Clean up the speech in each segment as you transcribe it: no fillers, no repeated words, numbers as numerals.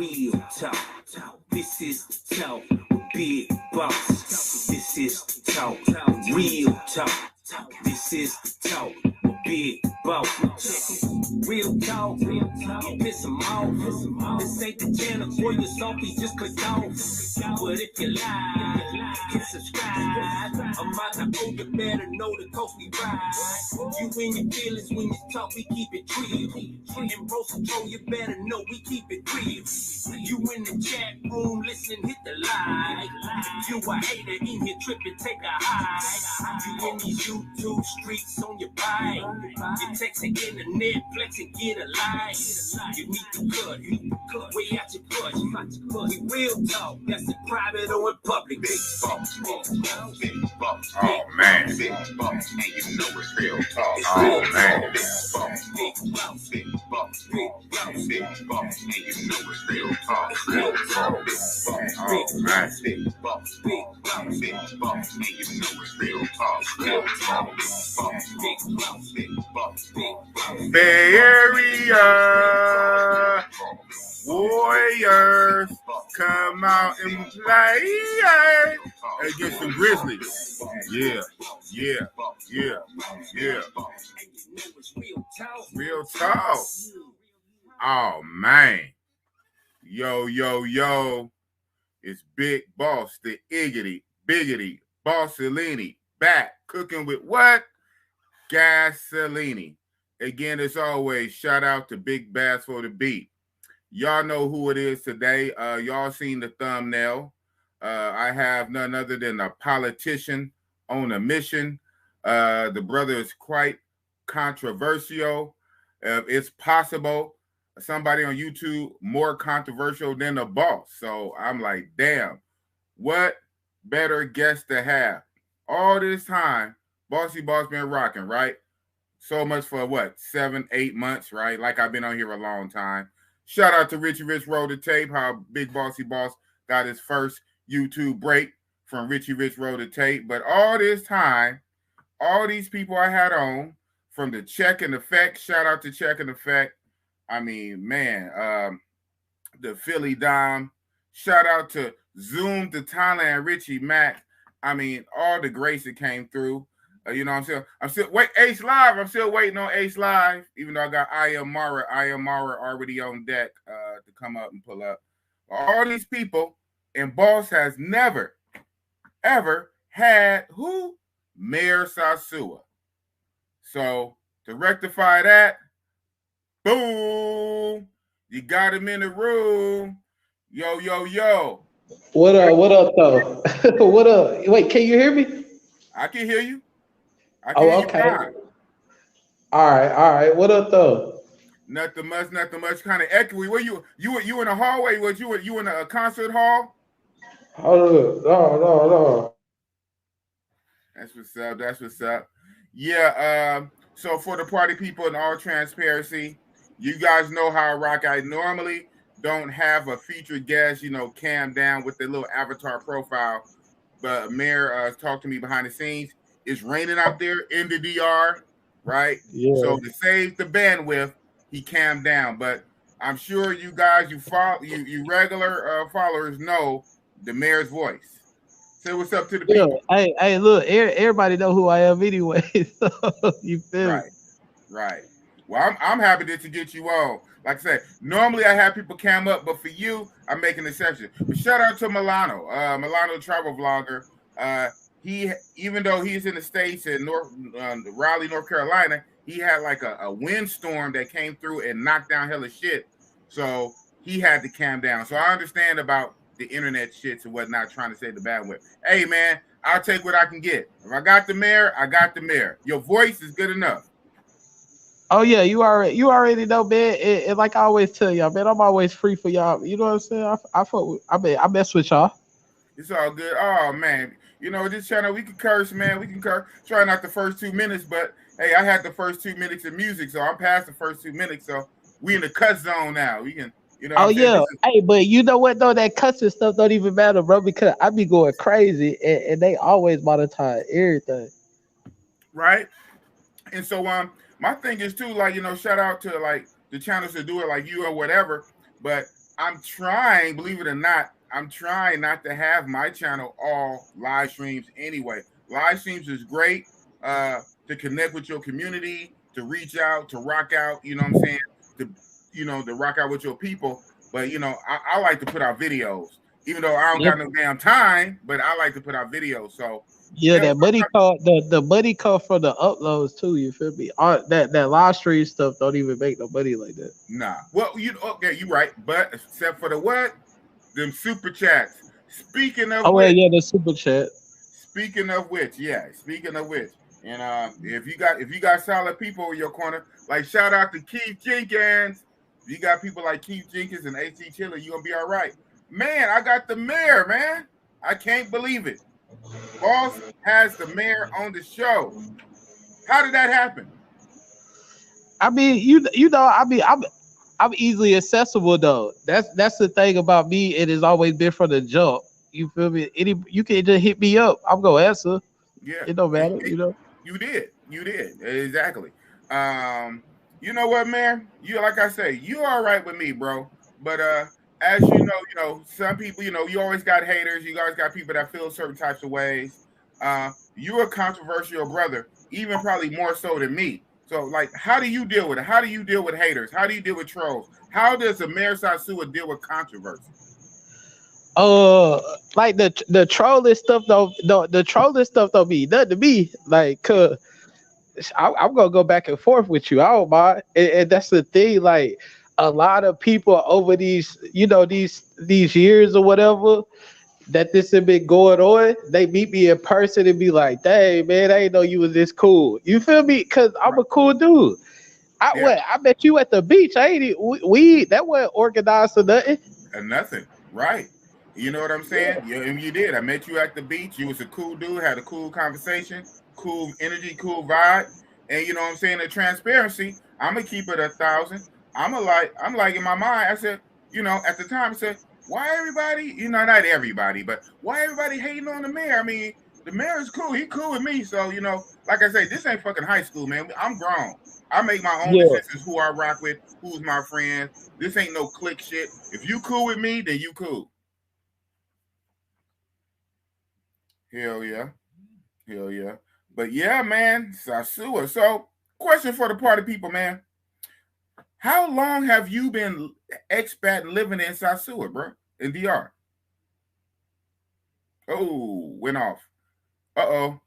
real talk. This is talk, big boss. This is talk, real talk. This is talk, big boss. Real talk, you piss them off. This ain't the channel for your selfies, just click off. But if you like, hit subscribe. I'm out to owe you better know the coast we ride. You in your feelings when you talk, we keep it real. And bro, control, you better know we keep it real. You in the chat room, listen, hit the like. If you a hater in here tripping, take a hide. You in these YouTube streets on your bike. You texting internet, flex and get a line. You need to cut, way out your push. We real talk, that's in private or in public. Big boss, big boss. Oh man. Big boss, and you know it's real talk. Oh man. Big boss, big boss, big boss, big boss, big boss, and you know it's real talk. Real talk. Big boss, Oh man. big boss, big boss, big boss, and you know it's real talk. Real talk. Big boss, big boss, big boss, big boss. Bay Area Warriors come out and play against the Grizzlies. Yeah. Real talk. Oh man. Yo. It's Big Boss, the Biggity Bossy-Leeny, back cooking with what? Gasoline. Again, as always, shout out to Big Bass for the beat. Y'all know who it is today. Y'all seen the thumbnail. I have none other than a politician on a mission. The brother is quite controversial. It's possible somebody on YouTube more controversial than the boss. So I'm like, damn, what better guest to have? All this time, Bossy Boss been rocking, right? So much for what, 7-8 months, right? Like I've been on here a long time. Shout out to Richie Rich Roll the Tape, how Big Bossy Boss got his first YouTube break from Richie Rich Roll the Tape. But all this time, all these people I had on, from the Check and Effect, shout out to Check and Effect. I mean, man, the Philly Dom. Shout out to Zoom to Thailand, Richie Mack. I mean, all the greats that came through. You know, I'm still wait Ace Live. I'm still waiting on Ace Live, even though I got I Am Mara already on deck to come up and pull up. All these people, and Boss has never, ever had who? Mayor Sosua. So to rectify that, boom, you got him in the room. Yo. What up though? What up? Wait, can you hear me? I can hear you. Okay. All right. What up though? Nothing much. Kind of echoey. Where you in the hallway? Was you in a concert hall? No. That's what's up. Yeah. So for the party people, in all transparency, you guys know how I rock. I normally don't have a featured guest, cam down with their little avatar profile, but Mayor talked to me behind the scenes. It's raining out there in the DR, right? Yeah. So to save the bandwidth, he cammed down. But I'm sure you guys, you regular followers know the Mayor's voice. Say what's up to the people. Hey, look, everybody know who I am anyway. So you feel me? Right. Well, I'm happy to get you on. Like I said, normally I have people cam up, but for you, I'm making an exception. But shout out to Milano, Milano travel vlogger. He, even though he's in the States in Raleigh, North Carolina, he had like a windstorm that came through and knocked down hella shit. So he had to cam down. So I understand about the internet shits and whatnot, trying to save the bandwidth. Hey man, I'll take what I can get. If I got the Mayor, I got the Mayor. Your voice is good enough. Oh yeah, you already know, man. And like I always tell y'all, man, I'm always free for y'all. You know what I'm saying? I mess with y'all. It's all good. Oh man, this channel we can curse, man. We can curse. Try not the first 2 minutes, but hey, I had the first 2 minutes of music, so I'm past the first 2 minutes. So we in the cut zone now. We can, Oh yeah, hey, but you know what though? That cussing stuff don't even matter, bro, because I be going crazy, and they always monetize everything. Right. And so my thing is too, like, shout out to like the channels that do it like you or whatever. But I'm trying, believe it or not, I'm trying not to have my channel all live streams anyway. Live streams is great to connect with your community, to reach out, to rock out, you know what I'm saying? To, to rock out with your people. But, I like to put out videos, even though I don't Yep. got no damn time, but I like to put out videos. So, Yeah, that buddy call the buddy call for the uploads too. You feel me? That live stream stuff don't even make no money like that. nah. Well, okay, you right. But except for the what? Them super chats. Speaking of Oh well, which, yeah, the super chat. Speaking of which, and if you got solid people in your corner, like shout out to Keith Jenkins. If you got people like Keith Jenkins and AC Chiller, you gonna be all right. Man, I got the mayor, man. I can't believe it. Boss has the mayor on the show. How did that happen? I mean, I'm easily accessible though. That's the thing about me. It has always been from the jump. You feel me? You can just hit me up. I'm gonna answer. Yeah, It don't matter, you know. you did exactly. You know what, man? You like I say, you all right with me, bro. But as some people, you always got haters. You always got people that feel certain types of ways. You're a controversial brother, even probably more so than me. So, like, how do you deal with it? How do you deal with haters? How do you deal with trolls? How does the Mayor Sosua deal with controversy? Like the trolling stuff the trolling stuff don't mean nothing to me. Like, cause I'm gonna go back and forth with you. I don't mind, and that's the thing. Like, a lot of people over these years or whatever that this has been going on, they meet me in person and be like, "Dang man, I didn't know you was this cool." You feel me? Cause I'm a cool dude. Yeah. I met you at the beach. I ain't we that wasn't organized or nothing. And nothing, right? You know what I'm saying? Yeah, and you did. I met you at the beach. You was a cool dude, had a cool conversation, cool energy, cool vibe. And you know what I'm saying? The transparency, I'm gonna keep it 1,000. I'm like in my mind, I said, at the time I said, why everybody, not everybody, but why everybody hating on the mayor? I mean, the mayor is cool. He cool with me. So, like I say, this ain't fucking high school, man. I'm grown. I make my own Yeah. decisions, who I rock with, who's my friend. This ain't no click shit. If you cool with me, then you cool. Hell yeah. Hell yeah. But yeah, man, Sosua. So, question for the party people, man. How long have you been expat living in Sosua, bro? In DR? Oh, went off. Uh-oh.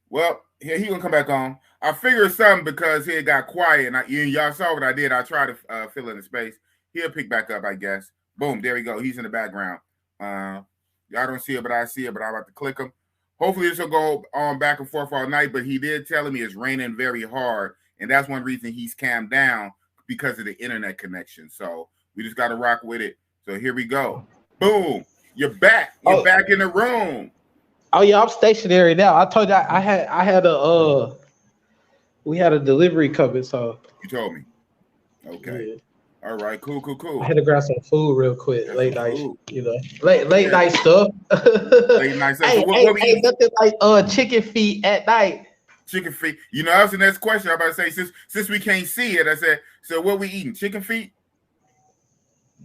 Well, he gonna come back on. I figured something because he got quiet, and y'all saw what I did. I tried to fill in the space. He'll pick back up, I guess. Boom, there we go. He's in the background. Y'all don't see it, but I see it. But I'm about to click him. Hopefully, this will go on back and forth all night. But he did tell me it's raining very hard, and that's one reason he's calmed down because of the internet connection. So we just got to rock with it. So here we go. Boom, you're back. You're back in the room. Oh yeah, I'm stationary now. I told you I had we had a delivery coming, so You told me. Okay. Yeah. All right. Cool. I had to grab some food real quick. That's late night, late night stuff. Late night stuff. Hey, So what we eat? Nothing like chicken feet at night. Chicken feet. That was the next question. I'm about to say, since we can't see it, I said, so what we eating? Chicken feet?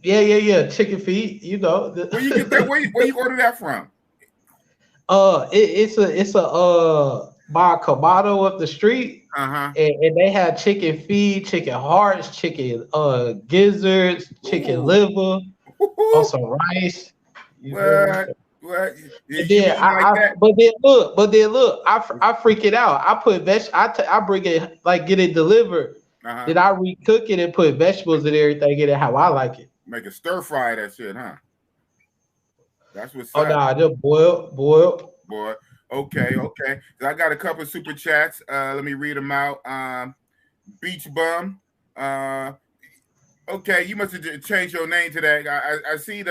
Yeah. Chicken feet. Where you get that? Where you order that from? It's a by Kamado up the street. And they have chicken feet, chicken hearts, chicken gizzards, chicken liver, also rice. What? And then but then look, I freak it out. I put I bring it, like, get it delivered. Then I recook it and put vegetables and everything in it how I like it. Make a stir fry that shit, huh? That's what's up. Oh nah, just boil. Boy. Okay. I got a couple of super chats. Let me read them out. Beach Bum. Okay, you must have changed your name to that. I see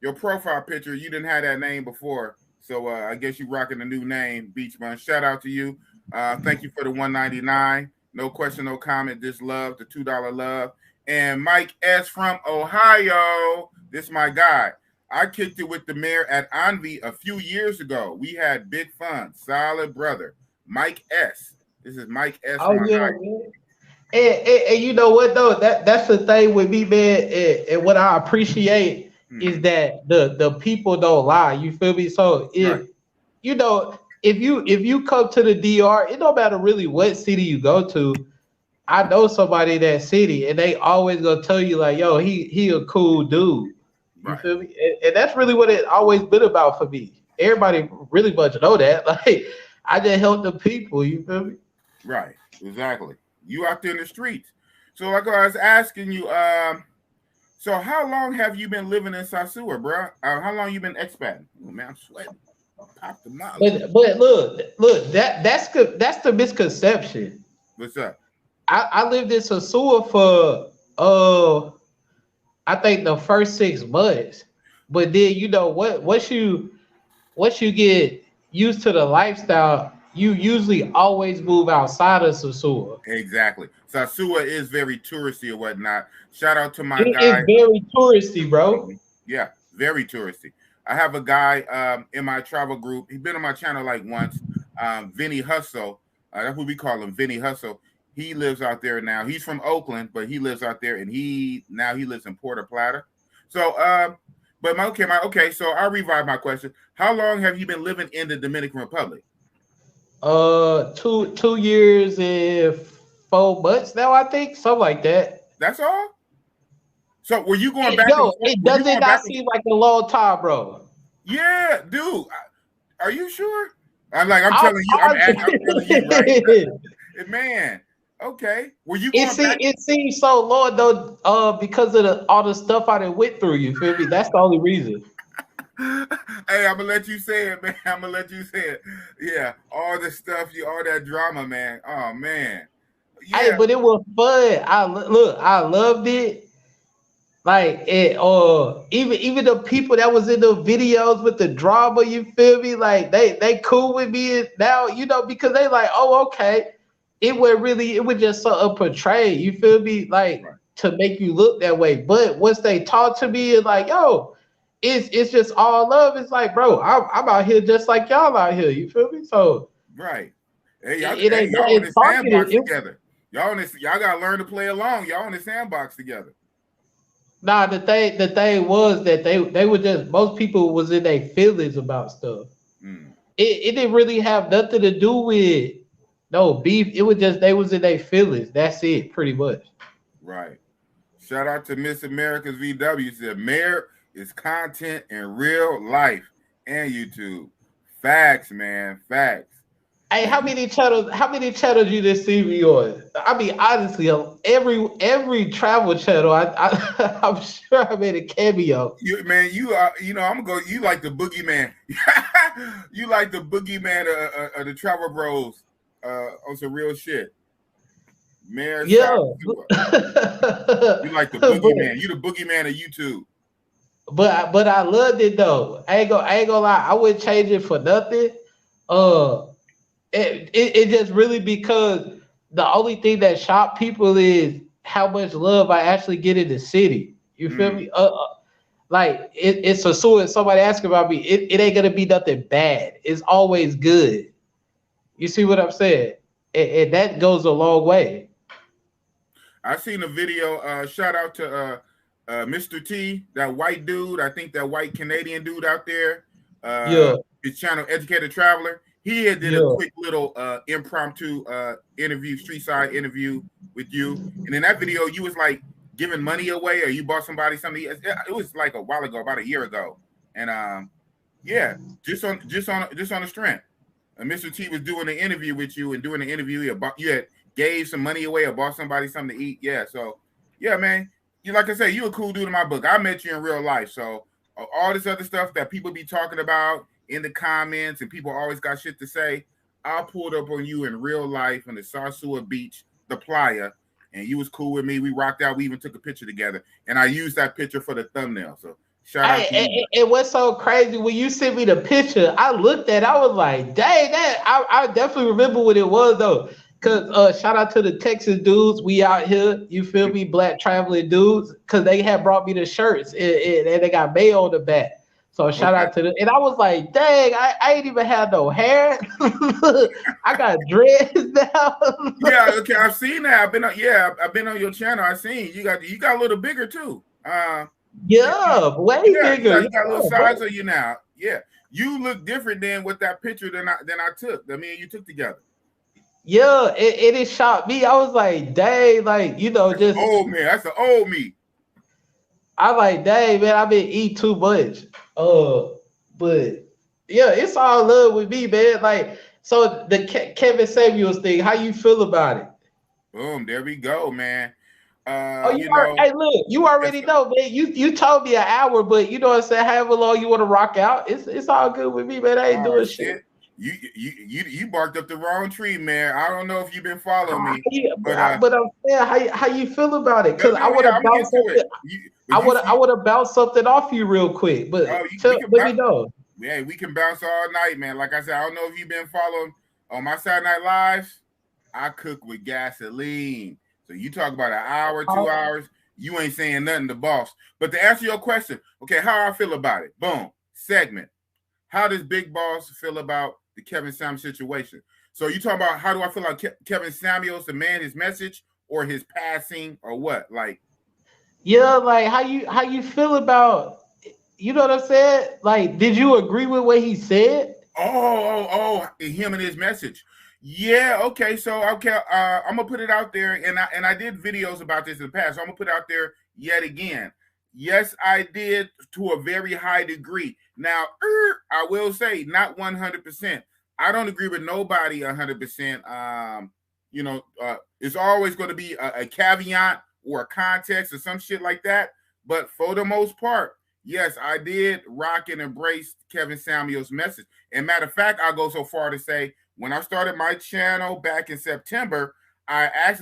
your profile picture. You didn't have that name before, so I guess you rocking a new name, Beach Bum. Shout out to you. Thank you for the $1.99. No question, no comment. This love, the $2 love. And Mike S from Ohio. This is my guy. I kicked it with the mayor at Envy a few years ago. We had big fun. Solid brother. Mike S. This is Mike S. Oh, yeah. And you know what though? That's the thing with me, man. And what I appreciate is that the people don't lie. You feel me? So if you know, if you come to the DR, it don't matter really what city you go to. I know somebody in that city, and they always gonna tell you like, "Yo, he a cool dude." You feel me? And that's really what it always been about for me. Everybody really much know that. Like, I just help the people. You feel me? Right. Exactly. You out there in the streets. So like I was asking you, so how long have you been living in Sosua, bro? How long you been expatting? Oh, man, I'm sweating. Pop the mouth. But look, that's good. That's the misconception. What's up? I lived in Sosua for I think the first 6 months, but then you know what? Once you get used to the lifestyle, you usually always move outside of Sosua. Exactly. Sosua is very touristy or whatnot. Shout out to my guy. It's very touristy, bro. Yeah, very touristy. I have a guy in my travel group. He's been on my channel like once. Vinny Hustle. That's what we call him, Vinny Hustle. He lives out there now. He's from Oakland, but he lives out there, and he lives in Puerto Plata. So, okay. So I'll revive my question. How long have you been living in the Dominican Republic? 2 years and 4 months now, I think, something like that. That's all. So were you going back? Yo, it doesn't not seem like a long time, bro. Yeah, dude. Are you sure? I'm telling you, right? Man. Okay. Were you going back? It seems so long though, because of all the stuff I done went through. You feel me? That's the only reason. Hey, I'm gonna let you say it, man. I'm gonna let you say it. Yeah, all the stuff, all that drama, man. Oh man. Yeah. Hey, but it was fun. I loved it. Like it, even the people that was in the videos with the drama, you feel me? Like they cool with me now, you know, because they like, oh, okay. It was just something portrayed, you feel me? Like to make you look that way. But once they talk to me, it's like, yo, it's just all love. It's like, bro, I'm out here just like y'all out here. You feel me? So right. Hey, y'all, y'all in the sandbox together. Y'all gotta learn to play along. Y'all in the sandbox together. Nah, the thing was that they were just, most people was in their feelings about stuff. It didn't really have nothing to do with no beef. It was just they was in their feelings. That's it, pretty much. Right. Shout out to Miss America's VW. Said Mayor is content in real life and YouTube. Facts, man. Facts. Hey, how many channels you just see me on? I mean, honestly, every travel channel, I'm sure I made a cameo. You I'm gonna go. You like the boogeyman. You like the boogeyman of the travel bros on some real shit. Mayor, yeah. You like the boogeyman. You the boogeyman of YouTube. But I loved it though. I ain't gonna lie. I wouldn't change it for nothing. It just really because the only thing that shocked people is how much love I actually get in the city. You feel me? Like it's a soon somebody asking about me, it ain't gonna be nothing bad. It's always good. You see what I'm saying? And that goes a long way. I seen a video. Shout out to Mr. T, that white dude. I think that white Canadian dude out there. His channel, Educated Traveler. He had did a quick little impromptu interview, street side interview with you. And in that video, you was like giving money away, or you bought somebody something. It was like a while ago, about a year ago. And just on the strength. And Mr. T was doing an interview with you, and during the interview, you had gave some money away or bought somebody something to eat. Yeah, so yeah, man. You like I say, you a cool dude in my book. I met you in real life. So all this other stuff that people be talking about in the comments, and people always got shit to say, I pulled up on you in real life on the Sosua Beach, the playa, and you was cool with me. We rocked out. We even took a picture together, and I used that picture for the thumbnail. So shout out to you. And what's so crazy, when you sent me the picture, I looked at it, I was like, dang, I definitely remember what it was though. Cause shout out to the Texas dudes, we out here, you feel me, black traveling dudes, cause they had brought me the shirts and they got mayo on the back. So shout out to them. And I was like, dang, I ain't even had no hair. I got dreads now. Yeah, okay, I've seen that. I've been on your channel. I seen you got a little bigger too. Yeah, way bigger. You got a little size of you now. Yeah, you look different than with that picture than I took. That me and you took together. Yeah, it shocked me. I was like, dang, like just old man. That's the old me. I like, dang, man, I've been eating too much. But yeah, it's all love with me, man. Like, so the Kevin Samuels thing, how you feel about it? Boom, there we go, man. Hey, look, you already know, man. You told me an hour, but you know what I'm saying. However long you want to rock out, it's all good with me, man. I ain't doing shit. You barked up the wrong tree, man. I don't know if you've been following me, but I'm saying, how you feel about it? Because I would have bounced something. I would have bounced something off you real quick, but let me know. Yeah, we can bounce all night, man. Like I said, I don't know if you've been following on my Saturday Night Lives. I cook with gasoline. So you talk about an hour, 2 hours, you ain't saying nothing to boss. But to answer your question, okay, how I feel about it? Boom, segment. How does Big Boss feel about the Kevin Samuels situation? So you talking about how do I feel like Kevin Samuels, the man, his message, or his passing, or what? Like, yeah, like how you feel about, you know what I'm saying? Like, did you agree with what he said? Oh, him and his message. Yeah, okay. So I'm gonna put it out there, and I did videos about this in the past. So I'm gonna put it out there yet again. Yes, I did to a very high degree. Now, I will say not 100%. I don't agree with nobody 100%. It's always going to be a caveat or a context or some shit like that. But for the most part, yes, I did rock and embrace Kevin Samuels' message. And matter of fact, I'll go so far to say, when I started my channel back in September, I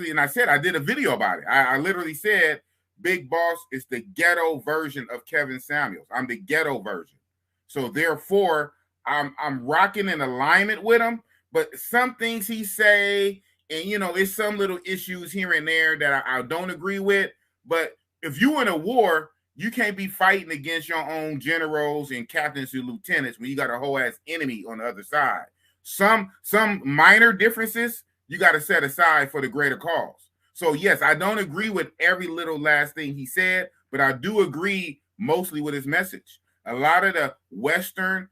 did a video about it. I literally said, Big Boss is the ghetto version of Kevin Samuels. I'm the ghetto version. So therefore, I'm rocking in alignment with him. But some things he say, and there's some little issues here and there that I don't agree with. But if you in a war, you can't be fighting against your own generals and captains and lieutenants when you got a whole ass enemy on the other side. Some minor differences you got to set aside for the greater cause. So yes, I don't agree with every little last thing he said, but I do agree mostly with his message. A lot of the Western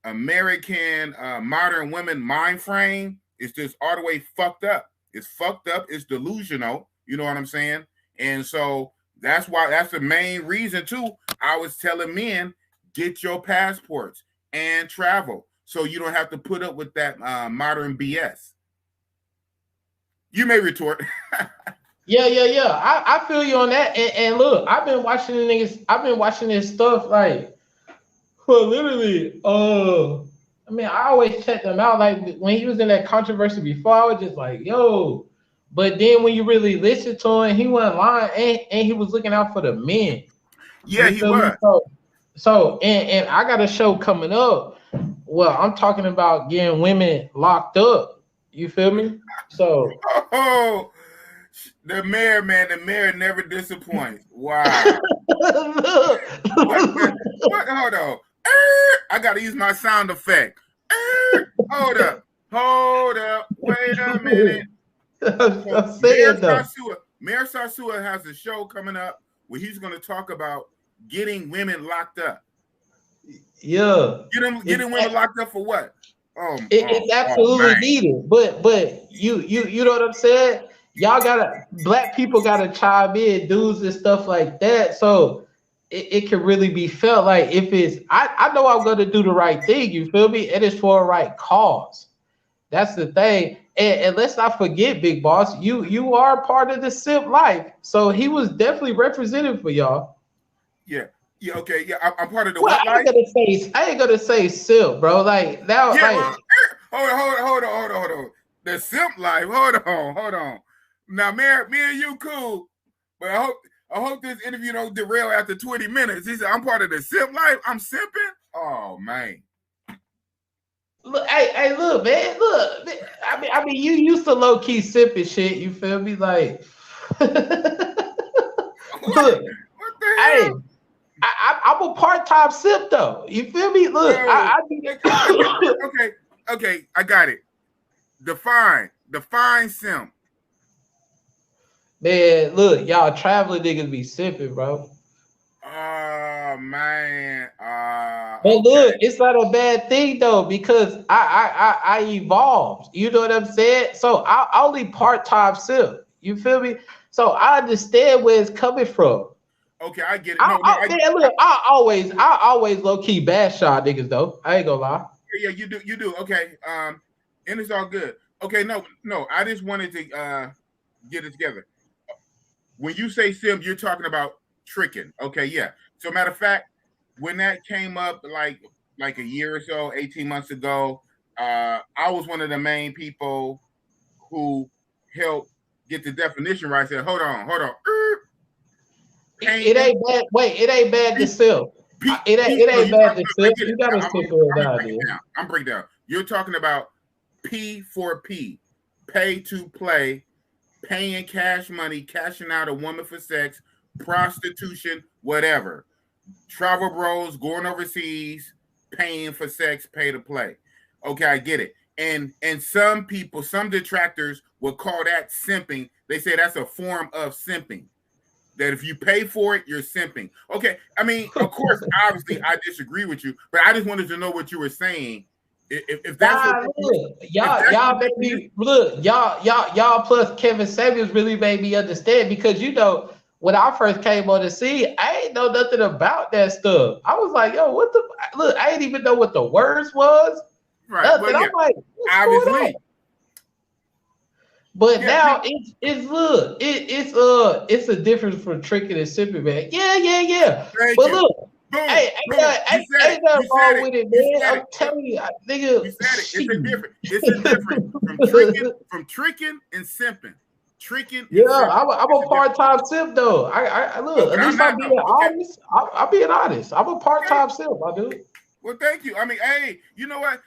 American modern women mind frame is just all the way fucked up. It's fucked up. It's delusional. You know what I'm saying? And so that's the main reason too. I was telling men, get your passports and travel so you don't have to put up with that modern BS. You may retort. Yeah. I feel you on that. And look, I've been watching this stuff like for literally. I always check them out. Like when he was in that controversy before, I was just like, yo. But then when you really listen to him, he wasn't lying, and he was looking out for the men. Yeah, he was. So I got a show coming up. Well, I'm talking about getting women locked up. You feel me? So the mayor never disappoints. Wow. What? Hold on. I gotta use my sound effect. Hold up. Wait a minute. Mayor Sosua has a show coming up where he's going to talk about getting women locked up. Yeah. Getting women locked up for what? It's absolutely needed. But you know what I'm saying? Black people gotta chime in, dudes and stuff like that. So it can really be felt like if it's I know I'm gonna do the right thing, you feel me? And it's for a right cause. That's the thing. And let's not forget, Big Boss, you are part of the simp life. So he was definitely represented for y'all. Yeah, okay. Yeah, I'm part of the what life? I ain't gonna say simp, bro. Like now, yeah, hold on. The simp life. Hold on. Now, me and you cool, but I hope this interview don't derail after 20 minutes. He said, I'm part of the simp life. I'm simping? Oh, man. Look, hey, look, man. Look, I mean, you used to low-key simping shit. You feel me? Like, look, what the hell? I'm a part-time simp though. You feel me? Look, okay, I got it. Define simp. Man, look, y'all traveling niggas be simping, bro. Oh man. But look, it's not a bad thing though, because I evolved. You know what I'm saying? So I only part-time simp. You feel me? So I understand where it's coming from. Okay, I get it. I always low-key bash y'all niggas though. I ain't gonna lie. Yeah, you do. Okay. And it's all good. Okay, no, I just wanted to get it together. When you say simp, you're talking about tricking. Okay, yeah. So matter of fact, when that came up like a year or so, 18 months ago, I was one of the main people who helped get the definition right. I said, hold on. It ain't bad. Wait, it ain't bad to simp. It ain't bad to simp. You gotta simp it. I'm breaking down. You're talking about P4P, pay to play, paying cash money, cashing out a woman for sex, prostitution, whatever. Travel bros, going overseas, paying for sex, pay to play. Okay, I get it. And some people, some detractors would call that simping. They say that's a form of simping. That if you pay for it, you're simping. Okay, I mean, of course, obviously, I disagree with you, but I just wanted to know what you were saying. If that's y'all made me look, y'all plus Kevin Samuels really made me understand, because you know when I first came on the scene, I ain't know nothing about that stuff. I was like, yo, what the look? I didn't even know what the words was. Right. Well, yeah. I'm like, obviously. But now it's a difference from tricking and simping, man. Yeah. But look, ain't nothing wrong with it, man. I'm telling you, nigga. You said it. It's a difference from tricking and simping. Tricking. Yeah, I'm a part-time simp though. I look. At least I'm being honest. I'm being honest. I'm a part-time simp, my dude. Well, thank you. I mean, hey, you know what?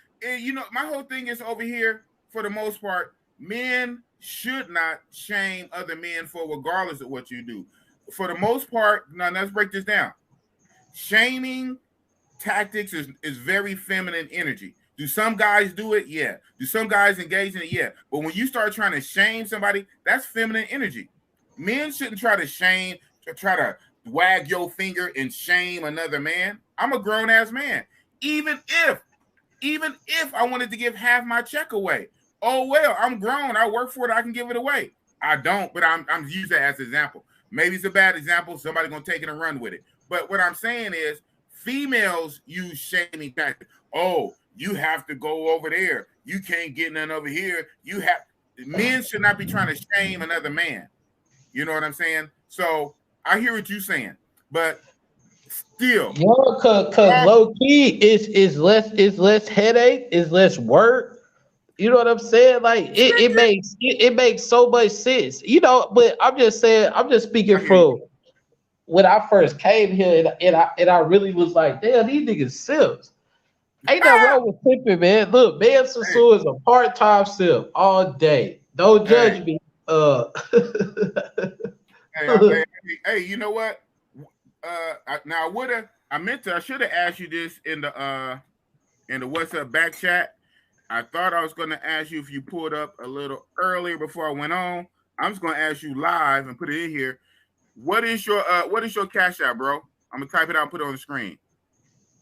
My whole thing is over here. For the most part, men should not shame other men for regardless of what you do. For the most part, now let's break this down. Shaming tactics is very feminine energy. Do some guys do it? Yeah. Do some guys engage in it? Yeah. But when you start trying to shame somebody, that's feminine energy. Men shouldn't try to shame, try to wag your finger and shame another man. I'm a grown-ass man. Even if I wanted to give half my check away, oh well, I'm grown. I work for it. I can give it away. I don't, but I'm using that as an example. Maybe it's a bad example. Somebody's gonna take it and run with it. But what I'm saying is, females use shaming tactics. Oh, you have to go over there. You can't get none over here. Men should not be trying to shame another man. You know what I'm saying? So I hear what you're saying, but still, cause low key is less headache, is less work. You know what I'm saying? Like it makes so much sense. You know, but I'm just speaking from when I first came here, and I really was like, damn, these niggas simps. Ain't nothing wrong with simping, man. Look, Mayor Sosua is a part-time simp all day. Don't judge me. Hey, you know what? Now I should have asked you this in the WhatsApp back chat. I thought I was going to ask you if you pulled up a little earlier before I went on. I'm just going to ask you live and put it in here. What is your cash out, bro? I'm gonna type it out and put it on the screen.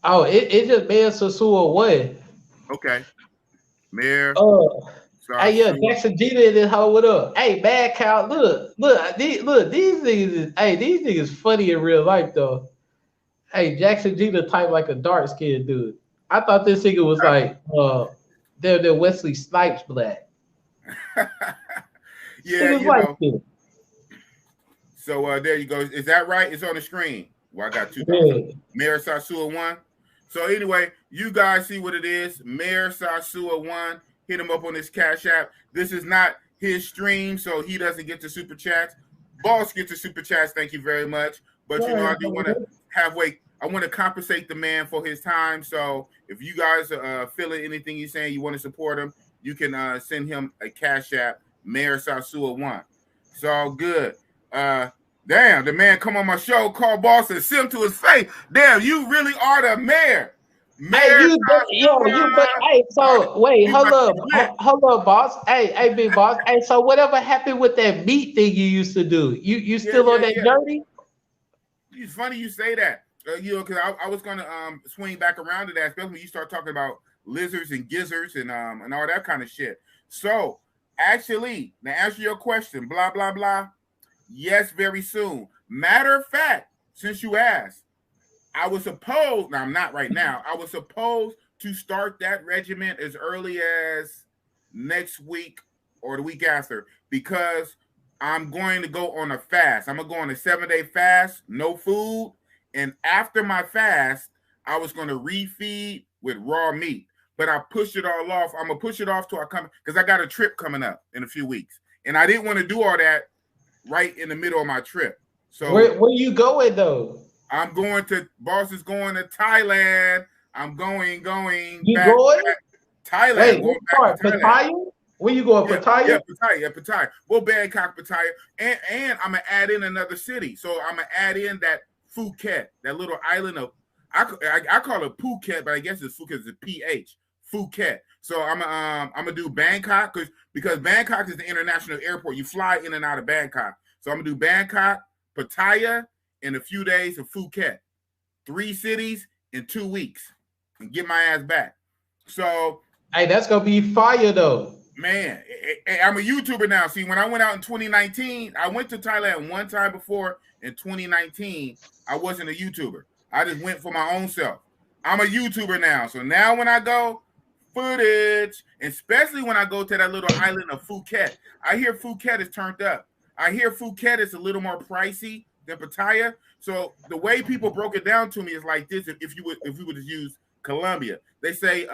Oh, it's just Mayor Sosua 1. Okay. Mayor. Hey, yeah, Jackson Jeter in this hoe. What up? Hey, Bad Cow. Look, these niggas. These niggas funny in real life though. Hey, Jackson Jeter type like a dark skinned dude. I thought this nigga was like they're Wesley Snipes black. Yeah, you know. So there you go. Is that right? It's on the screen. Well, I got 2,000. Mayor Sosua 1. So anyway, you guys see what it is. Mayor Sosua 1. Hit him up on his Cash App. This is not his stream, so he doesn't get the super chats. Boss gets the super chats. Thank you very much. But you know, I do want to I want to compensate the man for his time. So if you guys are feeling anything he's saying, you want to support him, you can send him a Cash App, Mayor Sosua 1. It's all good. Damn, the man come on my show, call boss and sim to his face. Damn, you really are the mayor. Hey, Mayor but Sosua. hey, so wait, You about to be lit. hold up, boss. Hey, big boss. Hey, so whatever happened with that meat thing you used to do? You Yeah, still on yeah, that yeah. journey? It's funny you say that. You know, because I was gonna swing back around to that, especially when you start talking about lizards and gizzards and all that kind of shit. So actually, to answer your question, blah blah blah. Yes, very soon. Matter of fact, since you asked, I was supposed. Now I'm not right now. I was supposed to start that regiment as early as next week or the week after because I'm going to go on a fast. I'm gonna go on a 7-day fast, no food, and after my fast, I was gonna refeed with raw meat. But I pushed it all off. I'm gonna push it off till I come because I got a trip coming up in a few weeks, and I didn't want to do all that right in the middle of my trip. So Where you going though? I'm going to boss is going to Thailand. I'm going You back going? Thailand. Wait, Going what back part? to Thailand. Pattaya? Where you going? Pattaya? Yeah, Pattaya. Well, Bangkok, Pattaya, and I'm gonna add in another city. So I'm gonna add in that Phuket, that little island of I call it Phuket, but I guess it's Phuket. It's a PH. Phuket. So I'm gonna do Bangkok because Bangkok is the international airport. You fly in and out of Bangkok. So I'm gonna do Bangkok, Pattaya, in a few days, of Phuket. 3 cities in 2 weeks, and get my ass back. So Hey, that's gonna be fire though. man, I'm a YouTuber now. See, when I went out in 2019, I went to Thailand one time before in 2019. I wasn't a YouTuber. I just went for my own self. I'm a YouTuber now. So now when I go, footage, especially when I go to that little island of Phuket. I hear Phuket is turned up. I hear Phuket is a little more pricey than Pattaya. So the way people broke it down to me is like this: if we would use Colombia, they say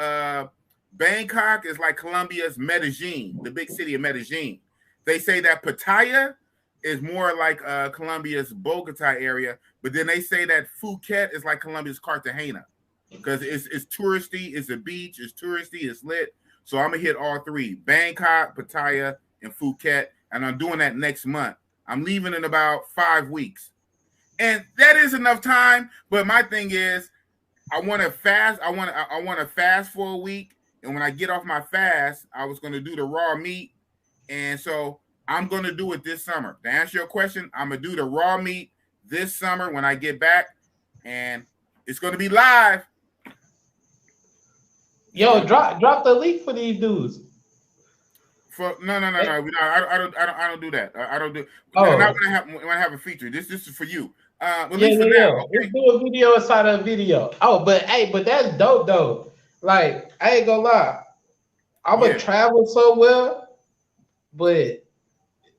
Bangkok is like Colombia's Medellin, the big city of Medellin. They say that Pattaya is more like Colombia's Bogota area, but then they say that Phuket is like Colombia's Cartagena because it's touristy, it's a beach, it's touristy, it's lit. So I'm gonna hit all 3: Bangkok, Pattaya, and Phuket, and I'm doing that next month. I'm leaving in about 5 weeks, and that is enough time. But my thing is, I want to fast. I want to fast for a week. And when I get off my fast, I was going to do the raw meat. And so I'm going to do it this summer. To answer your question, I'm going to do the raw meat this summer when I get back. And it's going to be live. Yo, drop the link for these dudes. No. I don't do that. I don't do. Oh. Not when I have a feature. This is for you. At Yeah. least for now. Okay? Let's do a video inside of a video. Oh, but that's dope though. Like, I ain't gonna lie. I'm gonna travel somewhere, but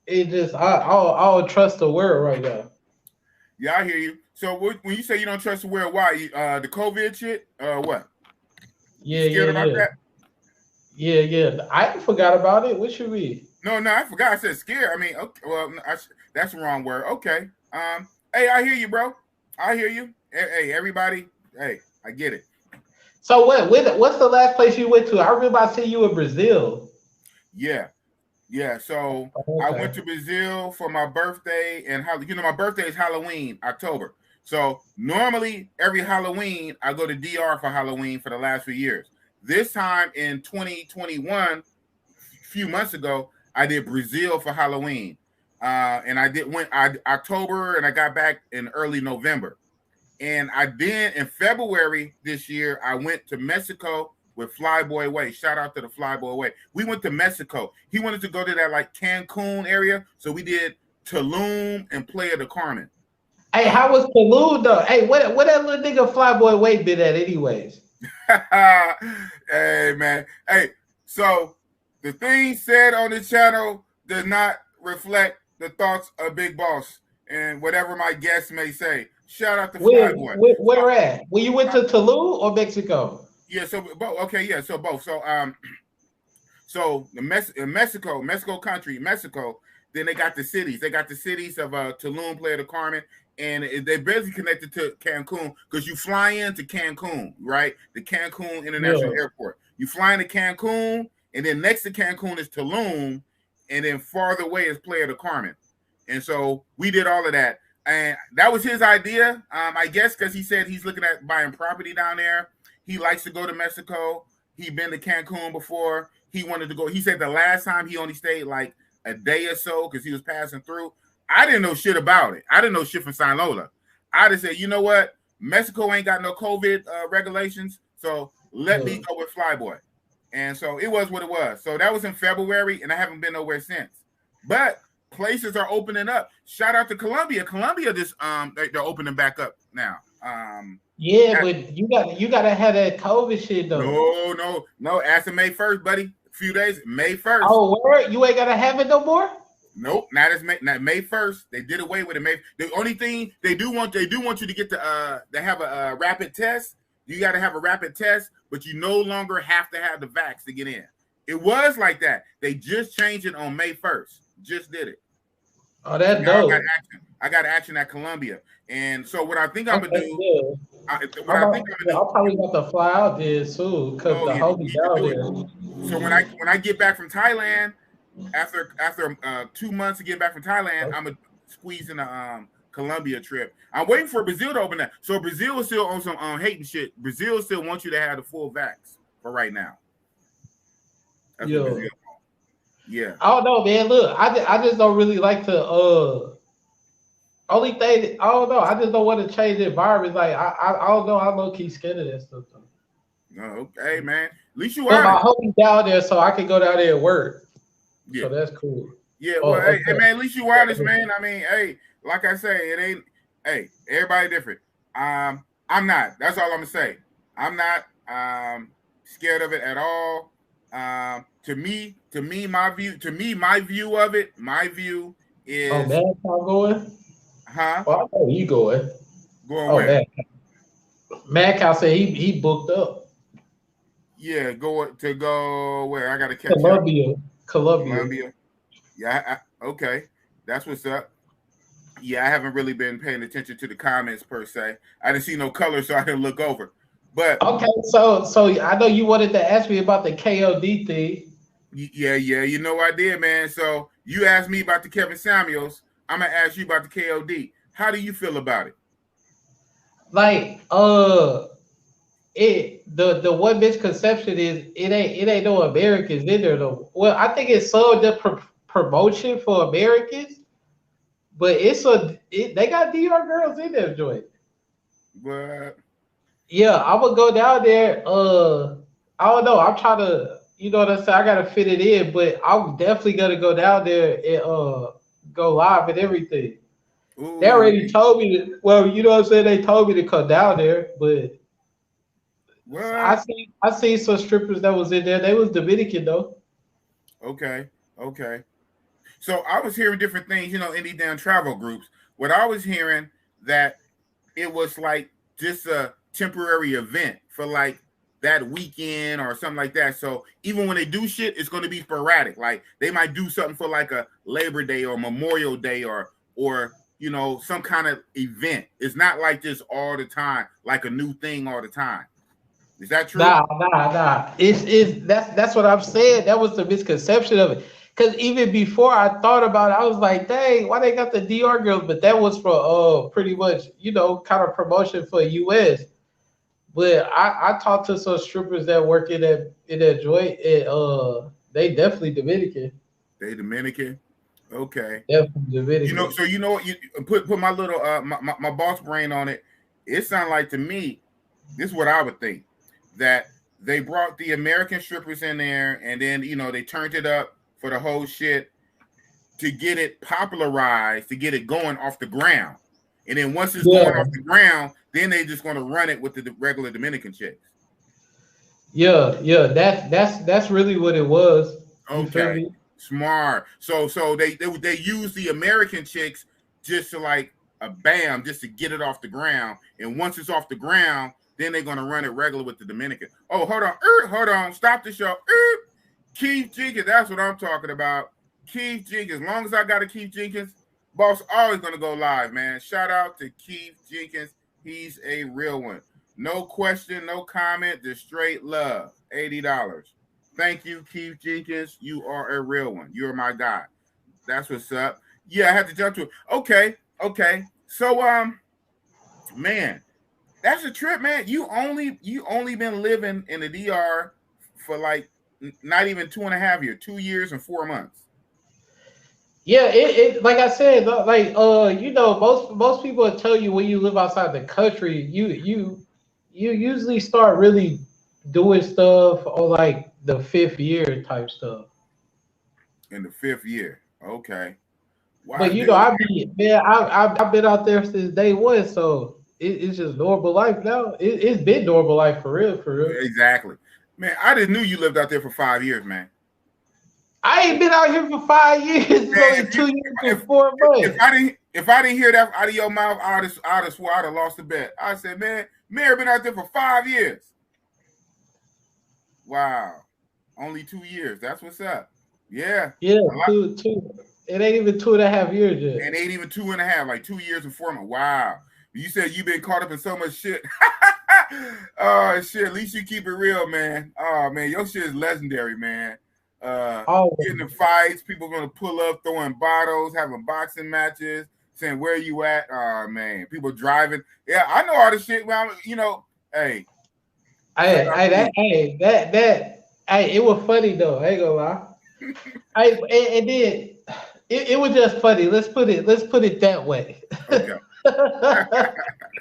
it just I don't trust the world right now. Yeah, I hear you. So when you say you don't trust the world, why? The COVID shit? What? Yeah, you scared about that? Yeah. I forgot about it. What you mean? No, I forgot. I said scared. I mean, okay, well, that's the wrong word. Okay. Hey, I hear you, bro. I hear you. Hey, everybody. Hey, I get it. So what's the last place you went to? I remember I seen you in Brazil. Yeah. So I went to Brazil for my birthday, and my birthday is Halloween, October. So normally every Halloween I go to DR for Halloween for the last few years. This time in 2021, a few months ago, I did Brazil for Halloween, and I went October, and I got back in early November. And I did in February this year, I went to Mexico with Flyboy Way. Shout out to the Flyboy Way. We went to Mexico. He wanted to go to that like Cancun area. So we did Tulum and Playa del Carmen. Hey, how was Tulum though? Hey, what that little nigga Flyboy Way been at anyways? Hey, man. Hey, so the things said on the channel does not reflect the thoughts of Big Boss and whatever my guests may say. Shout out to Flyboy. Where at? Well, you went to Tulum or Mexico? Yeah, so both. Okay, yeah, so both. So the Mexico country, Mexico. Then they got the cities. They got the cities of Tulum, Playa del Carmen, and they're basically connected to Cancun because you fly into Cancun, right? The Cancun International Airport. You fly into Cancun, and then next to Cancun is Tulum, and then farther away is Playa del Carmen. And so we did all of that. And that was his idea, I guess, because he said he's looking at buying property down there. He likes to go to Mexico. He'd been to Cancun before. He wanted to go. He said the last time he only stayed like a day or so because he was passing through. I didn't know shit about it. I didn't know shit from San Lola. I just said, you know what? Mexico ain't got no COVID regulations, so let me go with Flyboy. And so it was what it was. So that was in February, and I haven't been nowhere since. But places are opening up. Shout out to Colombia. Colombia just they're opening back up now. But you gotta have that COVID shit though. No. After May 1st, buddy. A few days, May 1st. Oh, word? You ain't gotta have it no more? Nope, not May 1st. They did away with it. The only thing they do want you to get to have a rapid test. You got to have a rapid test, but you no longer have to have the vax to get in. It was like that. They just changed it on May 1st. Just did it. Oh, that's dope. I got action at Columbia, and so what I think I'm gonna do. I'll probably have to fly out there soon because the homie down there. So when I get back from Thailand, after 2 months to get back from Thailand, I'm gonna squeeze in a Colombia trip. I'm waiting for Brazil to open that. So Brazil is still on some hating shit. Brazil still wants you to have the full vax for right now. That's what Brazil wants. Yeah. I don't know, man. Look, I just don't really like to only thing I don't know. I just don't want to change the environment. Like I don't know. I'm low key scared of that stuff though. No, okay, man. At least you are. are. I hope he's down there so I can go down there and work. Yeah. So that's cool. Yeah, well, hey, man, at least you wireless, man. I mean, hey, like I say, it ain't. Hey, everybody different. I'm not. That's all I'm gonna say. I'm not scared of it at all. To me, my view of it, my view is. Oh, man, I'm going. Huh? Oh, I know you going. Going where? Madcow said he booked up. Yeah, go where? I gotta catch Colombia. Yeah, okay. That's what's up. Yeah, I haven't really been paying attention to the comments per se. I didn't see no color, so I didn't look over. But okay, so I know you wanted to ask me about the KOD thing. Yeah, you know I did, man. So you asked me about the Kevin Samuels. I'm gonna ask you about the KOD. How do you feel about it? Like, the one misconception is it ain't no Americans in there though. Well, I think it's the promotion for Americans, but they got DR girls in there joint. What? Yeah, I would go down there. I don't know. I'm trying to, you know what I'm saying? I gotta fit it in, but I'm definitely gonna go down there and go live and everything. Ooh. They already told me to, well, you know what I'm saying? They told me to come down there, but what? I see some strippers that was in there. They was Dominican though. Okay. So I was hearing different things, in these damn travel groups. What I was hearing that it was like just a temporary event for like that weekend or something like that. So even when they do shit, it's going to be sporadic. Like they might do something for like a Labor Day or Memorial Day or some kind of event. It's not like this all the time, like a new thing all the time. Is that true? Nah. That's what I'm saying. That was the misconception of it. Because even before I thought about it, I was like, dang, why they got the DR girls? But that was for pretty much, kind of promotion for US. But I talked to some strippers that work in that joint, and they definitely Dominican. They Dominican? Okay. Definitely Dominican. So you know what? You put my little my boss brain on it. It sounded like to me, this is what I would think, that they brought the American strippers in there, and then they turned it up for the whole shit to get it popularized, to get it going off the ground. And then once it's going off the ground, then they just going to run it with the regular Dominican chicks. Yeah, that's really what it was. Okay, smart. So they use the American chicks just to like just to get it off the ground. And once it's off the ground, then they're going to run it regular with the Dominican. Oh, hold on, stop the show. Keith Jenkins, that's what I'm talking about. Keith Jenkins. As long as I got a Keith Jenkins, boss always gonna go live, man. Shout out to Keith Jenkins. He's a real one. No question, no comment, just straight love. $80. Thank you, Keith Jenkins. You are a real one. You're my guy. That's what's up. Yeah, I had to jump to it. Okay. So man, that's a trip, man. You only been living in the DR for like not even 2.5 years, 2 years and 4 months. Yeah, it like I said, like you know, most people will tell you when you live outside the country, you usually start really doing stuff on like the 5th year type stuff. In the 5th year. Okay. Why But you did know, I be man, I've been out there since day one, so it's just normal life now. It's been normal life for real, for real. exactly. Man, I just knew you lived out there for 5 years, man. I ain't been out here for 5 years. It's Man, only 2 years and 4 months. if I didn't hear that out of your mouth, I'd have swore I'd have lost the bet. I said, man, Mayor been out there for 5 years. Wow. Only 2 years. That's what's up. Yeah. Yeah, two. It ain't even 2.5 years yet. And ain't even 2.5, like 2 years and 4 months. Wow. You said you've been caught up in so much shit. Oh shit. At least you keep it real, man. Oh man, your shit is legendary, man. Getting in fights, people gonna pull up, throwing bottles, having boxing matches, saying where you at. Oh man, people driving. Yeah, I know all this shit. Well, you know, hey, it was funny though. I ain't gonna lie. And then it was just funny. Let's put it that way. Okay.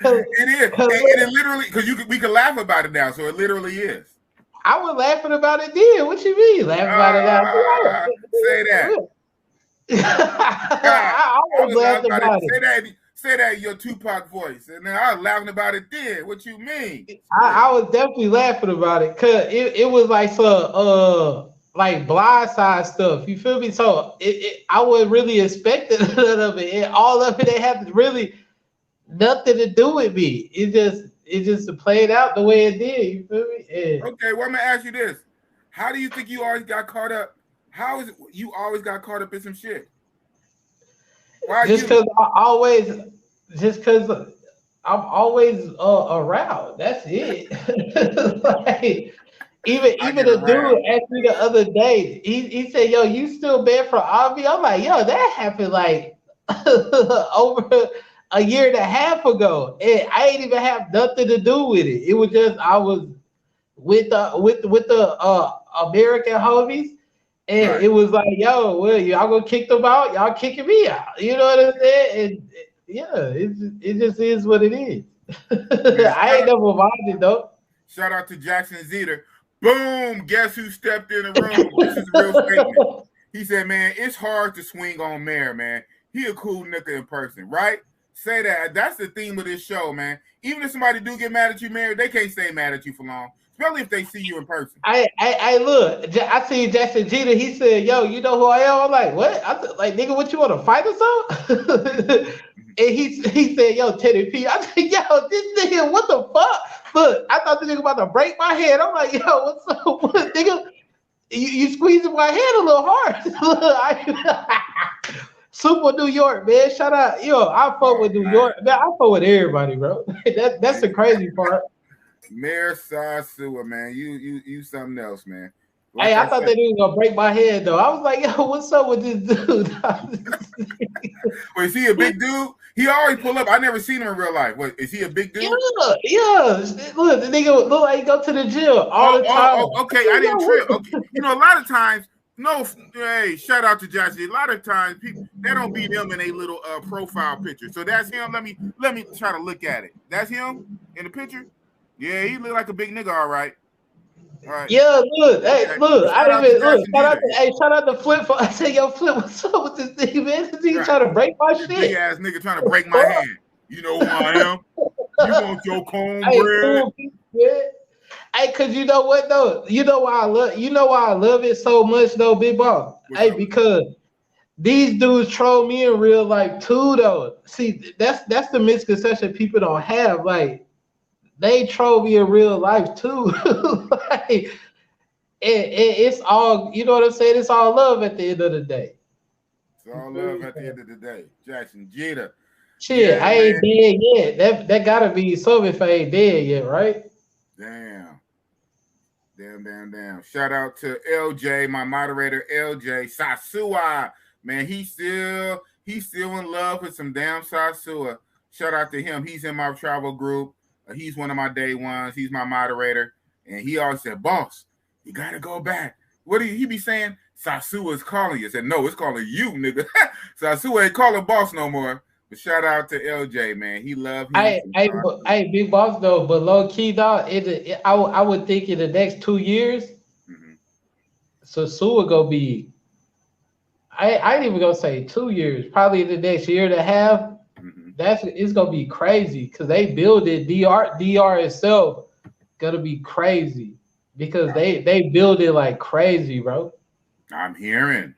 It is. It literally, because we can laugh about it now, so it literally is. I was laughing about it then. What you mean? Laughing about it now? Say that. I was laughing about it. Say that in your Tupac voice. And then I was laughing about it then. What you mean? I was definitely laughing about it because it was like some like blindside stuff. You feel me? So I wasn't really expecting none of it. And all of it had really nothing to do with me. It just played out the way it did. You feel me? And okay, well, I'm gonna ask you this: how do you think you always got caught up? How is it you always got caught up in some shit? Why? Just because I'm always around. That's it. Like, even the dude asked me the other day. He said, "Yo, you still banned from Avi?" I'm like, "Yo, that happened like over a year and a half ago, and I ain't even have nothing to do with it. It was just I was with the American homies, and Right. it was like, yo, well, y'all gonna kick them out, y'all kicking me out. You know what I'm saying? And yeah, it just is what it is. Man, I ain't never minded though. Shout out to Jackson Zeter. Boom! Guess who stepped in the room? This is a real statement. He said, "Man, it's hard to swing on Mayor, man. He a cool nigga in person, right?" Say that. That's the theme of this show, man. Even if somebody do get mad at you, Mayor, they can't stay mad at you for long, especially if they see you in person. I look. I see Jackson Jeter. He said, "Yo, you know who I am?" I'm like, "What?" Like, nigga, what you want to fight or something? And he said, "Yo, Teddy P." I said, "Yo, this nigga, what the fuck?" Look, I thought this nigga about to break my head. I'm like, "Yo, what's up, what, nigga? You squeezing my head a little hard." Super New York, man. Shout out, yo. I fuck with New York, man. I fuck with everybody, bro. That's the crazy part. Mayor Sosua, man, you something else, man. Like hey, I thought that was gonna break my head though. I was like, yo, what's up with this dude? Well, is he a big dude? He always pull up. I never seen him in real life. What, is he a big dude? Yeah. Look, the nigga look like he go to the gym all the time. Okay, I didn't trip. Okay, you know, a lot of times, no, hey, shout out to Joshie. A lot of times, people they don't be them in a little profile picture. So that's him. Let me try to look at it. That's him in the picture. Yeah, he look like a big nigga, all right. All right. Yeah, look, hey, look, shout out to Flip. I said, yo, Flip, what's up with this thing, man? This nigga trying to break my shit. Big ass nigga trying to break my hand. You know who I am? You want your cornbread? Hey, cause you know what though? You know why I love it so much though, Big Boss. Hey, because these dudes troll me in real life too, though. See, that's the misconception people don't have. Like, they troll me in real life too. Like, it's all, you know what I'm saying? It's all love at the end of the day. It's all love at the end of the day. Jackson Jeter. Shit, yeah, I ain't dead yet. That gotta be something if I ain't dead yet, right? Damn. Shout out to LJ, my moderator, LJ Sosua. Man, he's still in love with some damn Sosua. Shout out to him. He's in my travel group. He's one of my day ones. He's my moderator. And he always said, boss, you got to go back. What do he be saying? Sosua is calling you. I said, no, it's calling you, nigga. Sosua ain't calling boss no more. But shout out to LJ, man. He loved him. Hey, Big Boss, though, but low key, dog, I would think in the next 2 years, Sosua gonna be, I ain't even gonna say 2 years, probably in the next year and a half. It's gonna be crazy because they build it. DR itself gonna be crazy because they build it like crazy, bro. I'm hearing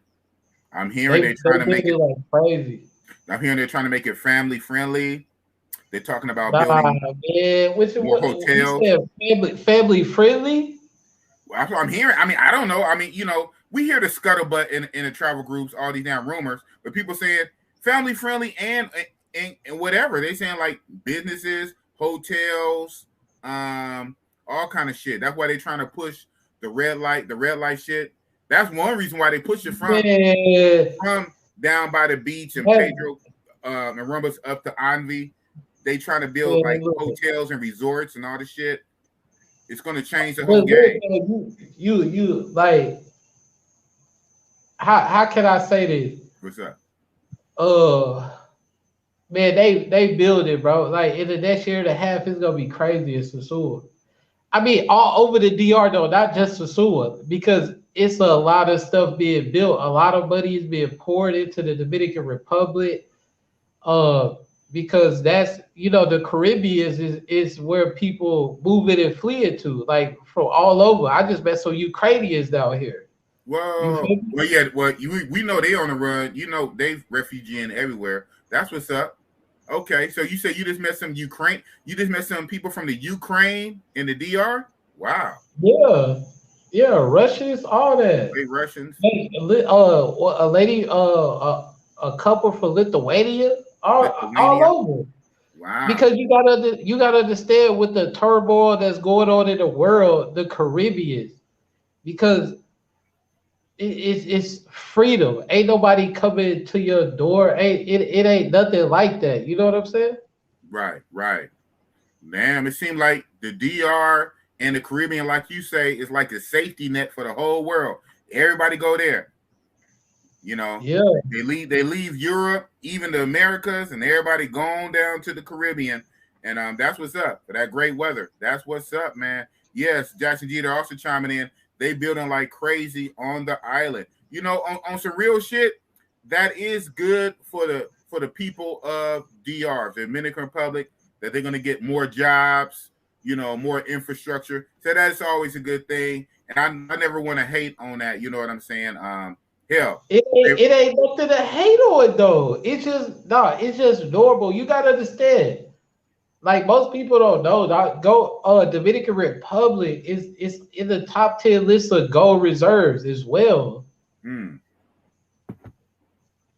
they're trying to make it like crazy. I'm hearing they're trying to make it family friendly. They're talking about building more hotels. Family friendly. Well, that's what I'm hearing. I mean, I don't know. I mean, you know, we hear the scuttlebutt in the travel groups, all these damn rumors, but people saying family friendly and whatever. They saying like businesses, hotels, all kind of shit. That's why they're trying to push the red light shit. That's one reason why they push it from down by the beach and Pedro and Rumbas up to Anvi. They trying to build like hotels and resorts and all this shit. It's going to change the whole game. You like, how can I say this? What's up? Man, they build it, bro. Like in the next year and a half, it's gonna be crazy in Sosua. I mean, all over the DR though, not just Sosua, because it's a lot of stuff being built. A lot of money is being poured into the Dominican Republic. Because that's, you know, the Caribbean is where people move it and flee it to, like from all over. I just met some Ukrainians down here. Well, yeah, we know they on the run. You know, they refugeeing everywhere. That's what's up. Okay, so you said you just met some Ukraine. You just met some people from the Ukraine in the DR. Wow. Yeah, Russians, all that. Great Russians. A lady, a couple from Lithuania. All over. Wow. Because you gotta understand with the turmoil that's going on in the world, the Caribbean, because it's freedom. Ain't nobody coming to your door. It ain't nothing like that. You know what I'm saying? Right. Damn, it seemed like the DR and the Caribbean, like you say, is like a safety net for the whole world. Everybody go there. You know, they leave Europe, even the Americas, and everybody going down to the Caribbean, and that's what's up for that great weather. That's what's up, man. Yes, Jackson G, they're also chiming in. They building like crazy on the island. You know, on some real shit, that is good for the people of DR, the Dominican Republic, that they're gonna get more jobs, you know, more infrastructure. So that's always a good thing, and I never want to hate on that. You know what I'm saying? Hell, it ain't nothing to hate on though. It's just normal. You gotta understand. Like most people don't know. Dominican Republic is in the top 10 list of gold reserves as well.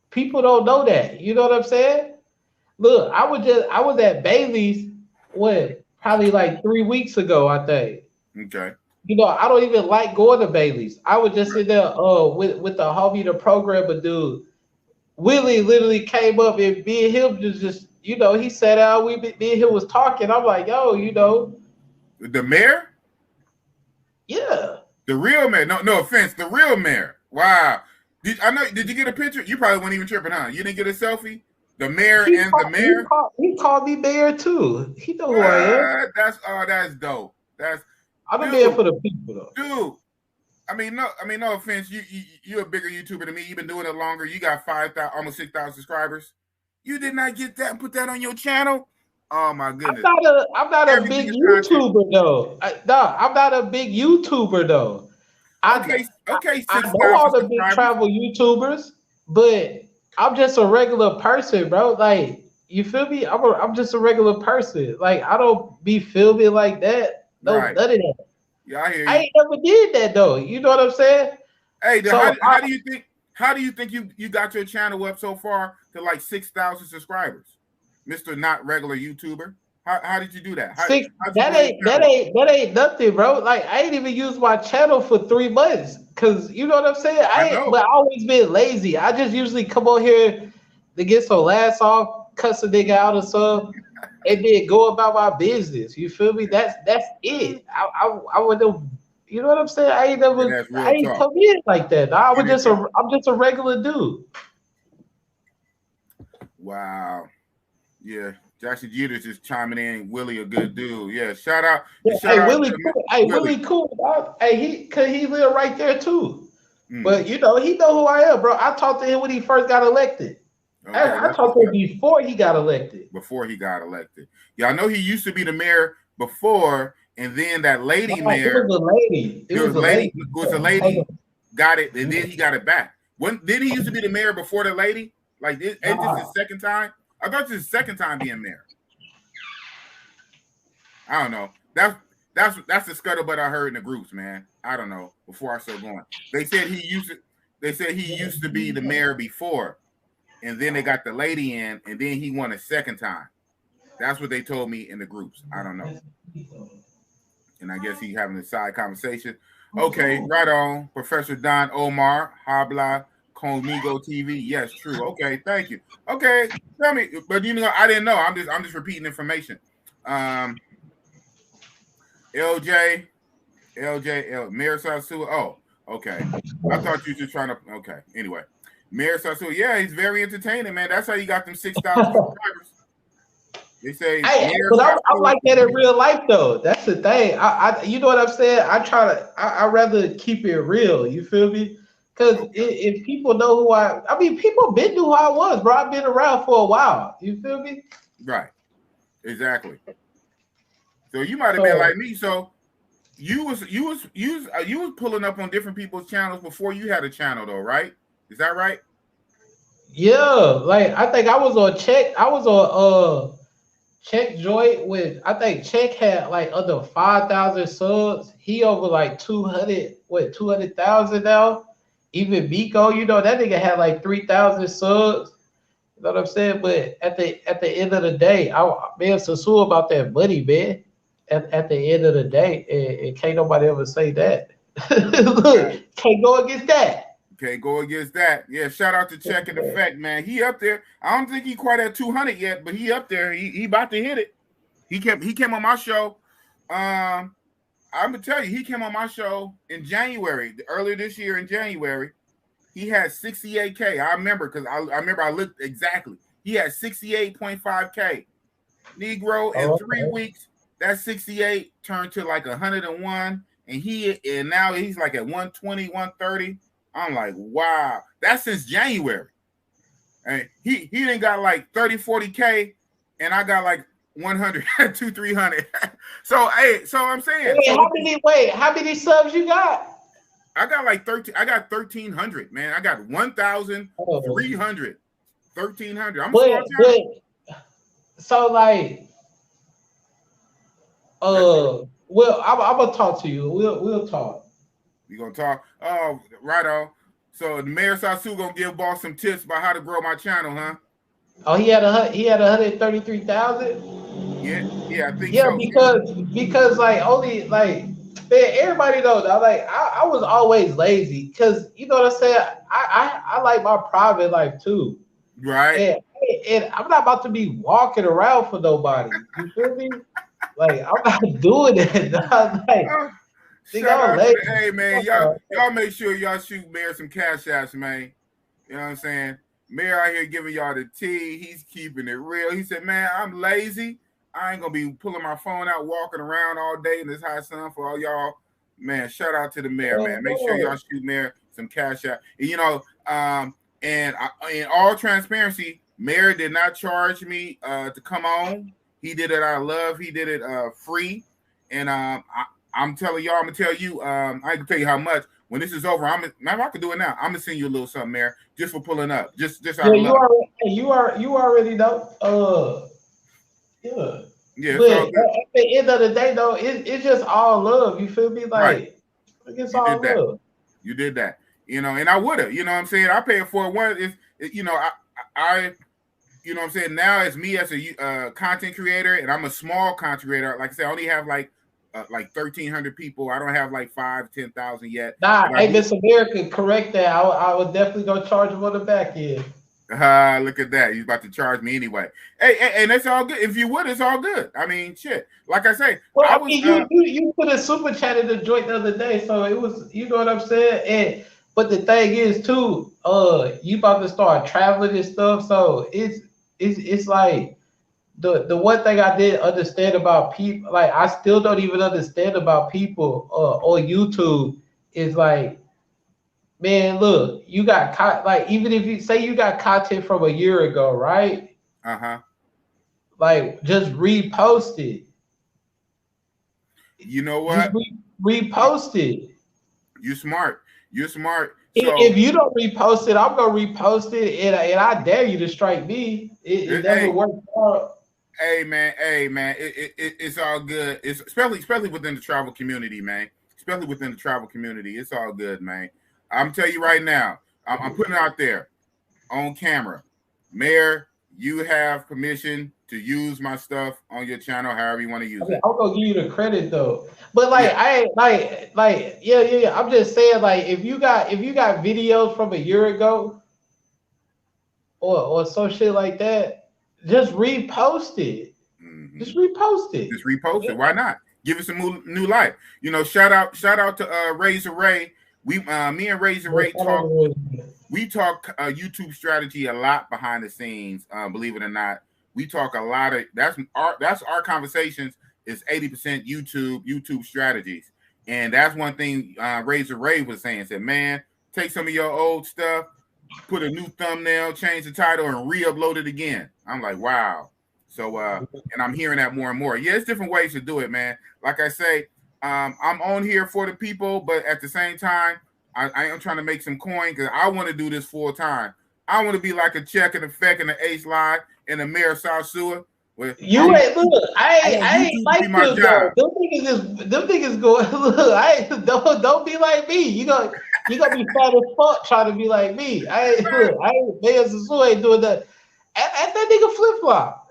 People don't know that. You know what I'm saying? Look, I was at Bailey's probably like 3 weeks ago, I think. Okay. You know, I don't even like going to Bailey's. I would just sit there with the homie, the programmer dude. Willie literally came up and me and him just you know, he sat out, me and him was talking. I'm like, yo, you know. The mayor? Yeah. The real mayor. No offense, the real mayor. Wow. Did you get a picture? You probably weren't even tripping, huh? You didn't get a selfie? The mayor the mayor? He called me mayor too. He know who I am. That's dope. I'm a man for the people, though. Dude, I mean, no offense. You're a bigger YouTuber than me. You've been doing it longer. You got 5,000, almost 6,000 subscribers. You did not get that and put that on your channel? Oh my goodness. I'm not a big YouTuber though. I'm not a big YouTuber though. Okay. I know all the big travel YouTubers, but I'm just a regular person, bro. Like, you feel me? I'm just a regular person. Like, I don't be filming like that. No, none of that. Yeah, I hear you. I ain't never did that though. You know what I'm saying? Hey, so how do you think you got your channel up so far to like 6,000 subscribers, Mr. Not Regular YouTuber? How did you do that? That ain't nothing, bro. Like, I ain't even used my channel for 3 months, cause you know what I'm saying. I always been lazy. I just usually come on here to get some laughs off, cuss a nigga out or something, and then go about my business. You feel me? That's it. I would have. You know what I'm saying? I ain't come in like that. I'm just a regular dude. Wow. Yeah. Jackson Jeter's just chiming in. Willie, a good dude. Yeah. Shout out. Yeah, shout out Willie cool. Hey, Willie cool. Dog. Hey, he live right there too. But he know who I am, bro. I talked to him when he first got elected. Okay, I talked to him before he got elected. Yeah, I know he used to be the mayor before, and then that lady mayor. It was a lady. It was a lady. Got it, and then he got it back. Did he used to be the mayor before the lady? Like this is his second time? I thought this is his second time being mayor. I don't know. That's the scuttlebutt I heard in the groups, man. I don't know. Before I start going, they said he used to be the mayor before, and then they got the lady in, and then he won a second time. That's what they told me in the groups. I don't know. And I guess he's having a side conversation. Okay, right on. Professor Don Omar, Habla Conmigo TV. Yes, true. Okay, thank you. Okay, tell me, but I didn't know. I'm just repeating information. LJ, Mayor Sosua. Oh, okay. I thought you were just trying to. Okay, anyway, Mayor Sosua. Yeah, he's very entertaining, man. That's how you got them 6,000 subscribers. They say, but I'm like that in real life though. That's the thing. I you know what I'm saying? I rather keep it real. You feel me? Because if people know who I mean, people been knew who I was, bro. I've been around for a while. You feel me? Right. Exactly. So you might have been like me. So you was pulling up on different people's channels before you had a channel though, right? Is that right? Yeah, like I think I was on Check. I was on Check Joint with, I think Check had like under 5,000 subs. He over like 200,000 now. Even Miko, that nigga had like 3,000 subs. You know what I'm saying? But at the end of the day, man, Sosua about that money, man. At the end of the day, and can't nobody ever say that. Look, can't go against that. Can't go against that. Yeah, shout out to Check in Effect, man. He up there. I don't think he quite at 200 yet, but he up there. He about to hit it. He came on my show. I'm gonna tell you, he came on my show in January, earlier this year in January. He had 68K. I remember because I looked exactly. He had 68.5K. Negro in 3 weeks. That 68 turned to like 101, and now he's like at 120, 130. I'm like, wow, that's since January. And he didn't got like 30, 40K, and I got like 100, 200, 300. So I'm saying. How many subs you got? I got like 13. I got 1,300, man. I got 1,300, 1,300. I'm so like, well, I'm gonna talk to you. We'll talk. You gonna talk? Oh, right on. So the Mayor Sosua gonna give boss some tips about how to grow my channel, huh? Oh, he had 133,000. Yeah, I think so. Yeah, because like only like, man, everybody knows. I was always lazy because you know what I'm saying. I like my private life too. Right. And I'm not about to be walking around for nobody. You feel me? Like I'm not doing that. Hey man, y'all make sure y'all shoot Mayor some cash apps, man. You know what I'm saying? Mayor out here giving y'all the tea. He's keeping it real. He said, man, I'm lazy. I ain't gonna be pulling my phone out, walking around all day in this hot sun for all y'all. Man, shout out to the mayor, man. Make sure y'all shoot Mayor some cash out. And, and in all transparency, Mayor did not charge me to come on. He did it out of love. He did it free. And I'm telling y'all, I'm gonna tell you, I can tell you how much. When this is over, I can do it now. I'm gonna send you a little something, Mayor, just for pulling up. Just out of love. You already know. Yeah. Yeah. But at the end of the day, though, it's just all love. You feel me? Like, it's all love. You did that. And I would have. You know what I'm saying? I paid for it. I you know what I'm saying? Now it's me as a content creator, and I'm a small content creator. Like I said, I only have like 1,300 people. I don't have like 5,000, 10,000 yet. Nah, hey, Miss America, correct that. I would definitely go charge him on the back end. Look at that. He's about to charge me anyway. Hey, and it's all good. If you would, it's all good. I mean, shit. Like I say, Well, I I was. mean, you put a super chat in the joint the other day, so it was, you know what I'm saying. And but the thing is too, you about to start traveling and stuff, so it's like the one thing I didn't understand about people, like I still don't even understand about people on YouTube is like, man, look, you got like even if you say you got content from a year ago, right? Uh-huh. Like just repost it. You know Just what? repost it. You smart. You're smart. If So, you don't repost it, I'm gonna repost it, and I dare you to strike me. It never hey, worked out. hey, man. It's all good. It's especially within the travel community, man. Especially within the travel community, it's all good, man. I'm telling you right now. I'm putting it out there on camera. Mayor, you have permission to use my stuff on your channel, however you want to use I mean, it. I'm gonna give you the credit though. But Yeah. like I ain't like yeah. I'm just saying like if you got videos from a year ago or some shit like that, just repost it. Mm-hmm. Just repost it. Just repost it. Why not? Give it some new life. You know, shout out to Razor Ray. Me and Razor Ray talk. We talk YouTube strategy a lot behind the scenes. Believe it or not, we talk a lot of that's our conversations is 80% YouTube strategies, and that's one thing Razor Ray was saying. Said, man, take some of your old stuff, put a new thumbnail, change the title, and re-upload it again. I'm like, wow. So, and I'm hearing that more and more. Yeah, it's different ways to do it, man. Like I say, I'm on here for the people, but at the same time, I am trying to make some coin because I want to do this full time. I want to be like a check and effect and the Ace Live and the Mayor Sosua. You ain't look. I want ain't YouTube to like be my you job. though. Them niggas go. Look, don't be like me. You gonna be fat as fuck trying to be like me. I ain't Mayor Sosua ain't doing that. At that nigga flip flop.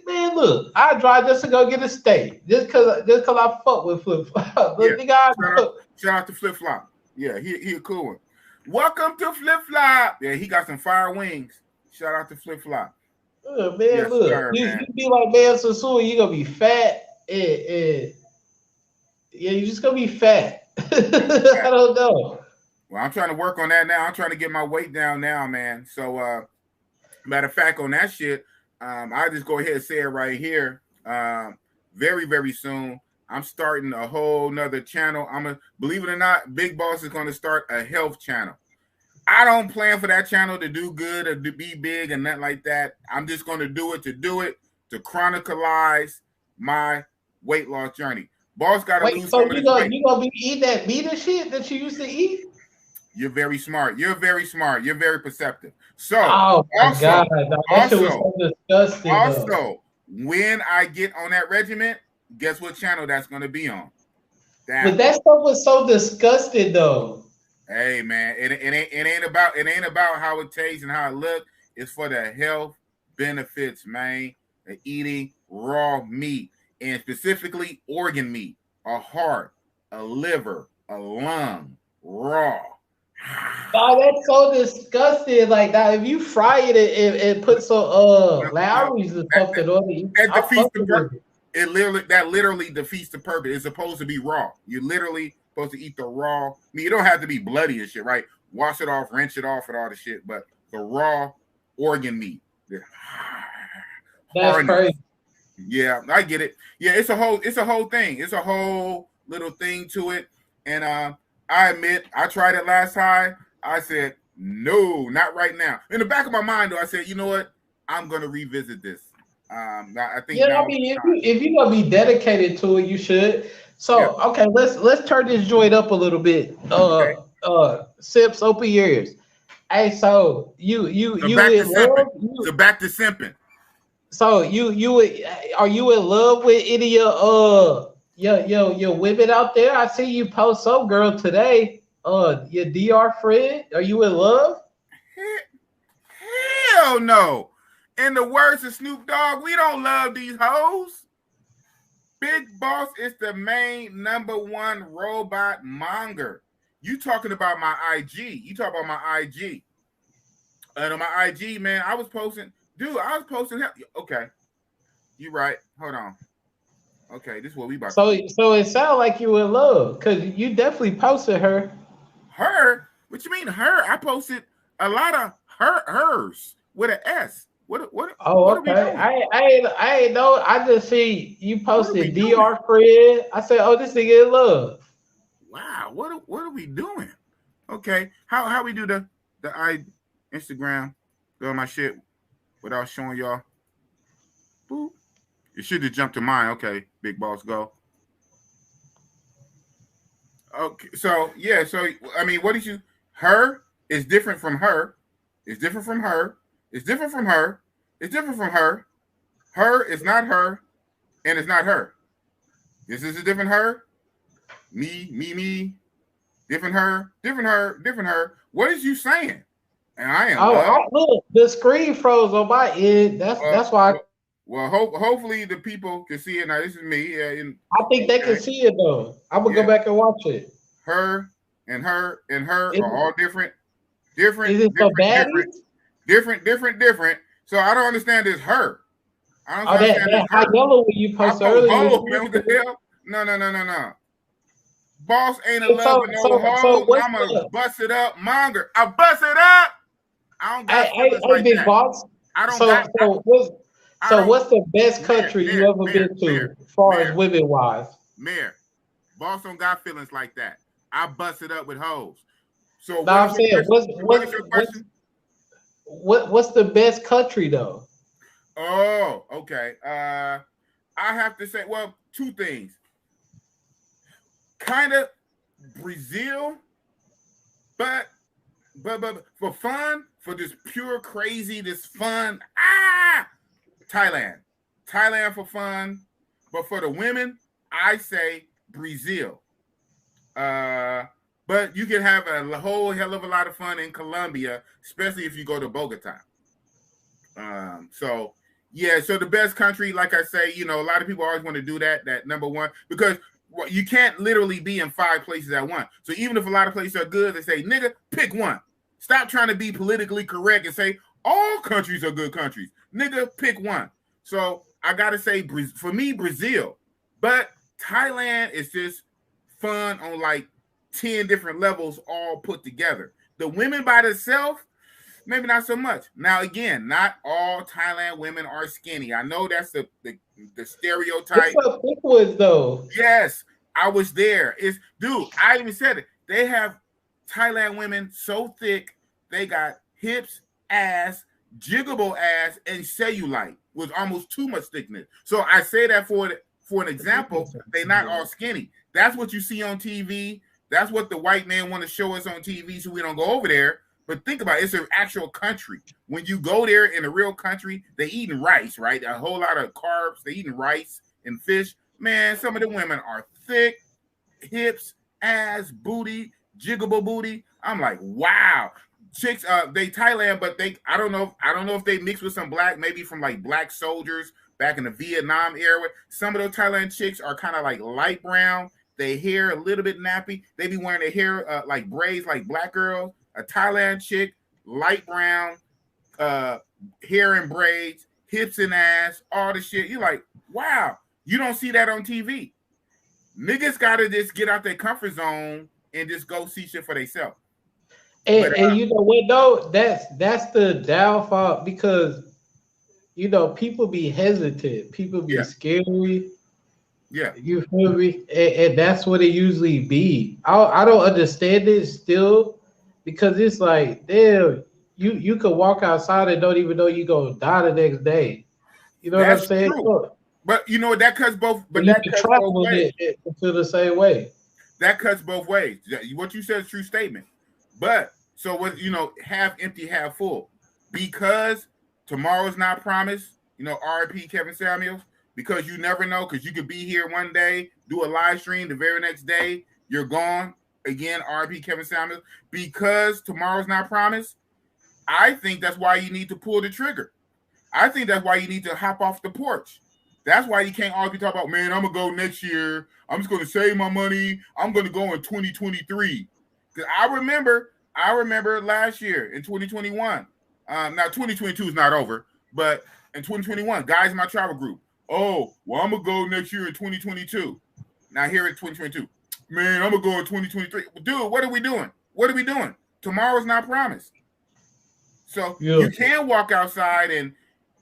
Man, look, I drive just to go get a steak. Just cause I fuck with flip flop. Yeah. Nigga, Shout out to Flip Flop. Yeah, he a cool one. Welcome to Flip Flop. Yeah, he got some fire wings. Shout out to Flip Flop. man, Yes, look. sir, You man. be like Mayor Sosua, you gonna be fat and yeah, you just gonna be fat. I don't know. Well, I'm trying to work on that now. I'm trying to get my weight down now, man. So, matter of fact, on that shit, I'll just go ahead and say it right here. Very, very soon, I'm starting a whole nother channel. Believe it or not, Big Boss is going to start a health channel. I don't plan for that channel to do good or to be big and nothing like that. I'm just going to do it, to chronicleize my weight loss journey. Boss got to lose some of this weight. You gonna be eating that meat and shit that you used to eat? You're very smart. You're very smart. You're very perceptive. So, oh my god, that shit was so disgusting. Also, when I get on that regiment, guess what channel that's going to be on? But that stuff was so disgusting, though. Hey man, it ain't about how it tastes and how it looks. It's for the health benefits, man. Eating raw meat and specifically organ meat, a heart, a liver, a lung, raw. Oh, that's so disgusting. Like that, if you fry it and put some Lowry's or something on it, that defeats the purpose. That literally defeats the purpose. It's supposed to be raw. You're literally supposed to eat the raw meat. You don't have to be bloody and shit, right? Wash it off, rinse it off, and all the shit. But the raw organ meat. That's crazy. Yeah, I get it. Yeah, it's a whole thing. It's a whole little thing to it. And I admit, I tried it last time. I said, no, not right now. In the back of my mind, though, I said, you know what? I'm gonna revisit this. I think. Yeah, I mean, if you're gonna be dedicated to it, you should. So, okay, let's turn this joint up a little bit. Sips, open your ears. Hey, so you in love? So back to simping. So are you in love with any of your women out there? I see you post some girl today. Your DR friend. Are you in love? Hell no. In the words of Snoop Dogg, we don't love these hoes. Big Boss is the main #1 robot monger. You talking about my IG. You talk about my IG. And on my IG, man, I was posting. Dude, I was posting. Okay, you right. Hold on. Okay, this is what we about to do. So it sounds like you in love because you definitely posted her. Her? What you mean her? I posted a lot of hers with an S. What Oh, are we okay. doing? I ain't know. I just see you What are we posted doing? DR Fred. I said, oh, this nigga in love. Wow, what are we doing? Okay, how we do the Instagram? Go on my shit without showing y'all. Boop. You should have jumped to mine. Okay, big boss, go. Okay, so yeah, so I mean, what did you? Her is different from her. It's different from her. It's different from her. It's different from her. Her is not her, and it's not her. This is a different her. Me. Different her. Different her. Different her. What is you saying? And I am love. Look, the screen froze on my end. That's why. Well, hopefully the people can see it. Now this is me. I think they can see it though. I'm gonna go back and watch it. Her and her and her are all different. Different. Is it so bad? Different. So I don't understand this her. I don't understand that high yellow when you post earlier. Man, what the hell? No. Boss ain't in love with no hoes. I'm gonna bust it up, monger. I bust it up. I don't got feelings like big that. boss. I don't. What's the best country you ever been to, as far as women wise? Mayor, boss don't got feelings like that. I bust it up with hoes. So no, I'm saying, what's your question? What's the best country though? Oh, okay. I have to say, well, two things. Kind of Brazil, but for fun, for this pure crazy, this fun. Thailand for fun, but for the women, I say Brazil. But you can have a whole hell of a lot of fun in Colombia, especially if you go to Bogota. So the best country, like I say, a lot of people always want to do that number one, because you can't literally be in 5 places at once. So even if a lot of places are good, they say, nigga, pick one. Stop trying to be politically correct and say all countries are good countries. Nigga, pick one. So I got to say, for me, Brazil. But Thailand is just fun on like 10 different levels all put together. The women by themselves, maybe not so much. Now, again, not all Thailand women are skinny. I know that's the stereotype. What's up, thick ones, though? Yes, I was there. Dude, I even said it. They have Thailand women so thick, they got hips, ass, jiggable ass, and cellulite with almost too much thickness. So I say that for an example. They're not all skinny. That's what you see on TV. That's what the white man want to show us on TV, so we don't go over there. But think about it, it's an actual country. When you go there in a real country, they eating rice, right? A whole lot of carbs. They eating rice and fish. Man, some of the women are thick, hips, ass, booty, jiggable booty. I'm like, wow. Chicks, they Thailand, but I don't know if they mix with some black, maybe from like black soldiers back in the Vietnam era. Some of those Thailand chicks are kind of like light brown. They hair a little bit nappy. They be wearing their hair like braids, like black girls. A Thailand chick, light brown, hair and braids, hips and ass, all the shit. You're like, wow, you don't see that on TV. Niggas gotta just get out their comfort zone and just go see shit for themselves. And you know what though? That's the downfall, because people be hesitant, people be scary. Yeah, you feel me? And that's what it usually be. I don't understand it still, because it's like, damn, you could walk outside and don't even know you gonna die the next day. You know that's what I'm saying? True. But you know that cuts both. But that cuts both ways. It the same way. That cuts both ways. What you said is a true statement. But so what? Half empty, half full. Because tomorrow's not promised. R.I.P. Kevin Samuels. Because you never know. Because you could be here one day, do a live stream, the very next day you're gone. Again, R.I.P. Kevin Samuels. Because tomorrow's not promised. I think that's why you need to pull the trigger. I think that's why you need to hop off the porch. That's why you can't always be talking about, man, I'm going to go next year. I'm just going to save my money. I'm going to go in 2023. Because I remember last year in 2021, Now 2022 is not over, but in 2021, guys in my travel group, oh, well, I'm gonna go next year in 2022. Now here in 2022, man, I'm gonna go in 2023. Dude, what are we doing? What are we doing? Tomorrow's not promised. So you can walk outside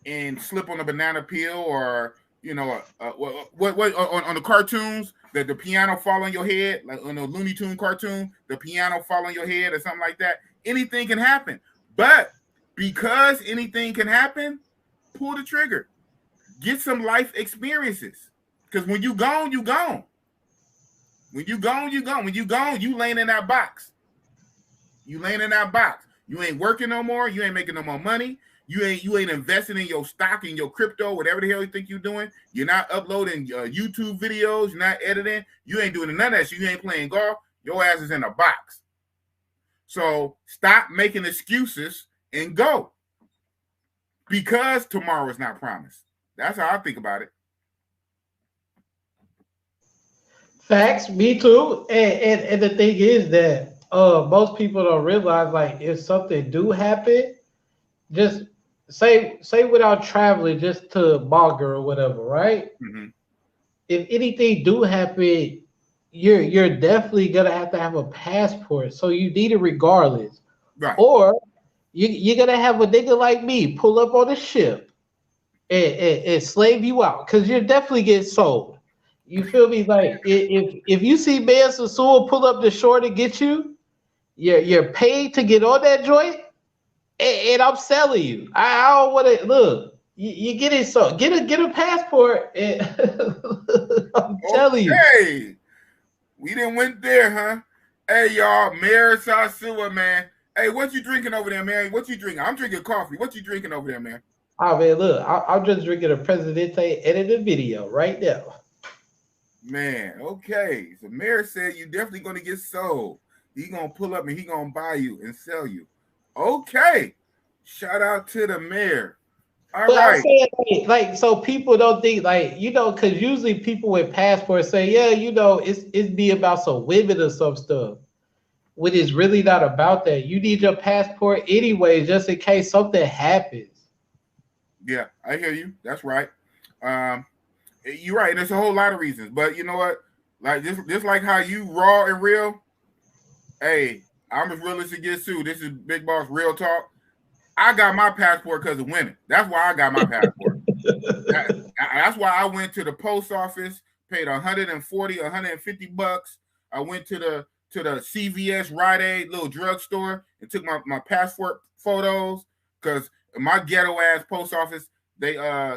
and slip on a banana peel, or you know, what on the cartoons that the piano fall on your head, like on a Looney Tune cartoon, the piano fall on your head or something like that. Anything can happen, but because anything can happen, pull the trigger, get some life experiences. Because when you gone, you gone. When you gone, you gone. When you gone, you laying in that box. You laying in that box. You ain't working no more. You ain't making no more money. You ain't investing in your stock, in your crypto, whatever the hell you think you're doing. You're not uploading YouTube videos. You're not editing. You ain't doing none of that shit. You ain't playing golf. Your ass is in a box. So stop making excuses and go. Because tomorrow is not promised. That's how I think about it. Facts, me too. And the thing is that most people don't realize, like, if something do happen, just say without traveling just to Malga or whatever, right? Mm-hmm. If anything do happen, you're definitely gonna have a passport, so you need it regardless. Right. Or you're gonna have a nigga like me pull up on a ship and slave you out, because you're definitely getting sold. You feel me? Like, if you see Mayor Sosua pull up the shore to get you, you're paid to get on that joint, and I'm selling you. I don't want to look. You get it, so get a passport. And I'm telling you. Okay, we didn't went there, huh? Hey, y'all, Mayor Sosua, man. Hey, what you drinking over there, man? What you drinking? I'm drinking coffee. What you drinking over there, man? Oh man, look, I'm just drinking a Presidente edited video right now. Man, okay. So Mayor said you definitely gonna get sold. He gonna pull up and he gonna buy you and sell you. Okay. Shout out to the mayor. All But right. I'm saying, like, so people don't think, like, because usually people with passports say, yeah, it's be about some women or some stuff. When it's really not about that. You need your passport anyway, just in case something happens. Yeah, I hear you. That's right. You're right. There's a whole lot of reasons, but you know what? Like just like how you raw and real. Hey, I'm as real as it gets too. This is Big Boss Real Talk. I got my passport because of women. That's why I got my passport. That's why I went to the post office, paid $140, $150. I went to the CVS Rite Aid little drugstore and took my passport photos, because my ghetto ass post office, they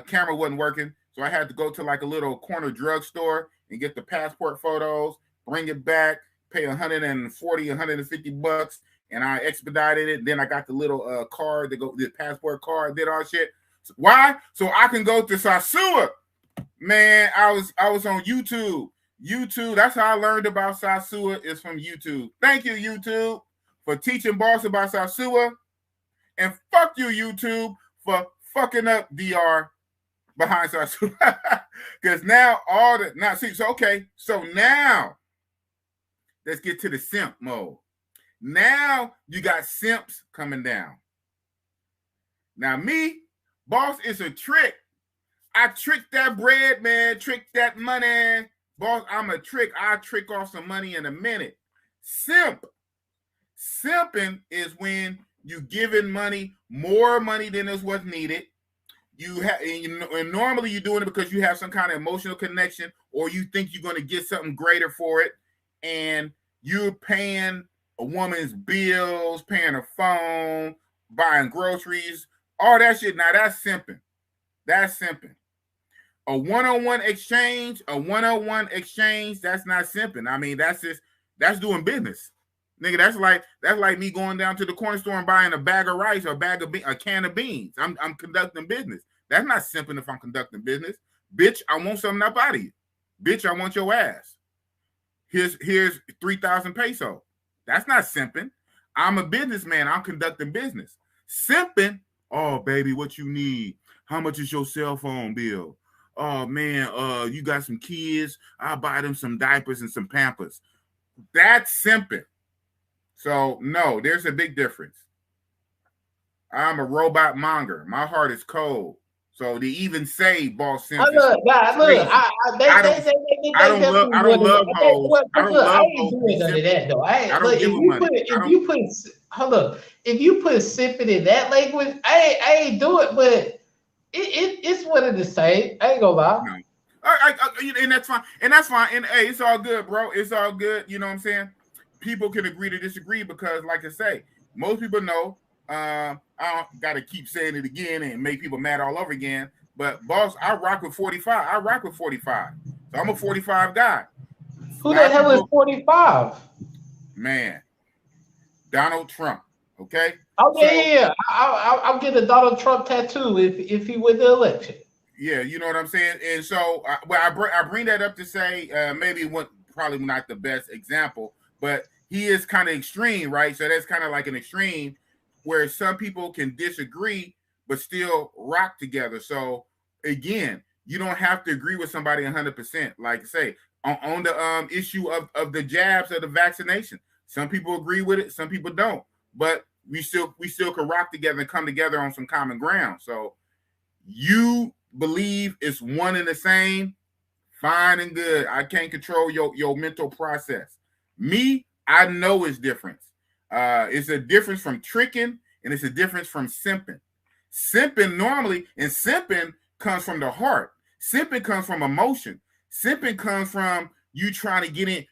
camera wasn't working. So I had to go to like a little corner drugstore and get the passport photos, bring it back, pay $140, $150, and I expedited it. Then I got the little card to go, the passport card, did all shit. Why? So I can go to Sosua. Man, I was on YouTube. That's how I learned about Sosua, is from YouTube. Thank you, YouTube, for teaching boss about Sosua. And fuck you, YouTube, for fucking up DR behind Sosua. Because now so now let's get to the simp mode. Now you got simps coming down. Now me, boss, is a trick. I trick that bread, man. Trick that money. Boss, I'm a trick. I trick off some money in a minute. Simp. Simping is when you giving money, more money than is what's needed. And normally you're doing it because you have some kind of emotional connection, or you think you're going to get something greater for it. And you're paying a woman's bills, paying her phone, buying groceries, all that shit. Now that's simping. That's simping. A one-on-one exchange, that's not simping. I mean, that's doing business. Nigga, that's like me going down to the corner store and buying a bag of rice or a can of beans. I'm conducting business. That's not simping if I'm conducting business. Bitch, I want something up out of you. Bitch, I want your ass. Here's 3,000 pesos. That's not simping. I'm a businessman. I'm conducting business. Simping, oh baby, what you need? How much is your cell phone bill? Oh man, you got some kids? I'll buy them some diapers and some Pampers. That's simping. So no, there's a big difference. I'm a robot monger. My heart is cold. So they even say boss sense. Look, I don't love hoes. I don't love I ain't hoes. doing none of that though. I don't give them money. If you put simping in that language, I ain't do it, but it's one of the same. I ain't gonna lie. No. And that's fine. And that's fine. And hey, it's all good, bro. It's all good. You know what I'm saying? People can agree to disagree because, like I say, most people know. I don't got to keep saying it again and make people mad all over again. But boss, I rock with 45. I rock with 45. So I'm a 45 guy. Who the hell is 45? Man, Donald Trump. Okay. Oh yeah. I'll get a Donald Trump tattoo if he win the election. Yeah, you know what I'm saying. And so, I bring that up to say maybe probably not the best example, but he is kind of extreme, right? So that's kind of like an extreme where some people can disagree but still rock together. So again, you don't have to agree with somebody 100%. Like I say, on the issue of the jabs or the vaccination, some people agree with it, some people don't. But we still can rock together and come together on some common ground. So you believe it's one and the same, fine and good. I can't control your mental process. Me, I know it's different. It's a difference from tricking, and it's a difference from simping. Simping normally, and simping comes from the heart. Simping comes from emotion. Simping comes from you trying to get in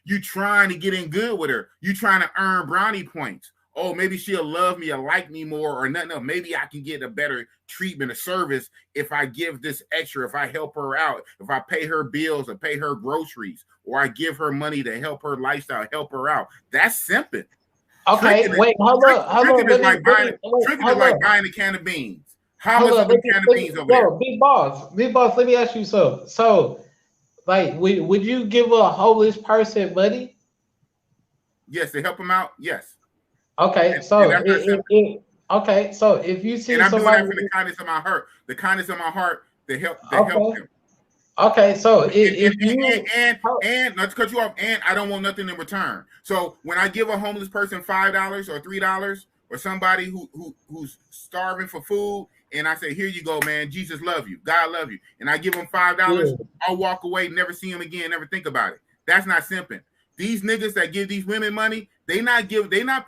good with her. You trying to earn brownie points. Oh, maybe she'll love me or like me more or nothing else. Maybe I can get a better treatment or service if I give this extra, if I help her out, if I pay her bills or pay her groceries, or I give her money to help her lifestyle, help her out. That's simping. Okay, wait, hold on. Tricking is like buying a can of beans. How much are the can of beans over there? Big boss, let me ask you something. So, like, would you give a homeless person money? Yes, to help him out. Yes. Okay, so if you see and I'm somebody doing that from the kindness of my heart, to help him. Okay, so and not to cut you off, and I don't want nothing in return. So when I give a homeless person $5 or $3 or somebody who's starving for food, and I say, here you go, man, Jesus love you, God love you, and I give them $5, I'll walk away, never see him again, never think about it. That's not simping. These niggas that give these women money, they not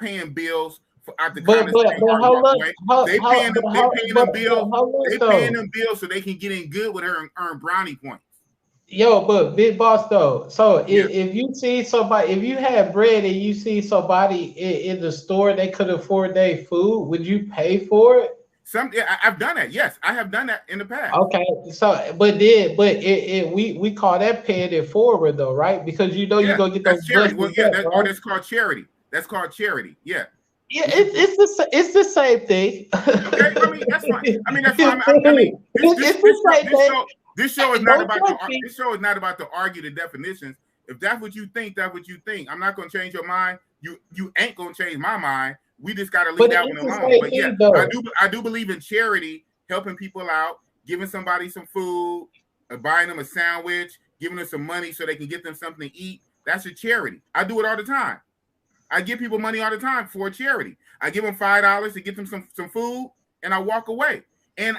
paying bills at the They paying them bills so they can get in good with her and earn brownie points. Yo, but big boss though. So if you see somebody, if you have bread and you see somebody in the store, they could afford their food, would you pay for it? I've done that. Yes, I have done that in the past. Okay, so we call that paying it forward though, right? Because you gonna get those charity. Well, that's called charity. That's called charity. Yeah. Yeah, it's the same thing. Okay, I mean that's fine. That's fine. This show is not about to argue the definitions. If that's what you think, that's what you think. I'm not gonna change your mind. You ain't gonna change my mind. We just gotta leave that one alone. But yeah, I do believe in charity, helping people out, giving somebody some food, buying them a sandwich, giving them some money so they can get them something to eat. That's a charity. I do it all the time. I give people money all the time for a charity. I give them $5 to get them some food, and I walk away. And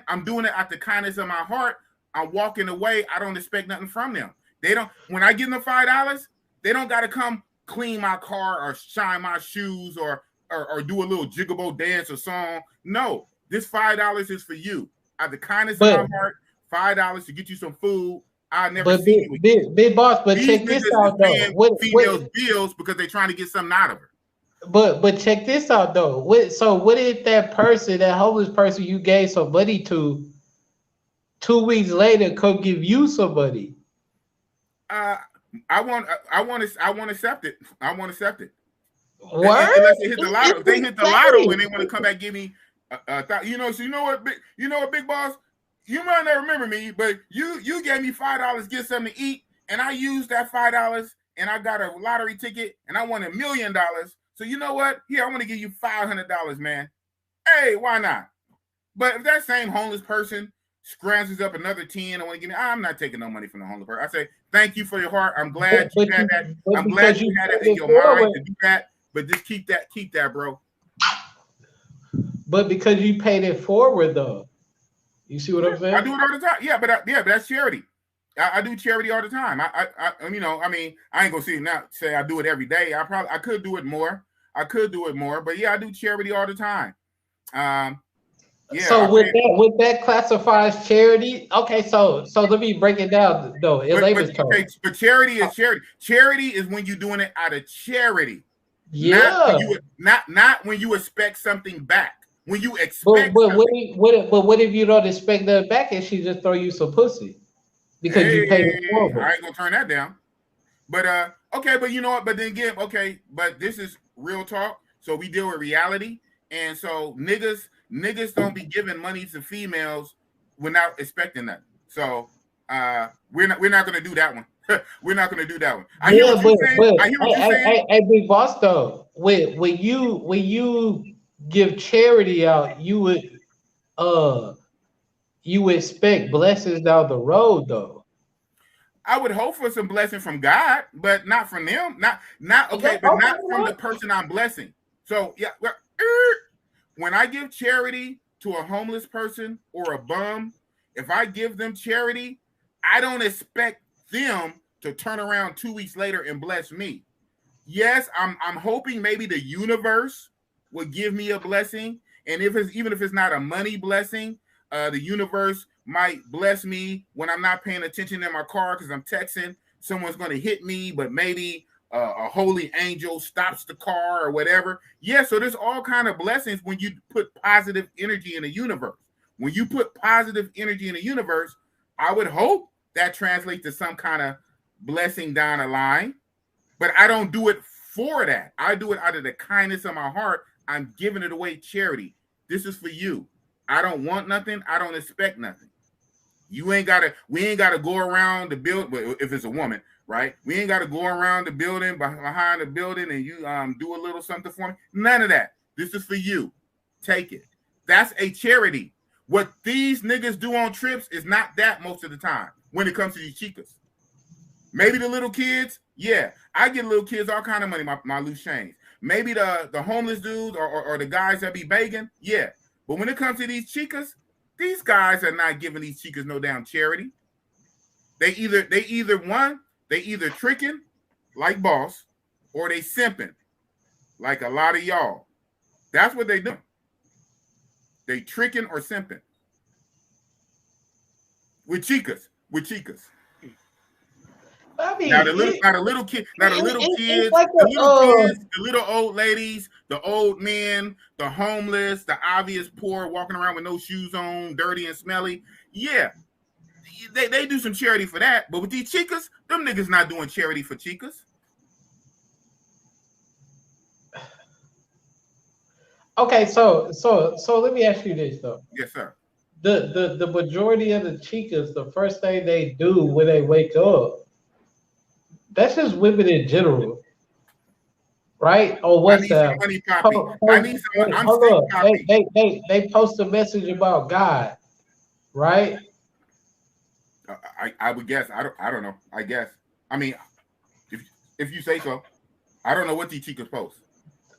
I'm doing it out the kindness of my heart. I'm walking away. I don't expect nothing from them. They don't. When I give them $5, they don't got to come clean my car or shine my shoes or do a little jiggable dance or song. No, this $5 is for you. Out the kindness of my heart, $5 to get you some food. I never see you. Big boss, but check this out though. Females bills because they're trying to get something out of her. But check this out though. What if that homeless person you gave some money to, 2 weeks later come give you some money? I want to accept it. I want to accept it. What? Unless they hit the lotto. If they hit the lotto and they want to come back give me so you know what, big boss? You might not remember me, but you gave me $5 to get something to eat, and I used that $5 and I got a lottery ticket and I won $1 million. So you know what? Here, I want to give you $500, man. Hey, why not? But if that same homeless person scrounges up another 10 and want to give me, I'm not taking no money from the homeless person. I say, thank you for your heart. I'm glad you had that. I'm glad you had it in your mind to do that. But just keep that, bro. But because you paid it forward, though, you see what I'm saying? I do it all the time. Yeah, but that's charity. I do charity all the time. I you know, I mean, I ain't gonna say I do it every day. I could do it more. But yeah, I do charity all the time. Yeah. So with that classifies charity. Okay, so let me break it down though. But charity is charity. Charity is when you're doing it out of charity. Yeah. Not when you expect something back. When you expect but what if you don't expect that back and she just throw you some pussy? Because you paid it forward. I ain't gonna turn that down. But okay, but you know what? But then again, okay, but this is real talk. So we deal with reality. And so niggas don't be giving money to females without expecting that. So we're not gonna do that one. We're not gonna do that one. I hear what you're saying. Hey, big boss though, when you give charity out, you expect blessings down the road though. I would hope for some blessing from God, but not from them. Not okay, but not from the person I'm blessing. So yeah, when I give charity to a homeless person or a bum, if I give them charity, I don't expect them to turn around 2 weeks later and bless me. Yes, I'm hoping maybe the universe will give me a blessing, and even if it's not a money blessing, the universe might bless me when I'm not paying attention in my car because I'm texting. Someone's going to hit me, but maybe a holy angel stops the car or whatever. Yeah, so there's all kind of blessings when you put positive energy in the universe. When you put positive energy in the universe, I would hope that translates to some kind of blessing down the line. But I don't do it for that. I do it out of the kindness of my heart. I'm giving it away charity. This is for you. I don't want nothing. I don't expect nothing. We ain't gotta go around the building. If it's a woman, right? We ain't gotta go around the building behind the building and you do a little something for me. None of that. This is for you. Take it. That's a charity. What these niggas do on trips is not that most of the time when it comes to these chicas. Maybe the little kids, yeah. I get little kids all kind of money, my loose change. Maybe the homeless dudes or the guys that be begging, yeah. But when it comes to these chicas, these guys are not giving these chicas no damn charity. They either tricking like boss, or they simping like a lot of y'all. That's what they do. They tricking or simping with chicas. I mean, Now the little kids, the little old ladies, the old men, the homeless, the obvious poor walking around with no shoes on, dirty and smelly. Yeah, they do some charity for that. But with these chicas, them niggas not doing charity for chicas. Okay, so let me ask you this though. Yes, sir. The majority of the chicas, the first thing they do when they wake up, that's just women in general, right? On WhatsApp. They post a message about God, right? I would guess. I don't know. I guess. I mean, if you say so, I don't know what these chicas post.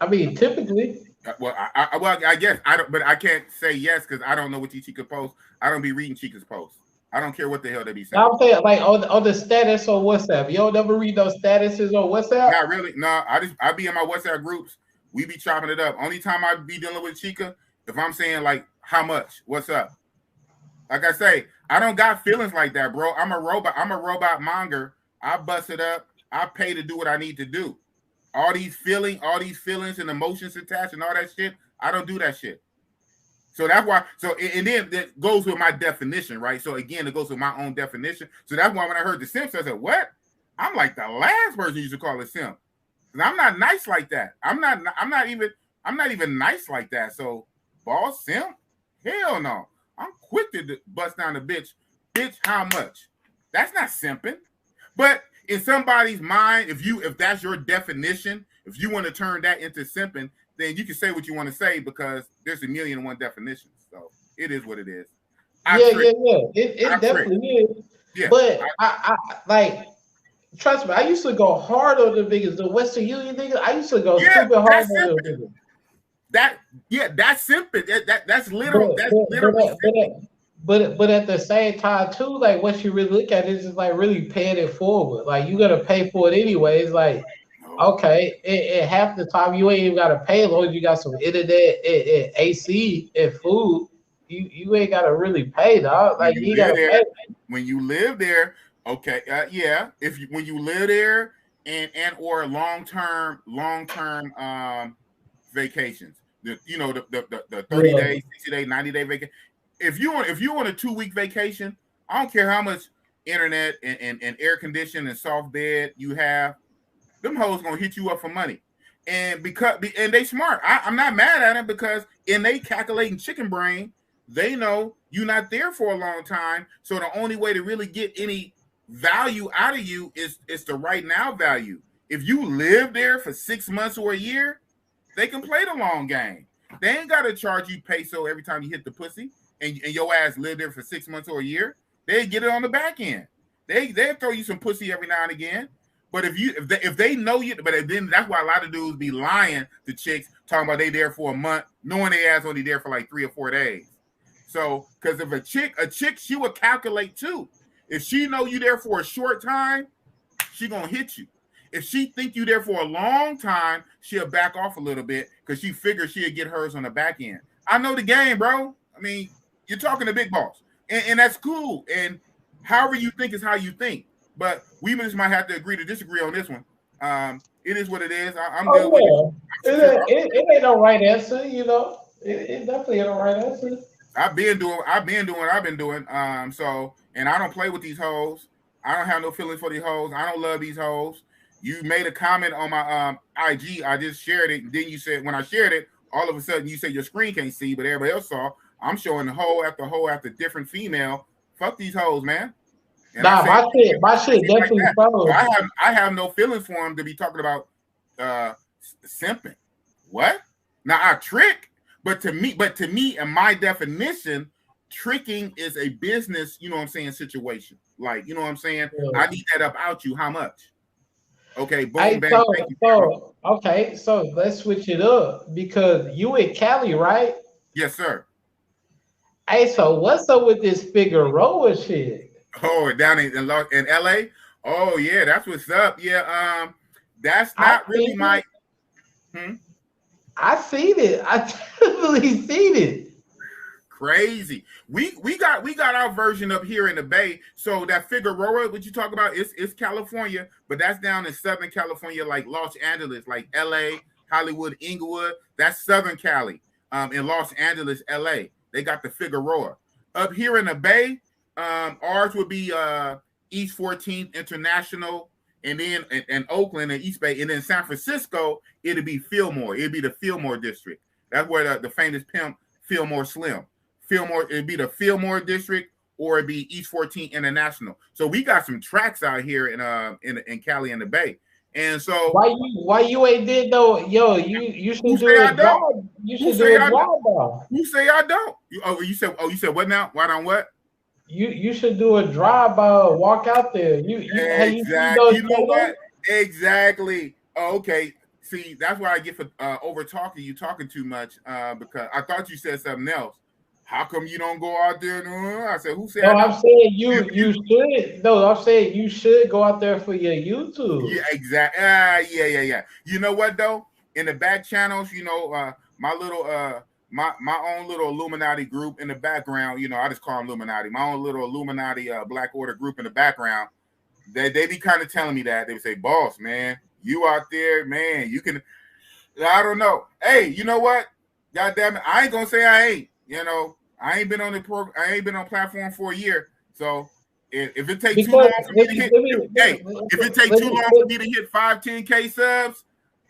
I mean, typically. Well, I guess I don't, but I can't say yes because I don't know what these chicas post. I don't be reading chicas posts. I don't care what the hell they be saying. I'm saying like on the status on WhatsApp. You don't never read those statuses on WhatsApp? Not really. No, I be in my WhatsApp groups. We be chopping it up. Only time I be dealing with chica if I'm saying like how much, what's up. Like I say, I don't got feelings like that, bro. I'm a robot. I'm a robot monger. I bust it up. I pay to do what I need to do. All these feelings and emotions attached and all that shit. I don't do that shit. So that's why. So and then that goes with my definition, right? So again, it goes with my own definition. So that's why when I heard the simp, I said, "What?" I'm like the last person you should call a simp. Because I'm not nice like that. I'm not even nice like that. So boss simp? Hell no. I'm quick to bust down the bitch. Bitch, how much? That's not simping. But in somebody's mind, if that's your definition, if you want to turn that into simping, then you can say what you want to say because there's 1,000,001 definitions. So it is what it is. It definitely is. Yeah. But I like, trust me, I used to go hard on the niggas, the Western Union niggas. I used to go super hard on them niggas. That's simping. That's literal. That's literally simping. But at the same time too, like what you really look at is just like really paying it forward. Like you gotta pay for it anyways. Like okay, and half the time you ain't even gotta pay as long as you got some internet and AC and food. You ain't gotta really pay, dog. Like you gotta pay. When you live there, okay, yeah. When you live there and or long term vacations, the 30 days, 60 day, 90-day vacation. If you on a 2-week vacation, I don't care how much internet and air conditioning and soft bed you have, them hoes gonna hit you up for money. And they smart. I'm not mad at them because in they calculating chicken brain, they know you're not there for a long time. So the only way to really get any value out of you is the right now value. If you live there for 6 months or a year, they can play the long game. They ain't gotta charge you peso every time you hit the pussy. And your ass live there for 6 months or a year, they get it on the back end. They throw you some pussy every now and again. But if they know you, but then that's why a lot of dudes be lying to chicks, talking about they there for a month, knowing they ass only there for like 3 or 4 days. So because if a chick, she will calculate too. If she know you there for a short time, she gonna hit you. If she think you there for a long time, she'll back off a little bit because she figures she'll get hers on the back end. I know the game, bro. I mean, you're talking to big boss, and that's cool. And however you think is how you think. But we just might have to agree to disagree on this one. It is what it is. I'm good with it. It ain't no right answer, you know. It definitely ain't no right answer. I've been doing what I've been doing. So, and I don't play with these hoes. I don't have no feelings for these hoes. I don't love these hoes. You made a comment on my IG. I just shared it. And then you said, when I shared it, all of a sudden you said your screen can't see, but everybody else saw. I'm showing the hoe after different female. Fuck these hoes, man. And my shit definitely follows. So I have no feelings for him to be talking about simping. What? Now I trick, but to me, in my definition, tricking is a business, you know what I'm saying, situation. Like, you know what I'm saying? Yeah. I need that up out you. How much? Okay, boom, bang. Okay, so let's switch it up because you in Cali, right? Yes, sir. Hey, so what's up with this Figueroa shit? Oh, down in LA? Oh, yeah, that's what's up. Yeah, that's not really my. I seen it. I definitely seen it. Crazy. We got our version up here in the Bay. So that Figueroa, what you talk about, it's California, but that's down in Southern California, like Los Angeles, like LA, Hollywood, Inglewood. That's Southern Cali. In Los Angeles, LA, they got the Figueroa. Up here in the Bay, ours would be East 14th International, and then in Oakland and East Bay, and then San Francisco, it'd be Fillmore. It'd be the Fillmore district. That's where the famous pimp Fillmore Slim. Fillmore, it'd be the Fillmore district, or it'd be East 14th International. So we got some tracks out here in Cali and the Bay. And so why you ain't did though? Yo, you should do a job. You should do a job. Who say I don't? You said what now? Why don't what? You should do a drive-by, walk out there. Exactly. You know what? Exactly. Oh, okay. See, that's why I get for over talking. You talking too much because I thought you said something else. How come you don't go out there? I said, who said? No, I'm saying you should. No, I'm saying you should go out there for your YouTube. Yeah, exactly. Yeah. You know what though? In the back channels, you know, my little my own little Illuminati group in the background. You know, I just call them Illuminati. My own little Illuminati Black Order group in the background. They be kind of telling me that. They would say, "Boss, man, you out there, man, you can." I don't know. Hey, you know what? God damn it, I ain't gonna say I ain't. You know, I ain't been on the program. I ain't been on platform for a year. So if it takes too long for me to hit, if it takes too long for me to hit 5, 10K subs,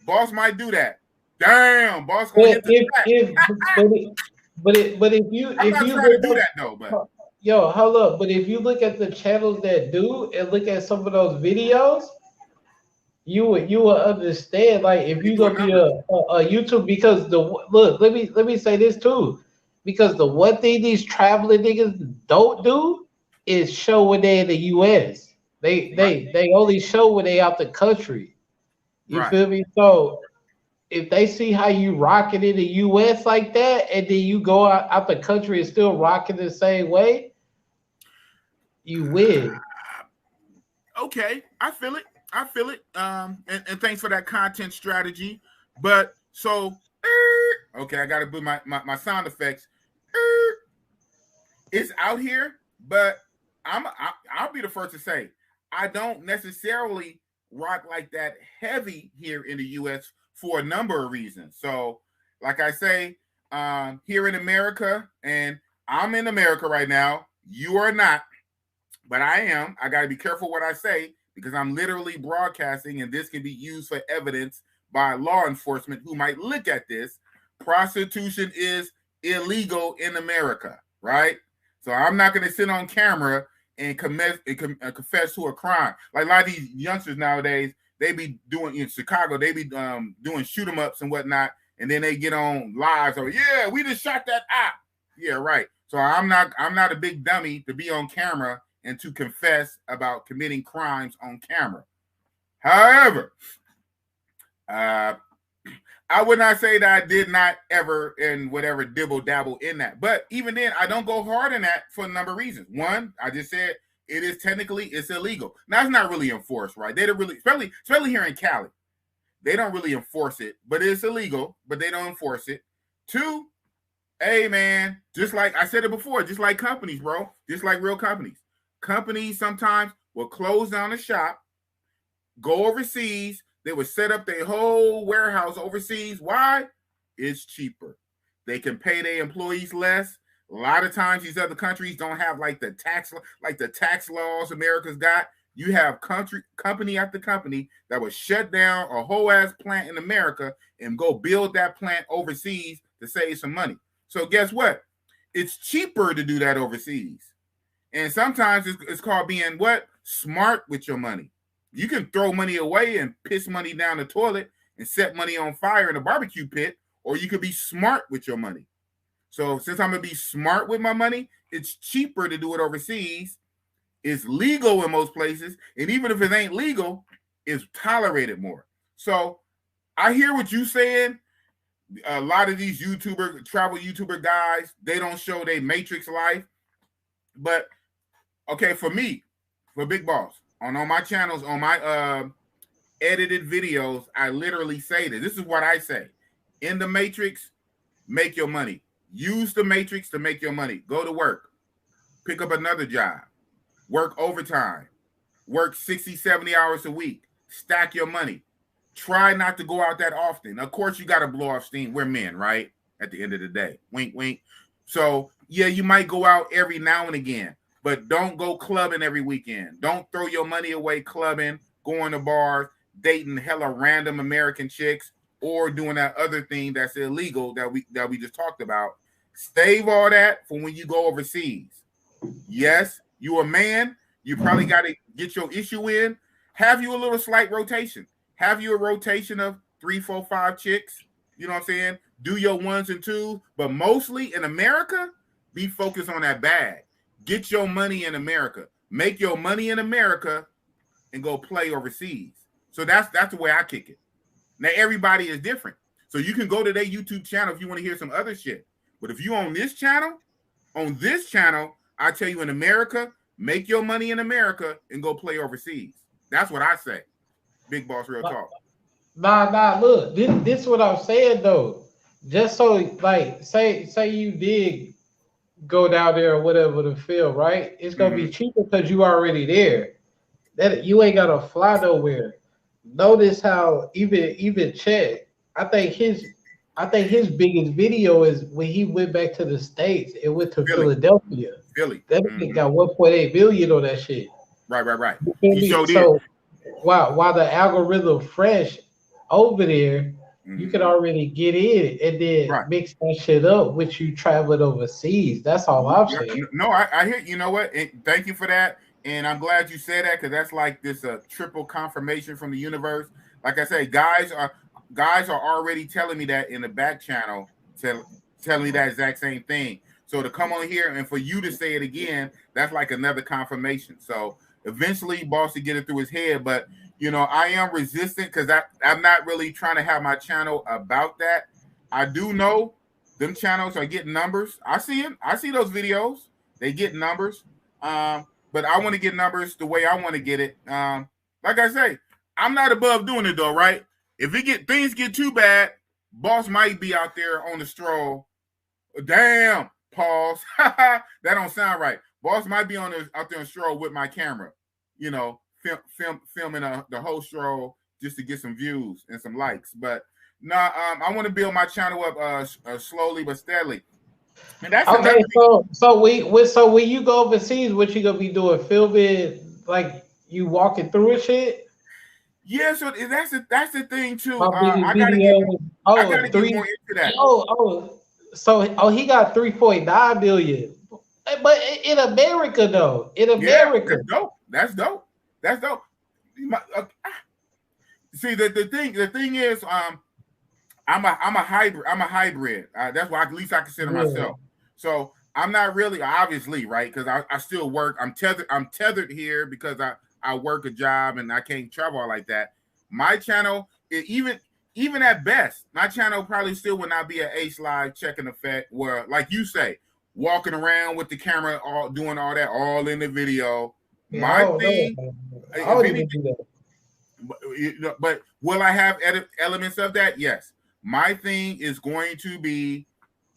boss might do that. Damn, boss gonna hit the but if you I'm not trying to do that though, but yo, hold up. But if you look at the channels that do and look at some of those videos, you will understand. Like if you gonna be a YouTube, because let me say this too. Because the one thing these traveling niggas don't do is show when they in the US. They only show when they out the country. You feel me? So if they see how you rock it in the US like that, and then you go out the country and still rock it the same way, you win. Okay, I feel it. I feel it. And thanks for that content strategy. But so, okay, I got to put my sound effects. It's out here, but I'll be the first to say I don't necessarily rock like that heavy here in the U.S. for a number of reasons. So, like I say, here in America, and I'm in America right now. You are not, but I am. I got to be careful what I say because I'm literally broadcasting, and this can be used for evidence by law enforcement who might look at this. Prostitution is illegal in America, right? So I'm not going to sit on camera and confess to a crime. Like a lot of these youngsters nowadays, they be doing in Chicago, they be doing shoot 'em ups and whatnot, and then they get on lives or yeah, we just shot that op. Yeah, right. So I'm not a big dummy to be on camera and to confess about committing crimes on camera. However, I would not say that I did not ever and whatever dibble dabble in that. But even then, I don't go hard in that for a number of reasons. One, I just said it is technically it's illegal. Now it's not really enforced, right? They don't really, especially here in Cali, they don't really enforce it, but it's illegal, but they don't enforce it. Two, hey man, just like I said it before, just like companies, bro, just like real companies. Companies sometimes will close down a shop, go overseas. They would set up their whole warehouse overseas. Why? It's cheaper. They can pay their employees less. A lot of times these other countries don't have like the tax laws America's got. You have company after company that would shut down a whole ass plant in America and go build that plant overseas to save some money. So guess what? It's cheaper to do that overseas. And sometimes it's called being what? Smart with your money. You can throw money away and piss money down the toilet and set money on fire in a barbecue pit, or you could be smart with your money. So since I'm going to be smart with my money, it's cheaper to do it overseas. It's legal in most places. And even if it ain't legal, it's tolerated more. So I hear what you're saying. A lot of these travel YouTuber guys, they don't show their Matrix life. But, okay, for me, for Big Boss, on my channels, on my edited videos, I literally say this. This is what I say. In the Matrix, make your money. Use the Matrix to make your money. Go to work. Pick up another job. Work overtime. Work 60, 70 hours a week. Stack your money. Try not to go out that often. Of course, you got to blow off steam. We're men, right? At the end of the day. Wink, wink. So, yeah, you might go out every now and again. But don't go clubbing every weekend. Don't throw your money away clubbing, going to bars, dating hella random American chicks, or doing that other thing that's illegal that we just talked about. Save all that for when you go overseas. Yes, you're a man. You probably got to get your issue in. Have you a little slight rotation. Have you a rotation of 3, 4, 5 chicks. You know what I'm saying? Do your ones and twos. But mostly in America, be focused on that bag. Get your money in America. Make your money in America and go play overseas. So that's the way I kick it. Now, everybody is different. So you can go to their YouTube channel if you want to hear some other shit. But if you on this channel, I tell you in America, make your money in America and go play overseas. That's what I say. Big Boss Real Talk. Nah, look, this is what I'm saying though. Just so like say you did go down there or whatever to film, right? It's gonna be cheaper because you already there. That you ain't gotta fly nowhere. Notice how even Chet, I think his biggest video is when he went back to the States and went to Philadelphia. That nigga got 1.8 million on that shit. Right. He showed so while the algorithm fresh over there, you can already get in and then mix that shit up with you traveling overseas. That's all I'm saying. No, I hear you know what? And thank you for that. And I'm glad you said that because that's like this triple confirmation from the universe. Like I say, guys are already telling me that in the back channel, telling me that exact same thing. So to come on here and for you to say it again, that's like another confirmation. So eventually, Boss will get it through his head. But You know, I am resistant because I'm not really trying to have my channel about that. I do know them channels are getting numbers. I see them. I see those videos. They get numbers. But I want to get numbers the way I want to get it. Like I say, I'm not above doing it though, right? If things get too bad, boss might be out there on the stroll. Damn, pause. That don't sound right. Boss might be out there on the stroll with my camera, you know, filming the whole stroll just to get some views and some likes. But no, I want to build my channel up slowly but steadily. And that's okay. So when you go overseas, what you gonna be doing? Filming like you walking through and shit? Yeah, so that's the thing too. My biggest I video. gotta get more into that. So he got 3.9 million. But in America though, in Yeah, America. That's dope. That's dope. See, the thing is, I'm a hybrid. That's why at least I consider myself. So I'm not really obviously right because I still work. I'm tethered here because I work a job and I can't travel like that. My channel, even at best, my channel probably still would not be an Ace Live checking effect where, like you say, walking around with the camera, doing all that, all in the video. My thing, I don't even do that. but will I have elements of that? Yes. My thing is going to be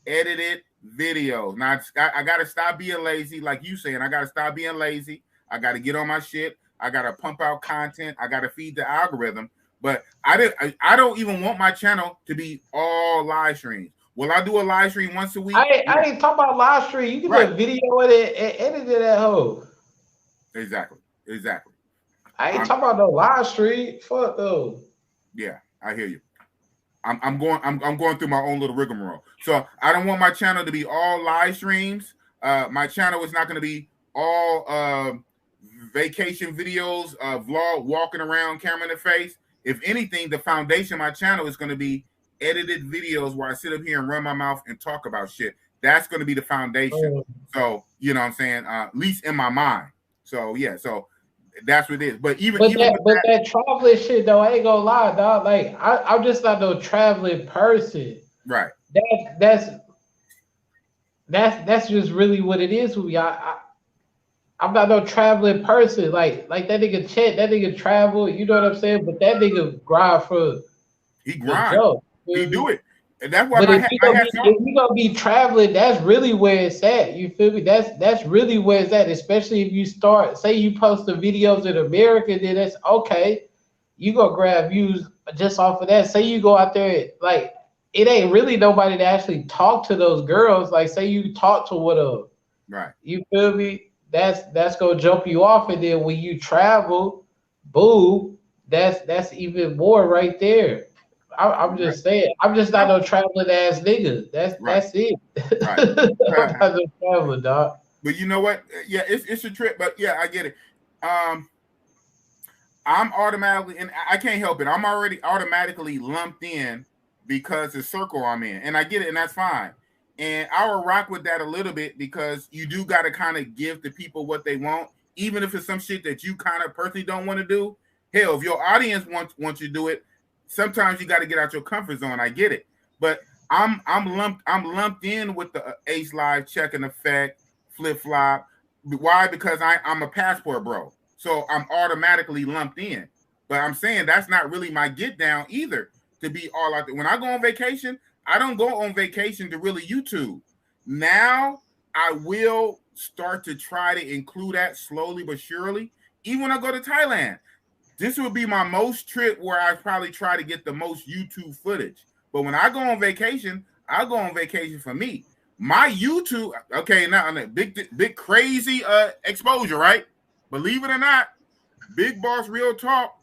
edited videos. Now I got to stop being lazy, like you saying. I got to stop being lazy. I got to get on my shit. I got to pump out content. I got to feed the algorithm. But I don't even want my channel to be all live streams. Will I do a live stream once a week? I ain't talking about live stream. You can do a video of it and edit it at home. Exactly. I ain't talking about no live stream. Fuck though. Yeah, I hear you. I'm going through my own little rigmarole. So I don't want my channel to be all live streams. My channel is not going to be all vacation videos, vlog, walking around, camera in the face. If anything, the foundation of my channel is going to be edited videos where I sit up here and run my mouth and talk about shit. That's going to be the foundation. So you know what I'm saying? At least in my mind. So yeah. So that's what it is. But that traveling shit though, I ain't gonna lie, dog. Like I'm just not no traveling person. Right. That's just really what it is with me. I'm not no traveling person. Like that nigga Chet, that nigga travel. You know what I'm saying? But that nigga grind for he grind. He do it. And that's why if you gonna be traveling, that's really where it's at. You feel me? That's really where it's at. Especially if you start, say you post the videos in America, then that's okay. You gonna grab views just off of that. Say you go out there, like it ain't really nobody to actually talk to those girls. Like say you talk to one of them, right? You feel me? That's gonna jump you off, and then when you travel, boom, that's even more right there. I'm just saying. I'm just not no traveling ass nigga. That's it. Right. I'm not no traveling, dog. But you know what? Yeah, it's a trip. But yeah, I get it. I'm automatically, and I can't help it. I'm already automatically lumped in because the circle I'm in, and I get it, and that's fine. And I will rock with that a little bit because you do got to kind of give the people what they want, even if it's some shit that you kind of personally don't want to do. Hell, if your audience wants you to do it, sometimes you got to get out your comfort zone. I get it, but I'm lumped in with the Ace Live checking effect, flip flop. Why? Because I'm a passport bro, so I'm automatically lumped in. But I'm saying that's not really my get down either. To be all out there when I go on vacation, I don't go on vacation to really YouTube. Now I will start to try to include that slowly but surely. Even when I go to Thailand. This would be my most trip where I probably try to get the most YouTube footage. But when I go on vacation, I go on vacation for me. My YouTube, okay, now big crazy exposure, right? Believe it or not, Big Boss Real Talk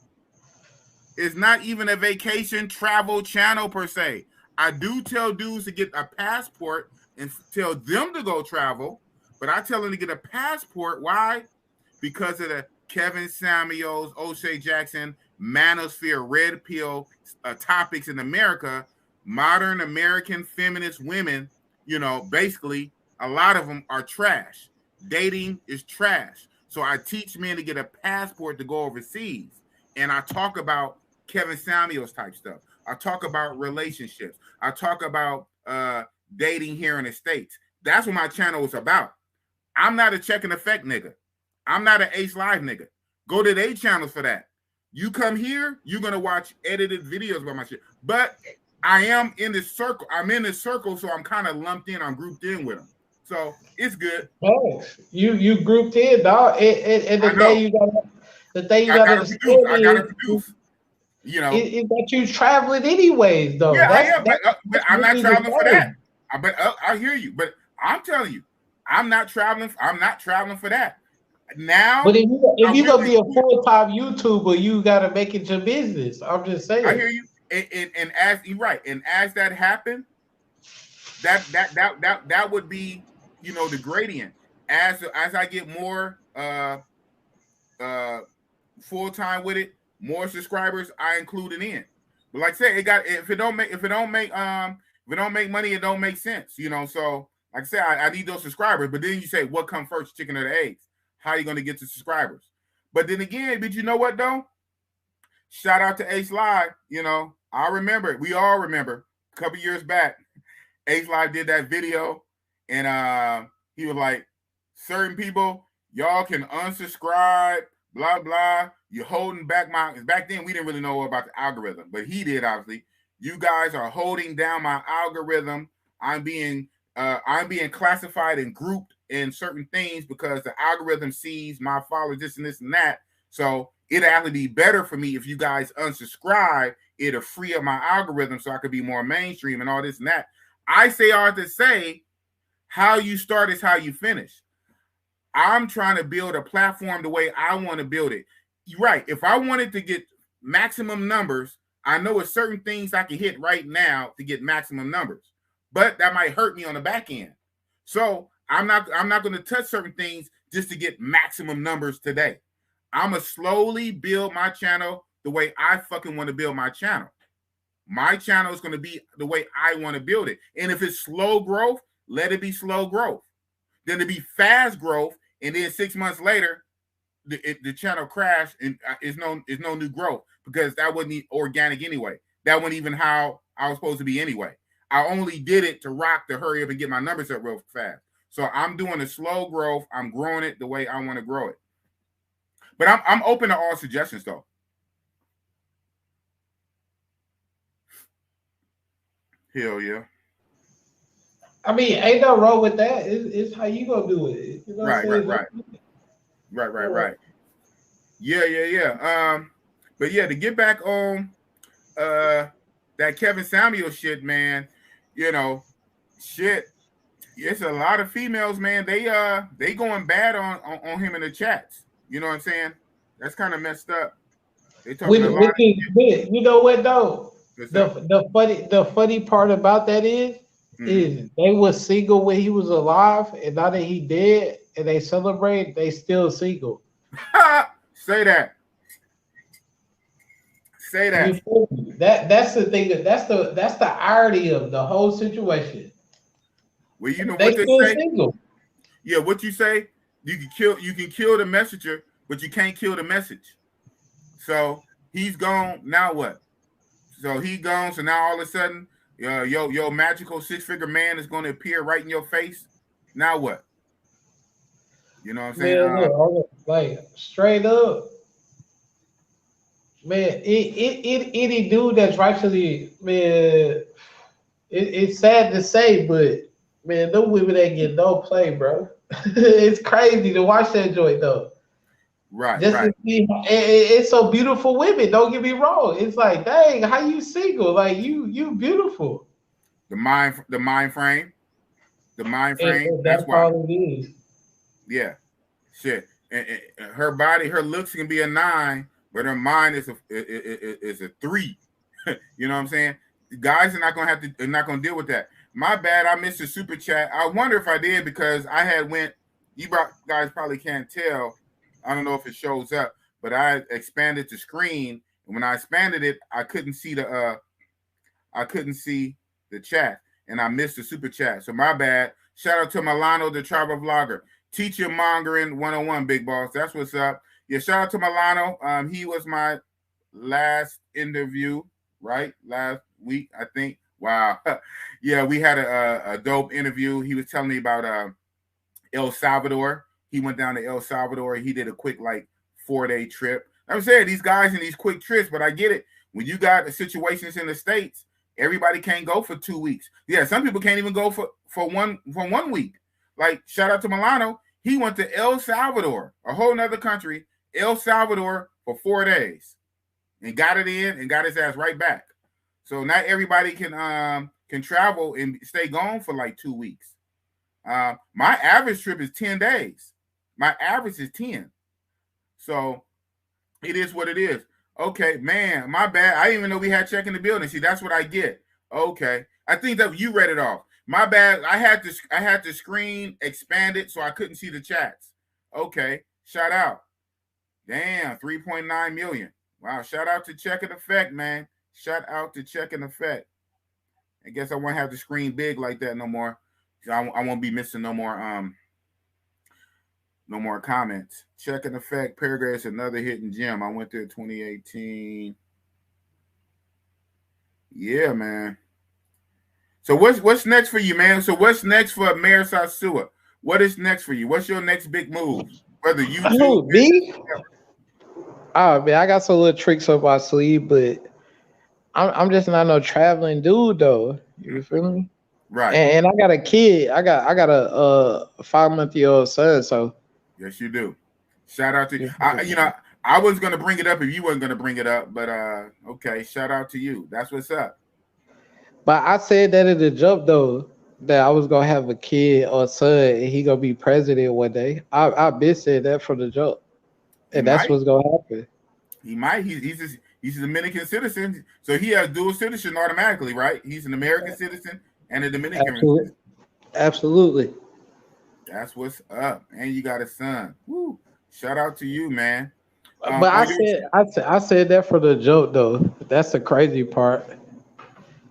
is not even a vacation travel channel per se. I do tell dudes to get a passport and tell them to go travel, but I tell them to get a passport. Why? Because of the Kevin Samuels, O'Shea Jackson, Manosphere, Red Pill topics in America, modern American feminist women, you know, basically a lot of them are trash. Dating is trash. So I teach men to get a passport to go overseas. and I talk about Kevin Samuels type stuff. I talk about relationships. I talk about dating here in the States. That's what my channel is about. I'm not a check and effect nigga. I'm not an Ace Live nigga. Go to their channels for that. You come here, you're gonna watch edited videos about my shit. But I am in this circle. I'm in this circle, so I'm kind of lumped in. I'm grouped in with them. So it's good. Oh, you grouped in, dog. And the thing you got to understand I gotta produce. You know, is that you traveling anyways, though. Yeah, I am, but I'm not traveling for that. I hear you, but I'm telling you, I'm not traveling for that. Now, but if you're gonna be a full-time YouTuber, you gotta make it your business. I'm just saying. I hear you, and as you're right, and as that happened, that would be, you know, the gradient. As I get more full-time with it, more subscribers, I include it in. But like I said, if it don't make money, it don't make sense, you know. So like I said, I need those subscribers. But then you say, what comes first, chicken or the eggs? How are you going to get to subscribers? But then again, but you know what though? Shout out to Ace Live. You know, I remember, we all remember a couple years back, Ace Live did that video, and he was like, certain people, y'all can unsubscribe, blah blah. You're holding back back then we didn't really know about the algorithm, but he did, obviously. You guys are holding down my algorithm. I'm being classified and grouped in certain things because the algorithm sees my followers, this and this and that. So it'd actually be better for me if you guys unsubscribe. It'll free up my algorithm so I could be more mainstream and all this and that. I say all to say, how you start is how you finish. I'm trying to build a platform the way I want to build it. You're right. If I wanted to get maximum numbers, I know it's certain things I can hit right now to get maximum numbers, but that might hurt me on the back end. So I'm not going to touch certain things just to get maximum numbers today. I'm going to slowly build my channel the way I fucking want to build my channel. My channel is going to be the way I want to build it. And if it's slow growth, let it be slow growth. Then it'll be fast growth, and then 6 months later, the channel crashed and is no new growth, because that wasn't organic anyway. That wasn't even how I was supposed to be anyway. I only did it to hurry up and get my numbers up real fast. So I'm doing a slow growth. I'm growing it the way I want to grow it. But I'm open to all suggestions though. Hell yeah. I mean, ain't no wrong with that. It's how you gonna do it. You know right. Yeah. But yeah, to get back on that Kevin Samuels shit, man, you know, shit. It's a lot of females, man. They going bad on him in the chats. You know what I'm saying? That's kind of messed up. They talking a lot. You know what though? The funny part about that is they was single when he was alive, and now that he dead and they celebrate, they still single. Say that. That's the thing. That's the irony of the whole situation. Well, you know what they say. Single. Yeah, what you say? You can kill the messenger, but you can't kill the message. So he's gone. Now what? So he gone. So now all of a sudden, your magical 6-figure man is going to appear right in your face. Now what? You know what I'm saying? Man, look, like straight up, man. Any dude that's rightfully, man. It's sad to say, but man, them women ain't get no play, bro. It's crazy to watch that joint though. Right. To see, it's so beautiful women. Don't get me wrong. It's like, dang, how you single? Like you beautiful. The mind frame. That's why. All it is. Yeah, shit. And her body, her looks can be a 9, but her mind is a 3. You know what I'm saying? Guys are not gonna deal with that. My bad. I missed the super chat. I wonder if I did because I had went. You guys probably can't tell. I don't know if it shows up, but I expanded the screen, and when I expanded it, I couldn't see the chat, and I missed the super chat. So my bad. Shout out to Milano, the travel vlogger, teacher mongering 101, big boss. That's what's up. Yeah, shout out to Milano. He was my last interview, right? Last week, I think. Wow. Yeah, we had a dope interview. He was telling me about El Salvador. He went down to El Salvador. He did a quick, like, 4-day trip. I'm saying these guys in these quick trips, but I get it. When you got the situations in the States, everybody can't go for 2 weeks. Yeah, some people can't even go for 1 week. Like, shout out to Milano. He went to El Salvador, a whole nother country, El Salvador, for 4 days and got it in and got his ass right back. So not everybody can travel and stay gone for like 2 weeks. My average trip is 10 days. My average is 10. So it is what it is. Okay, man, my bad. I didn't even know we had check in the building. See, that's what I get. Okay. I think that you read it off. My bad. I had the screen expanded so I couldn't see the chats. Okay. Shout out. Damn, 3.9 million. Wow. Shout out to Check in Effect, man. Shout out to Check in Effect. I guess I won't have the screen big like that no more. I won't be missing no more comments. Check in Effect, Paragraphs, another hidden gem. I went there 2018. Yeah, man. So what's next for you, man? So what's next for Mayor Sosua? What is next for you? What's your next big move? Whether you me? Oh man, I got some little tricks up my sleeve, but I'm just not no traveling dude though. You feel me? Right. And I got a kid. I got a 5-month-old son. So yes, you do. Shout out to you. I was gonna bring it up if you weren't gonna bring it up, but okay. Shout out to you. That's what's up. But I said that in the jump though, that I was gonna have a kid or son and he gonna be president one day. I've been saying that from the jump. And that's what's gonna happen. He might. He's a Dominican citizen, so he has dual citizenship automatically, right? He's an American citizen and a Dominican citizen. Absolutely. That's what's up. And you got a son. Woo. Shout out to you, man. But I said that for the joke though. That's the crazy part.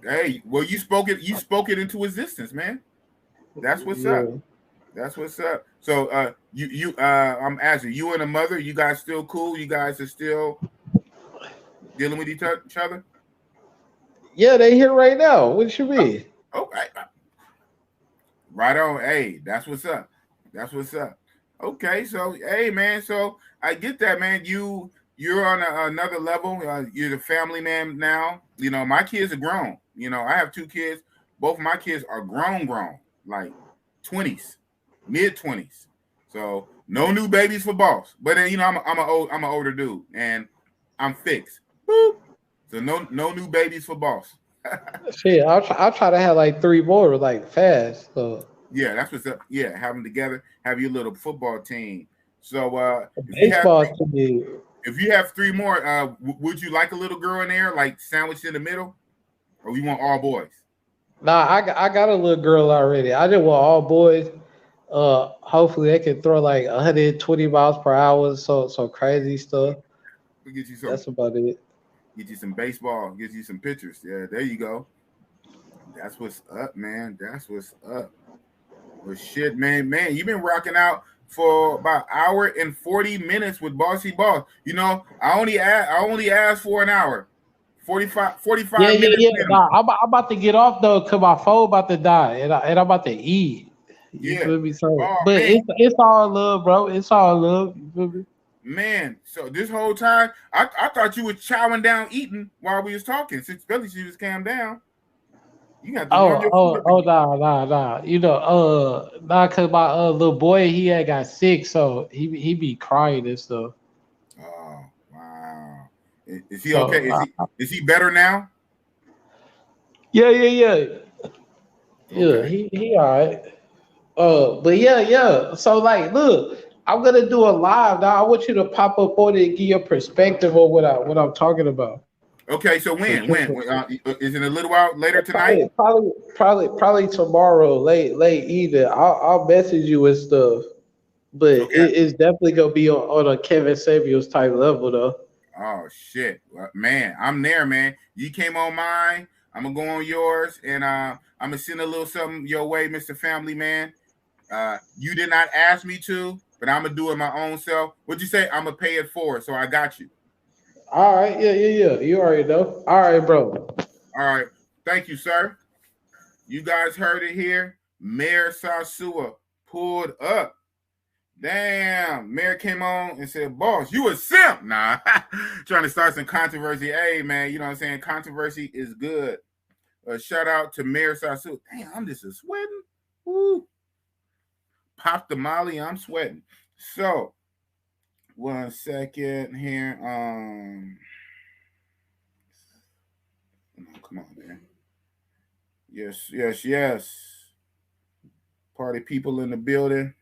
Hey, well, you spoke it into existence, man. That's what's up. That's what's up. So I'm asking you and the mother, you guys still cool? You guys are still dealing with each other? Yeah, they here right now. What you mean? Okay. Right on. Hey, that's what's up. That's what's up. Okay, so hey, man. So I get that, man. You're on another level. You're the family man now. You know, my kids are grown. You know, I have 2 kids. Both of my kids are grown, like 20s, mid-20s. So no new babies for boss. But then, you know, I'm an older dude, and I'm fixed. Boop. So no new babies for boss. Shit, I'll try to have like 3 more, like fast. So yeah, that's what's up. Yeah, have them together. Have your little football team. So if you have 3 more, would you like a little girl in there, like sandwiched in the middle, or you want all boys? Nah, I got a little girl already. I just want all boys. Hopefully they can throw like 120 miles per hour. So crazy stuff. We'll get you some. That's about it. Get you some baseball. Get you some pictures. Yeah, there you go. That's what's up, man. That's what's up. Well, shit, man, you've been rocking out for about 1 hour and 40 minutes with Bossy Boss. You know, I only asked for an hour. 45 minutes. Yeah. Nah, I'm about to get off though, cause my phone about to die, and I'm about to eat. You feel me? So, but man, it's all love, bro. It's all love. You feel me? Man, so this whole time, I thought you were chowing down eating while we was talking. Especially she was calmed down. You got to nah. You know, cause my little boy he had got sick, so he be crying and stuff. Oh wow! Is he okay? Is he better now? Yeah. Okay. Yeah, he all right. But yeah. So like, look, I'm gonna do a live now. I want you to pop up on it and give your perspective on what I'm talking about. Okay, so when is it a little while later tonight? Probably tomorrow, late evening. I'll message you and stuff, but it's definitely gonna be on a Kevin Samuels type level though. Oh shit, man, I'm there, man. You came on mine, I'm gonna go on yours, and I'm gonna send a little something your way, Mr. Family Man. You did not ask me to, but I'm gonna do it my own self. What'd you say? I'm gonna pay it forward, so I got you. All right, yeah. You already know. All right, bro. All right. Thank you, sir. You guys heard it here. Mayor Sosua pulled up. Damn, Mayor came on and said, boss, you a simp. Nah, trying to start some controversy. Hey, man, you know what I'm saying? Controversy is good. Shout out to Mayor Sosua. Damn, I'm just a sweating. Woo. Pop the molly, I'm sweating. So, 1 second here. Come on, man. Yes. Party people in the building.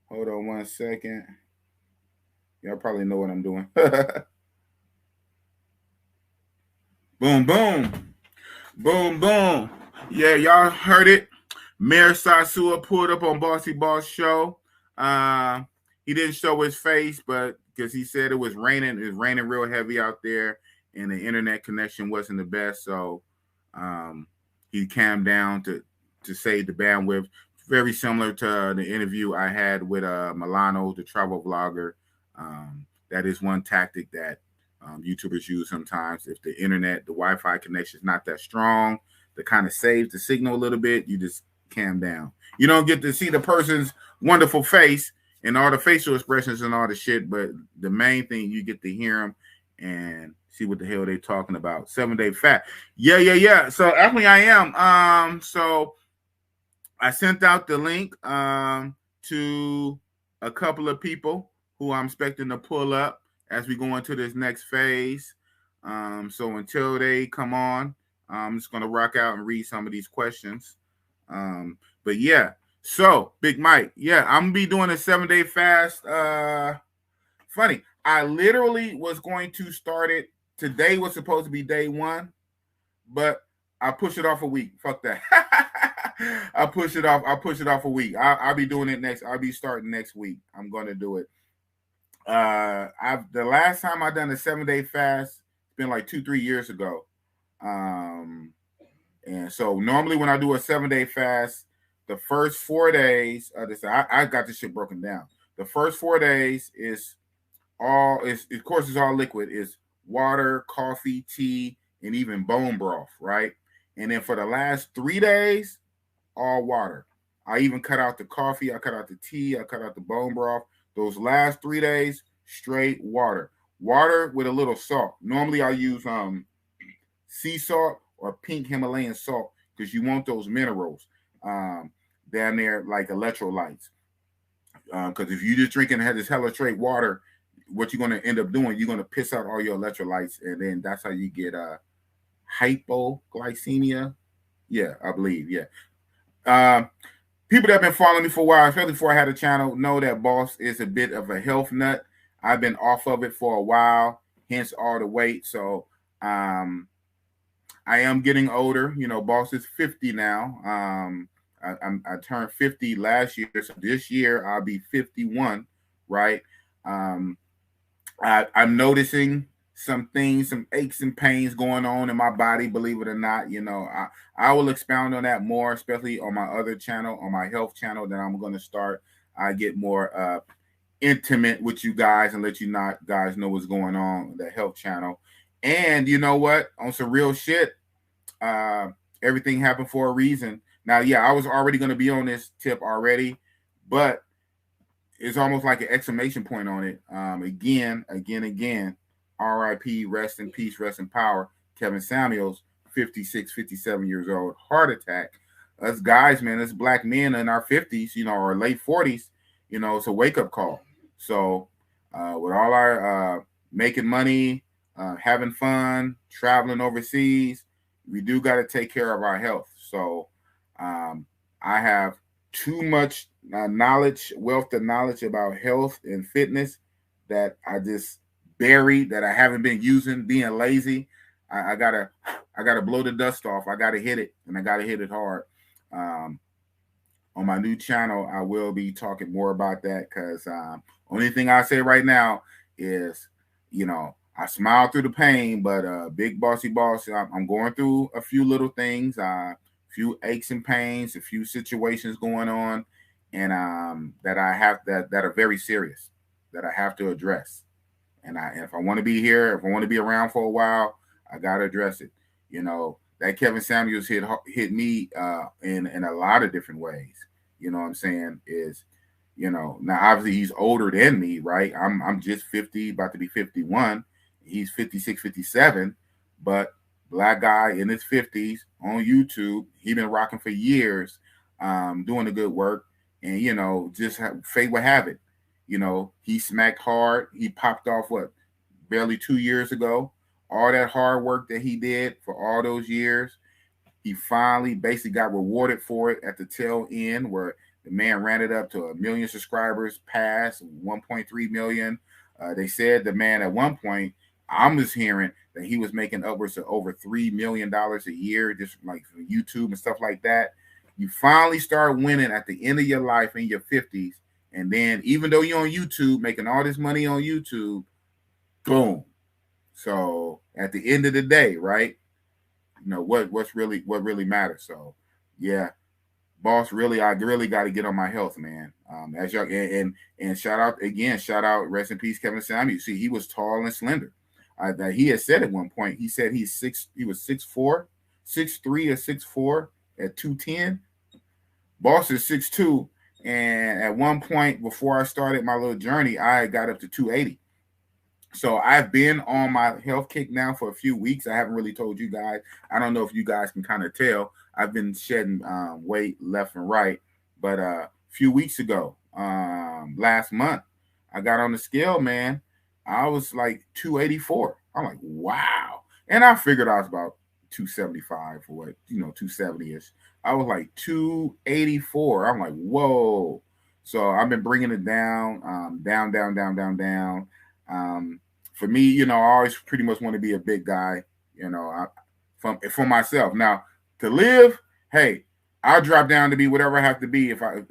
Hold on 1 second. Y'all probably know what I'm doing. Boom, boom. Boom, boom. Yeah, y'all heard it. Mayor Sosua pulled up on Bossy Boss show. He didn't show his face, but because he said it was raining real heavy out there, and the internet connection wasn't the best. So he calmed down to save the bandwidth. Very similar to the interview I had with Milano, the travel vlogger. That is one tactic that YouTubers use sometimes. If the internet, the Wi-Fi connection is not that strong, to kind of save the signal a little bit, you just calm down. You don't get to see the person's wonderful face and all the facial expressions and all the shit, but the main thing, you get to hear them and see what the hell they talking about. 7-day fat. Yeah. So actually I am. So I sent out the link to a couple of people who I'm expecting to pull up as we go into this next phase. So until they come on, I'm just going to rock out and read some of these questions. But yeah, so Big Mike, yeah, I'm going to be doing a 7-day fast. Funny, I literally was going to start it. Today was supposed to be day 1, but I pushed it off a week. Fuck that. I push it off a week. I'll be doing it next. I'll be starting next week. I'm going to do it. The last time I done a 7-day fast, it's been like 2-3 years ago. And so normally when I do a 7-day fast, the first 4 days, I got this shit broken down. The first 4 days is all liquid. Is water, coffee, tea, and even bone broth, right? And then for the last 3 days, all water. I even cut out the coffee, I cut out the tea, I cut out the bone broth. Those last 3 days, straight water. Water with a little salt. Normally I use sea salt or pink Himalayan salt because you want those minerals down there like electrolytes. Because if you just drinking this hella straight water, what you're going to end up doing, you're going to piss out all your electrolytes, and then that's how you get hypoglycemia. Yeah, I believe. Yeah. People that have been following me for a while, especially before I had a channel, know that Boss is a bit of a health nut. I've been off of it for a while, hence all the weight. So I am getting older. You know, Boss is 50 now. I turned 50 last year, so this year I'll be 51, right? I'm noticing some things, some aches and pains going on in my body, believe it or not. You know, I will expound on that more, especially on my other channel, on my health channel that I'm going to start. I get more intimate with you guys and let you guys know what's going on, the health channel. And you know what? On some real shit, everything happened for a reason. Now, yeah, I was already going to be on this tip already, but it's almost like an exclamation point on it. Again. R.I.P. Rest in peace, rest in power. Kevin Samuels, 56, 57 years old, heart attack. Us guys, man, us black men in our 50s, you know, or late 40s, you know, it's a wake-up call. So with all our making money, having fun, traveling overseas, we do got to take care of our health. So I have too much wealth of knowledge about health and fitness that I just buried, that I haven't been using, being lazy. I gotta blow the dust off. I gotta hit it, and I gotta hit it hard. On my new channel, I will be talking more about that because only thing I say right now is, you know, I smile through the pain, but Big Bossy Boss, I'm going through a few little things, a few aches and pains, a few situations going on, and that I have that are very serious, that I have to address. And if I want to be here, if I want to be around for a while, I gotta address it. You know, that Kevin Samuels hit me in a lot of different ways. You know what I'm saying? Is, you know, now obviously he's older than me, right? I'm just 50, about to be 51. He's 56, 57, but black guy in his 50s on YouTube. He been rocking for years, doing the good work, and you know, just fate would have it. You know, he smacked hard. He popped off what, barely 2 years ago. All that hard work that he did for all those years, he finally basically got rewarded for it at the tail end, where the man ran it up to 1 million subscribers, past 1.3 million. They said the man at one point, I'm just hearing that he was making upwards of over $3 million a year, just like from YouTube and stuff like that. You finally start winning at the end of your life in your 50s. And then even though you're on YouTube, making all this money on YouTube, boom. So at the end of the day, right? You know, what really matters. So yeah, boss, really, I really got to get on my health, man. As y'all, and shout out, rest in peace, Kevin Samuels. See, he was tall and slender. He had said at one point, he said he was 6'4", 6'3", or 6'4" at 210. Boss is 6'2", and at one point before I started my little journey, I got up to 280. So I've been on my health kick now for a few weeks. I haven't really told you guys. I don't know if you guys can kind of tell. I've been shedding weight left and right. But a few weeks ago, last month, I got on the scale, man. I was like 284. I'm like, wow. And I figured I was about 275 for what, 270-ish. I was like 284. I'm like, whoa. So I've been bringing it down, down. For me, I always pretty much want to be a big guy, for myself. Now, to live, hey, I'll drop down to be whatever I have to be for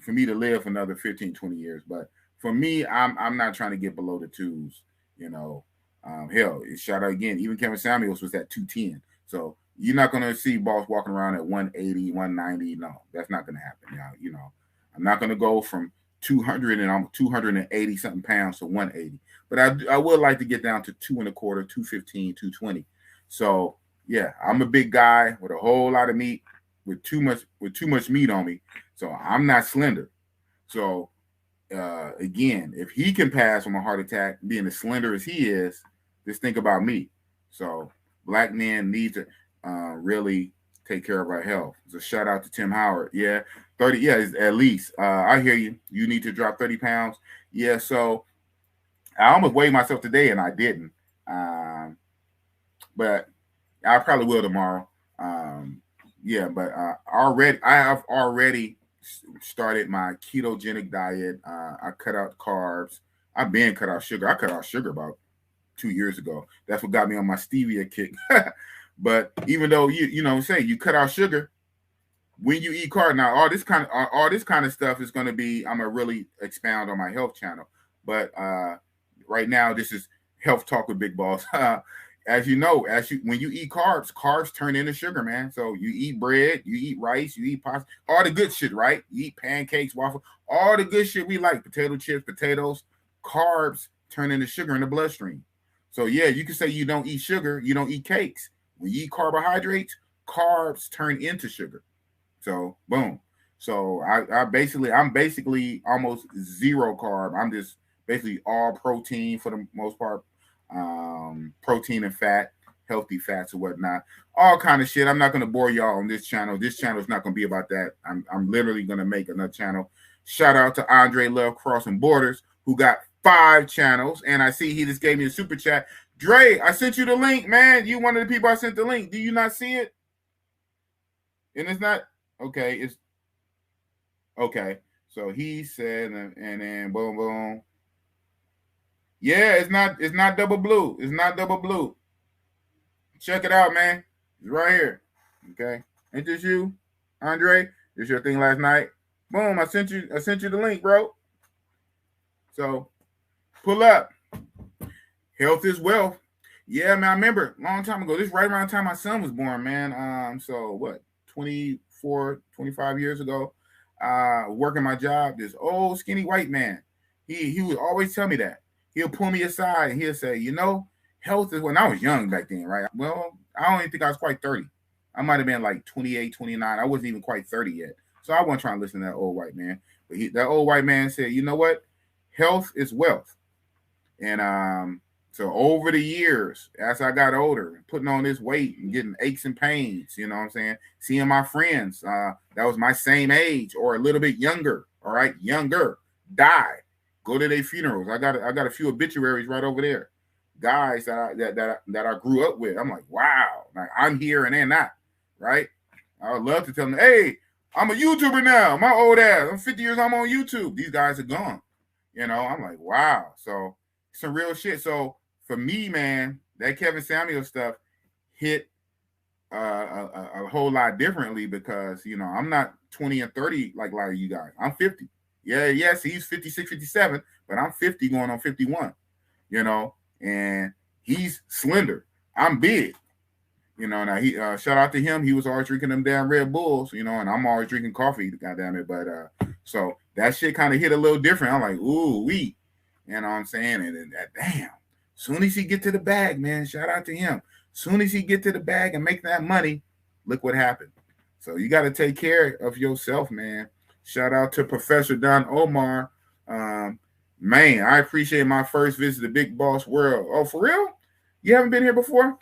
me to live for another 15, 20 years. But for me, I'm not trying to get below the twos, hell, shout out again. Even Kevin Samuels was at 210. So you're not going to see boss walking around at 180, 190. No, that's not going to happen. Now, I'm not going to go from 200 and I'm 280 something pounds to 180. But I would like to get down to 225, 215, 220. So yeah, I'm a big guy with a whole lot of meat, with too much meat on me. So I'm not slender. So again, if he can pass from a heart attack being as slender as he is, just think about me. So black men need to really take care of our health. So shout out to Tim Howard. Yeah, 30. Yeah, at least. I hear you. You need to drop 30 pounds. Yeah. So I almost weighed myself today and I didn't. But I probably will tomorrow. Yeah, but I have already started my ketogenic diet. I cut out carbs. I've been cut out sugar. I cut out sugar about 2 years ago. That's what got me on my stevia kick. But even though you cut out sugar, when you eat carbs, now all this kind of stuff is going to be, I'm gonna really expound on my health channel. But right now, this is health talk with Big Boss. As you know, when you eat carbs turn into sugar, man. So you eat bread, you eat rice, you eat pasta, all the good shit, right? You eat pancakes, waffle, all the good shit we like, potato chips, potatoes. Carbs turn into sugar in the bloodstream. So yeah, you can say you don't eat sugar, you don't eat cakes. When you eat carbohydrates, carbs turn into sugar. So boom. So I'm basically almost zero carb. I'm just basically all protein for the most part. Protein and fat, healthy fats or whatnot, all kind of shit. I'm not going to bore y'all on this channel. This channel is not going to be about that. I'm literally going to make another channel. Shout out to Andre Love Crossing Borders, who got 5 channels, and I see he just gave me a super chat. Dre, I sent you the link, man. You one of the people I sent the link. Do you not see it? And it's not okay. It's okay. So he said, and then boom, boom. Yeah, it's not double blue. It's not double blue. Check it out, man. It's right here. Okay. Ain't this you, Andre? This your thing last night. Boom, I sent you the link, bro. So pull up. Health is wealth. Yeah, man. I remember a long time ago. This is right around the time my son was born, man. So what, 24, 25 years ago, working my job, this old skinny white man. He would always tell me that. he'll pull me aside and he'll say, you know, health is when I was young back then, right? Well, I don't even think I was quite 30. I might have been like 28, 29. I wasn't even quite 30 yet. So I wasn't trying to listen to that old white man. But that old white man said, you know what? Health is wealth. And so over the years, as I got older, putting on this weight and getting aches and pains, you know what I'm saying? Seeing my friends that was my same age or a little bit younger, all right, younger, die, go to their funerals. I got a few obituaries right over there. Guys that I grew up with. I'm like, wow, like I'm here and they're not, right? I would love to tell them, hey, I'm a YouTuber now. My old ass, I'm 50 years, I'm on YouTube. These guys are gone. You know, I'm like, wow. So some real shit. So for me, man, that Kevin Samuel stuff hit a whole lot differently because, you know, I'm not 20 and 30 like a lot of you guys. I'm 50. Yeah, yes, he's 56, 57, but I'm 50 going on 51, you know, and he's slender. I'm big. You know, now he shout out to him. He was always drinking them damn Red Bulls, you know, and I'm always drinking coffee, goddamn it. But so that shit kind of hit a little different. I'm like, ooh, wee. You know what I'm saying? And that damn. Soon as he get to the bag, man, shout out to him. Soon as he get to the bag and make that money, look what happened. So you got to take care of yourself, man. Shout out to Professor Don Omar. Man, I appreciate my first visit to Big Boss World. Oh, for real? You haven't been here before?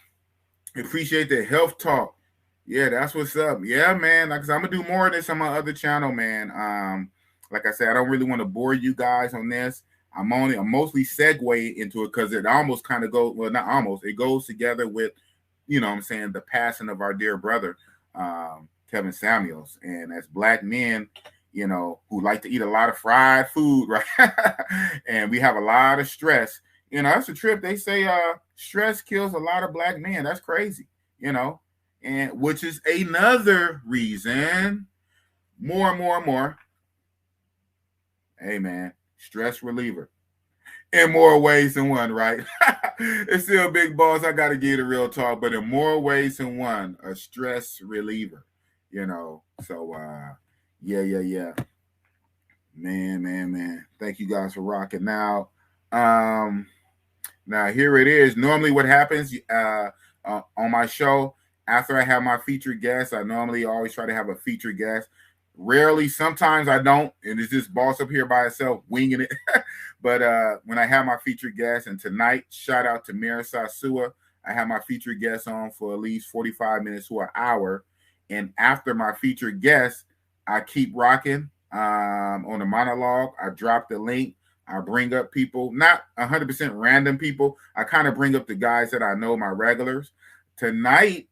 Appreciate the health talk. Yeah, that's what's up. Yeah, man. Like I said, I'm gonna do more of this on my other channel, man. Like I said, I don't really want to bore you guys on this. I'm mostly segue into it because it almost kind of goes, well, not almost, it goes together with, you know what I'm saying, the passing of our dear brother, Kevin Samuels. And as Black men, you know, who like to eat a lot of fried food, right? And we have a lot of stress. You know, that's a trip. They say stress kills a lot of Black men. That's crazy, you know, and which is another reason more and more and more. Hey, man, stress reliever in more ways than one, right? It's still Big Boss. I got to give you the real talk, but in more ways than one, a stress reliever, you know. So, yeah. Man. Thank you guys for rocking. Now, here it is. Normally what happens on my show, after I have my featured guest, I normally always try to have a featured guest. Rarely, sometimes I don't, and it's just Boss up here by itself, winging it. But when I have my featured guest, and tonight, shout out to Mayor Sosua, I have my featured guest on for at least 45 minutes to an hour. And after my featured guest, I keep rocking on the monologue. I drop the link. I bring up people, not 100% random people. I kind of bring up the guys that I know, my regulars. Tonight,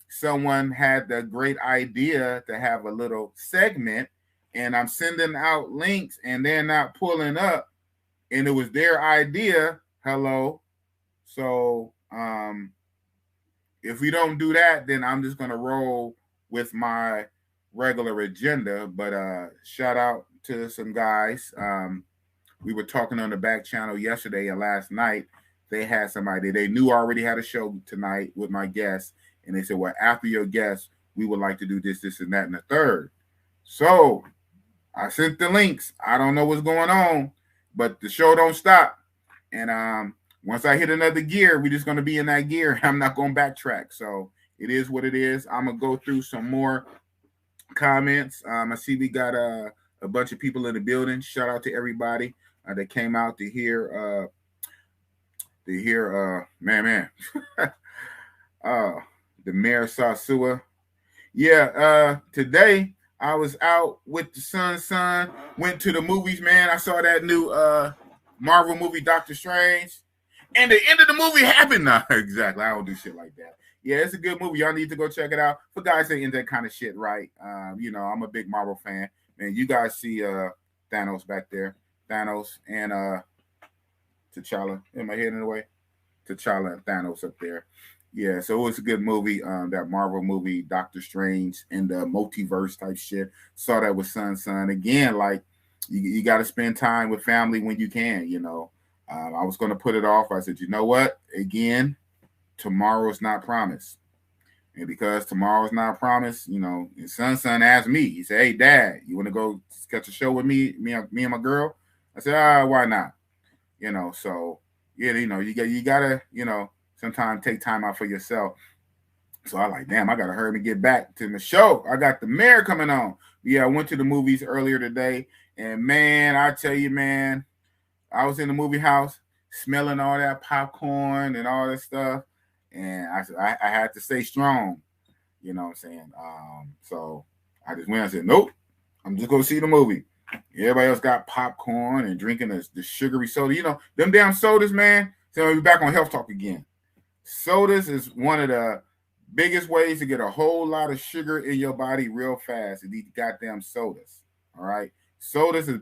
someone had the great idea to have a little segment, and I'm sending out links, and they're not pulling up, and it was their idea. Hello. So if we don't do that, then I'm just going to roll with my regular agenda. But shout out to some guys. We were talking on the back channel yesterday and last night. They had somebody they knew already had a show tonight with my guest. And they said, well, after your guest, we would like to do this, and that, and the third. So I sent the links. I don't know what's going on, but the show don't stop. And once I hit another gear, we're just going to be in that gear. I'm not going to backtrack. So it is what it is. I'm going to go through some more comments. I see we got a bunch of people in the building. Shout out to everybody that came out to hear man. The Mayor Sosua. Yeah, today I was out with the son, went to the movies, man. I saw that new Marvel movie, Doctor Strange. And the end of the movie happened. Nah, exactly. I don't do shit like that. Yeah, it's a good movie. Y'all need to go check it out. For guys that into that kind of shit, right? You know, I'm a big Marvel fan. Man, you guys see Thanos back there. Thanos and T'Challa. Am I heading away? T'Challa and Thanos up there. Yeah, so it was a good movie, that Marvel movie, Doctor Strange, and the multiverse type shit. Saw that with son. Again, like, you got to spend time with family when you can, you know. I was going to put it off. I said, you know what? Again, tomorrow's not promised. And because tomorrow's not promised, you know, and son asked me, he said, hey, Dad, you want to go catch a show with me and my girl? I said, why not? So you gotta, sometimes take time out for yourself. So I like, damn, I gotta hurry and get back to the show. I got the mayor coming on. Yeah, I went to the movies earlier today, and man, I tell you, man, I was in the movie house smelling all that popcorn and all that stuff, and I had to stay strong. You know what I'm saying? So I just went and said, nope, I'm just gonna see the movie. Everybody else got popcorn and drinking the sugary soda. Them damn sodas, man. So we're back on health talk again. Sodas is one of the biggest ways to get a whole lot of sugar in your body real fast. Is these goddamn sodas. All right. Sodas is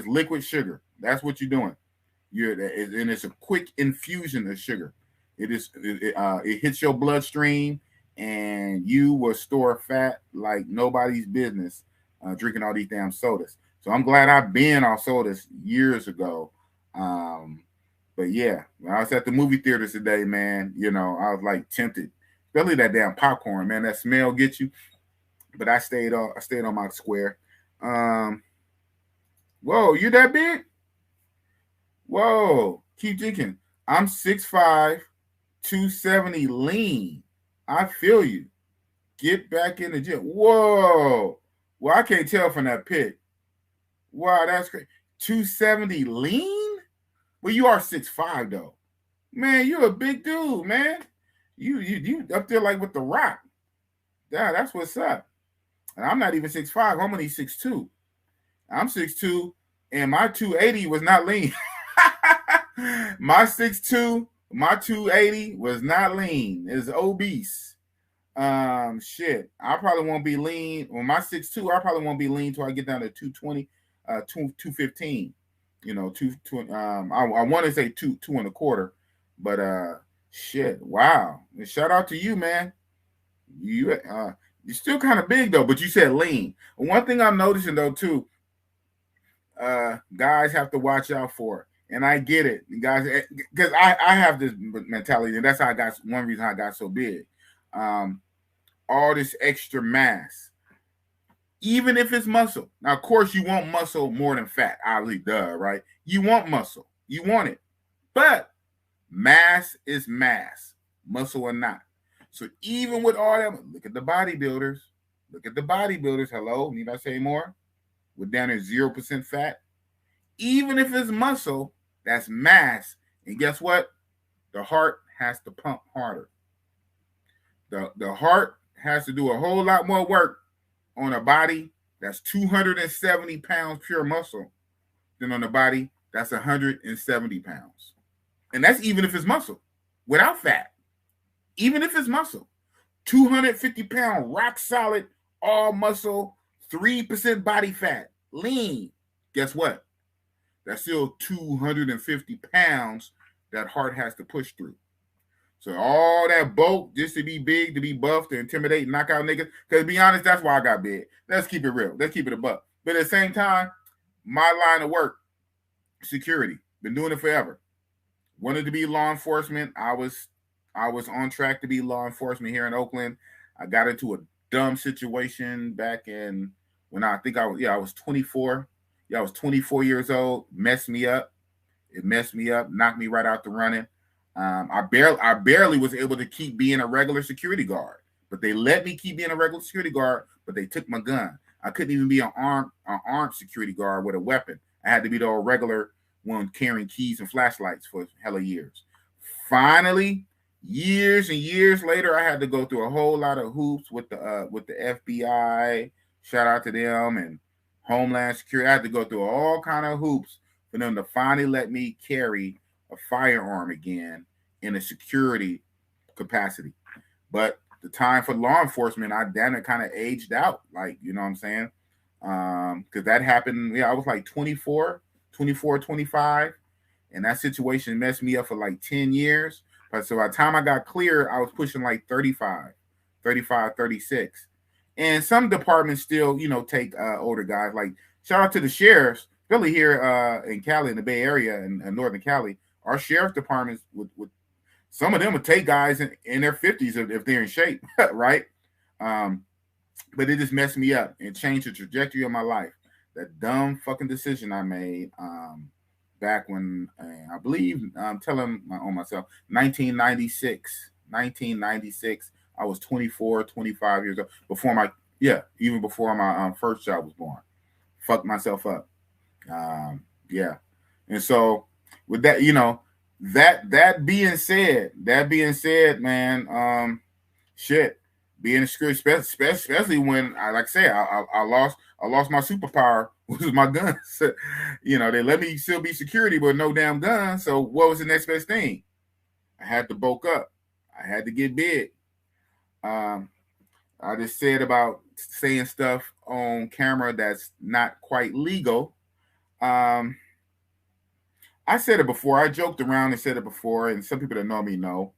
liquid sugar. That's what you're doing. And it's a quick infusion of sugar. It hits your bloodstream, and you will store fat like nobody's business drinking all these damn sodas. So I'm glad I've been on sodas years ago. But yeah, when I was at the movie theaters today, man, I was like tempted, especially that damn popcorn, man. That smell gets you. But I stayed on my square. Whoa, you that big? Whoa, keep drinking. I'm 6'5", 270 lean. I feel you. Get back in the gym. Whoa. Well, I can't tell from that pic. Wow, that's great. 270 lean? Well, you are 6'5", though. Man, you're a big dude, man. You up there like with the Rock. Yeah, that's what's up. And I'm not even 6'5". I'm only 6'2". I'm 6'2", and my 280 was not lean. My 6'2", my 280 was not lean. It's obese. Shit. I probably won't be lean. Well, my 6'2", I probably won't be lean till I get down to 220, 215. I want to say 2.25, but shit. Wow. And shout out to you, man. You're still kind of big though, but you said lean. One thing I'm noticing though too, guys have to watch out for. And I get it, guys, because I have this mentality, and that's how one reason I got so big. All this extra mass, even if it's muscle. Now, of course, you want muscle more than fat. Obviously, duh, right? You want muscle. You want it. But mass is mass, muscle or not. So even with all that, look at the bodybuilders. Hello, need I say more? We're down at 0% fat. Even if it's muscle, that's mass. And guess what? The heart has to pump harder. The heart has to do a whole lot more work on a body that's 270 pounds pure muscle than on a body that's 170 pounds. And that's even if it's muscle, without fat. Even if it's muscle. 250 pound, rock solid, all muscle, 3% body fat, lean. Guess what? That's still 250 pounds that heart has to push through. So all that bulk just to be big, to be buff, to intimidate, knock out niggas. Because to be honest, that's why I got big. Let's keep it real. Let's keep it a buck. But at the same time, my line of work, security. Been doing it forever. Wanted to be law enforcement. I was on track to be law enforcement here in Oakland. I got into a dumb situation back in when I was 24. Yeah, I was 24 years old. Messed me up. It messed me up. Knocked me right out the running. I barely was able to keep being a regular security guard, but they let me keep being a regular security guard, but they took my gun. I couldn't even be an armed security guard with a weapon. I had to be the regular one carrying keys and flashlights for hella years. Finally, years and years later, I had to go through a whole lot of hoops with the FBI. Shout out to them and Homeland Security. I had to go through all kind of hoops for them to finally let me carry a firearm again in a security capacity. But the time for law enforcement, I then kind of aged out, like, you know what I'm saying? Because that happened, I was like 24, 25, and that situation messed me up for like 10 years. But so by the time I got clear, I was pushing like 35, 36. And some departments still, take older guys. Like, shout out to the sheriffs, really here in Cali, in the Bay Area, in Northern Cali. Our sheriff departments would some of them would take guys in their 50s if they're in shape, right? But it just messed me up and changed the trajectory of my life. That dumb fucking decision I made, back when I believe I'm telling on myself 1996. I was 24, 25 years old before even before my first child was born. Fucked myself up. Yeah. And so with that, that being said, man, shit, being a script, especially when like I say, I lost my superpower, which was my guns. They let me still be security, but no damn gun. So what was the next best thing? I had to bulk up. I had to get big. I just said about saying stuff on camera that's not quite legal. I said it before. I joked around and said it before, and some people that know me know.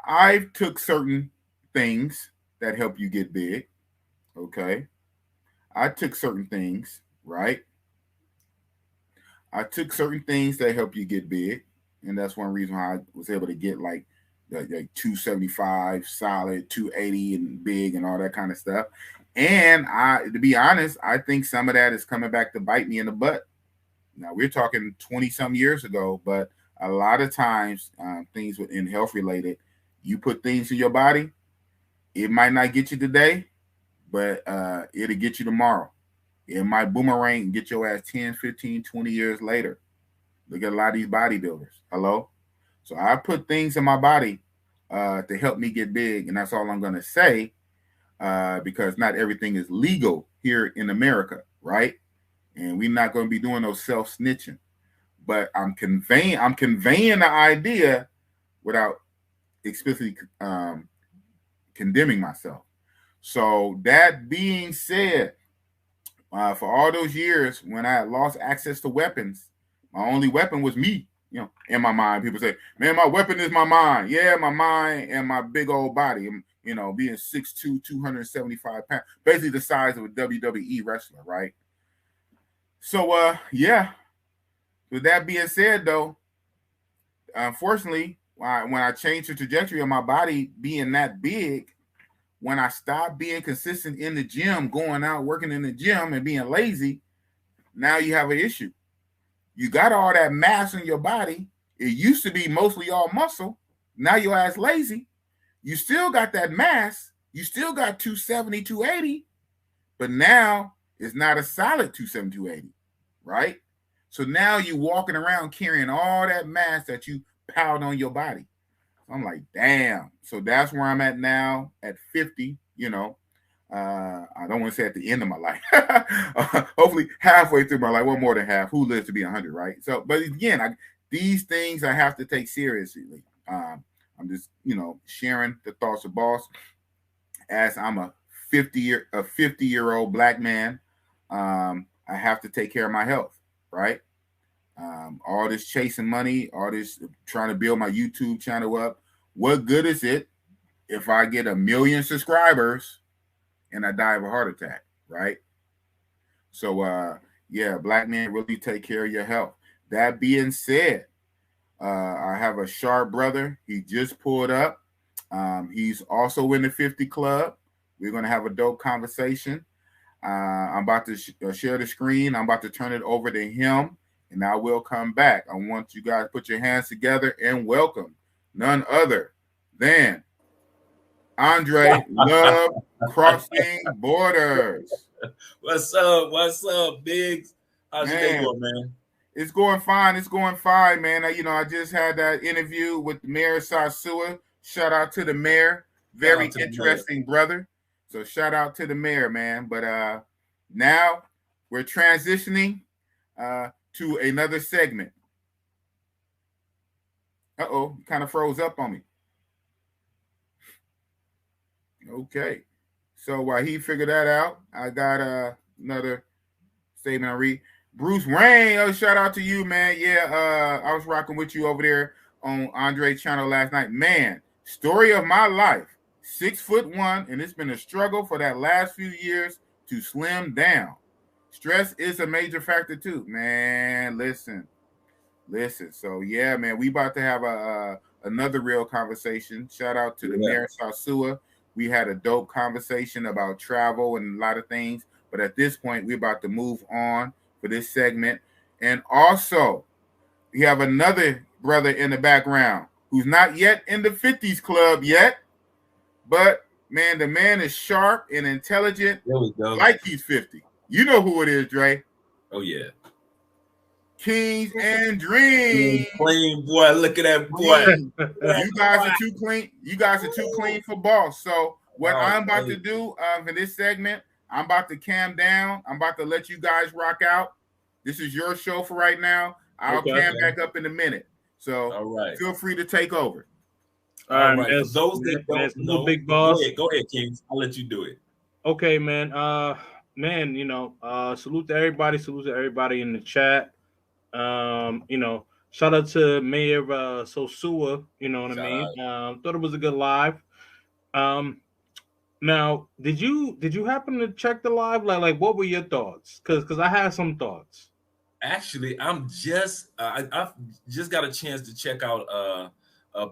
I took certain things that help you get big. Okay. I took certain things, right? I took certain things that help you get big. And that's one reason why I was able to get like 275 solid, 280 and big and all that kind of stuff. And to be honest, I think some of that is coming back to bite me in the butt. Now we're talking 20 some years ago, but a lot of times things in health related, you put things in your body, it might not get you today, but it'll get you tomorrow. It might boomerang and get your ass 10, 15, 20 years later. Look at a lot of these bodybuilders. Hello? So I put things in my body to help me get big, and that's all I'm going to say because not everything is legal here in America, right? And we're not going to be doing no self-snitching. But I'm conveying the idea without explicitly condemning myself. So that being said, for all those years when I lost access to weapons, my only weapon was me, in my mind. People say, man, my weapon is my mind. Yeah, my mind and my big old body. Being 6'2", 275 pounds, basically the size of a WWE wrestler, right? So, yeah. With that being said, though, unfortunately, when I changed the trajectory of my body being that big, when I stopped being consistent in the gym, going out, working in the gym and being lazy, now you have an issue. You got all that mass in your body. It used to be mostly all muscle. Now your ass lazy. You still got that mass. You still got 270, 280, but now it's not a solid 270, 280, right? So now you walking around carrying all that mass that you piled on your body. I'm like, damn. So that's where I'm at now at 50, I don't want to say at the end of my life. Hopefully halfway through my life, well, more than half. Who lives to be 100, right? So, but again, these things I have to take seriously. I'm just, sharing the thoughts of boss as I'm a 50-year-old black man. I have to take care of my health, right? All this chasing money, all this trying to build my YouTube channel up. What good is it if I get 1 million subscribers and I die of a heart attack, right? So, yeah, black man, really take care of your health. That being said, I have a sharp brother. He just pulled up. He's also in the 50 club. We're going to have a dope conversation. I'm about to share the screen. I'm about to turn it over to him, and I will come back. I want you guys to put your hands together and welcome none other than Andre Love Crossing Borders. What's up, Biggs? How's your day going, man? It's going fine, man. I just had that interview with Mayor Sosua. Shout out to the mayor. Very interesting brother. So shout out to the mayor, man. But now we're transitioning to another segment. Uh-oh, kind of froze up on me. Okay. So while he figured that out, I got another statement I read. Bruce Wayne, oh, shout out to you, man. Yeah, I was rocking with you over there on Andre's channel last night. Man, story of my life. 6'1", and it's been a struggle for that last few years to slim down. Stress is a major factor too, man. Listen. So yeah, man, we about to have another real conversation. Shout out to the Mayor Sosua. We had a dope conversation about travel and a lot of things, but at this point, we're about to move on for this segment. And also, we have another brother in the background who's not yet in the 50s club yet, but man, the man is sharp and intelligent, There we go. like he's 50. You know who it is, Dre. Oh yeah. Kings and Dreams. Clean boy. Look at that boy. You guys are too clean. You guys are too clean for boss. So what I'm about to do for this segment, I'm about to cam down. I'm about to let you guys rock out. This is your show for right now. I'll cam back up in a minute. So feel free to take over. All right. For those that don't know, Big Boss. Go ahead, Kings. I'll let you do it. Okay, man. Man, you know, salute to everybody. Salute to everybody in the chat. You know, shout out to Mayor Sosua. You know what I mean? Thought it was a good live. Now, did you happen to check the live? Like what were your thoughts? Because I had some thoughts. Actually, I've just got a chance to check out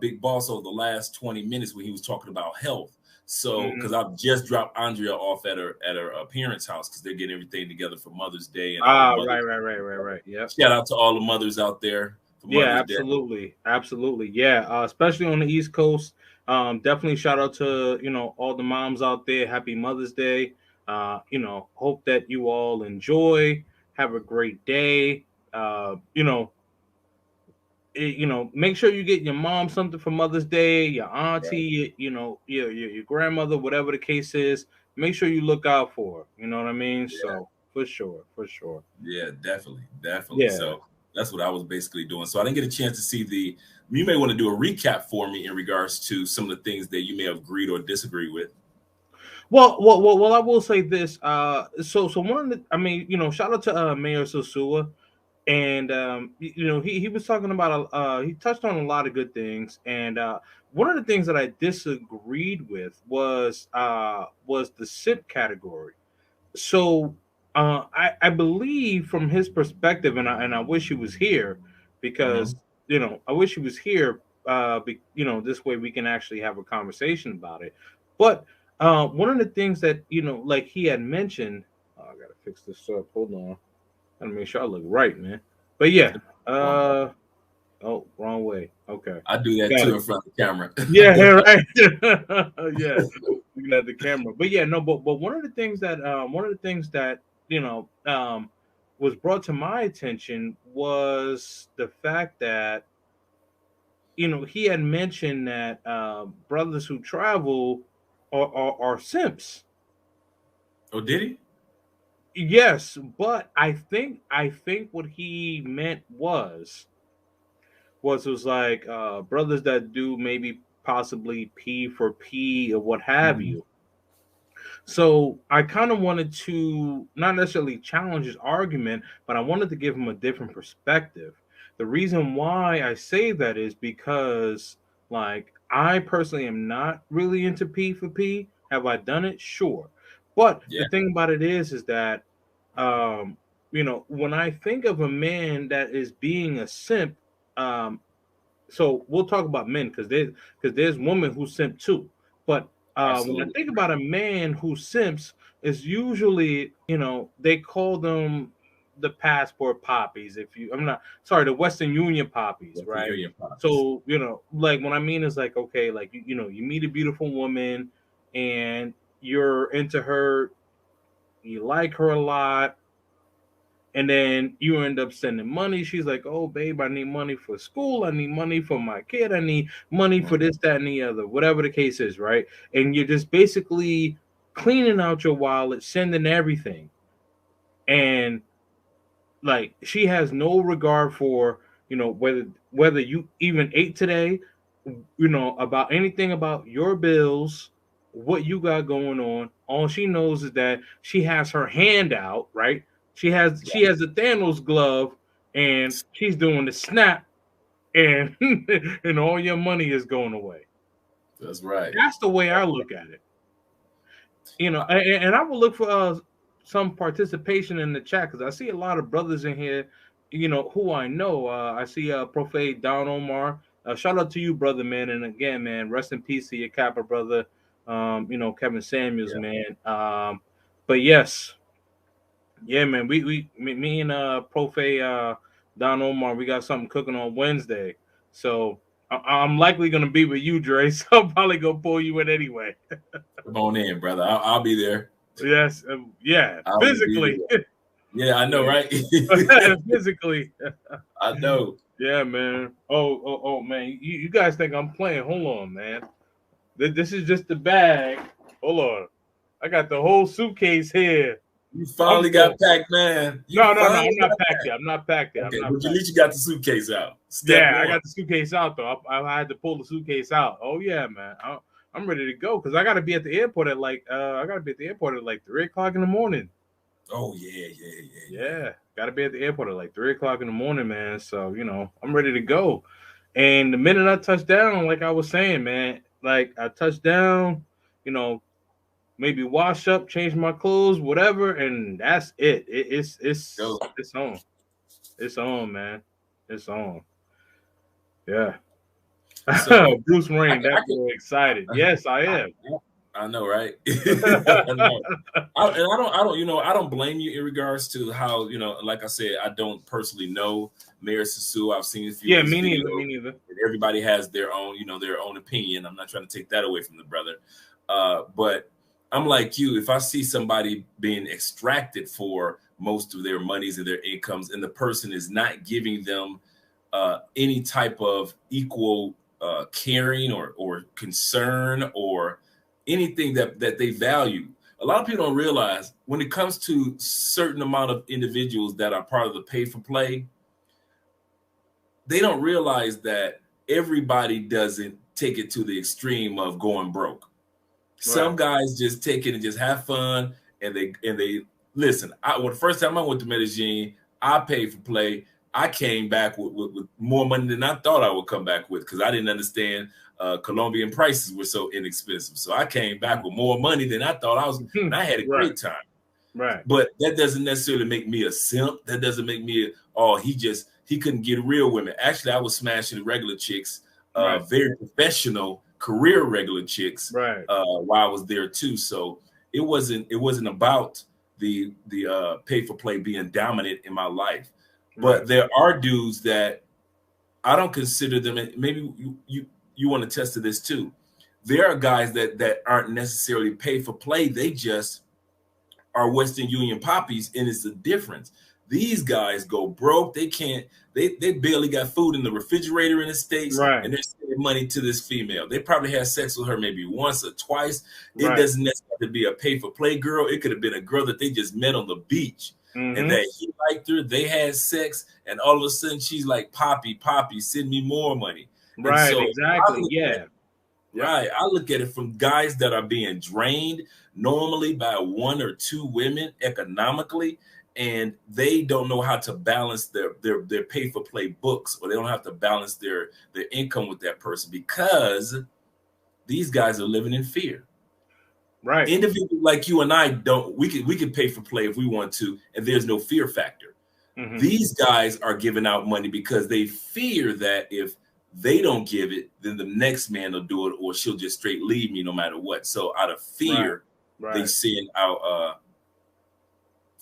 Big Boss over the last 20 minutes when he was talking about health. So, because I've just dropped Andrea off at her parents' house because they're getting everything together for Mother's Day. And right. Yeah. Shout out to all the mothers out there. Yeah, absolutely. Yeah, especially on the East Coast. Definitely shout out to all the moms out there. Happy Mother's Day. Hope that you all enjoy. Have a great day. Make sure you get your mom something for Mother's Day, your auntie, your grandmother, whatever the case is. Make sure you look out for her. You know what I mean? Yeah. So for sure. Yeah, definitely. Yeah. So that's what I was basically doing. So I didn't get a chance to see you may want to do a recap for me in regards to some of the things that you may have agreed or disagreed with. Well, I will say this. So one of the, shout out to Mayor Sosua. And he was talking about he touched on a lot of good things, and one of the things that I disagreed with was the SIP category. So I believe from his perspective, and I wish he was here because I wish he was here. This way we can actually have a conversation about it. But one of the things that like he had mentioned, I gotta fix this up. Hold on. Gotta make sure I look right, man. But yeah, oh, wrong way. Okay, I do that too in front of the camera. Yeah, right. Yeah, looking at the camera. But yeah, no. But one of the things that was brought to my attention was the fact that he had mentioned that brothers who travel are simps. Oh, did he? Yes, but I think what he meant was like brothers that do maybe possibly P for P or what have you. So I kind of wanted to not necessarily challenge his argument, but I wanted to give him a different perspective. The reason why I say that is because like I personally am not really into P for P. Have I done it? Sure. But the thing about it is that when I think of a man that is being a simp, so we'll talk about men because there's women who simp too. But when I think about a man who simps, is usually they call them the passport poppies. The Western Union poppies, right? So like what I mean is like okay, like you meet a beautiful woman and you're into her, you like her a lot, and then you end up sending money. She's like, oh, babe, I need money for school. I need money for my kid. I need money for this, that, and the other, whatever the case is, right? And you're just basically cleaning out your wallet, sending everything. And like she has no regard for, whether you even ate today, about anything about your bills, what you got going on. All she knows is that she has her hand out, right? She has the Thanos glove, and she's doing the snap, and and all your money is going away. That's right. That's the way I look at it. And I will look for some participation in the chat because I see a lot of brothers in here, who I know. I see Prophet Don Omar. Shout out to you, brother, man. And again, man, rest in peace to your Kappa brother, Kevin Samuels, man. But yes, Yeah, man. Me and Profe Don Omar, we got something cooking on Wednesday. So I'm likely gonna be with you, Dre. So I'm probably gonna pull you in anyway. Come on in, brother. I'll be there. Yes, yeah, I will be physically. there. Yeah, I know, right? Physically. I know. Yeah, man. Oh, man. You guys think I'm playing? Hold on, man. This is just the bag. Hold on. I got the whole suitcase here. You finally got packed, man. You No. finally I'm not got packed yet. I'm not packed yet. Okay, I'm not but at packed. least you got the suitcase out. Step Yeah, I one. got the suitcase out though. I had to pull the suitcase out. Oh yeah, man. I'm ready to go because I got to be at the airport at like 3 o'clock in the morning. Oh yeah. Got to be at the airport at like 3 o'clock in the morning, man. So I'm ready to go. And the minute I touched down, like I was saying, man, like I touched down, you know, maybe wash up, change my clothes, whatever, and that's it. It's on. It's on, man. It's on. Yeah. So Bruce Wayne, that boy excited. Yes, I am. I know, right? I know. I don't blame you in regards to how, like I said, I don't personally know Mayor Sosua. I've seen a few of his Me videos, neither. and everybody has their own, their own opinion. I'm not trying to take that away from the brother. But I'm like you, if I see somebody being extracted for most of their monies and their incomes, and the person is not giving them any type of equal caring or concern or anything that they value. A lot of people don't realize when it comes to certain amount of individuals that are part of the pay for play, they don't realize that everybody doesn't take it to the extreme of going broke. Some guys just take it and just have fun, and they listen. The first time I went to Medellin, I paid for play. I came back with more money than I thought I would come back with because I didn't understand Colombian prices were so inexpensive. So I came back with more money than I thought I was, and I had a great time. Right. But that doesn't necessarily make me a simp. That doesn't make me he couldn't get real women. Actually, I was smashing regular chicks, very professional career regular chicks, while I was there too. So it wasn't about the pay for play being dominant in my life. But there are dudes that I don't consider them, and maybe you want to test to this too. There are guys that aren't necessarily pay for play. They just are Western Union poppies, and it's the difference. These guys go broke. They can't. They barely got food in the refrigerator in the States, and they're sending money to this female. They probably had sex with her maybe once or twice. It doesn't necessarily be a pay for play girl. It could have been a girl that they just met on the beach. And that he liked her, they had sex, and all of a sudden she's like, Poppy, send me more money. Right, so exactly. Right. I look at it from guys that are being drained normally by one or two women economically, and they don't know how to balance their pay for play books, or they don't have to balance their income with that person because these guys are living in fear. Right. Individuals like you and I we can pay for play if we want to, and there's no fear factor. These guys are giving out money because they fear that if they don't give it, then the next man will do it, or she'll just straight leave me no matter what. So out of fear, they send out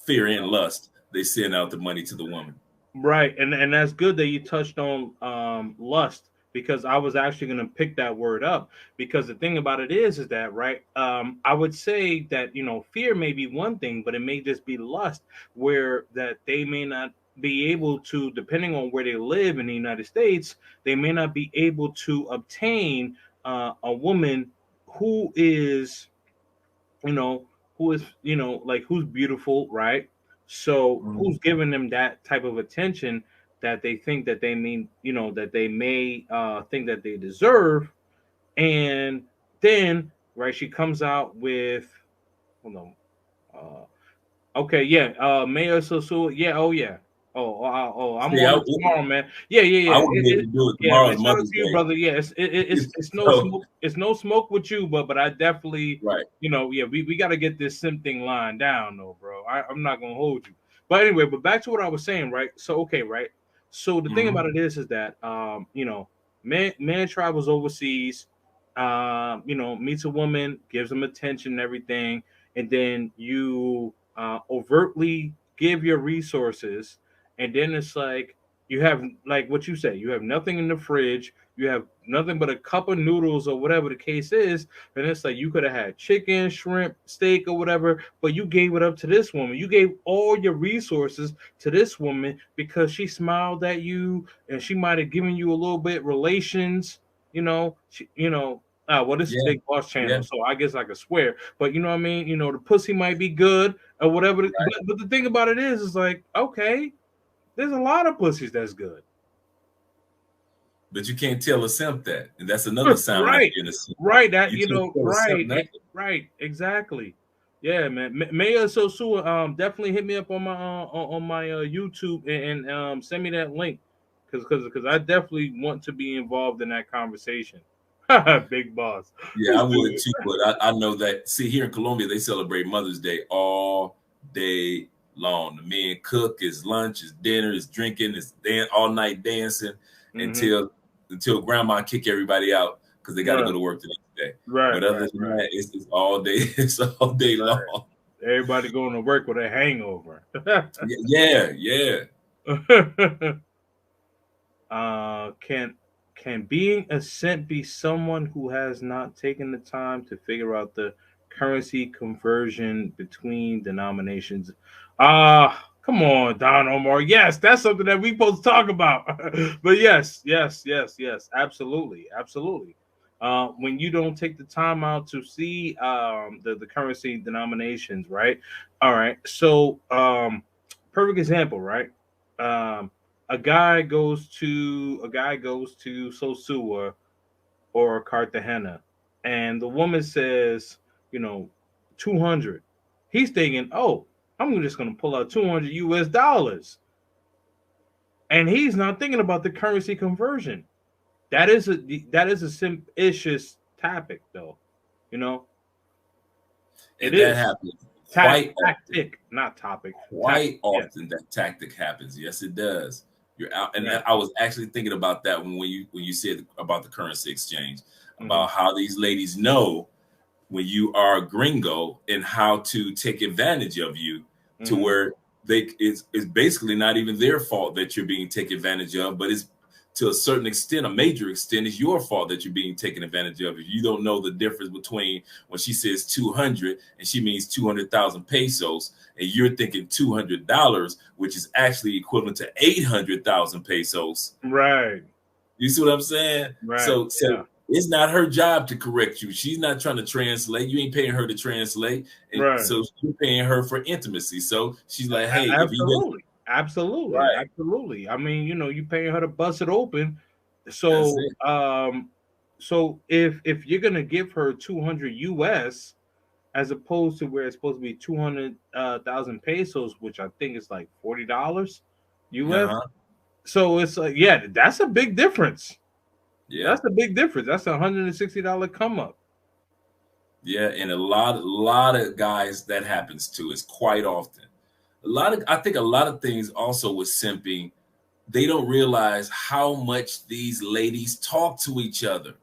fear and lust. They send out the money to the woman. Right, and that's good that you touched on lust, because I was actually going to pick that word up, because the thing about it is that, right, I would say that, fear may be one thing, but it may just be lust, where that they may not be able to, depending on where they live in the United States, they may not be able to obtain a woman who is, who's beautiful, right? So who's giving them that type of attention that they think that they mean, that they may think that they deserve. And then, right, she comes out with, hold on. Okay, yeah, Mayor Sosua, yeah, oh yeah. I'm on it tomorrow, man. Yeah. I wouldn't be able to do it tomorrow. Yeah, shout out to you, brother. Yeah, it's no smoke. It's no smoke with you, but I definitely, we got to get this sim thing line down, though, bro. I'm not gonna hold you. But anyway, but back to what I was saying, right? So okay, right. So the thing about it is that man travels overseas, meets a woman, gives them attention and everything, and then you overtly give your resources, and then it's like you have, like what you say, you have nothing in the fridge, you have nothing but a cup of noodles or whatever the case is, and it's like you could have had chicken, shrimp, steak, or whatever, but you gave it up to this woman. You gave all your resources to this woman because she smiled at you and she might have given you a little bit relations, well, this is Yeah, Big Boss channel, yeah. so I guess I could swear. But you know what I mean? The pussy might be good or whatever. Right. But the thing about it is like, okay, there's a lot of pussies that's good. But you can't tell a simp that. And that's another sign Right. in a simp. Right. That, You can't tell a simp nothing. right. Exactly. Yeah, man. Mayor Sosua, definitely hit me up on my YouTube and send me that link because I definitely want to be involved in that conversation. Big Boss. Yeah, I would too, but I know that. See, here in Colombia, they celebrate Mother's Day all day long. The men cook, it's lunch, it's dinner, it's drinking, it's all night dancing until grandma kick everybody out because they got to go to work the next day. Right. But other than that, it's all day. It's all day long. Everybody going to work with a hangover. Yeah. Can being a simp be someone who has not taken the time to figure out the currency conversion between denominations? Come on, Don Omar. Yes, that's something that we supposed to talk about. But yes, absolutely. When you don't take the time out to see the currency denominations, right? All right. So perfect example, right? A guy goes to Sosua or Cartagena, and the woman says, 200. He's thinking, oh, I'm just going to pull out $200, and he's not thinking about the currency conversion. That is a simp-icious topic, though. It is. Happens quite tactic, not topic. Quite often that tactic happens. Yes, it does. You're out, and I was actually thinking about that when you said about the currency exchange, about how these ladies know when you are a gringo and how to take advantage of you to where it's basically not even their fault that you're being taken advantage of, but it's to a certain extent, a major extent, is your fault that you're being taken advantage of. If you don't know the difference between when she says 200 and she means 200,000 pesos, and you're thinking $200, which is actually equivalent to 800,000 pesos. Right. You see what I'm saying? Right. So it's not her job to correct you. She's not trying to translate. You ain't paying her to translate. And right. So you're paying her for intimacy. So she's like, hey, absolutely. Right. Absolutely. I mean, you paying her to bust it open. So so if you're gonna give her 200 US as opposed to where it's supposed to be 200,000 pesos, which I think is like $40 US. So it's like, that's a big difference. Yeah, that's a big difference. That's $160 come up. Yeah, and a lot of guys that happens to is quite often. I think a lot of things also with simping, they don't realize how much these ladies talk to each other.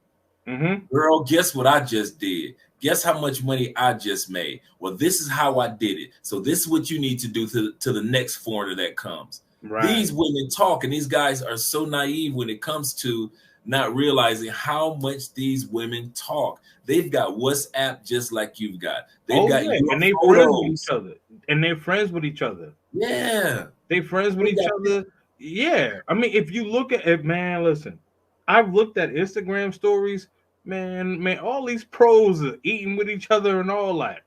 Girl, guess what I just did? Guess how much money I just made? Well, this is how I did it. So this is what you need to do to the next foreigner that comes. Right. These women talk, and these guys are so naive when it comes to not realizing how much these women talk. They've got WhatsApp just like you've got. They've got and they friends with each other. And they're friends with each other. Yeah. They friends with each other. Yeah. I mean, if you look at it, man, listen, I've looked at Instagram stories, man, all these pros are eating with each other and all that.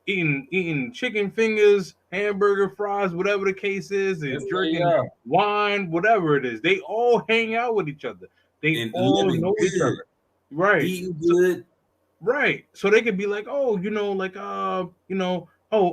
Eating chicken fingers, hamburger, fries, whatever the case is, and drinking wine, whatever it is. They all hang out with each other. They all know each other. Right. Eating good. Right. So they could be like, oh,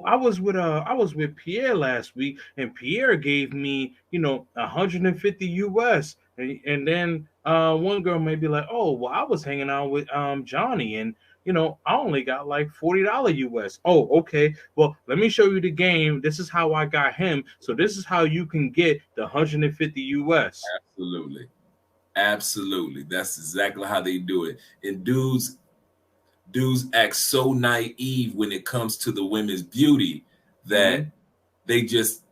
I was with Pierre last week, and Pierre gave me, 150 US. And then one girl may be like, oh, well, I was hanging out with Johnny, and I only got like $40 US. Oh, okay. Well, let me show you the game. This is how I got him. So this is how you can get the 150 US. Absolutely. That's exactly how they do it. And dudes act so naive when it comes to the women's beauty that they just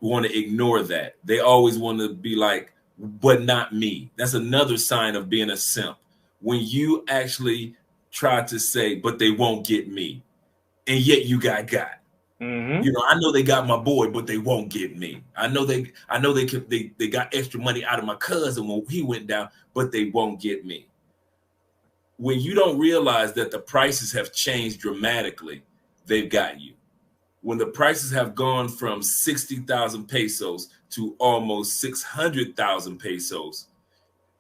want to ignore that. They always want to be like, but not me. That's another sign of being a simp. When you actually try to say, but they won't get me, and yet you got. Mm-hmm. You know, I know they got my boy, but they won't get me. I know they got extra money out of my cousin when he went down, but they won't get me. When you don't realize that the prices have changed dramatically, they've got you. When the prices have gone from 60,000 pesos to almost 600,000 pesos,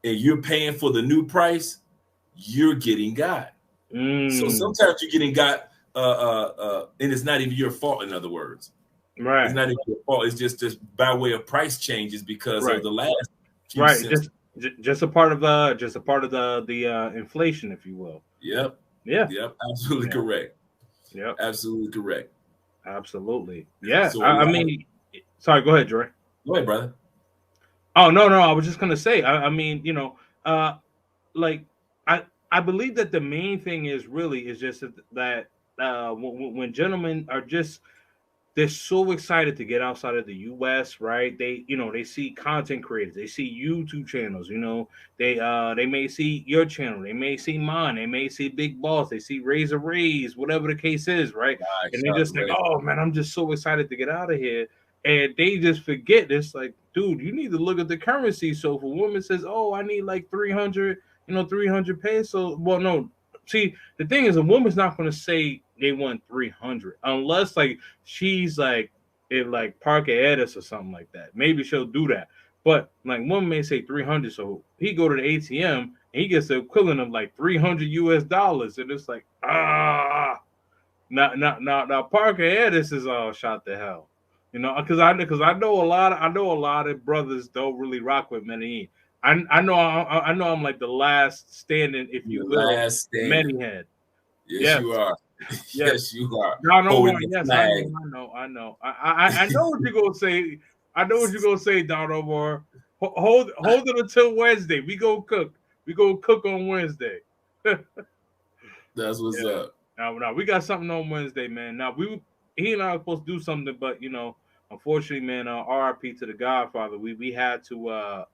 and you're paying for the new price, you're getting got. So sometimes you're getting got, and it's not even your fault. In other words, right? It's not even your fault. It's just by way of price changes because of the last few cents. Just a part of the inflation, if you will. Yep. Absolutely correct. Yep. Absolutely correct. Absolutely. Yeah. So I mean, sorry. Go ahead, Joy. Go ahead, brother. Oh no. I was just gonna say. I mean, you know, like I believe that the main thing is just that when gentlemen are they're so excited to get outside of the U.S., right? They see content creators, they see YouTube channels, they may see your channel, they may see mine, they may see Big Boss, they see Razor Rays, whatever the case is, right? And they just think, oh man, I'm just so excited to get out of here. And they just forget, it's like, dude, you need to look at the currency. So if a woman says, oh, I need like 300 pesos, well, no. See, the thing is, a woman's not going to say they want 300 unless like she's like Parker Edis or something like that. Maybe she'll do that. But like one may say 300, so he go to the ATM and he gets the equivalent of like $300, and it's like now Parker Edis is all shot to hell, because I know a lot of brothers don't really rock with Medellin. I know I'm like the last standing, if you will, Medellin. Yes, you are. Yes, you are. No, yes, I know. I know what you're gonna say. I know what you're gonna say, Don Omar. Hold it until Wednesday. We go cook. We go cook on Wednesday. That's what's up. Now we got something on Wednesday, man. Now he and I are supposed to do something, but unfortunately, man, RIP to the Godfather. We had to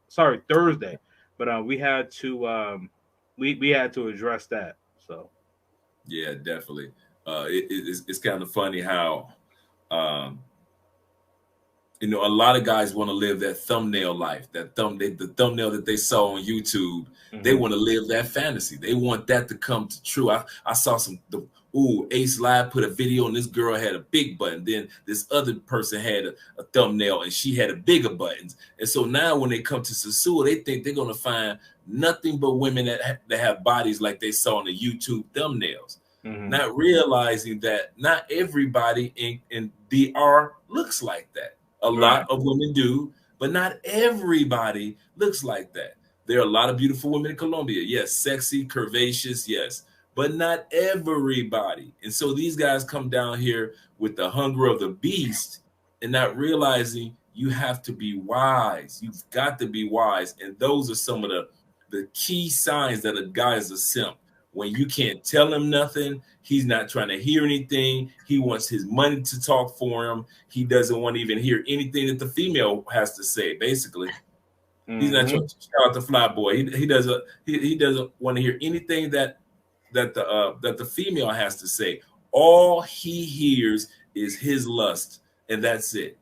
Thursday, but we had to we had to address that. So yeah, definitely. It's kind of funny how a lot of guys want to live that thumbnail life, the thumbnail that they saw on YouTube. Mm-hmm. They want to live that fantasy. They want that to come to true. I saw Ace Live put a video and this girl had a big button. Then this other person had a thumbnail and she had a bigger buttons. And so now when they come to Sosua, they think they're going to find nothing but women that have bodies like they saw in the YouTube thumbnails. Mm-hmm. Not realizing that not everybody in DR looks like that. A lot of women do, but not everybody looks like that. There are a lot of beautiful women in Colombia. Yes, sexy, curvaceous, yes, but not everybody. And so these guys come down here with the hunger of the beast and not realizing you have to be wise. You've got to be wise. And those are some of the key signs that a guy is a simp. When you can't tell him nothing, he's not trying to hear anything. He wants his money to talk for him. He doesn't want to even hear anything that the female has to say. Basically, he's not trying to shout out the fly boy. He doesn't want to hear anything that the female has to say. All he hears is his lust, and that's it.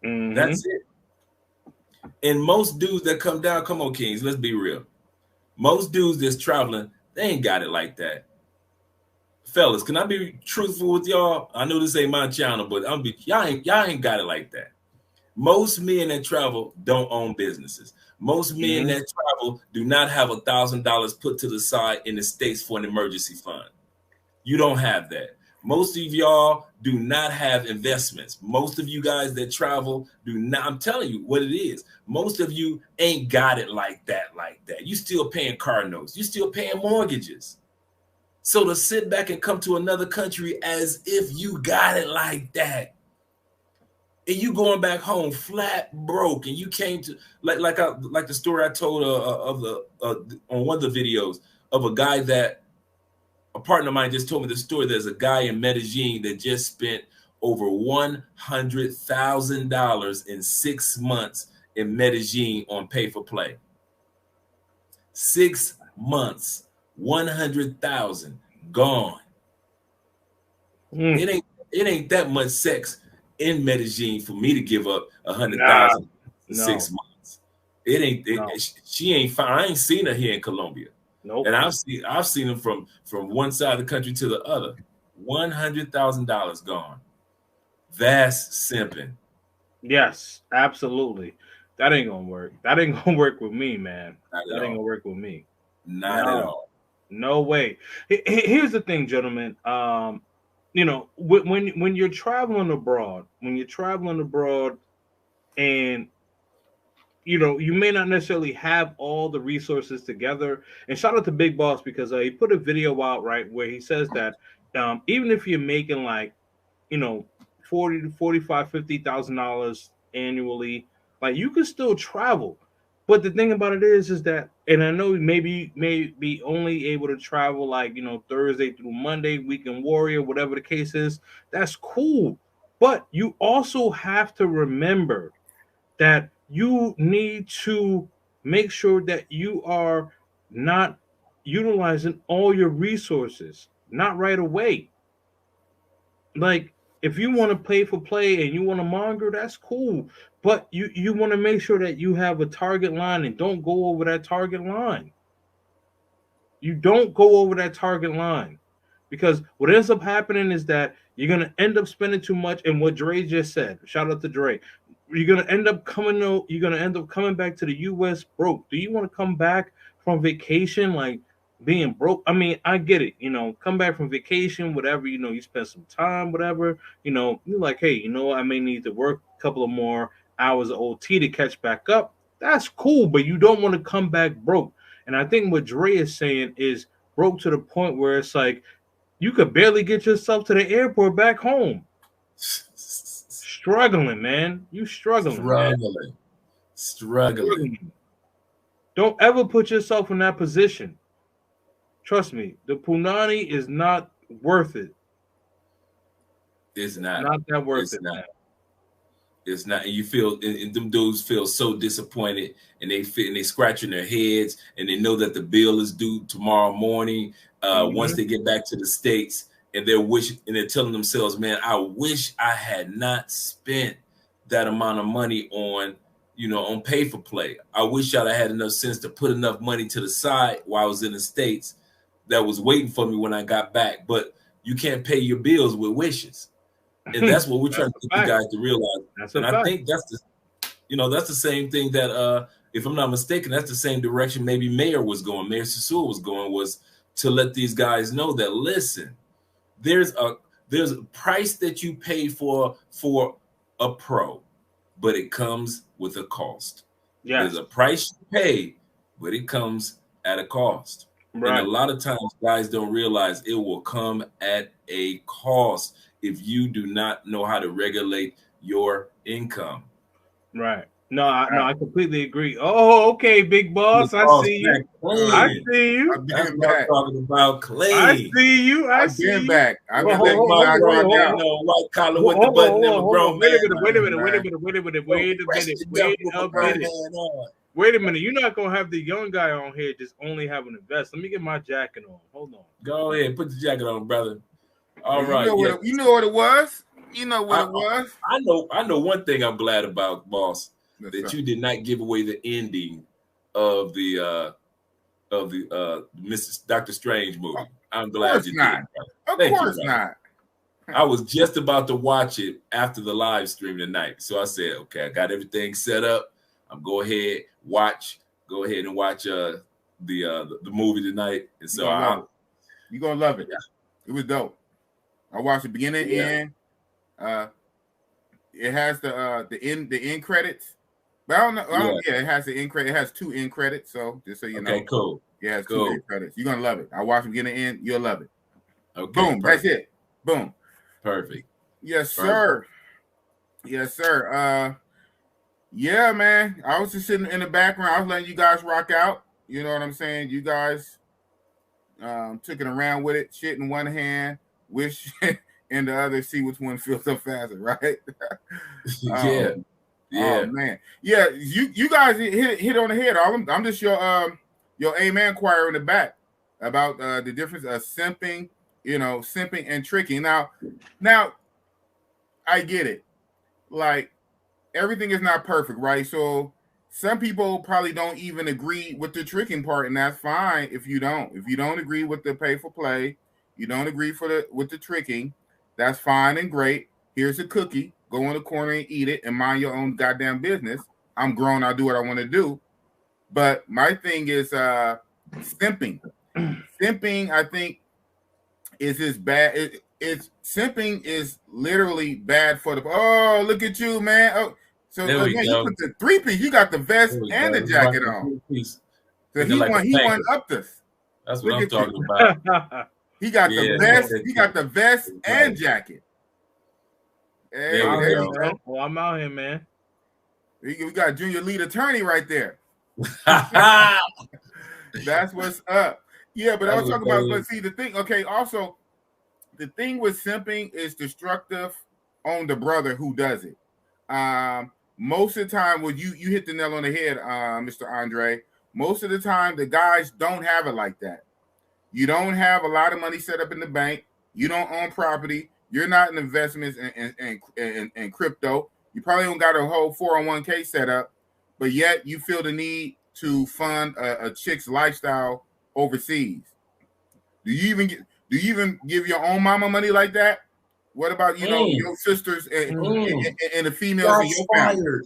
Mm-hmm. That's it. And most dudes that come down, come on, Kings, let's be real. Most dudes that's traveling, they ain't got it like that. Fellas, can I be truthful with y'all? I know this ain't my channel, but y'all ain't got it like that. Most men that travel don't own businesses. Most men that travel do not have $1,000 put to the side in the States for an emergency fund. You don't have that. Most of y'all do not have investments. Most of you guys that travel do not. I'm telling you what it is. Most of you ain't got it like that. You still paying car notes. You still paying mortgages. So to sit back and come to another country as if you got it like that, and you going back home flat broke, and you came to like the story I told on one of the videos of a guy that a partner of mine just told me the story. There's a guy in Medellin that just spent over $100,000 in 6 months in Medellin on pay for play. 6 months, 100,000 gone. It ain't that much sex in Medellin for me to give up 100,000 in 6 months. It ain't. She ain't fine. I ain't seen her here in Colombia. Nope. And I've seen them from one side of the country to the other. $100,000 gone. That's simping. Yes, absolutely. That ain't gonna work. That ain't gonna work with me, man. That ain't gonna work with me. Not at all. No way. Here's the thing, gentlemen. You know, when you're traveling abroad, and you know, you may not necessarily have all the resources together. And shout out to Big Boss, because he put a video out, right, where he says that even if you're making like, you know, $40,000 to $45,000, $50,000 annually, like you can still travel. But the thing about it is that, and I know maybe may be only able to travel like, you know, Thursday through Monday, weekend warrior, whatever the case is. That's cool. But you also have to remember that you need to make sure that you are not utilizing all your resources, not right away. Like, if you want to pay for play and you want to monger, that's cool. But you want to make sure that you have a target line and don't go over that target line. You don't go over that target line, because what ends up happening is that you're going to end up spending too much. And what Dre just said, shout out to Dre, you're going to end up coming back to the US broke. Do you want to come back from vacation like being broke? I mean, I get it, you know, come back from vacation, whatever, you know, you spend some time, whatever, you know, you're like, hey, you know what, I may need to work a couple of more hours of OT to catch back up. That's cool, but you don't want to come back broke. And I think what Dre is saying is broke to the point where it's like you could barely get yourself to the airport back home. Struggling, man. You struggling. Don't ever put yourself in that position. Trust me, the punani is not worth it. It's not that worth it. Man. It's not, and you feel, and them dudes feel so disappointed, and they scratching their heads, and they know that the bill is due tomorrow morning. Once they get back to the States, and they're telling themselves, "Man, I wish I had not spent that amount of money on, you know, on pay for play. I wish I'd have had enough sense to put enough money to the side while I was in the States that was waiting for me when I got back." But you can't pay your bills with wishes. And that's what we're trying to get you guys to realize. I think that's the same thing that, if I'm not mistaken, that's the same direction maybe Mayor Sosua was going, was to let these guys know that, listen, there's a price that you pay for a pro, but it comes with a cost. Yes. There's a price you pay, but it comes at a cost. Right. And a lot of times guys don't realize it will come at a cost if you do not know how to regulate your income. Right. No, I completely agree. Oh, okay, Big Boss. I see you. I see you. I've been back. Talking about clean. I see you. I've been back. I've been back. White collar with the button and a grown man. Wait a minute. You're not gonna have the young guy on here just only having a vest. Let me get my jacket on. Hold on. Go ahead, put the jacket on, brother. All you right. You know what it was. You know what it was. I know one thing I'm glad about, boss, that you did not give away the ending of the Mrs. Dr. Strange movie. I'm glad you didn't. Of course not. I was just about to watch it after the live stream tonight. So I said, okay, I got everything set up. I'm go ahead and watch the movie tonight. And so you're gonna love it. Yeah. It was dope. I watched the beginning and end. It has the end credits. But I don't know. It has the end credit. It has 2 end credits. So just so you know. Okay, cool. Yeah, it has 2 end credits. You're gonna love it. I watched the beginning and end. You'll love it. Okay. Boom. Perfect. That's it. Boom. Perfect. Yes, sir. Yes, sir. Yeah, man. I was just sitting in the background. I was letting you guys rock out. You know what I'm saying? You guys took it around with it. Shit in one hand. Wish and the other see which one fills up faster, right? Yeah. Oh man, yeah. You guys hit on the head. I'm just your amen choir in the back about the difference of simping, simping and tricking. Now, I get it. Like everything is not perfect, right? So some people probably don't even agree with the tricking part, and that's fine if you don't. If you don't agree with the pay for play, you don't agree with the tricking, that's fine and great. Here's a cookie. Go in the corner and eat it and mind your own goddamn business. I'm grown. I'll do what I want to do. But my thing is simping. Simping, I think, is as bad. It's simping is literally bad for the. Oh, look at you, man. Oh, so man, you put the 3-piece. You got the vest and the jacket on. So he went up this. That's what I'm talking about. He got the vest. He got the vest and jacket. Hey, there you go. Well, I'm out here, man. We got junior lead attorney right there. That's what's up. Yeah, but I was talking about, but see the thing, okay, also the thing with simping is destructive on the brother who does it. Most of the time, when you hit the nail on the head, Mr. Andre, most of the time the guys don't have it like that. You don't have a lot of money set up in the bank. You don't own property. You're not in investments and crypto. You probably don't got a whole 401k set up, but yet you feel the need to fund a chick's lifestyle overseas. Do you even give your own mama money like that? What about your sisters and the females in your family?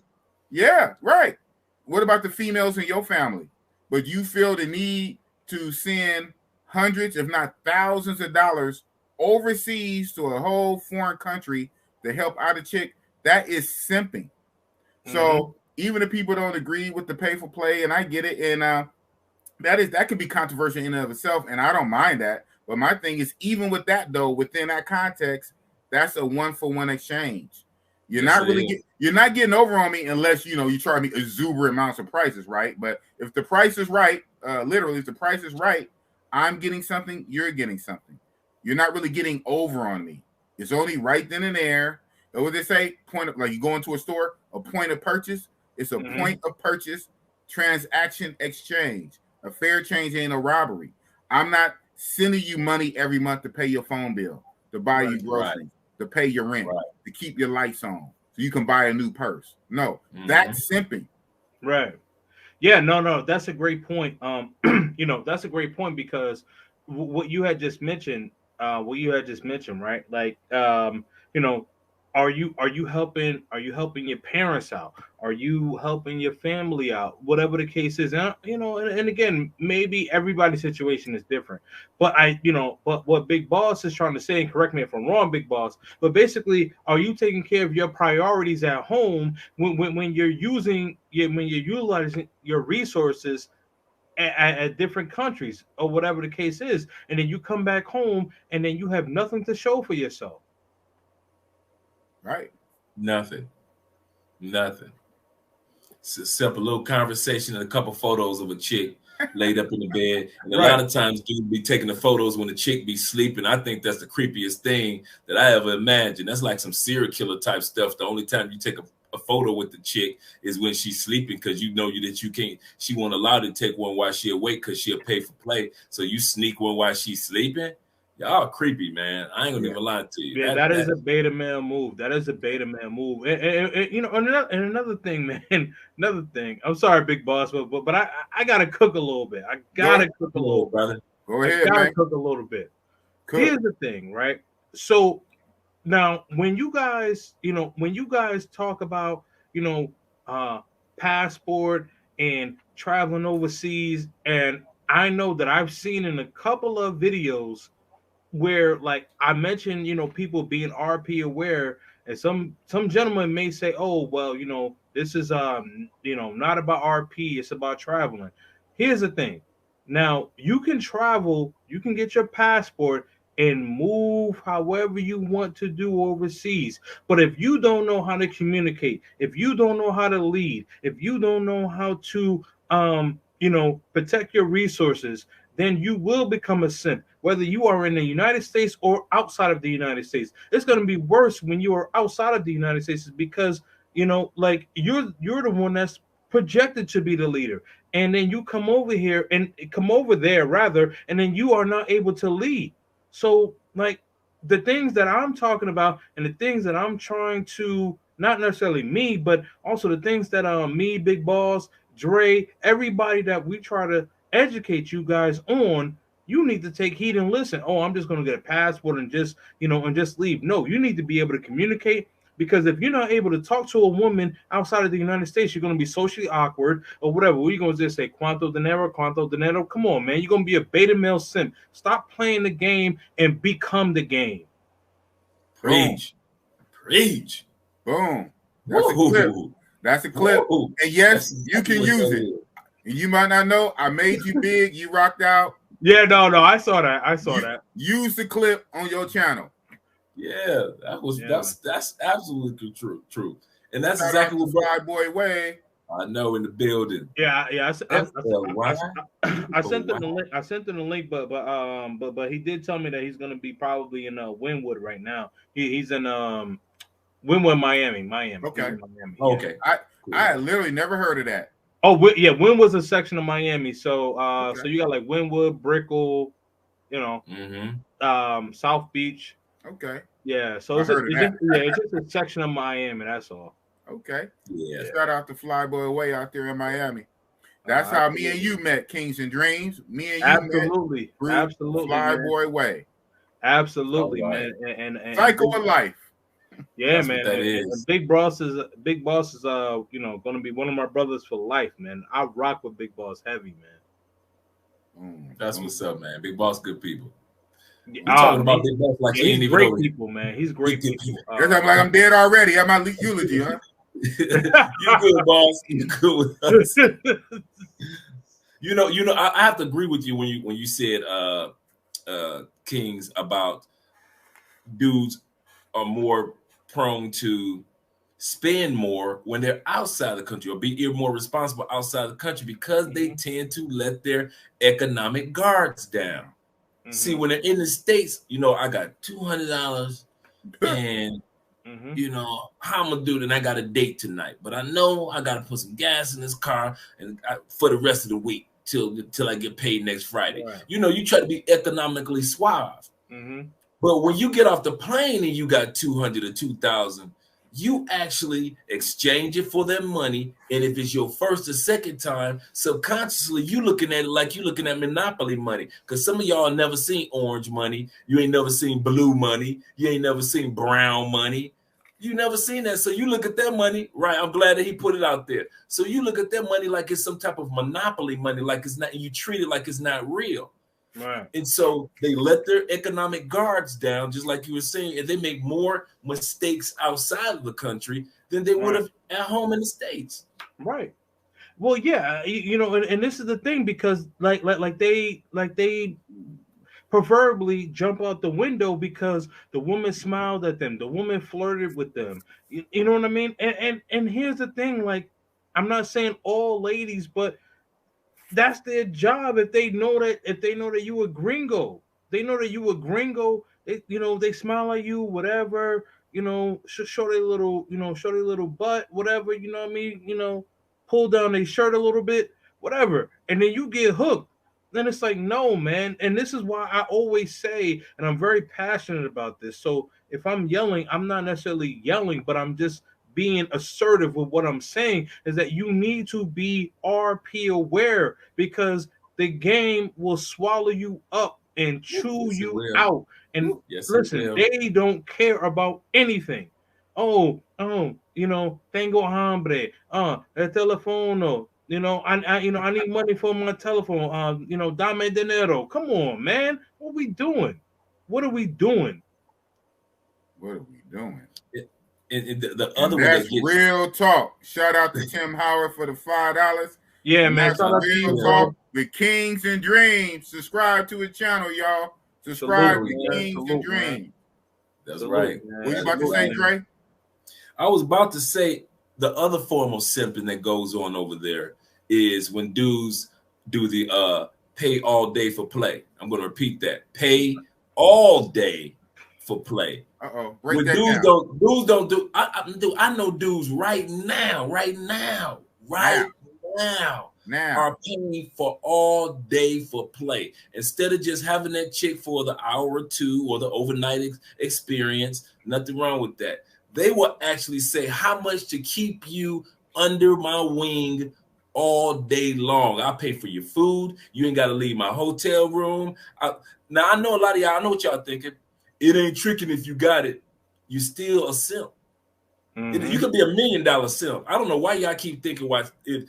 Yeah, right. What about the females in your family? But you feel the need to send hundreds, if not thousands of dollars overseas to a whole foreign country to help out a chick. That is simping. So even if people don't agree with the pay for play, and I get it, and that can be controversial in and of itself, and I don't mind that. But my thing is, even with that though, within that context, that's a 1-for-1 exchange. You're not getting over on me unless you charge me exuberant amounts of prices, right? But if the price is right, literally, if the price is right, I'm getting something, you're getting something. You're not really getting over on me. It's only right then and there. What they say, like you go into a store, a point of purchase. It's a point of purchase, transaction exchange. A fair change ain't a robbery. I'm not sending you money every month to pay your phone bill, to buy you groceries, to pay your rent, to keep your lights on, so you can buy a new purse. No, that's simping. Right. Yeah, no, that's a great point. That's a great point because what you had just mentioned, right? Like, are you helping your parents out? Are you helping your family out? Whatever the case is, and again, maybe everybody's situation is different. But but what Big Boss is trying to say, and correct me if I'm wrong, Big Boss, but basically, are you taking care of your priorities at home when you're utilizing your resources at different countries or whatever the case is, and then you come back home and then you have nothing to show for yourself? Right. Nothing. It's a simple little conversation and a couple photos of a chick laid up in the bed. And a lot of times dudes be taking the photos when the chick be sleeping. I think that's the creepiest thing that I ever imagined. That's like some serial killer type stuff. The only time you take a photo with the chick is when she's sleeping, because she won't allow to take one while she awake because she'll pay for play. So you sneak one while she's sleeping. Y'all creepy, man. I ain't gonna even lie to you. Yeah, that is a beta male move. And another thing, man. Another thing. I'm sorry, Big Boss, but I gotta cook a little bit. I gotta cook a little, brother. Go ahead, man. Cook a little bit. Here's the thing, right? So now, when you guys talk about passport and traveling overseas, and I know that I've seen in a couple of videos where, like I mentioned, people being RP aware, and some gentlemen may say, oh, well, this is not about RP, it's about traveling. Here's the thing. Now, you can travel, you can get your passport and move however you want to do overseas. But if you don't know how to communicate, if you don't know how to lead, if you don't know how to protect your resources, then you will become a simp, whether you are in the United States or outside of the United States. It's going to be worse when you are outside of the United States because, like you're the one that's projected to be the leader. And then you come over here and come over there rather, and then you are not able to lead. So like the things that I'm talking about and the things that I'm trying to, not necessarily me, but also the things that me, Big Boss, Dre, everybody that we try to educate you guys on, you need to take heed and listen. Oh, I'm just going to get a passport and just leave. No, you need to be able to communicate, because if you're not able to talk to a woman outside of the United States, you're going to be socially awkward or whatever. What are you going to just say? Quanto dinero, quanto dinero? Come on, man. You're going to be a beta male simp. Stop playing the game and become the game. Preach. Preach. Boom. That's a clip. That's a clip. Whoa. And yes, you can use it. And you might not know, I made you big. You rocked out. Yeah, no, I saw that. That. Use the clip on your channel. Yeah, that's absolutely true. And that's exactly what Flyboy Way. I know, in the building. Yeah. I sent him the link. I sent him the link, but he did tell me that he's gonna be probably in Wynwood right now. He's in Wynwood, Miami. Okay. Miami. Okay. I literally never heard of that. Oh yeah, Wynwood's a section of Miami. So so you got like Wynwood, Brickell, South Beach. Okay. Yeah. So it's just a section of Miami. That's all. Okay. Yeah. Shout out to Flyboy Way out there in Miami. That's how me and you met, Kings and Dreams. Me and you absolutely met Flyboy Way. Absolutely, man. And cycle of life. Yeah, that's man. That and is. Big Boss is gonna be one of my brothers for life, man. I rock with Big Boss heavy, man. That's what's up, man. Big Boss, good people. We're talking about Big Boss like he's great people, man. He's great people. I'm like I'm dead already. I'm my eulogy, huh? You good, boss. You good with us. I have to agree with you when you said Kings about dudes are more prone to spend more when they're outside the country or be more responsible outside the country because they tend to let their economic guards down. See, when they're in the States, I got $200 and how I'm gonna do it, and I got a date tonight, but I know I gotta put some gas in this car for the rest of the week till I get paid next Friday. Right. You try to be economically suave. But when you get off the plane and you got 200 or 2,000, you actually exchange it for their money. And if it's your first or second time, subconsciously you looking at it like you looking at Monopoly money. Because some of y'all never seen orange money. You ain't never seen blue money. You ain't never seen brown money. You never seen that. So you look at their money, right? I'm glad that he put it out there. So you look at their money like it's some type of Monopoly money, like it's not, and you treat it like it's not real. Right. And so they let their economic guards down, just like you were saying, and they make more mistakes outside of the country than they would have at home in the States. Right. Well, yeah, and this is the thing, because like they preferably jump out the window because the woman smiled at them, the woman flirted with them. You know what I mean? And here's the thing, like, I'm not saying all ladies, but that's their job. If they know that you a gringo, they know that you a gringo. They smile at you, whatever. Show their little butt, whatever. You know what I mean? Pull down their shirt a little bit, whatever, and then you get hooked. Then it's like, no, man. And this is why I always say, and I'm very passionate about this. So if I'm yelling, I'm not necessarily yelling, but I'm just being assertive with what I'm saying, is that you need to be RP aware, because the game will swallow you up and chew you out. And listen, they don't care about anything. Tengo hambre. El teléfono. I need money for my telephone. Dame dinero. Come on, man. What are we doing? What are we doing? And the other one that's real talk. Shout out to Tim Howard for the $5. Yeah, man. That's real talk with Kings and Dreams. Subscribe to his channel, y'all. Subscribe to Kings and Dreams. That's right. What you about to say, Dre? I was about to say the other form of simping that goes on over there is when dudes do the pay all day for play. I'm going to repeat that. Pay all day for play. Break that dudes down. don't do. I know dudes right now are paying for all day for play instead of just having that chick for the hour or two or the overnight experience. Nothing wrong with that. They will actually say how much to keep you under my wing all day long. I pay for your food. You ain't got to leave my hotel room. Now I know a lot of y'all. I know what y'all thinking. It ain't tricking if you got it. You still a simp. You could be $1 million simp. I don't know why y'all keep thinking if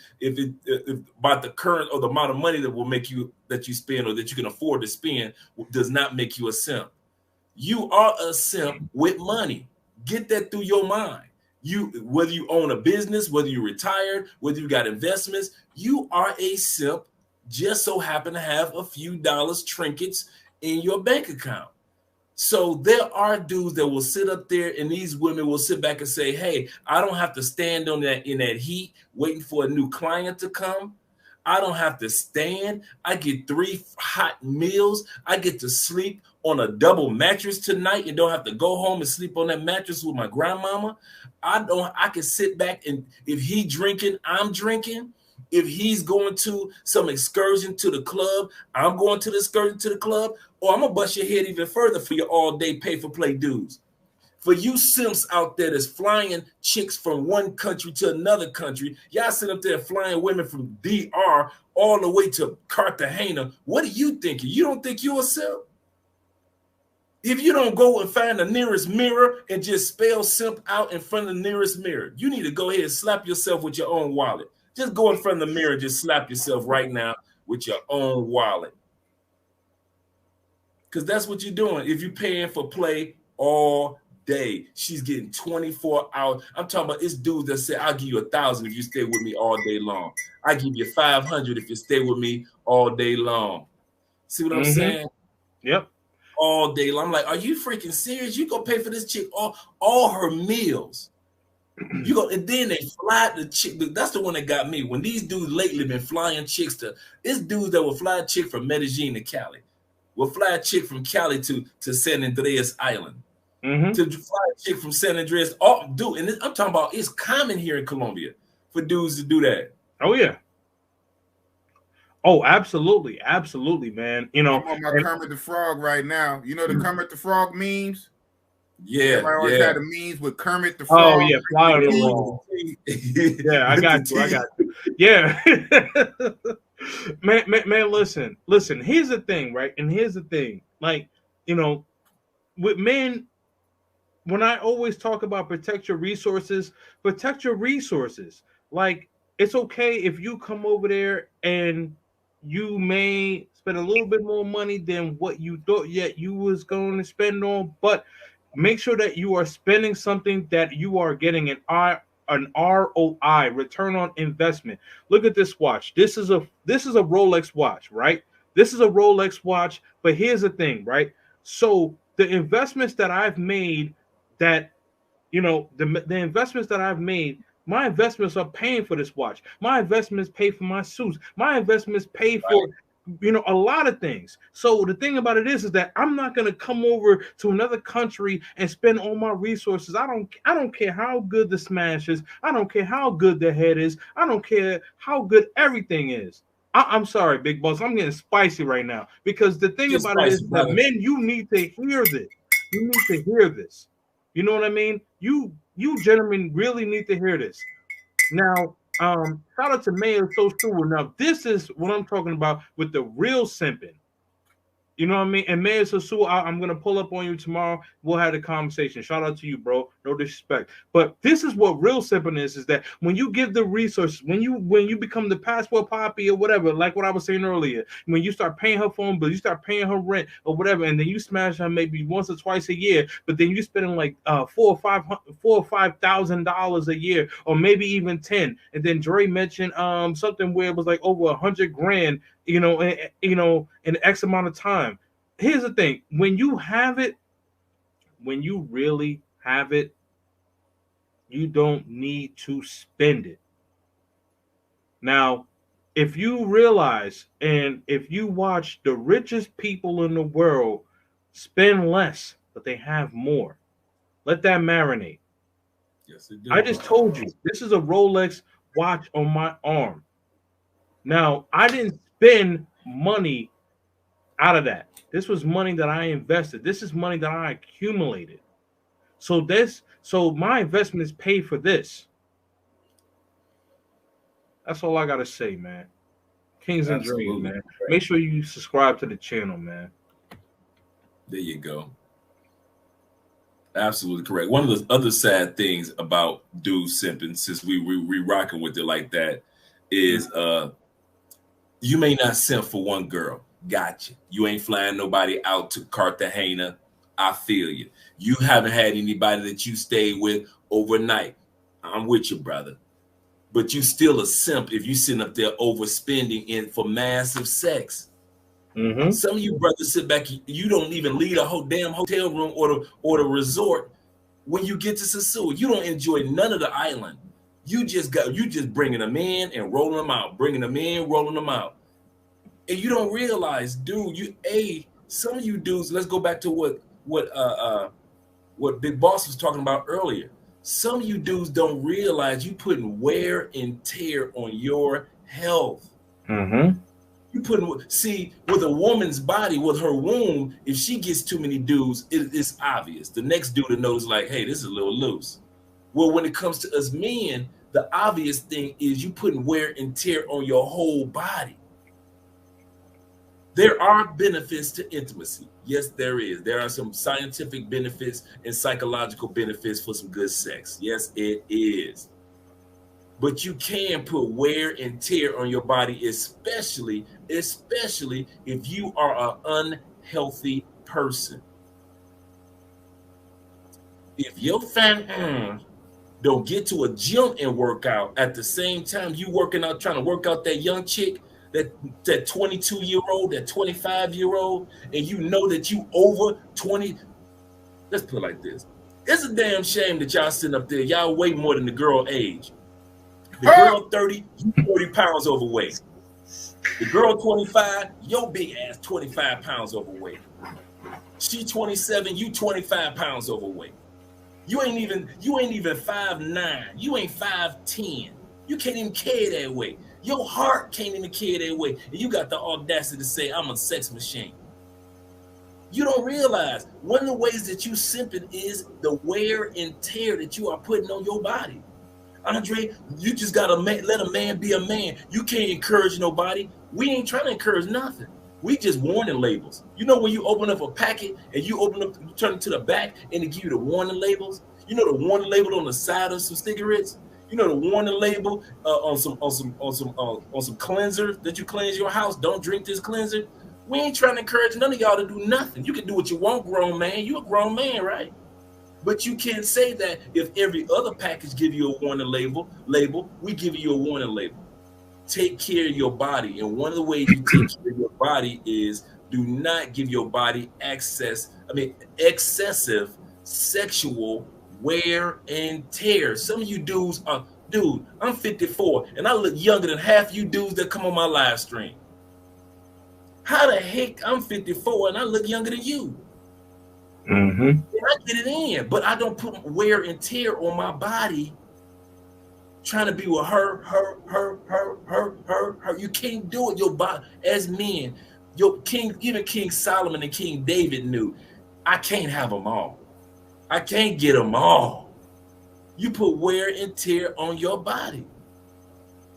about the current or the amount of money that you spend or that you can afford to spend does not make you a simp. You are a simp with money. Get that through your mind. Whether you own a business, whether you're retired, whether you got investments, you are a simp. Just so happen to have a few dollars trinkets in your bank account. So there are dudes that will sit up there and these women will sit back and say, hey, I don't have to stand in that heat waiting for a new client to come. I don't have to stand. I get 3 hot meals. I get to sleep on a double mattress tonight and don't have to go home and sleep on that mattress with my grandmama. I can sit back and if he drinking, I'm drinking. If he's going to some excursion to the club, I'm going to the excursion to the club, or I'm going to bust your head even further for your all-day pay-for-play dudes. For you simps out there that's flying chicks from one country to another country, y'all sit up there flying women from DR all the way to Cartagena. What are you thinking? You don't think you're a simp? If you don't go and find the nearest mirror and just spell simp out in front of the nearest mirror, you need to go ahead and slap yourself with your own wallet. Just go in front of the mirror and just slap yourself right now with your own wallet. Because that's what you're doing. If you're paying for play all day, she's getting 24 hours. I'm talking about it's dudes that say, I'll give you 1,000 if you stay with me all day long. I give you 500 if you stay with me all day long. See what I'm saying? Yep. All day long. I'm like, are you freaking serious? You go pay for this chick all her meals. You go, and then they fly the chick. That's the one that got me. When these dudes lately been flying chicks it's dudes that will fly a chick from Medellin to Cali. Will fly a chick from Cali to San Andreas Island. To fly a chick from San Andreas. I'm talking about it's common here in Colombia for dudes to do that. Oh yeah. Oh, absolutely, absolutely, man. You know, I'm on my Kermit the Frog right now. You know the Kermit the Frog memes? Yeah, everybody always had the memes with Kermit the Frog. Oh yeah, fly on the wall. Yeah, I got you. Yeah, man. Listen. Here's the thing, right? And here's the thing, like, you know, with men, when I always talk about protect your resources. Like, it's okay if you come over there and you may spend a little bit more money than what you thought yet you was going to spend on, but make sure that you are spending something that you are getting an ROI, return on investment. Look at this watch. This is a Rolex watch, right? This is a Rolex watch, but here's the thing, right? So the investments that I've made, the investments that I've made, my investments are paying for this watch. My investments pay for my suits. My investments pay for a lot of things. So the thing about it is that I'm not going to come over to another country and spend all my resources. I don't care how good the smash is. I don't care how good the head is. I don't care how good everything is. I'm sorry, Big Boss. I'm getting spicy right now because the thing about it is that men, you need to hear this. You need to hear this. You know what I mean? You gentlemen really need to hear this. Now, shout out to Mayor Sosua. Now, this is what I'm talking about with the real simping. You know what I mean? And Mayor Sosua, I'm going to pull up on you tomorrow. We'll have a conversation. Shout out to you, bro. No disrespect. But this is what real simping is that when you give the resources, when you become the passport poppy or whatever, like what I was saying earlier, when you start paying her phone bill, you start paying her rent or whatever, and then you smash her maybe once or twice a year, but then you spending like $4,000 or $5,000 a year, or maybe even 10. And then Dre mentioned something where it was like over $100,000, in X amount of time. Here's the thing: when you have it, when you really have it, you don't need to spend it. Now, if you realize and if you watch the richest people in the world spend less, but they have more, let that marinate. Yes, it I do. just told you this is a Rolex watch on my arm. Now, I didn't spend money out of that. This was money that I invested. This is money that I accumulated. So my investment is paid for this. That's all I gotta say, man. Kings and Dreams, Absolutely. man. Make sure you subscribe to the channel, man. There you go. Absolutely correct. One of the other sad things about dudes simping, since we rocking with it like that, is you may not simp for one girl. Gotcha. You ain't flying nobody out to Cartagena. I feel you. You haven't had anybody that you stayed with overnight. I'm with you, brother. But you still a simp if you sitting up there overspending in for massive sex. Mm-hmm. Some of you brothers sit back, you don't even leave a whole damn hotel room or the resort when you get to Sosua. You don't enjoy none of the island. You just bringing them in and rolling them out, bringing them in, rolling them out. And you don't realize, dude, some of you dudes, let's go back to what Big Boss was talking about earlier. Some of you dudes don't realize you putting wear and tear on your health. Mm-hmm. See, with a woman's body, with her womb, if she gets too many dudes, it's obvious. The next dude to notice, like, hey, this is a little loose. Well, when it comes to us men, the obvious thing is you putting wear and tear on your whole body. There are benefits to intimacy. Yes, there is. There are some scientific benefits and psychological benefits for some good sex. Yes, it is. But you can put wear and tear on your body, especially if you are an unhealthy person. If your fan don't get to a gym and work out at the same time you working out, trying to work out that young chick, that 22-year-old, that 25-year-old, and you know that you over 20. Let's put it like this. It's a damn shame that y'all sitting up there, y'all weigh more than the girl age. The girl 30, you 40 pounds overweight. The girl 25, your big ass 25 pounds overweight. She 27, you 25 pounds overweight. You ain't even 5'9". You ain't 5'10". You can't even carry that weight. Your heart can't even carry that weight. And you got the audacity to say, I'm a sex machine. You don't realize one of the ways that you simping is the wear and tear that you are putting on your body. Andre, you just gotta let a man be a man. You can't encourage nobody. We ain't trying to encourage nothing. We just warning labels. You know when you open up a packet and you turn it to the back and they give you the warning labels? You know the warning label on the side of some cigarettes? You know the warning label on some cleanser that you cleanse your house. Don't drink this cleanser. We ain't trying to encourage none of y'all to do nothing. You can do what you want, grown man. You a grown man, right? But you can't say that if every other package give you a warning label, we give you a warning label. Take care of your body. And one of the ways you take care of your body is do not give your body excessive sexual wear and tear. Some of you dudes are, dude, I'm 54 and I look younger than half you dudes that come on my live stream. How the heck I'm 54 and I look younger than you? Mm-hmm. I get it in, but I don't put wear and tear on my body trying to be with her. You can't do it. Your body, as men, even King Solomon and King David knew, I can't have them all. I can't get them all. You put wear and tear on your body.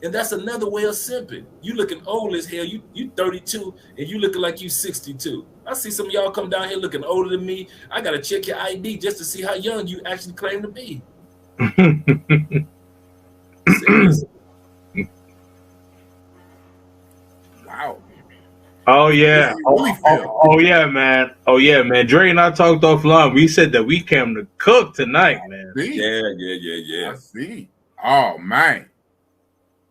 And that's another way of simping. You looking old as hell. You 32 and you looking like you 62. I see some of y'all come down here looking older than me. I gotta check your ID just to see how young you actually claim to be. Seriously. Wow. Oh yeah. Oh yeah, man. Oh yeah, man. Dre and I talked offline. We said that we came to cook tonight, man. Yeah. I see. Oh man.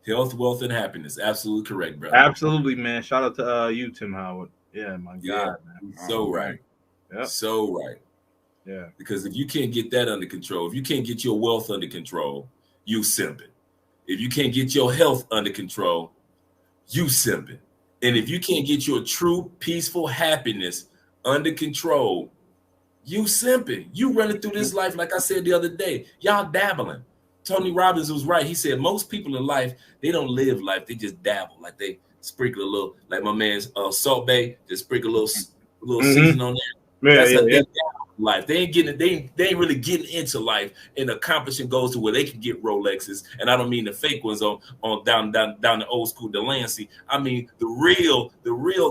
Health, wealth, and happiness. Absolutely correct, brother. Absolutely, man. Shout out to you, Tim Howard. Yeah, my God, man. So right. Yep. So right. Yeah. Because if you can't get that under control, if you can't get your wealth under control, you simping. If you can't get your health under control, you simping. And if you can't get your true peaceful happiness under control, you simping. You running through this life, like I said the other day, y'all dabbling. Tony Robbins was right. He said most people in life, they don't live life, they just dabble. Like they sprinkle a little, like my man's Salt Bay, just sprinkle a little season on there. That's how they dabble life. They ain't getting they ain't really getting into life and accomplishing goals to where they can get Rolexes. And I don't mean the fake ones on down the old school Delancey. I mean the real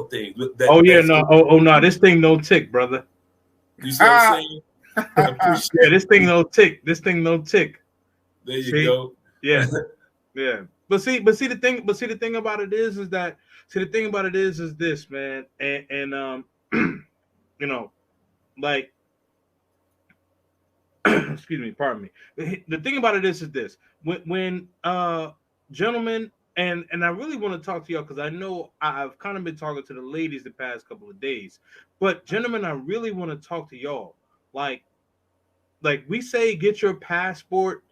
thing. No, this thing don't tick, brother. You see what I'm saying? Yeah, this thing don't tick. This thing don't tick. There you go. Yeah, yeah. But see the thing about it is that this, man, and you know, like, excuse me, pardon me. The thing about it is this: when gentlemen, and I really want to talk to y'all because I know I've kind of been talking to the ladies the past couple of days, but gentlemen, I really want to talk to y'all. Like we say, get your passport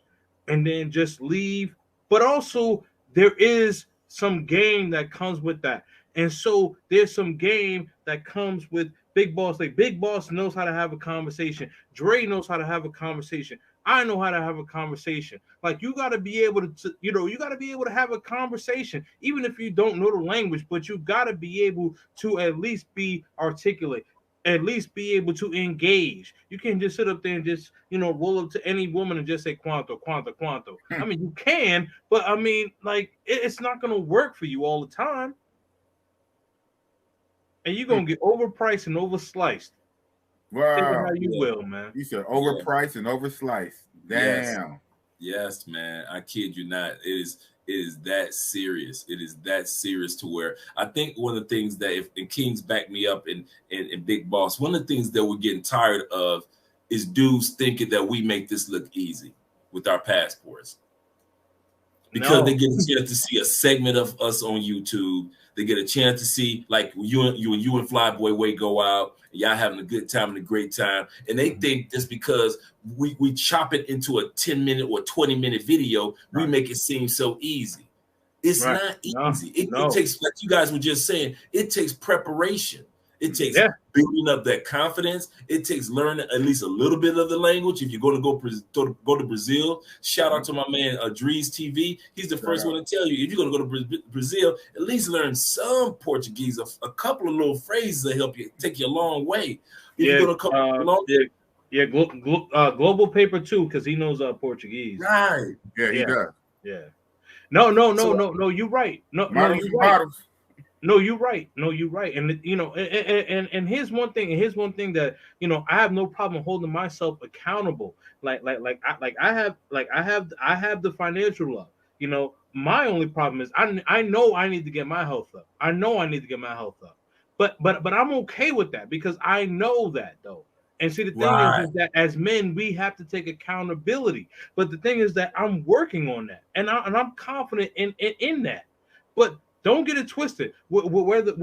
and then just leave, but also there is some game that comes with that, and so there's some game that comes with Big Boss. Like Big Boss knows how to have a conversation. Dre knows how to have a conversation. I know how to have a conversation. Like you got to be able to, you got to be able to have a conversation, even if you don't know the language. But you got to be able to at least be articulate, at least be able to engage. You can't just sit up there and just, roll up to any woman and just say "Quanto, Quanto, Quanto." I mean, you can, but I mean, like it's not gonna work for you all the time. And you're gonna get overpriced and oversliced. Wow. Take it how you will, man. You said overpriced and oversliced. Damn. Yes, man. I kid you not. It is that serious. It is that serious to where I think one of the things that and Kings back me up in Big Boss, one of the things that we're getting tired of is dudes thinking that we make this look easy with our passports. Because they get a chance to see a segment of us on YouTube. They get a chance to see like you and Flyboy Way go out, and y'all having a good time and a great time. And they think just because we chop it into a 10-minute or 20-minute video, we make it seem so easy. It's not easy. It takes, like you guys were just saying, it takes preparation. It takes building up that confidence. It takes learning at least a little bit of the language. If you're going to go to Brazil, shout out to my man Dries TV. He's the first one to tell you, if you're going to go to Brazil, at least learn some Portuguese. A couple of little phrases that help you take you a long way. If you're going to come Global Paper too, because he knows Portuguese. Right. Yeah, he does. Yeah. No. You're right. No, you're right. No, you're right. And and here's one thing. That I have no problem holding myself accountable. I have the financial love. My only problem is I know I need to get my health up. But I'm okay with that because I know that though. And see, the thing is that as men, we have to take accountability. But the thing is that I'm working on that, and I'm confident in that. But don't get it twisted. Whether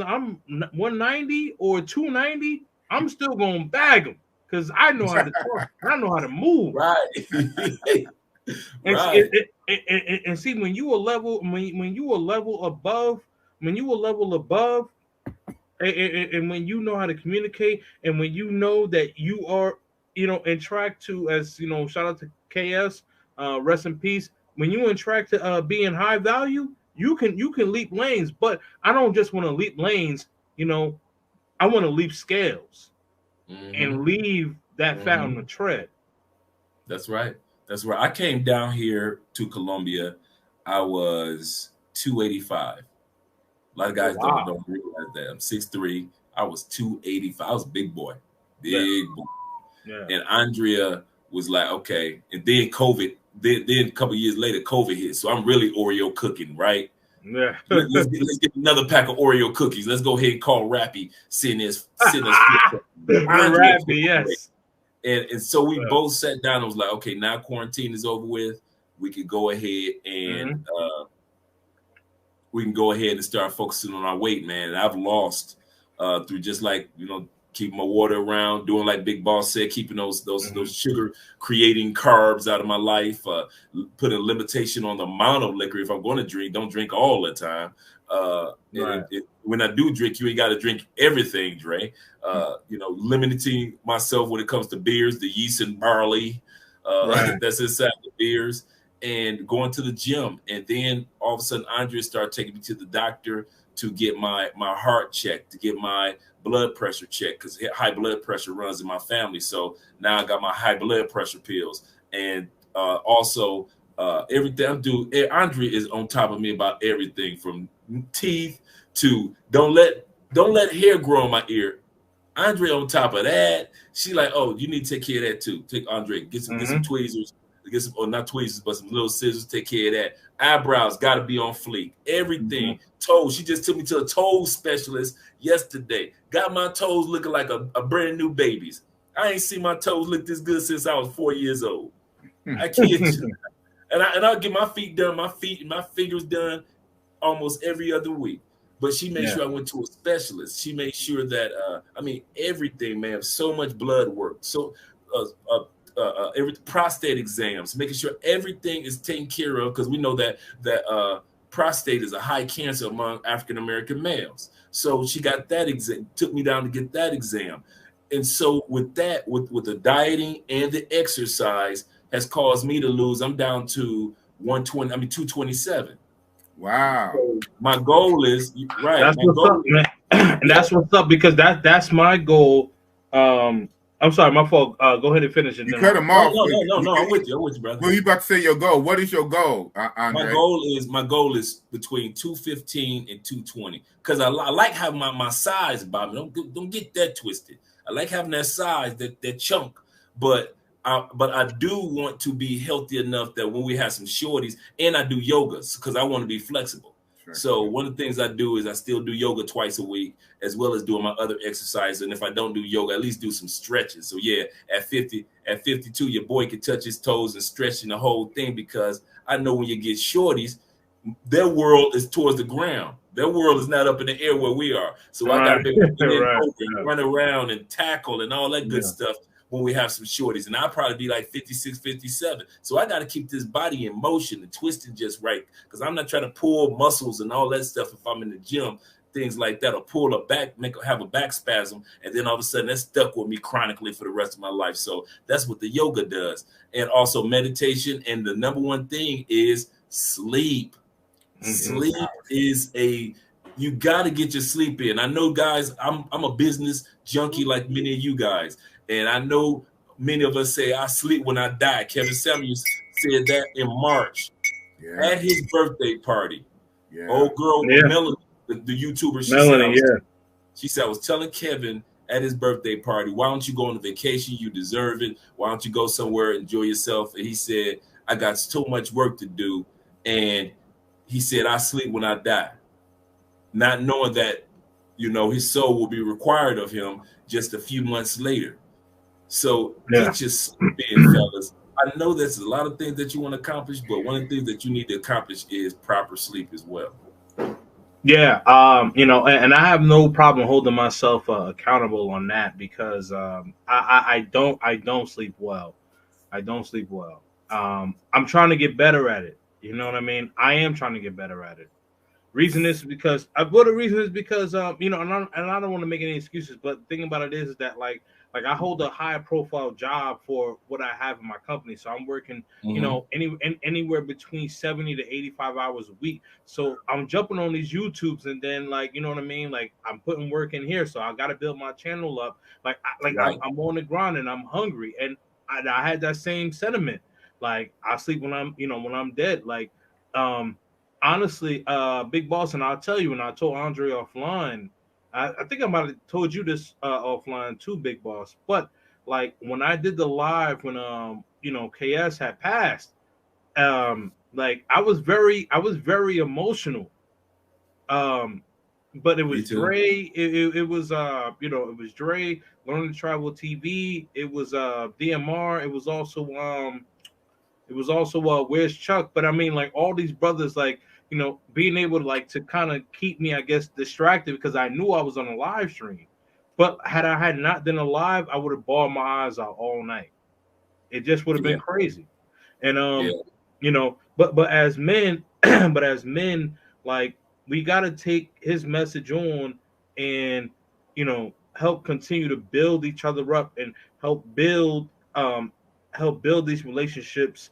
I'm 190 or 290, I'm still gonna bag them because I know how to talk. I know how to move. Right. And see, when you a level above, and when you know how to communicate, and when you know that you are, in track to, as shout out to KS, rest in peace. When you in track to being high value, you can leap lanes. But I don't just want to leap lanes. I want to leap scales and leave that fat on the tread. That's right. I came down here to Colombia. I was 285. A lot of guys don't realize that. I'm 6'3". I was 285. I was a big boy. Big boy. Yeah. And Andrea was like, okay. And then COVID, then a couple years later, COVID hit. So I'm really Oreo cooking, right? Yeah. let's get another pack of Oreo cookies. Let's go ahead and call Rappy. Send us. Rappy, yes. And so we both sat down and was like, okay, now quarantine is over with. We could go ahead and we can go ahead and start focusing on our weight, man. And I've lost through just like, keeping my water around, doing like Big Boss said, keeping those sugar creating carbs out of my life, putting a limitation on the amount of liquor. If I'm going to drink, don't drink all the time. When I do drink, you ain't got to drink everything, Dre. Limiting myself when it comes to beers, the yeast and barley that's inside the beers, and going to the gym. And then all of a sudden, Andrea started taking me to the doctor to get my heart checked, to get my blood pressure checked, because high blood pressure runs in my family. So now I got my high blood pressure pills. And also everything I do, Andrea is on top of me about everything from teeth to don't let hair grow in my ear. Andre on top of that, she like, oh, you need to take care of that too. Take Andre, get some tweezers, or not tweezers, but some little scissors. Take care of that. Eyebrows got to be on fleek. Everything. Toes. She just took me to a toe specialist yesterday. Got my toes looking like a brand new baby's. I ain't seen my toes look this good since I was 4 years old. I kid you. And I'll get my feet done, my fingers done almost every other week. But she made sure I went to a specialist. She made sure that everything, man, so much blood work. So every prostate exams, making sure everything is taken care of, because we know that prostate is a high cancer among African American males. So she got that exam, took me down to get that exam. And so with that, with the dieting and the exercise has caused me to lose. I'm down to 227. Wow. So my goal is right. That's what's up, man. And that's what's up, because that's my goal. I'm sorry, my fault. Go ahead and finish it. You cut him off. No. I'm with you, brother. Well, you about to say your goal. What is your goal, Andre? My goal is between 215 and 220, because I like having my size, Bobby. Don't get that twisted. I like having that size, that chunk, but I do want to be healthy enough that when we have some shorties, and I do yoga because I want to be flexible. Sure. So one of the things I do is I still do yoga twice a week, as well as doing my other exercise. And if I don't do yoga, at least do some stretches. So yeah, at 52, your boy can touch his toes and stretching the whole thing, because I know when you get shorties, their world is towards the ground. Their world is not up in the air where we are. So I got to be able to run around and tackle and all that good stuff when we have some shorties. And I'll probably be like 56, 57. So I got to keep this body in motion and twisting just right, because I'm not trying to pull muscles and all that stuff if I'm in the gym, things like that, or pull a back, have a back spasm, and then all of a sudden that's stuck with me chronically for the rest of my life. So that's what the yoga does. And also meditation. And the number one thing is sleep. Sleep is you got to get your sleep in. I know, guys, I'm a business junkie like many of you guys. And I know many of us say, I sleep when I die. Kevin Samuels said that in March at his birthday party. Yeah. Old girl, Melanie, the YouTuber, she said, I was telling Kevin at his birthday party, why don't you go on a vacation? You deserve it. Why don't you go somewhere, enjoy yourself? And he said, I got so much work to do. And he said, I sleep when I die. Not knowing that, his soul will be required of him just a few months later. So get your sleep in, fellas. I know there's a lot of things that you want to accomplish, but one of the things that you need to accomplish is proper sleep as well. Yeah, and I have no problem holding myself accountable on that, because I don't sleep well. I don't sleep well. I'm trying to get better at it. You know what I mean? I am trying to get better at it. The reason is because and I don't want to make any excuses, but the thing about it is that like I hold a high profile job for what I have in my company. So I'm working, anywhere between 70 to 85 hours a week. So I'm jumping on these YouTubes, and then I'm putting work in here. So I got to build my channel up. I'm on the grind and I'm hungry. And I had that same sentiment. Like, I sleep when I'm dead. Honestly, Big Boss, and I'll tell you, when I told Andre offline, I think I might have told you this offline too, Big Boss. But when I did the live when KS had passed, I was very emotional. But it was Dre. It was it was Dre, Learning to Travel TV. It was DMR. It was also Where's Chuck. But I mean, all these brothers, being able to to kind of keep me, I guess, distracted, because I knew I was on a live stream. But had I had not been alive, I would have bawled my eyes out all night. It just would have been crazy. And you know, but as men, but as men, like we gotta take his message on and help continue to build each other up and help build these relationships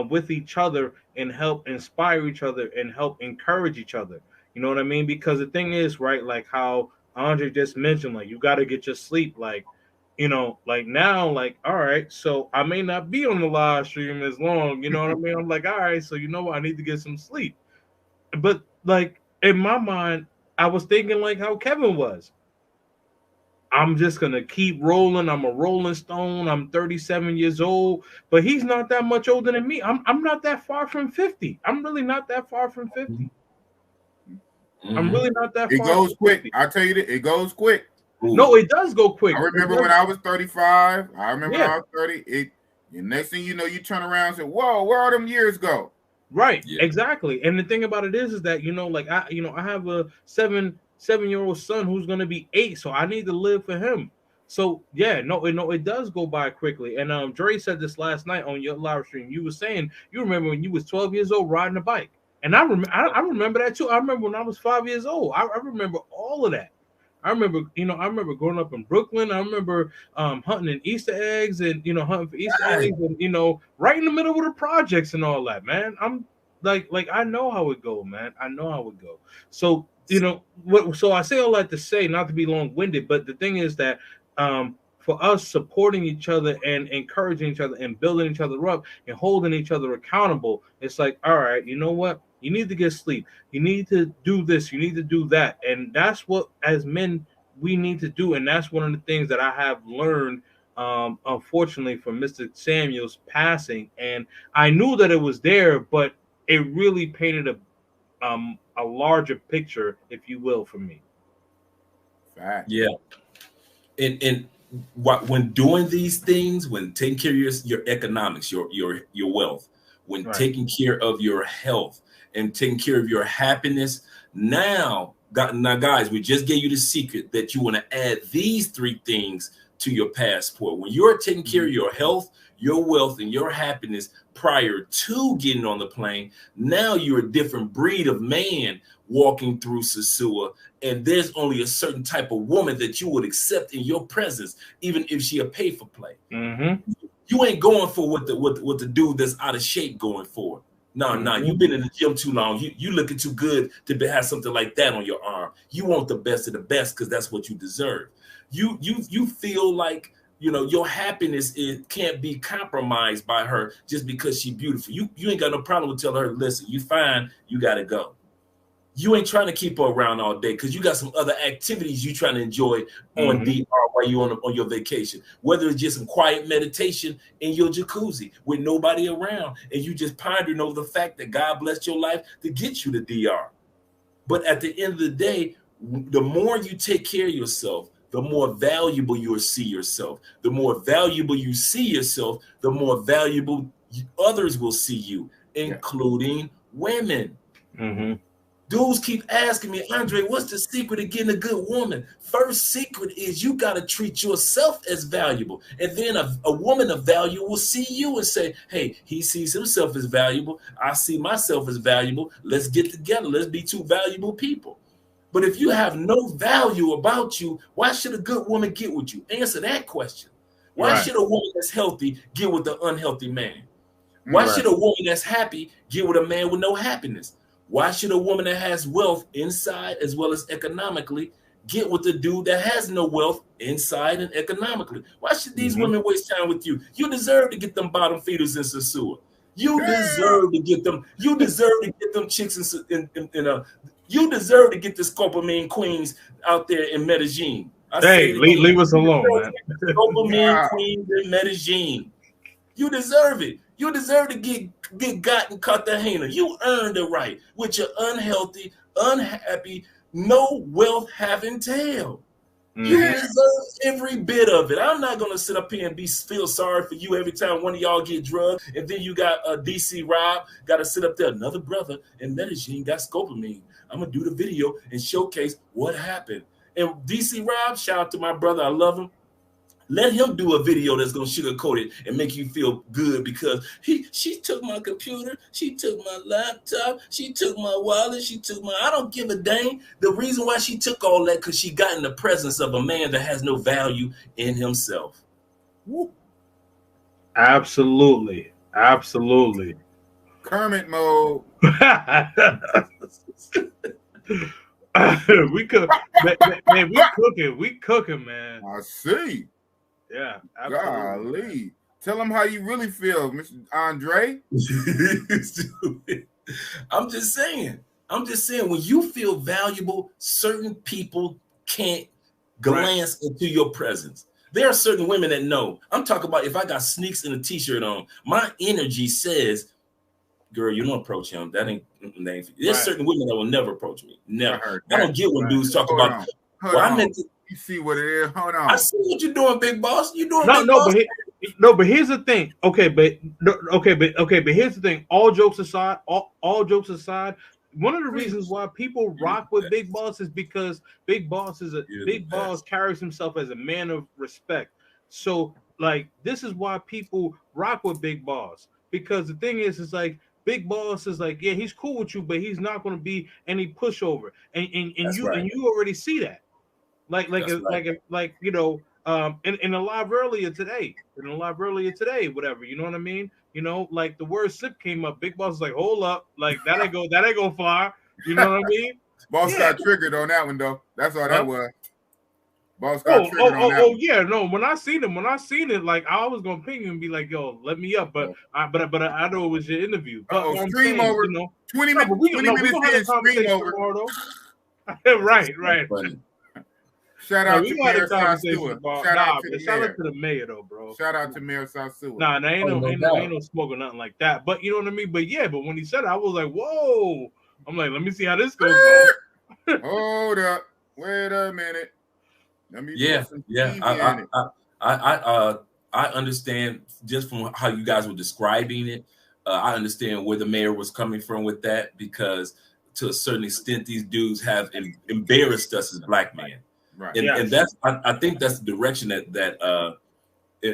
with each other and help inspire each other and help encourage each other. You know what I mean? Because the thing is, right, like how Andre just mentioned, like you gotta get your sleep, like like now, like, all right, so I may not be on the live stream as long, you know what I mean? I'm like, all right, so you know what? I need to get some sleep. But like in my mind, I was thinking like how Kevin was. I'm just gonna keep rolling. I'm a rolling stone. I'm 37 years old, but he's not that much older than me. I'm not that far from 50. I'm really not that far from 50. I'm really not that far. It goes quick. I tell you that it goes quick. No, it does go quick. I remember when I was 35. I remember when I was 30. The next thing you know, you turn around and say, "Whoa, where all them years go?" Right, exactly. And the thing about it is that like I have a seven-year-old son who's gonna be 8, so I need to live for him. So yeah, no, it does go by quickly. And Dre said this last night on your live stream. You were saying you remember when you was 12 years old riding a bike, and I remember that too. I remember when I was 5 years old. I remember all of that. I remember growing up in Brooklyn. I remember hunting in Easter eggs and hunting for Easter eggs and right in the middle of the projects and all that, man. I'm like I know how it go, man. I know how it go. So so I say all that to say, not to be long-winded, but the thing is that for us supporting each other and encouraging each other and building each other up and holding each other accountable, it's like, all right, you know what? You need to get sleep. You need to do this. You need to do that. And that's what, as men, we need to do. And that's one of the things that I have learned, unfortunately, from Mr. Samuel's passing. And I knew that it was there, but it really painted a larger picture, if you will, for me. Fact. Yeah. And when doing these things, when taking care of your economics, your wealth, when taking care of your health, and taking care of your happiness. Now, guys, we just gave you the secret that you want to add these 3 things to your passport. When you're taking care of your health, your wealth, and your happiness prior to getting on the plane, now you're a different breed of man walking through Sosua. And there's only a certain type of woman that you would accept in your presence, even if she a pay for play. You ain't going for what the dude that's out of shape going for. No, you've been in the gym too long. You looking too good to have something like that on your arm. You want the best of the best because that's what you deserve. You feel like your happiness can't be compromised by her just because she's beautiful. You ain't got no problem with telling her, listen, you fine, you gotta go. You ain't trying to keep her around all day because you got some other activities you trying to enjoy on DR while you on your vacation. Whether it's just some quiet meditation in your jacuzzi with nobody around, and you just pondering over the fact that God blessed your life to get you to DR. But at the end of the day, the more you take care of yourself, the more valuable you'll see yourself. The more valuable you see yourself, the more valuable others will see you, including women. Dudes keep asking me, Andre, what's the secret of getting a good woman? First secret is you got to treat yourself as valuable. And then a woman of value will see you and say, hey, he sees himself as valuable. I see myself as valuable. Let's get together. Let's be 2 valuable people. But if you have no value about you, why should a good woman get with you? Answer that question. Why should a woman that's healthy get with the unhealthy man? Why should a woman that's happy get with a man with no happiness? Why should a woman that has wealth inside as well as economically get with the dude that has no wealth inside and economically? Why should these women waste time with you? You deserve to get them bottom feeders in Sosua. You deserve to get them. You deserve to get them chicks you deserve to get the Scorpamine queens out there in Medellin. Leave us alone, man. Scorpamine queens in Medellin. You deserve it. You deserve to get got in Cartagena. You earned the right with your unhealthy, unhappy, no wealth having tail. You deserve every bit of it. I'm not gonna sit up here and feel sorry for you every time one of y'all get drugged, and then you got DC Rob got to sit up there. Another brother in Medellin got Scorpamine. I'm gonna do the video and showcase what happened. And DC Rob, shout out to my brother, I love him. Let him do a video that's gonna sugarcoat it and make you feel good because she took my computer, she took my laptop, she took my wallet, she took my. I don't give a dang. The reason why she took all that because she got in the presence of a man that has no value in himself. Woo. Absolutely. Kermit mode. we cook, man. We cooking, man. I see. Yeah, absolutely. Golly. Tell them how you really feel, Mr. Andre. I'm just saying when you feel valuable, certain people can't glance into your presence. There are certain women that know. I'm talking about if I got sneaks and a t-shirt on, my energy says, girl, you don't approach him. That ain't. There's certain women that will never approach me. Never. I don't get when dudes talk about. Well, I meant to. You see what it is? Hold on. I see what you're doing, big boss. You doing but here's the thing. Okay, but here's the thing. All jokes aside, one of the reasons why people rock with Big Boss is because Big Boss carries himself as a man of respect. So, like, this is why people rock with Big Boss, because the thing is like Big Boss is like, yeah, he's cool with you, but he's not going to be any pushover, and you already see that. Like you know, in a live earlier today, whatever, you know what I mean? You know, like the word sip came up. Big Boss is like, hold up, like that ain't go far. You know what I mean? Boss got triggered on that one though. That's all that was. Boss got triggered on that. Yeah, no. When I seen it, like I was gonna ping you and be like, yo, let me up, but I know it was your interview. But stream over. You know, 20 minutes in, stream over. Tomorrow, right. Shout out to Mayor Sosua. Shout out to the mayor, though, bro. Shout out to Mayor Sosua. Nah, ain't no smoke or nothing like that. But you know what I mean? But when he said it, I was like, whoa. I'm like, let me see how this goes. Hold up. Wait a minute. Let me I understand just from how you guys were describing it. I understand where the mayor was coming from with that, because to a certain extent, these dudes have embarrassed us as black men. Right. And that's I think that's the direction that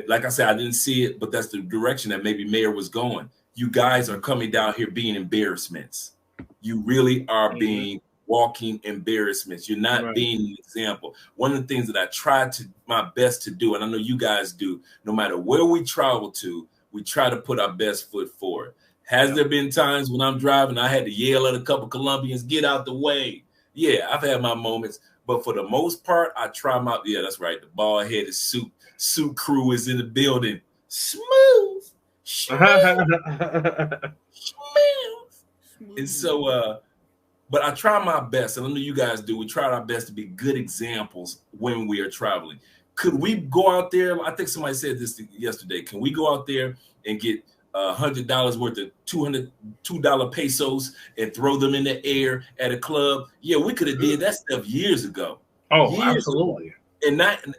like I said, I didn't see it, but that's the direction that maybe Mayor was going. You guys are coming down here being embarrassments. You really are being walking embarrassments. You're not being an example. One of the things that I try my best to do, and I know you guys do, no matter where we travel to, we try to put our best foot forward. Has there been times when I'm driving, I had to yell at a couple Colombians, get out the way? Yeah, I've had my moments. But for the most part, I try my, that's right. The bald-headed suit crew is in the building. Smooth. And so, but I try my best, and I know you guys do. We try our best to be good examples when we are traveling. Could we go out there? I think somebody said this yesterday. Can we go out there and get $100 worth of $200 pesos and throw them in the air at a club? Yeah, we could have did that stuff years ago. Oh, absolutely. Ago.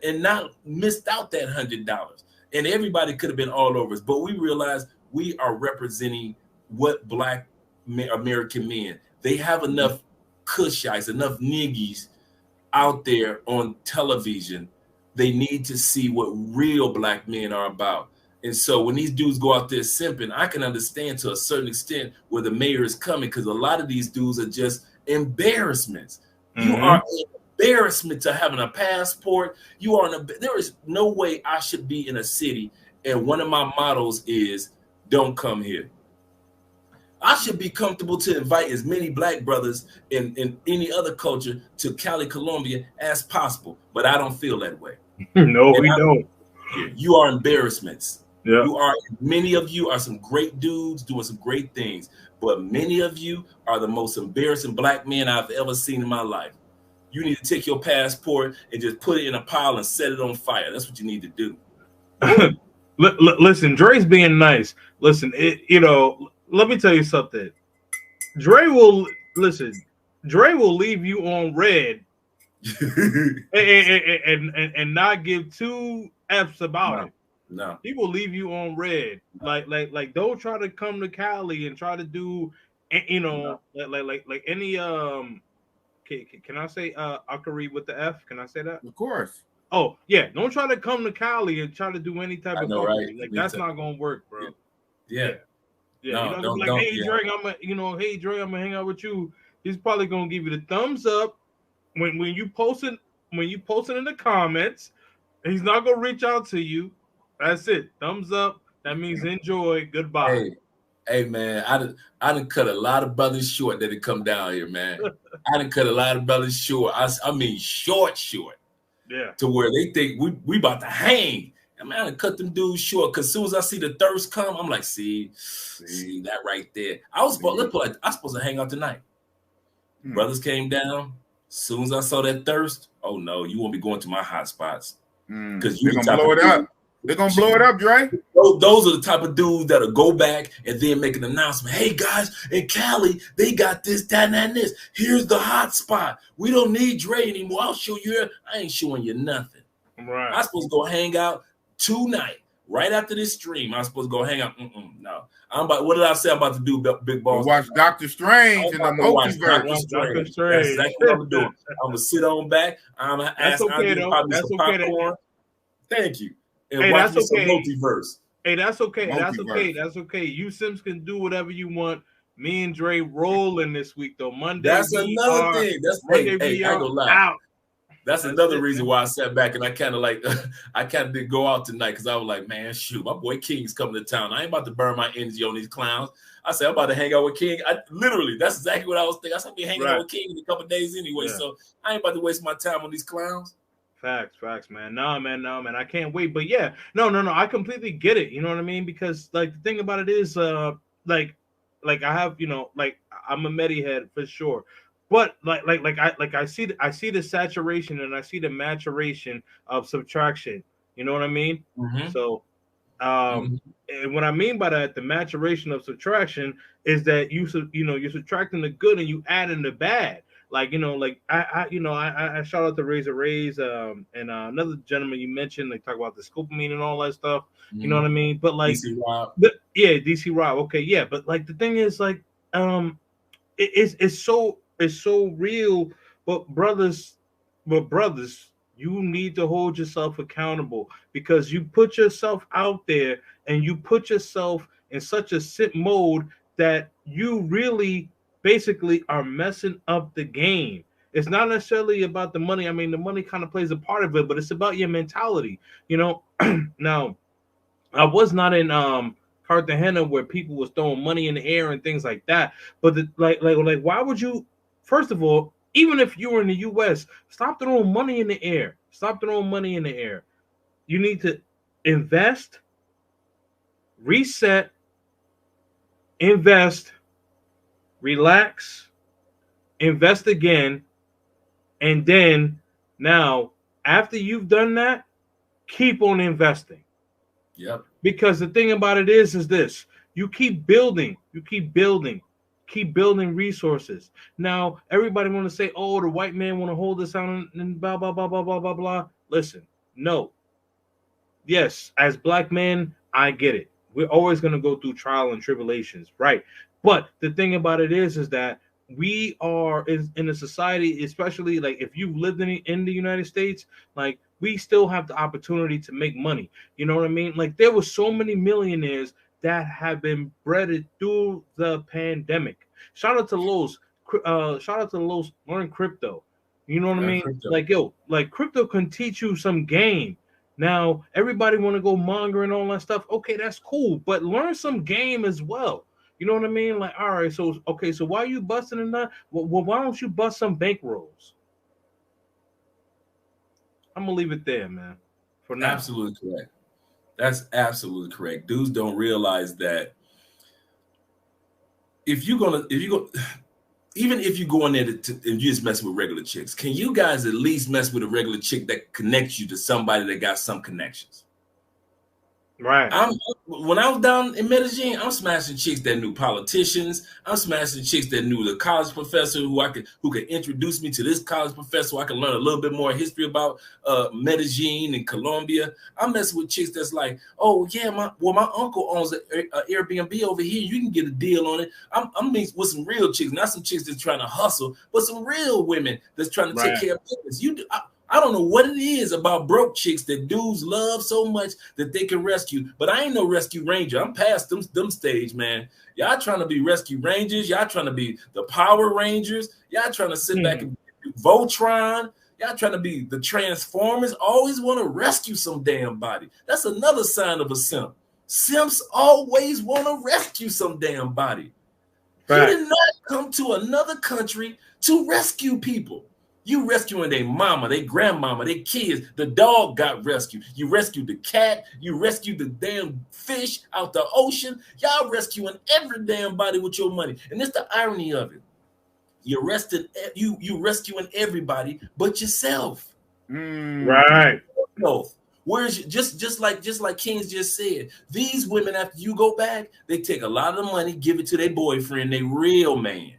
And not missed out that $100. And everybody could have been all over us. But we realized we are representing what black American men. They have enough cushites, enough niggies out there on television. They need to see what real black men are about. And so when these dudes go out there simping, I can understand to a certain extent where the mayor is coming, because a lot of these dudes are just embarrassments. You are an embarrassment to having a passport. There is no way I should be in a city and one of my mottos is don't come here. I should be comfortable to invite as many black brothers in any other culture to Cali, Colombia as possible, but I don't feel that way. No, we don't. You are embarrassments. Yeah. Many of you are some great dudes doing some great things, but many of you are the most embarrassing black men I've ever seen in my life. You need to take your passport and just put it in a pile and set it on fire. That's what you need to do. Listen, Dre's being nice. Listen, let me tell you something. Dre will leave you on red and not give two F's about it. No, he will leave you on red. Like don't try to come to Cali and try to do like any can I say Akari with the F? Can I say that? Of course. Oh yeah, don't try to come to Cali and try to do any type of know, fuckery. right? Like that's not gonna work, bro. Yeah. Yeah, No, you're not gonna be like, hey Dre, hey Dre, I'm gonna hang out with you. He's probably gonna give you the thumbs up when you post it in the comments. He's not gonna reach out to you. That's it. Thumbs up. That means enjoy. Goodbye. Hey man, I done cut a lot of brothers short that had come down here, man. I done cut a lot of brothers short. I mean short. Yeah. To where they think we about to hang. And man, I done cut them dudes short because as soon as I see the thirst come, I'm like, see that right there. I was supposed to hang out tonight. Brothers came down. As soon as I saw that thirst, oh no, you won't be going to my hot spots. Because they're gonna blow it up. They're gonna blow it up, Dre. Those are the type of dudes that'll go back and then make an announcement. Hey guys, in Cali, they got this, that, and this. Here's the hot spot. We don't need Dre anymore. I'll show you. I ain't showing you nothing. Right. I'm supposed to go hang out tonight, right after this stream. I'm supposed to go hang out. No. What did I say I'm about to do, Big Boss? Watch Doctor Strange in the multiverse. Doctor Strange. That's exactly what I'm doing. I'm gonna sit on back. I'm gonna ask Andre to pop me some popcorn. Thank you. And watch me some multiverse. Hey, that's okay. That's okay. You Sims can do whatever you want. Me and Dre rolling this week though. Monday. That's another thing. That's Monday. Hey, I ain't gonna lie. Out. That's another reason why I sat back and I kind of didn't go out tonight because I was like, man, shoot, my boy King's coming to town. I ain't about to burn my energy on these clowns. I said, I'm about to hang out with King. That's exactly what I was thinking. I said, I'll be hanging out with King in a couple of days anyway. Yeah. So I ain't about to waste my time on these clowns. Facts, man. No, man. I can't wait. But yeah, no. I completely get it. You know what I mean? Because like the thing about it is, like I have, like I'm a Medi head for sure. But I see the saturation and I see the maturation of subtraction. You know what I mean? Mm-hmm. So, and what I mean by that, the maturation of subtraction is that you're subtracting the good and you add in the bad. Like I shout out to Razor Rays and another gentleman you mentioned. They talk about the scopamine and all that stuff. Mm-hmm. You know what I mean? But like, DC Rob. DC Rob. Okay, yeah. But like the thing is, like, it's so real. But brothers, you need to hold yourself accountable because you put yourself out there and you put yourself in such a sit mode that you really basically are messing up the game. It's not necessarily about the money. I mean, the money kind of plays a part of it, but it's about your mentality. Now, I was not in Cartagena where people was throwing money in the air and things like that. But like, why would you? First of all, even if you were in the U.S., stop throwing money in the air. Stop throwing money in the air. You need to invest, reset, invest, relax, invest again, and then now, after you've done that, keep on investing. Yep. Because the thing about it is this: you keep building resources. Now, everybody want to say, "Oh, the white man want to hold us out and blah blah blah blah blah blah blah." Listen, no. Yes, as black men, I get it. We're always going to go through trial and tribulations, right? But the thing about it is that we are in a society, especially like if you've lived in the United States, like we still have the opportunity to make money. You know what I mean? Like there were so many millionaires that have been breaded through the pandemic. Shout out to Lowe's. Learn crypto. You know what I mean? Crypto. Like crypto can teach you some game. Now everybody want to go monger and all that stuff. Okay, that's cool, but learn some game as well. You know what I mean? Like, all right, so why are you busting in that? Well, why don't you bust some bankrolls? I'm gonna leave it there, man. For now. Absolutely correct. That's absolutely correct. Dudes don't realize that even if you go in there and you just mess with regular chicks, can you guys at least mess with a regular chick that connects you to somebody that got some connections? Right. When I was down in Medellin, I'm smashing chicks that knew politicians. I'm smashing chicks that knew the college professor who could introduce me to this college professor so I can learn a little bit more history about Medellin and Colombia. I'm messing with chicks that's like, oh yeah, my uncle owns an Airbnb over here. You can get a deal on it. I'm meeting with some real chicks, not some chicks that's trying to hustle, but some real women that's trying to take care of business. I don't know what it is about broke chicks that dudes love so much that they can rescue. But I ain't no rescue ranger. I'm past them stage, man. Y'all trying to be rescue rangers. Y'all trying to be the Power Rangers. Y'all trying to sit back and do Voltron. Y'all trying to be the Transformers. Always want to rescue some damn body. That's another sign of a simp. Simps always want to rescue some damn body. You did not come to another country to rescue people. You rescuing their mama, their grandmama, their kids. The dog got rescued. You rescued the cat. You rescued the damn fish out the ocean. Y'all rescuing every damn body with your money. And it's the irony of it. You rescuing everybody but yourself. Right. Whereas just like Kings just said, these women, after you go back, they take a lot of the money, give it to their boyfriend, their real man.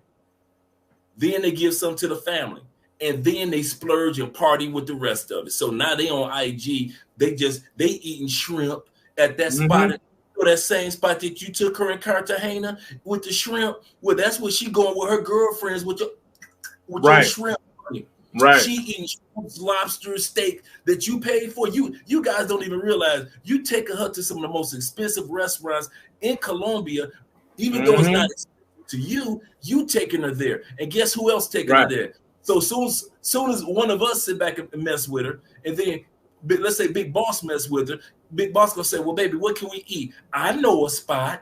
Then they give some to the family. And then they splurge and party with the rest of it. So now they on IG, they eating shrimp at that spot, or that same spot that you took her in Cartagena with the shrimp. Well, that's where she going with her girlfriends with your shrimp money. Right. She eating shrimp, lobster, steak that you paid for. You guys don't even realize you taking her to some of the most expensive restaurants in Colombia, even though it's not expensive to you. You taking her there, and guess who else taking her there? So soon as one of us sit back and mess with her, and then let's say Big Boss mess with her, Big Boss gonna say, "Well, baby, what can we eat? I know a spot."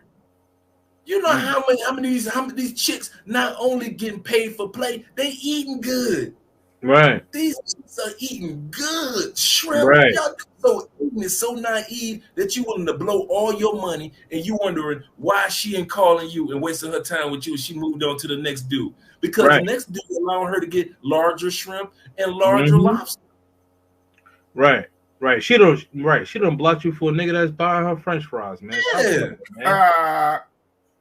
You know how many of these chicks not only getting paid for play, they eating good. Right. These chicks are eating good shrimp. Right. Y'all is so naive that you willing to blow all your money, and you wondering why she ain't calling you and wasting her time with you. She moved on to the next dude. Because the next dude allowing her to get larger shrimp and larger lobster. Right. She don't block you for a nigga that's buying her French fries, man. Yeah.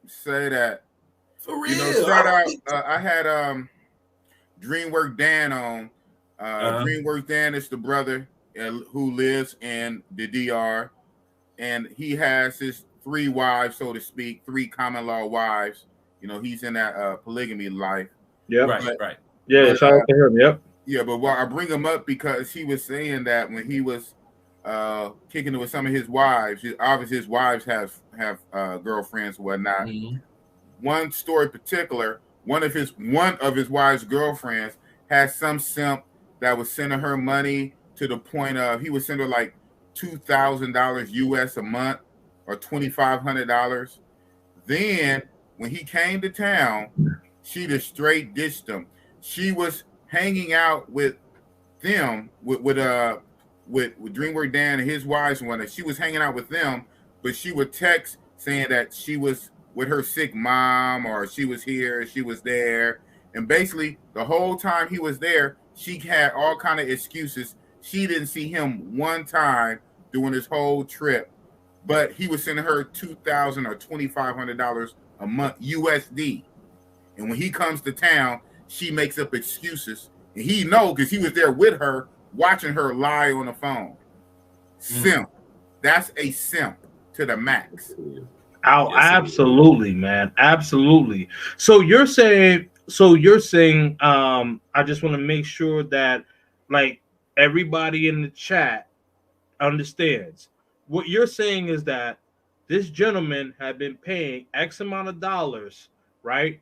Say that. For real. You know, shout out. I had Dreamwork Dan on. Dreamwork Dan is the brother who lives in the DR, and he has his 3 wives, so to speak, 3 common law wives. You know, he's in that polygamy life. Yeah, right. Yeah, shout out to him. Yep. Yeah, but I bring him up because he was saying that when he was kicking it with some of his wives, obviously his wives have girlfriends and whatnot. One story in particular, one of his wives' girlfriends had some simp that was sending her money to the point of he would send her like $2,000 US a month or $2,500. Then when he came to town, she just straight ditched him. She was hanging out with them with Dreamwork Dan and his wives and whatnot. She was hanging out with them, but she would text saying that she was with her sick mom, or she was here, she was there, and basically the whole time he was there, she had all kind of excuses. She didn't see him one time during this whole trip, but he was sending her $2,000 or $2,500 a month USD. And when he comes to town, she makes up excuses, and he know because he was there with her, watching her lie on the phone. Simp. That's a simp to the max. Oh, yes, absolutely, man. Absolutely. So you're saying, I just want to make sure that like everybody in the chat understands. What you're saying is that this gentleman had been paying X amount of dollars, right?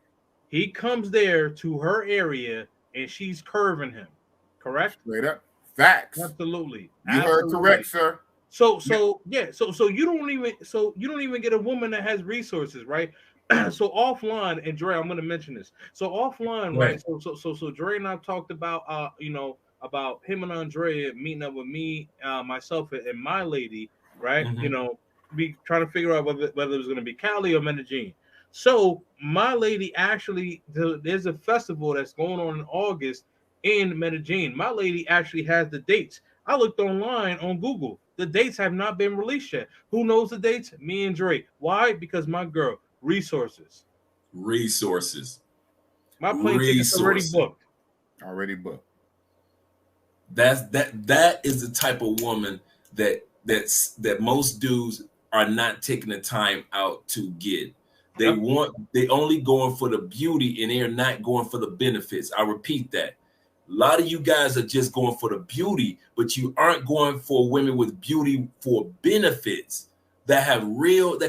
He comes there to her area and she's curving him, correct? Straight up. Facts. Absolutely. You heard correct, sir. So you don't even get a woman that has resources, right? So offline, and Dre, I'm going to mention this. So offline, right? So Dre and I talked about about him and Andrea meeting up with me, myself, and my lady, right? You know, we trying to figure out whether it was going to be Cali or Medellin. So my lady actually, there's a festival that's going on in August in Medellin. My lady actually has the dates. I looked online on Google. The dates have not been released yet. Who knows the dates? Me and Dre. Why? Because my girl, resources. My plane ticket's already booked. Already booked. That is the type of woman that most dudes are not taking the time out to get. They only going for the beauty and they're not going for the benefits. I repeat that. A lot of you guys are just going for the beauty, but you aren't going for women with beauty for benefits that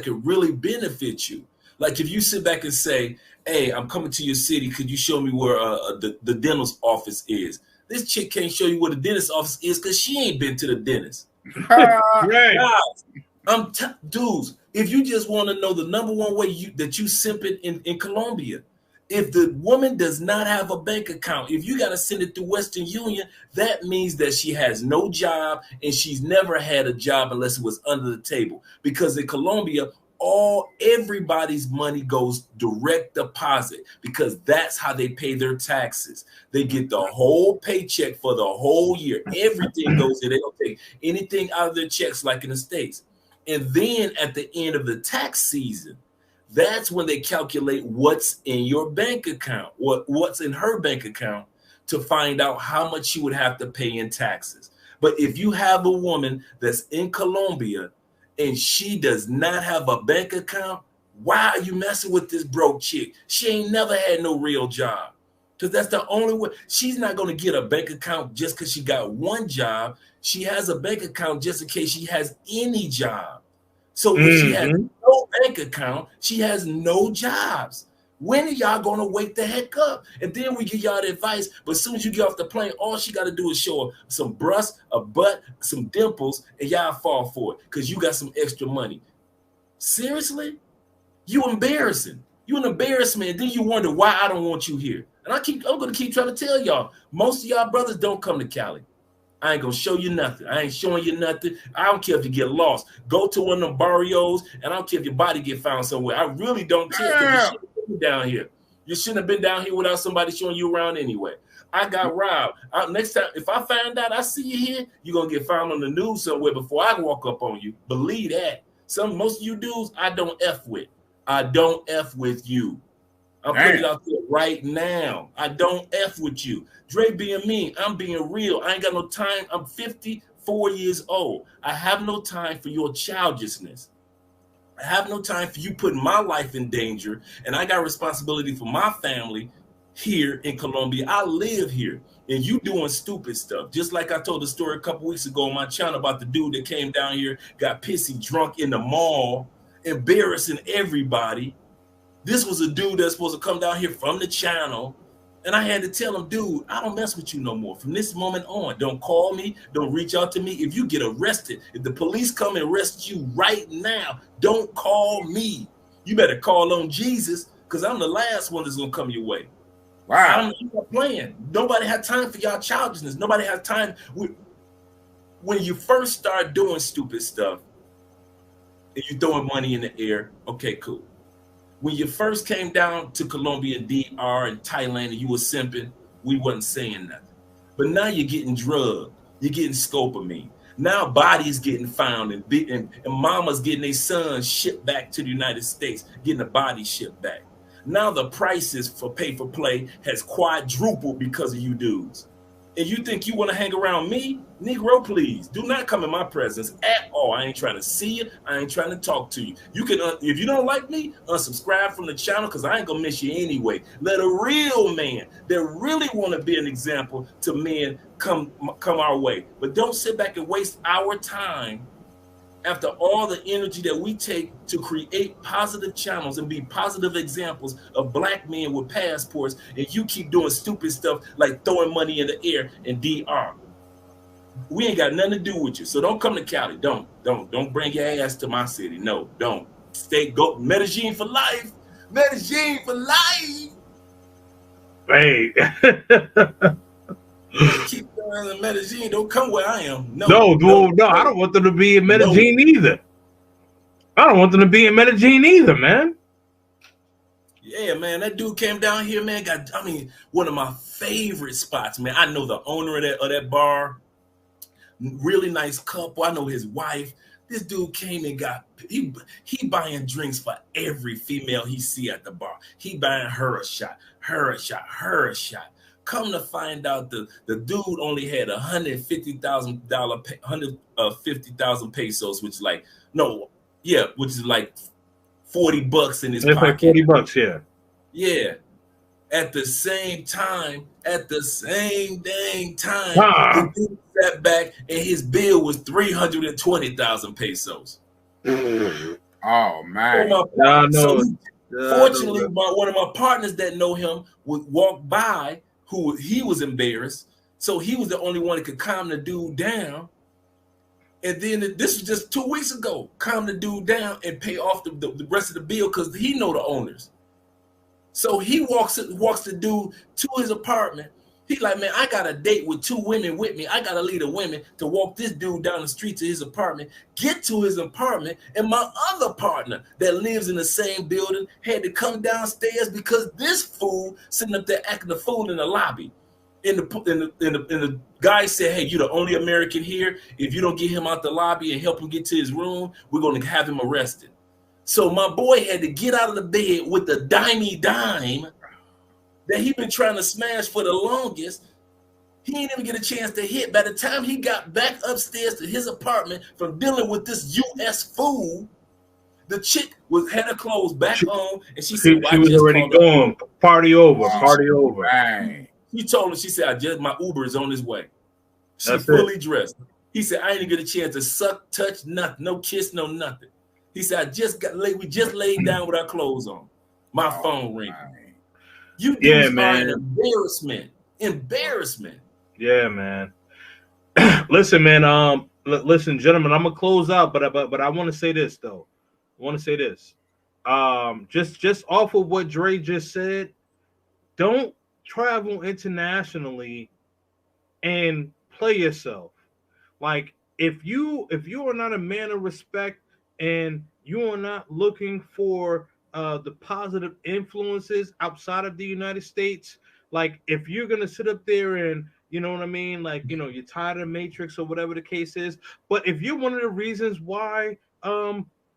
can really benefit you. Like if you sit back and say, hey, I'm coming to your city, could you show me where the dentist office is? This chick can't show you where the dentist office is because she ain't been to the dentist. Right. Guys, dudes, if you just want to know the number one way that you simp it in Colombia, if the woman does not have a bank account, if you got to send it through Western Union, that means that she has no job and she's never had a job unless it was under the table. Because in Colombia, everybody's money goes direct deposit because that's how they pay their taxes. They get the whole paycheck for the whole year. Everything goes in. They don't take anything out of their checks like in the States. And then at the end of the tax season, that's when they calculate what's in your bank account, what's in her bank account to find out how much she would have to pay in taxes. But if you have a woman that's in Colombia and she does not have a bank account, why are you messing with this broke chick? She ain't never had no real job. Because that's the only way. She's not going to get a bank account just because she got one job. She has a bank account just in case she has any job. So if she has no bank account, she has no jobs. When are y'all going to wake the heck up? And then we give y'all the advice. But as soon as you get off the plane, all she got to do is show her some breasts, a butt, some dimples, and y'all fall for it because you got some extra money. Seriously? You embarrassing. You an embarrassment. And then you wonder why I don't want you here. And I'm going to keep trying to tell y'all, most of y'all brothers don't come to Cali. I ain't going to show you nothing. I ain't showing you nothing. I don't care if you get lost. Go to one of them barrios, and I don't care if your body get found somewhere. I really don't care because you shouldn't have been down here. You shouldn't have been down here without somebody showing you around anyway. I got robbed. Next time, if I find out I see you here, you're going to get found on the news somewhere before I walk up on you. Believe that. Most of you dudes, I don't F with. I don't F with you. I'm putting it out there right now. I don't F with you. Dre being mean. I'm being real. I ain't got no time. I'm 54 years old. I have no time for your childishness. I have no time for you putting my life in danger. And I got responsibility for my family here in Colombia. I live here. And you doing stupid stuff. Just like I told the story a couple weeks ago on my channel about the dude that came down here, got pissy drunk in the mall, embarrassing everybody. This was a dude that's supposed to come down here from the channel. And I had to tell him, dude, I don't mess with you no more. From this moment on, don't call me. Don't reach out to me. If you get arrested, if the police come and arrest you right now, don't call me. You better call on Jesus because I'm the last one that's going to come your way. Wow. I'm not playing. Nobody had time for y'all childishness. Nobody had time. When you first start doing stupid stuff and you throwing money in the air, okay, cool. When you first came down to Colombia, DR, and Thailand, and you were simping, we wasn't saying nothing. But now you're getting drugged. You're getting scopamine. Now bodies getting found, and mamas getting their sons shipped back to the United States, getting the body shipped back. Now the prices for pay-for-play has quadrupled because of you dudes. And you think you want to hang around me? Negro, please, do not come in my presence at all. I ain't trying to see you. I ain't trying to talk to you. You can, if you don't like me, unsubscribe from the channel because I ain't going to miss you anyway. Let a real man that really want to be an example to men come our way. But don't sit back and waste our time after all the energy that we take to create positive channels and be positive examples of black men with passports, and you keep doing stupid stuff like throwing money in the air in DR. We ain't got nothing to do with you. So don't come to Cali. Don't bring your ass to my city. No, don't. Go Medellin for life. Medellin for life. Hey. Keep going in Medellin. Don't come where I am. No, I don't want them to be in Medellin either. I don't want them to be in Medellin either, man. Yeah, man, that dude came down here, man. One of my favorite spots, man. I know the owner of that bar. really nice couple. I know his wife. This dude came and he buying drinks for every female he see at the bar. He buying her a shot, her a shot, her a shot. Come to find out, the dude only had $150,000 pesos, which is like which is like $40 in his pocket. Like $40, yeah. Yeah. At the same dang time, the dude sat back and his bill was 320,000 pesos. Oh man! Fortunately, one of my partners that know him would walk by, who he was embarrassed, so he was the only one that could calm the dude down. And then this was just 2 weeks ago. Calm the dude down and pay off the rest of the bill because he know the owners. So he walks the dude to his apartment. He like, man, I got a date with 2 women with me. I got to lead the women to walk this dude down the street to his apartment, get to his apartment, and my other partner that lives in the same building had to come downstairs because this fool sitting up there acting a fool in the lobby. And the guy said, hey, you the only American here. If you don't get him out the lobby and help him get to his room, we're going to have him arrested. So my boy had to get out of the bed with the dime that he been trying to smash for the longest. He didn't even get a chance to hit. By the time he got back upstairs to his apartment from dealing with this U.S. fool, the chick had her clothes back on, and she said, she was already gone. Party over. Party over. Dang. He told him, she said, my Uber is on his way. She's fully dressed. He said, I didn't get a chance to suck, touch, nothing, no kiss, no nothing. He said, we just laid down with our clothes on. My phone ringing. You dudes are an embarrassment. Embarrassment. Yeah, man. Listen, man. Listen, gentlemen. I'm gonna close out, but I want to say this though. I want to say this. Just off of what Dre just said, don't travel internationally and play yourself. Like if you are not a man of respect and you are not looking for the positive influences outside of the United States, like if you're gonna sit up there and you know what I mean, like you're tired of the Matrix or whatever the case is, but if you're one of the reasons why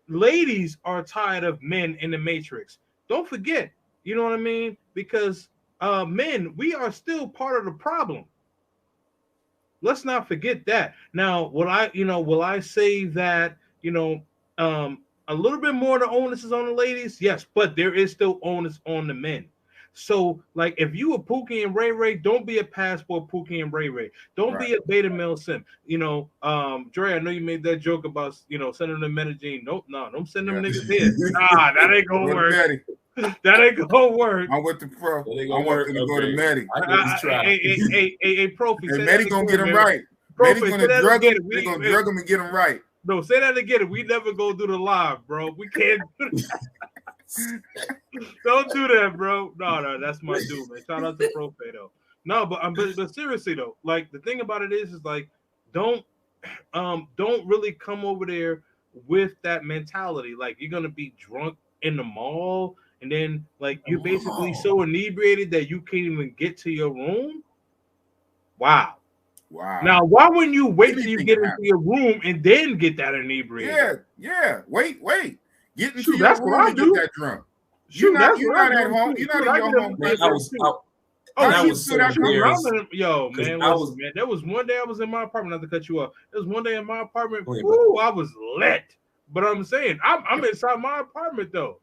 ladies are tired of men in the Matrix, don't forget, you know what I mean, because men, we are still part of the problem. Let's not forget that. Now, will I say that a little bit more of the onus is on the ladies? Yes, but there is still onus on the men. So, like, if you a Pookie and Ray Ray, don't be a passport Pookie and Ray Ray. Don't be a beta male simp. Dre, I know you made that joke about sending them Medellin. Nope, no, don't send them niggas here. Nah, that ain't gonna work. That ain't gonna work. I'm with the pro. I want them to go to Medi. Hey, Profi. Hey, Medi gonna get them right. Medi's gonna drug them. They're gonna drug them and get them right. No, say that again. We never go do the live, bro. We can't do that. Don't do that, bro. No, that's my dude, man. Shout out to Profi though. No, but seriously though, like the thing about it is like don't really come over there with that mentality. Like you're gonna be drunk in the mall. And then, like, you're basically so inebriated that you can't even get to your room. Wow. Now, why wouldn't you wait till you get into your room and then get that inebriated? Yeah. Wait. Get into your room and get that drunk. You're not at home. You're not at your home. There was one day I was in my apartment. Not to cut you off. There was one day in my apartment. Ooh, I was lit. But I'm saying I'm inside my apartment though.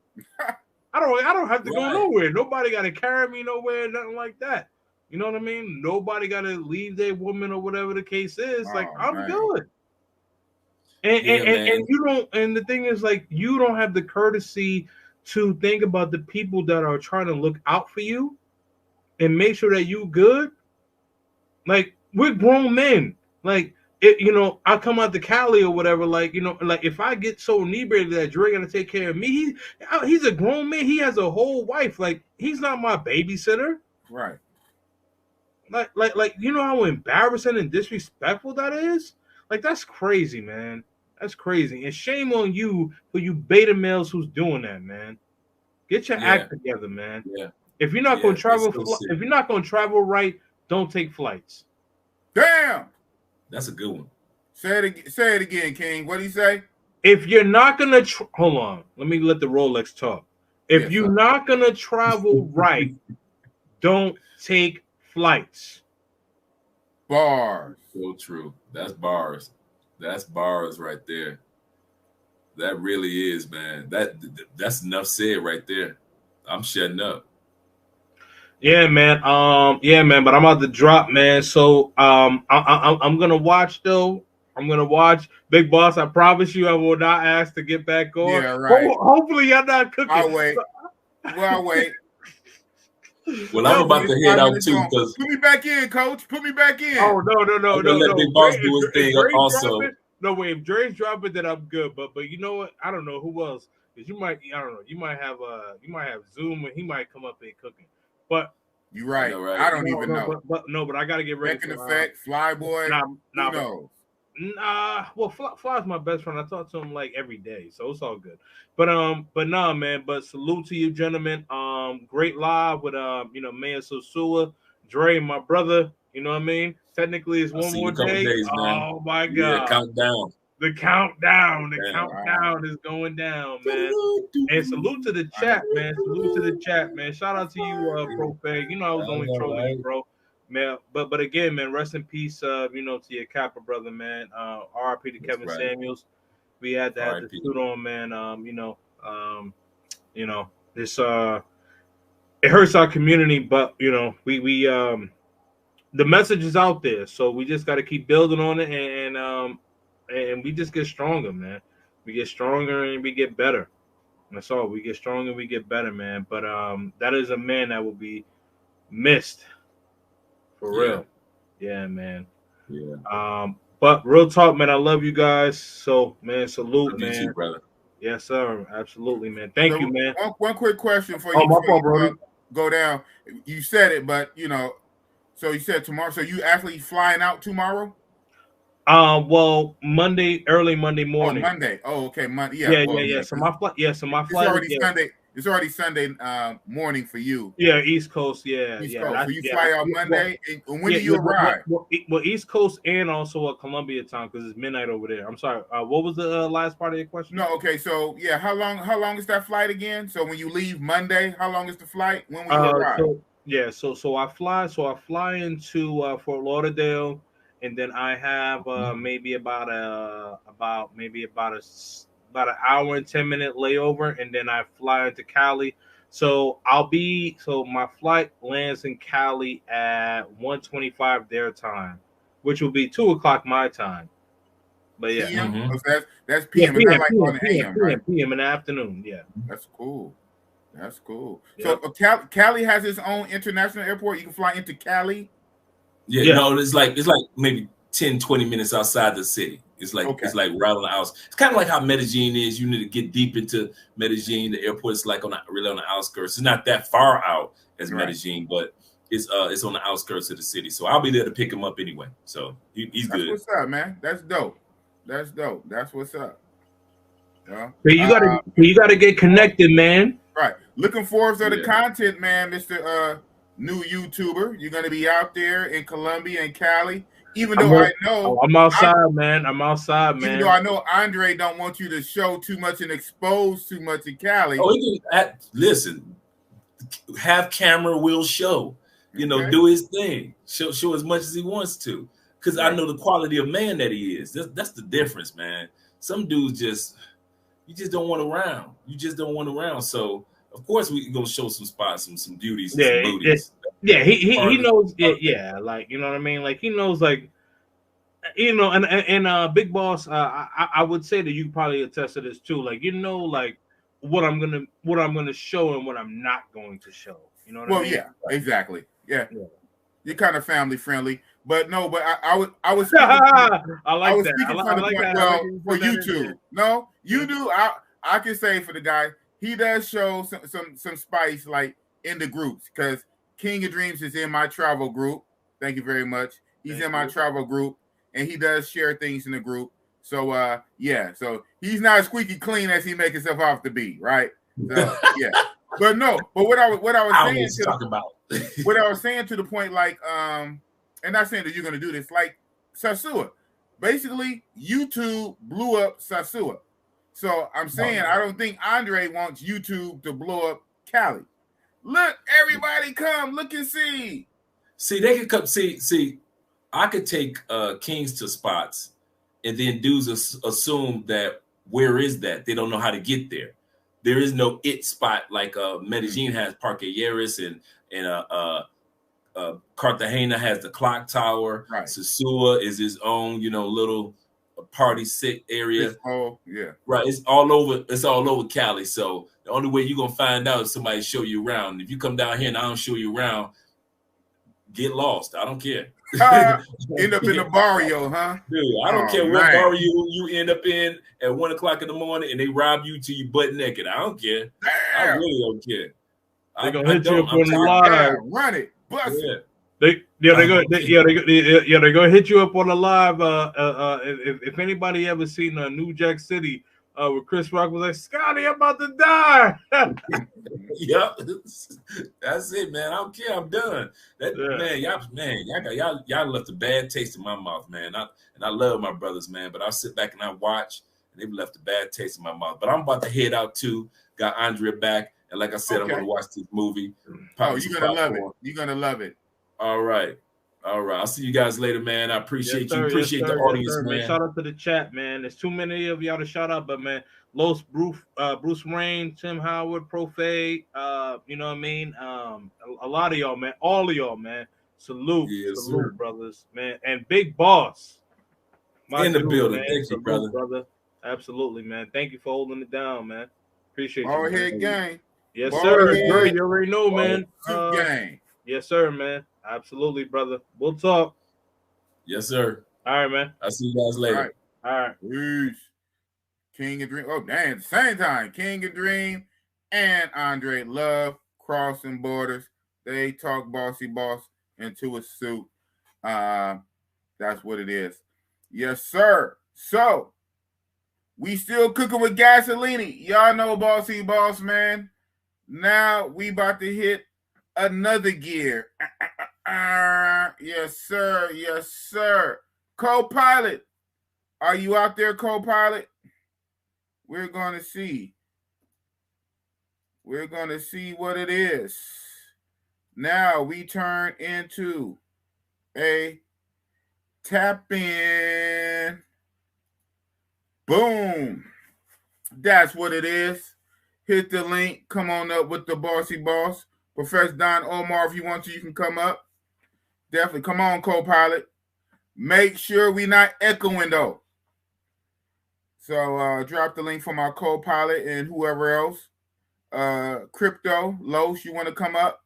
I don't have to go nowhere. Nobody got to carry me nowhere, nothing like that. You know what I mean? Nobody got to leave their woman or whatever the case is. Like I'm good. And you don't. And the thing is, like, you don't have the courtesy to think about the people that are trying to look out for you and make sure that you good. Like we're grown men. Like. I come out to Cali or whatever, like if I get so inebriated that Dre gotta take care of me, he's a grown man. He has a whole wife. Like, he's not my babysitter. Right. Like you know how embarrassing and disrespectful that is? Like, that's crazy, man. That's crazy. And shame on you for you beta males who's doing that, man. Get your act together, man. Yeah. If you're not gonna travel, if you're not gonna travel right, don't take flights. Damn. That's a good one. Say it again, King. What do you say? If you're not gonna hold on, let me let the Rolex talk. If Yes, you're sir. not gonna travel right, don't take flights. Bars. So true. That's bars. That's bars right there. That really is, man. That's enough said right there. I'm shutting up. Yeah, man. Yeah, man. But I'm about to drop, man. So, I'm gonna watch though. I'm gonna watch Big Boss. I promise you, I will not ask to get back on. Yeah, right. Hopefully, y'all not cooking. I'll wait. Well, wait. Well, I'm about to head out too because put me back in, Coach. Put me back in. Oh no. Let Big Boss do his thing also. No, wait. If Dre's dropping, then I'm good. But you know what? I don't know who else. Because you might, I don't know. You might have Zoom, and he might come up there cooking. But you're right. I don't even know. But I gotta get ready. Second effect, Flyboy. Who knows? Nah, well, Fly's my best friend. I talk to him like every day, so it's all good. But nah, man. But salute to you, gentlemen. Great live with Mayor Sosua, Dre, my brother. You know what I mean? Technically, it's one more day. Days, oh my God! Yeah, countdown. The countdown is going down, man. And salute to the chat, man. Salute to the chat, man. Shout out to you, Profane. You know I was only trolling you, bro. Man, but again, man, rest in peace, to your Kappa brother, man. RIP to Kevin Samuels. We had to have the suit on, man. This it hurts our community, but we the message is out there, so we just got to keep building on it, and we just get stronger, man. We get stronger and we get better. That's all. We get stronger and we get better, man. But that is a man that will be missed. For real. Yeah, man. Yeah. But real talk, man, I love you guys. So, man, salute, man. You too, brother. Yes, sir. Absolutely, man. Thank you, man. One quick question for you go down. You said it, but so you said tomorrow. So you actually flying out tomorrow? Well, early Monday morning. Oh, Monday. Oh, okay. Monday. Yeah. So my flight. It's already Sunday. It's already Sunday morning for you. Yeah, East Coast. Yeah, East Coast. So you fly out Monday. And when do you arrive? Well, East Coast and also Columbia time because it's midnight over there. I'm sorry. What was the last part of your question? No. Okay. So yeah, how long is that flight again? So when you leave Monday, how long is the flight? When will you arrive? So I fly into Fort Lauderdale. And then I have maybe about an hour and 10-minute layover, and then I fly into Cali. So my flight lands in Cali at 1:25 their time, which will be 2:00 my time. But yeah, that's PM. PM, like on the AM, right? PM in the afternoon. Yeah, that's cool. Yep. So Cali has its own international airport. You can fly into Cali. Yeah, no, it's like maybe 10-20 minutes outside the city. It's like it's like right on the outskirts. It's kind of like how Medellin is. You need to get deep into Medellin. The airport is like really on the outskirts. It's not that far out as Medellin, but it's on the outskirts of the city. So I'll be there to pick him up anyway. So he's good. That's what's up, man. That's dope. That's what's up. Yeah. So you gotta get connected, man. Right. Looking forward to the content, man, Mr. New YouTuber. You're gonna be out there in Colombia and Cali. Even though I know I'm outside, man. Even though I know Andre don't want you to show too much and expose too much in Cali. Listen, have camera will show. Do his thing. Show as much as he wants to. Because I know the quality of man that he is. That's the difference, man. Some dudes you just don't want around. You just don't want around. So of course we gonna show some spots, some beauties, some booties. Yeah, he knows. Yeah, like you know what I mean. Like he knows, like and Big Boss. I would say that you probably attest to this too. Like like what I'm gonna show and what I'm not going to show. You know what I mean? Well, yeah, exactly. Yeah, you're kind of family friendly, but no, but I was. I like that. Well, for YouTube, no, you do. I can say for the guy, he does show some spice like in the groups because King of Dreams is in my travel group. Thank you very much. He's in my travel group, and he does share things in the group. So so he's not as squeaky clean as he makes himself out to be, right? So, yeah. But no, but what I was saying to the point, like, and not saying that you're gonna do this, like Sosua, basically YouTube blew up Sosua. So I'm saying I don't think Andre wants YouTube to blow up Cali. Look, everybody come, look and see. See, they could come. See, I could take Kings to spots, and then dudes assume that where is that? They don't know how to get there. There is no it spot like Medellin has Parque Yeris and Cartagena has the clock tower. Right. Sosua is his own, little party sick area. Oh, yeah. Right. It's all over. It's all over Cali. So the only way you're gonna find out is somebody show you around. If you come down here and I don't show you around, get lost. I don't care. End up in the barrio, huh? Dude, I don't care what barrio you end up in at 1:00 in the morning and they rob you till you butt naked. I don't care. I really don't care. They're gonna hit you up on the live. Run it, bust it. They're gonna hit you up on the live. If anybody ever seen New Jack City, where Chris Rock was like, "Scotty, I'm about to die." Yep, that's it, man. I don't care. I'm done. Y'all left a bad taste in my mouth, man. I love my brothers, man, but I sit back and I watch, and they've left a bad taste in my mouth. But I'm about to head out too. Got Andrea back, and like I said, I'm gonna watch this movie. Oh, you're gonna love it. You're gonna love it. All right. I'll see you guys later, man. I appreciate you. Appreciate the audience, man. Shout out to the chat, man. There's too many of y'all to shout out, but man, Los Bruce Wayne, Tim Howard, Profade, you know what I mean? A lot of y'all, man. All of y'all, man. Salute, brothers, man. And Big Boss. In the building. Thank you, brother. Absolutely, man. Thank you for holding it down, man. Appreciate you. All head gang. Yes, sir. You already know, man. Gang. Yes, sir, man. Absolutely, brother. We'll talk. Yes, sir. All right, man. I'll see you guys later. All right. Peace. King and Dream. Oh, damn. At the same time, King and Dream and Andre love crossing borders. They talk bossy boss into a suit. That's what it is. Yes, sir. So, we still cooking with gasoline. Y'all know Bossy Boss, man. Now, we about to hit another gear. Yes, sir. Yes, sir. Co-pilot. Are you out there, co-pilot? We're going to see. We're going to see what it is. Now we turn into a tap in. Boom. That's what it is. Hit the link. Come on up with the Bossy Boss. Professor Don Omar, if you want to, you can come up. Definitely. Come on, co-pilot. Make sure we're not echoing, though. So drop the link for my co-pilot and whoever else. Crypto, Los, you want to come up?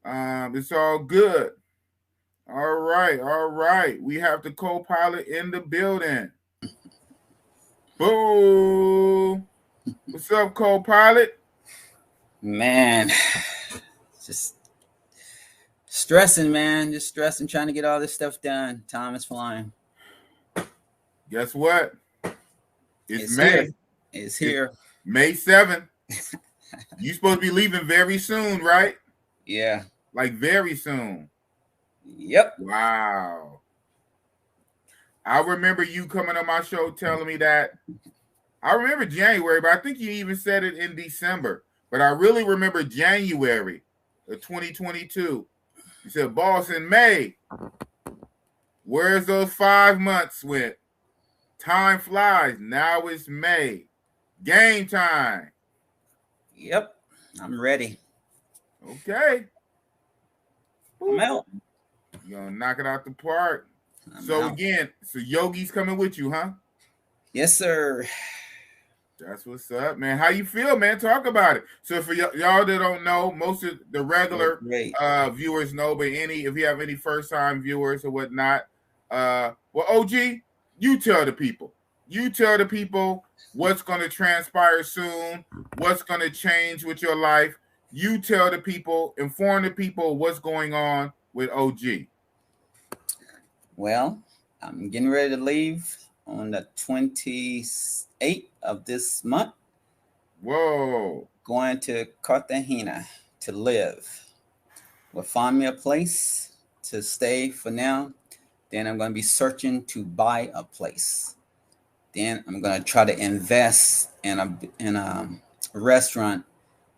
It's all good. All right. We have the co-pilot in the building. Boom. What's up, co-pilot? Man, just stressing, man. Just stressing, trying to get all this stuff done. Time is flying. Guess what? It's May. Here. It's here. May 7th. You supposed to be leaving very soon, right? Yeah. Like very soon. Yep. Wow. I remember you coming on my show telling me that. I remember January, but I think you even said it in December. But I really remember January of 2022. You said, boss, in May. Where's those 5 months went? Time flies. Now it's May. Game time. Yep. I'm ready. Okay. I'm out. You're going to knock it out the park. I'm out. Again, Yogi's coming with you, huh? Yes, sir. That's what's up, man. How you feel, man? Talk about it. So for y'all that don't know, most of the regular viewers know, but if you have any first-time viewers or whatnot, well, OG, you tell the people. You tell the people what's going to transpire soon, what's going to change with your life. You tell the people, inform the people what's going on with OG. Well, I'm getting ready to leave on the 28th of this month. Whoa. Going to Cartagena to live. We'll find me a place to stay for now. Then I'm going to be searching to buy a place. Then I'm going to try to invest in a restaurant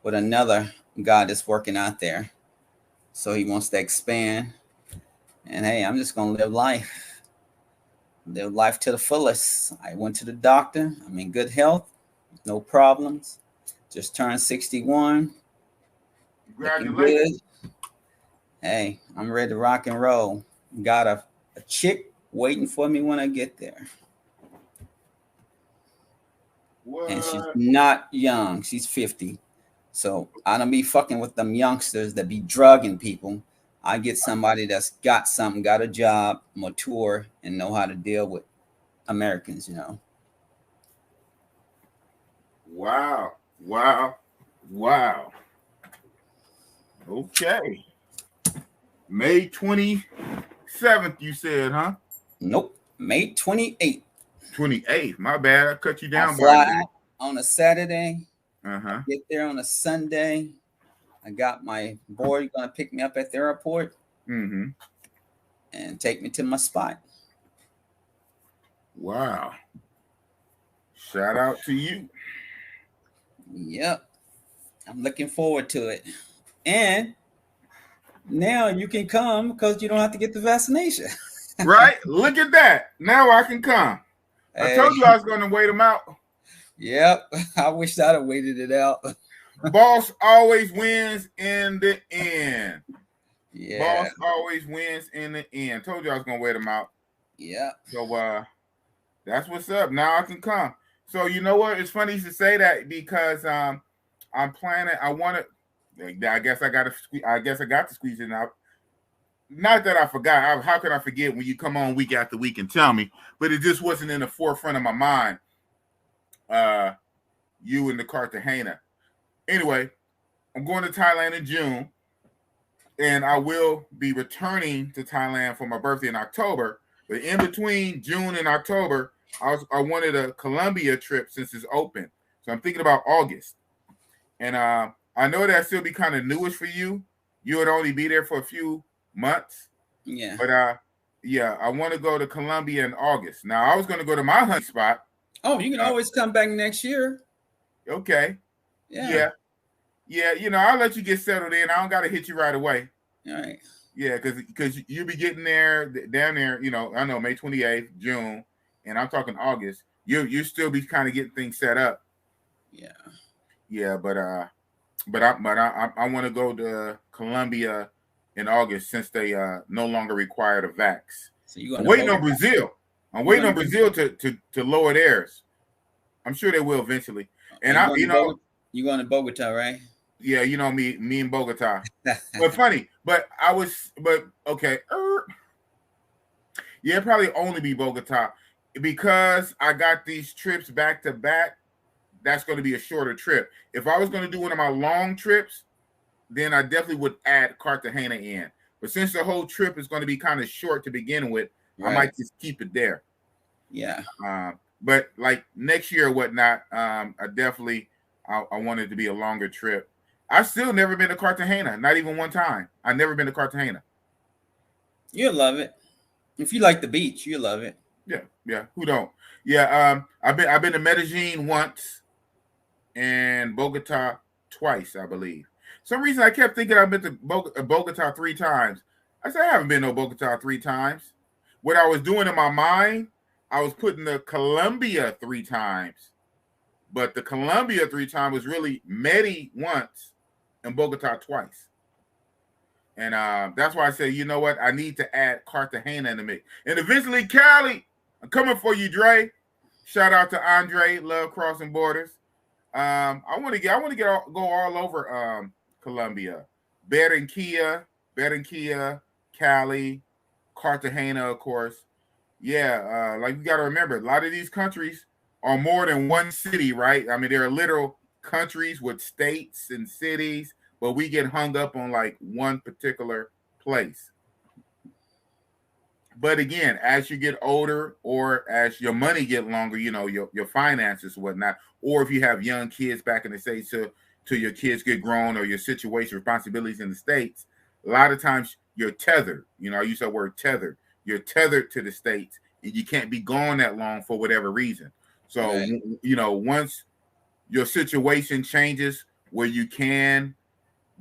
with another guy that's working out there. So he wants to expand. And hey, I'm just going to live life to the fullest. I went to the doctor. I'm in good health, no problems. Just turned 61. Looking good. Hey, I'm ready to rock and roll. Got a chick waiting for me when I get there. What? And she's not young. She's 50. So I don't be fucking with them youngsters that be drugging people. I get somebody that's got something, got a job, mature, and know how to deal with Americans, you know. Wow. Okay. May 27th, you said, huh? Nope. May 28th. 28th. My bad. I cut you down. I fly on a Saturday. Uh-huh. Get there on a Sunday. I got my boy gonna pick me up at the airport and take me to my spot. Wow. Shout out to you. Yep. I'm looking forward to it. And now you can come because you don't have to get the vaccination. Right? Look at that. Now I can come. Hey. I told you I was going to wait them out. Yep. I wish I'd have waited it out. Boss always wins in the end. Yeah. Boss always wins in the end. Told you I was going to wait them out. Yeah. So that's what's up. Now I can come. So you know what? It's funny to say that because I'm planning. I guess I got to squeeze it out. Not that I forgot. How could I forget when you come on week after week and tell me? But it just wasn't in the forefront of my mind. You and the Cartagena. Anyway, I'm going to Thailand in June, and I will be returning to Thailand for my birthday in October. But in between June and October, I wanted a Colombia trip since it's open. So I'm thinking about August. And I know that still be kind of newish for you. You would only be there for a few months. Yeah. But yeah, I want to go to Colombia in August. Now I was going to go to my hunting spot. Oh, you can always come back next year. Okay. Yeah. You know, I'll let you get settled in. I don't got to hit you right away. All right. Yeah, because you'll be getting down there, you know, I know May 28th, June, and I'm talking August. You still be kind of getting things set up. Yeah. Yeah, but I want to go to Colombia in August since they no longer require the vax. So you I'm waiting on Brazil. I'm waiting on Brazil to lower theirs. I'm sure they will eventually. And you going to Bogota, right? Yeah, you know me in Bogota. But funny, okay. Yeah, probably only be Bogota because I got these trips back to back. That's going to be a shorter trip. If I was going to do one of my long trips, then I definitely would add Cartagena in. But since the whole trip is going to be kind of short to begin with, right, I might just keep it there. Yeah. But like next year or whatnot, I want it to be a longer trip. I've still never been to Cartagena, not even one time. I've never been to Cartagena. You'll love it. If you like the beach, you'll love it. Yeah. Who don't? Yeah. I've been to Medellin once and Bogota twice, I believe. Some reason I kept thinking I've been to Bogota 3 times. I said I haven't been to Bogota 3 times. What I was doing in my mind, I was putting the Colombia 3 times. But the Colombia 3 times was really Medi once and Bogota twice. And that's why I said, you know what? I need to add Cartagena in the mix. And eventually, Cali, I'm coming for you, Dre. Shout out to Andre, love crossing borders. I want to go all over Colombia. Barranquilla, Cali, Cartagena, of course. Yeah, like you got to remember, a lot of these countries are more than one city, right? I mean, there are literal countries with states and cities, but we get hung up on like one particular place. But again, as you get older or as your money get longer, you know, your finances and whatnot, or if you have young kids back in the States till your kids get grown or your situation, responsibilities in the States, a lot of times you're tethered. You know, I use that word tethered. you're tethered to the states, and you can't be gone that long for whatever reason. So, Right. you know, once your situation changes where you can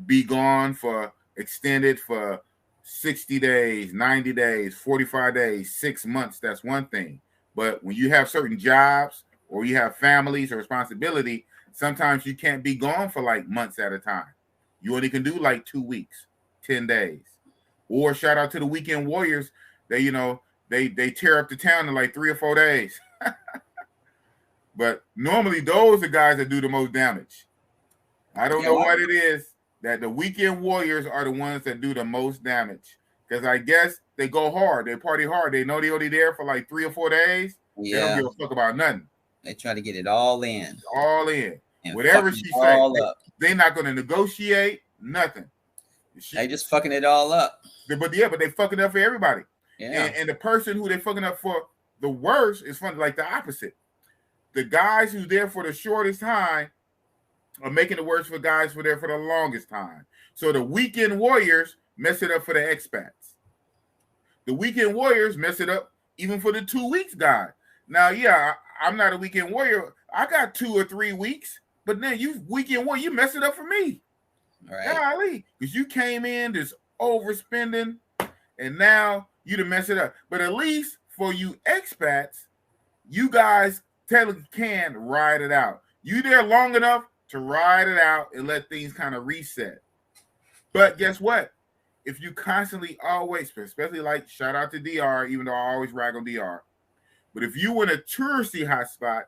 be gone for extended for 60 days, 90 days, 45 days, 6 months, that's one thing. But when you have certain jobs or you have families or responsibility, sometimes you can't be gone for like months at a time. You only can do like 2 weeks, 10 days. Or shout out to the weekend warriors. They, you know, they tear up the town in like 3 or 4 days. But normally those are guys that do the most damage. I don't know what it is that the weekend warriors are the ones that do the most damage. Because I guess they go hard, they party hard. They know they're only there for like 3 or 4 days. Yeah. They don't give a fuck about nothing. They try to get it all in. All in. And whatever fucking she all say, up. they're not going to negotiate nothing. They just fucking it all up. But they fucking up for everybody. Yeah. And the person who they fucking up for the worst is funny, like the opposite. The guys who's there for the shortest time are making it worse for guys who are there for the longest time. So the weekend warriors mess it up for the expats. The weekend warriors mess it up even for the 2 weeks guy. Now, yeah, I'm not a weekend warrior. I got 2 or 3 weeks, but then you weekend warrior, you mess it up for me. All right. Golly, because you came in just overspending, and now you done mess it up. But at least for you expats, you guys technically can ride it out. You there long enough to ride it out and let things kind of reset. But guess what? If you constantly always, especially like shout out to DR, even though I always rag on DR, but if you in a touristy hotspot,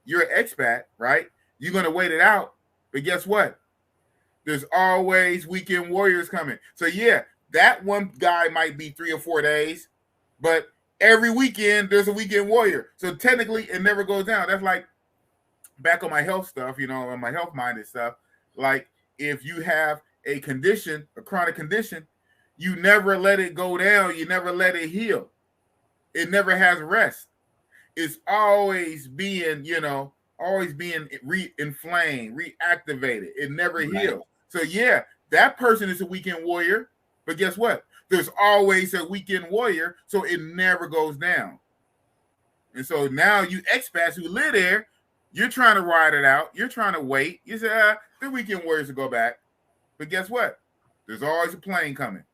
you're an expat, right? You're gonna wait it out. But guess what? There's always weekend warriors coming. So yeah, that one guy might be 3 or 4 days, but every weekend there's a weekend warrior. So technically it never goes down. That's like back on my health stuff, you know, on my health minded stuff. Like if you have a condition, a chronic condition, you never let it go down. You never let it heal. It never has rest. It's always being, you know, always being re-inflamed, reactivated. It never heals. So yeah, that person is a weekend warrior, but guess what? There's always a weekend warrior, so it never goes down. And so now you expats who live there, you're trying to ride it out. You're trying to wait. You say, the weekend warriors will go back. But guess what? There's always a plane coming.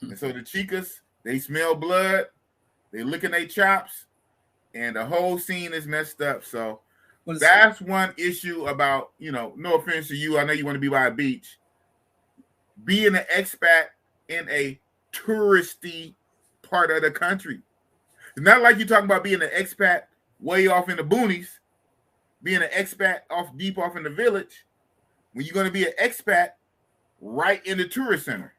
And so the chicas, they smell blood, they licking their chops, and the whole scene is messed up. So that's one issue about, you know, no offense to you. I know you want to be by a beach. Being an expat in a touristy part of the country. It's not like you're talking about being an expat way off in the boonies, being an expat deep off in the village, when you're going to be an expat right in the tourist center.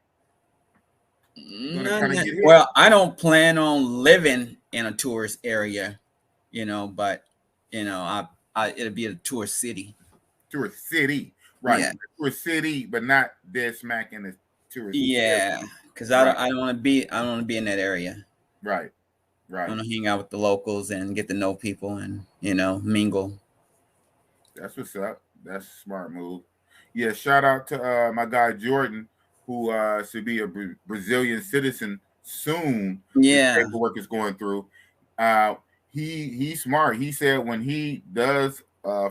Well, I don't plan on living in a tourist area, you know, but, you know, it'll be a tourist city. Tourist city, right? Yeah. Tourist city, but not dead smack in the tourist. Yeah, because I don't want to be in that area. Right. I want to hang out with the locals and get to know people and, you know, mingle. That's what's up. That's a smart move. Yeah, shout out to my guy Jordan, who should be a Brazilian citizen soon. Yeah, his paperwork is going through. He's smart. He said when he does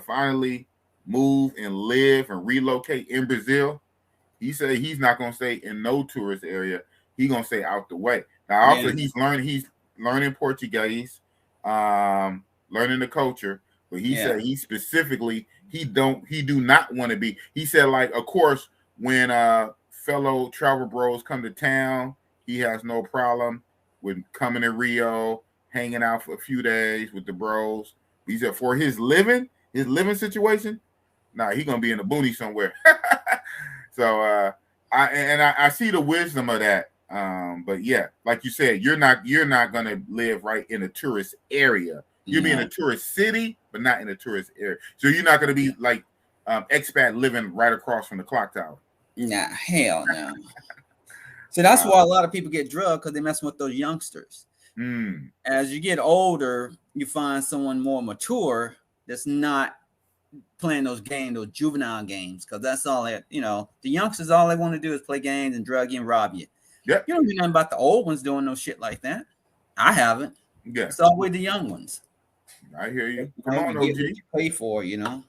finally move and live and relocate in Brazil, he said he's not gonna stay in no tourist area. He's gonna stay out the way. Now, also he's learning Portuguese, learning the culture. But he said he specifically he do not want to be. He said, like, of course, when fellow travel bros come to town, he has no problem with coming to Rio, hanging out for a few days with the bros. He said for his living situation, he gonna be in the boonies somewhere. So I see the wisdom of that. But yeah, like you said, you're not gonna live right in a tourist area. You'll be in a tourist city, but not in a tourist area. So you're not gonna be like expat living right across from the clock tower. Nah, hell no. So that's why a lot of people get drugged, because they messing with those youngsters. As you get older, you find someone more mature that's not playing those games, those juvenile games, because that's all that, you know, the youngsters, all they want to do is play games and drug you and rob you. Yeah. You don't hear nothing about the old ones doing no shit like that. I haven't. Yeah. It's always the young ones. I hear you. You Come on, you OG. get what you pay for, you know.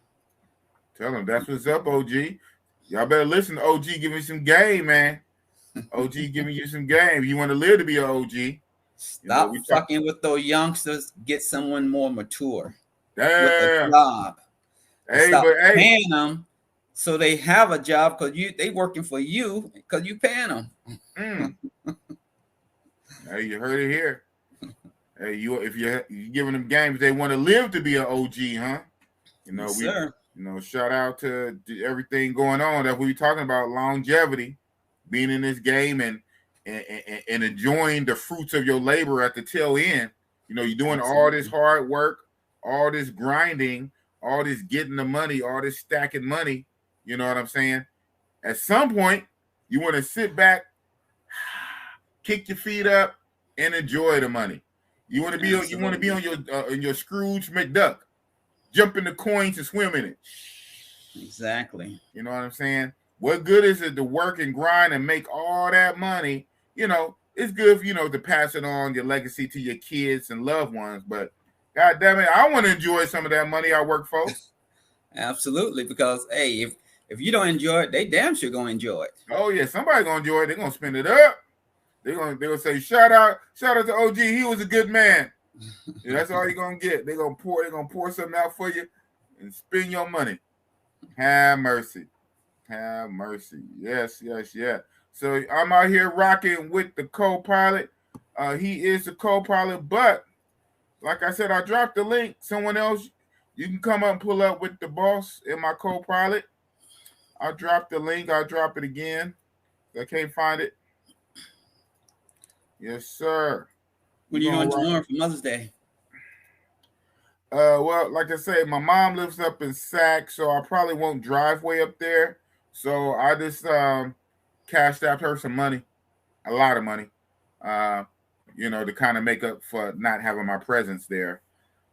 Tell them that's what's up, OG. Y'all better listen to OG. Give me some game, man. OG giving you some game. You want to live to be an OG. Stop fucking with those youngsters. Get someone more mature with a Damn. job. Hey, Stop but hey, paying them so they have a job because they working for you because you paying them. Hey, you heard it here. Hey, if you're giving them games, they want to live to be an OG, huh? You know, Yes, sir. You know, shout out to everything going on that we were talking about, longevity, being in this game and enjoying the fruits of your labor at the tail end. You know, you're doing all this hard work, all this grinding, all this getting the money, all this stacking money. You know what I'm saying? At some point, you want to sit back, kick your feet up, and enjoy the money. You want to be on your Scrooge McDuck, jump in the coins and swim in it. Exactly. You know what I'm saying? What good is it to work and grind and make all that money? You know, it's good for, to pass it on, your legacy to your kids and loved ones. But God damn it, I want to enjoy some of that money I work for. Absolutely, because hey, if you don't enjoy it, they damn sure gonna enjoy it. Oh yeah, somebody gonna enjoy it. They're gonna spend it up. They're gonna say shout out to OG. He was a good man. Yeah, that's all you're gonna get. They're gonna pour something out for you and spend your money. Have mercy. Have mercy. Yes. So I'm out here rocking with the co-pilot. He is the co-pilot, but like I said, I dropped the link. Someone else, you can come up and pull up with the boss and my co-pilot. I dropped the link. I'll drop it again. I can't find it. Yes, sir. What are you doing tomorrow for Mother's Day? Well, like I said, my mom lives up in Sac, so I probably won't drive way up there. So I just cashed out her some money, a lot of money, to kind of make up for not having my presence there.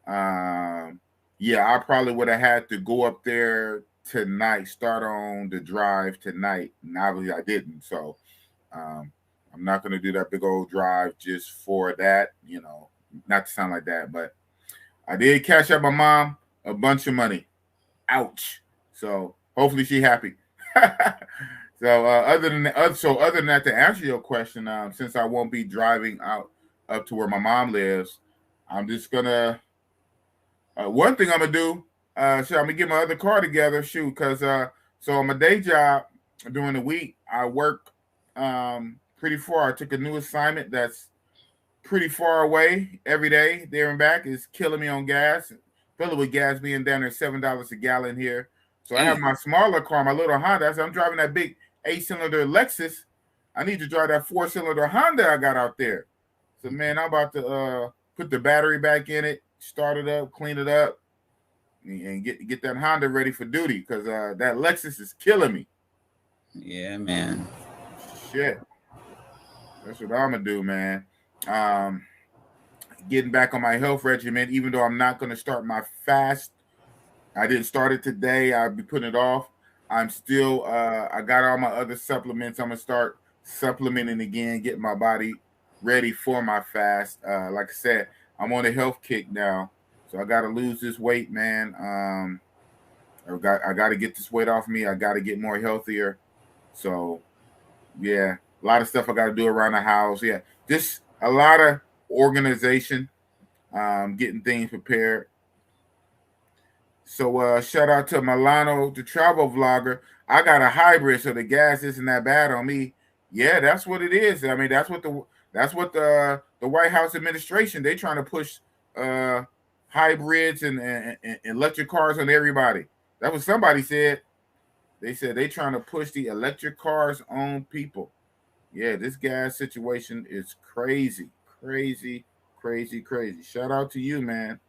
Yeah, I probably would have had to go up there tonight, start on the drive tonight, and obviously I didn't. So I'm not going to do that big old drive just for that, not to sound like that, but I did cash out my mom a bunch of money. Ouch. So hopefully she's happy. So other than that, to answer your question, since I won't be driving out up to where my mom lives, I'm just gonna one thing I'm gonna do. I'm gonna get my other car together. Because so on my day job during the week, I work pretty far. I took a new assignment that's pretty far away every day, there and back. Is killing me on gas. Fill it with gas being down there $7 a gallon here. So I have my smaller car, my little Honda. So I'm driving that big 8-cylinder Lexus. I need to drive that 4-cylinder Honda I got out there. So man, I'm about to put the battery back in it, start it up, clean it up, and get that Honda ready for duty because that Lexus is killing me. Yeah, man. Shit. That's what I'm gonna do, man. Getting back on my health regimen, even though I'm not going to start my fast. I didn't start it today. I'll be putting it off. I'm still, I got all my other supplements. I'm going to start supplementing again, getting my body ready for my fast. Like I said, I'm on a health kick now. So I got to lose this weight, man. I got to get this weight off me. I got to get more healthier. So, yeah, a lot of stuff I got to do around the house. Yeah, just a lot of organization, getting things prepared. So shout out to Milano, the travel vlogger. I got a hybrid, so the gas isn't that bad on me. Yeah, that's what it is. I mean, that's what the White House administration, they trying to push hybrids and electric cars on everybody. That's what somebody said. They said they trying to push the electric cars on people. Yeah, this gas situation is crazy. Shout out to you, man.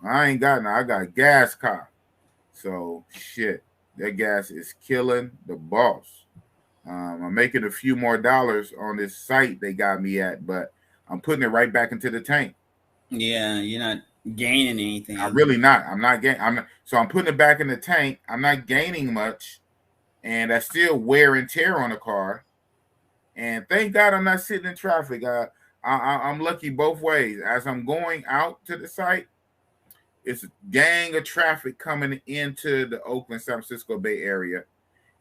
I ain't got I got a gas car. So shit, that gas is killing the boss. I'm making a few more dollars on this site they got me at, but I'm putting it right back into the tank. Yeah, you're not gaining anything. I'm really not. I'm not gaining. So I'm putting it back in the tank. I'm not gaining much, and that's still wear and tear on the car. And thank God I'm not sitting in traffic. I'm lucky both ways. As I'm going out to the site, it's a gang of traffic coming into the Oakland, San Francisco Bay Area.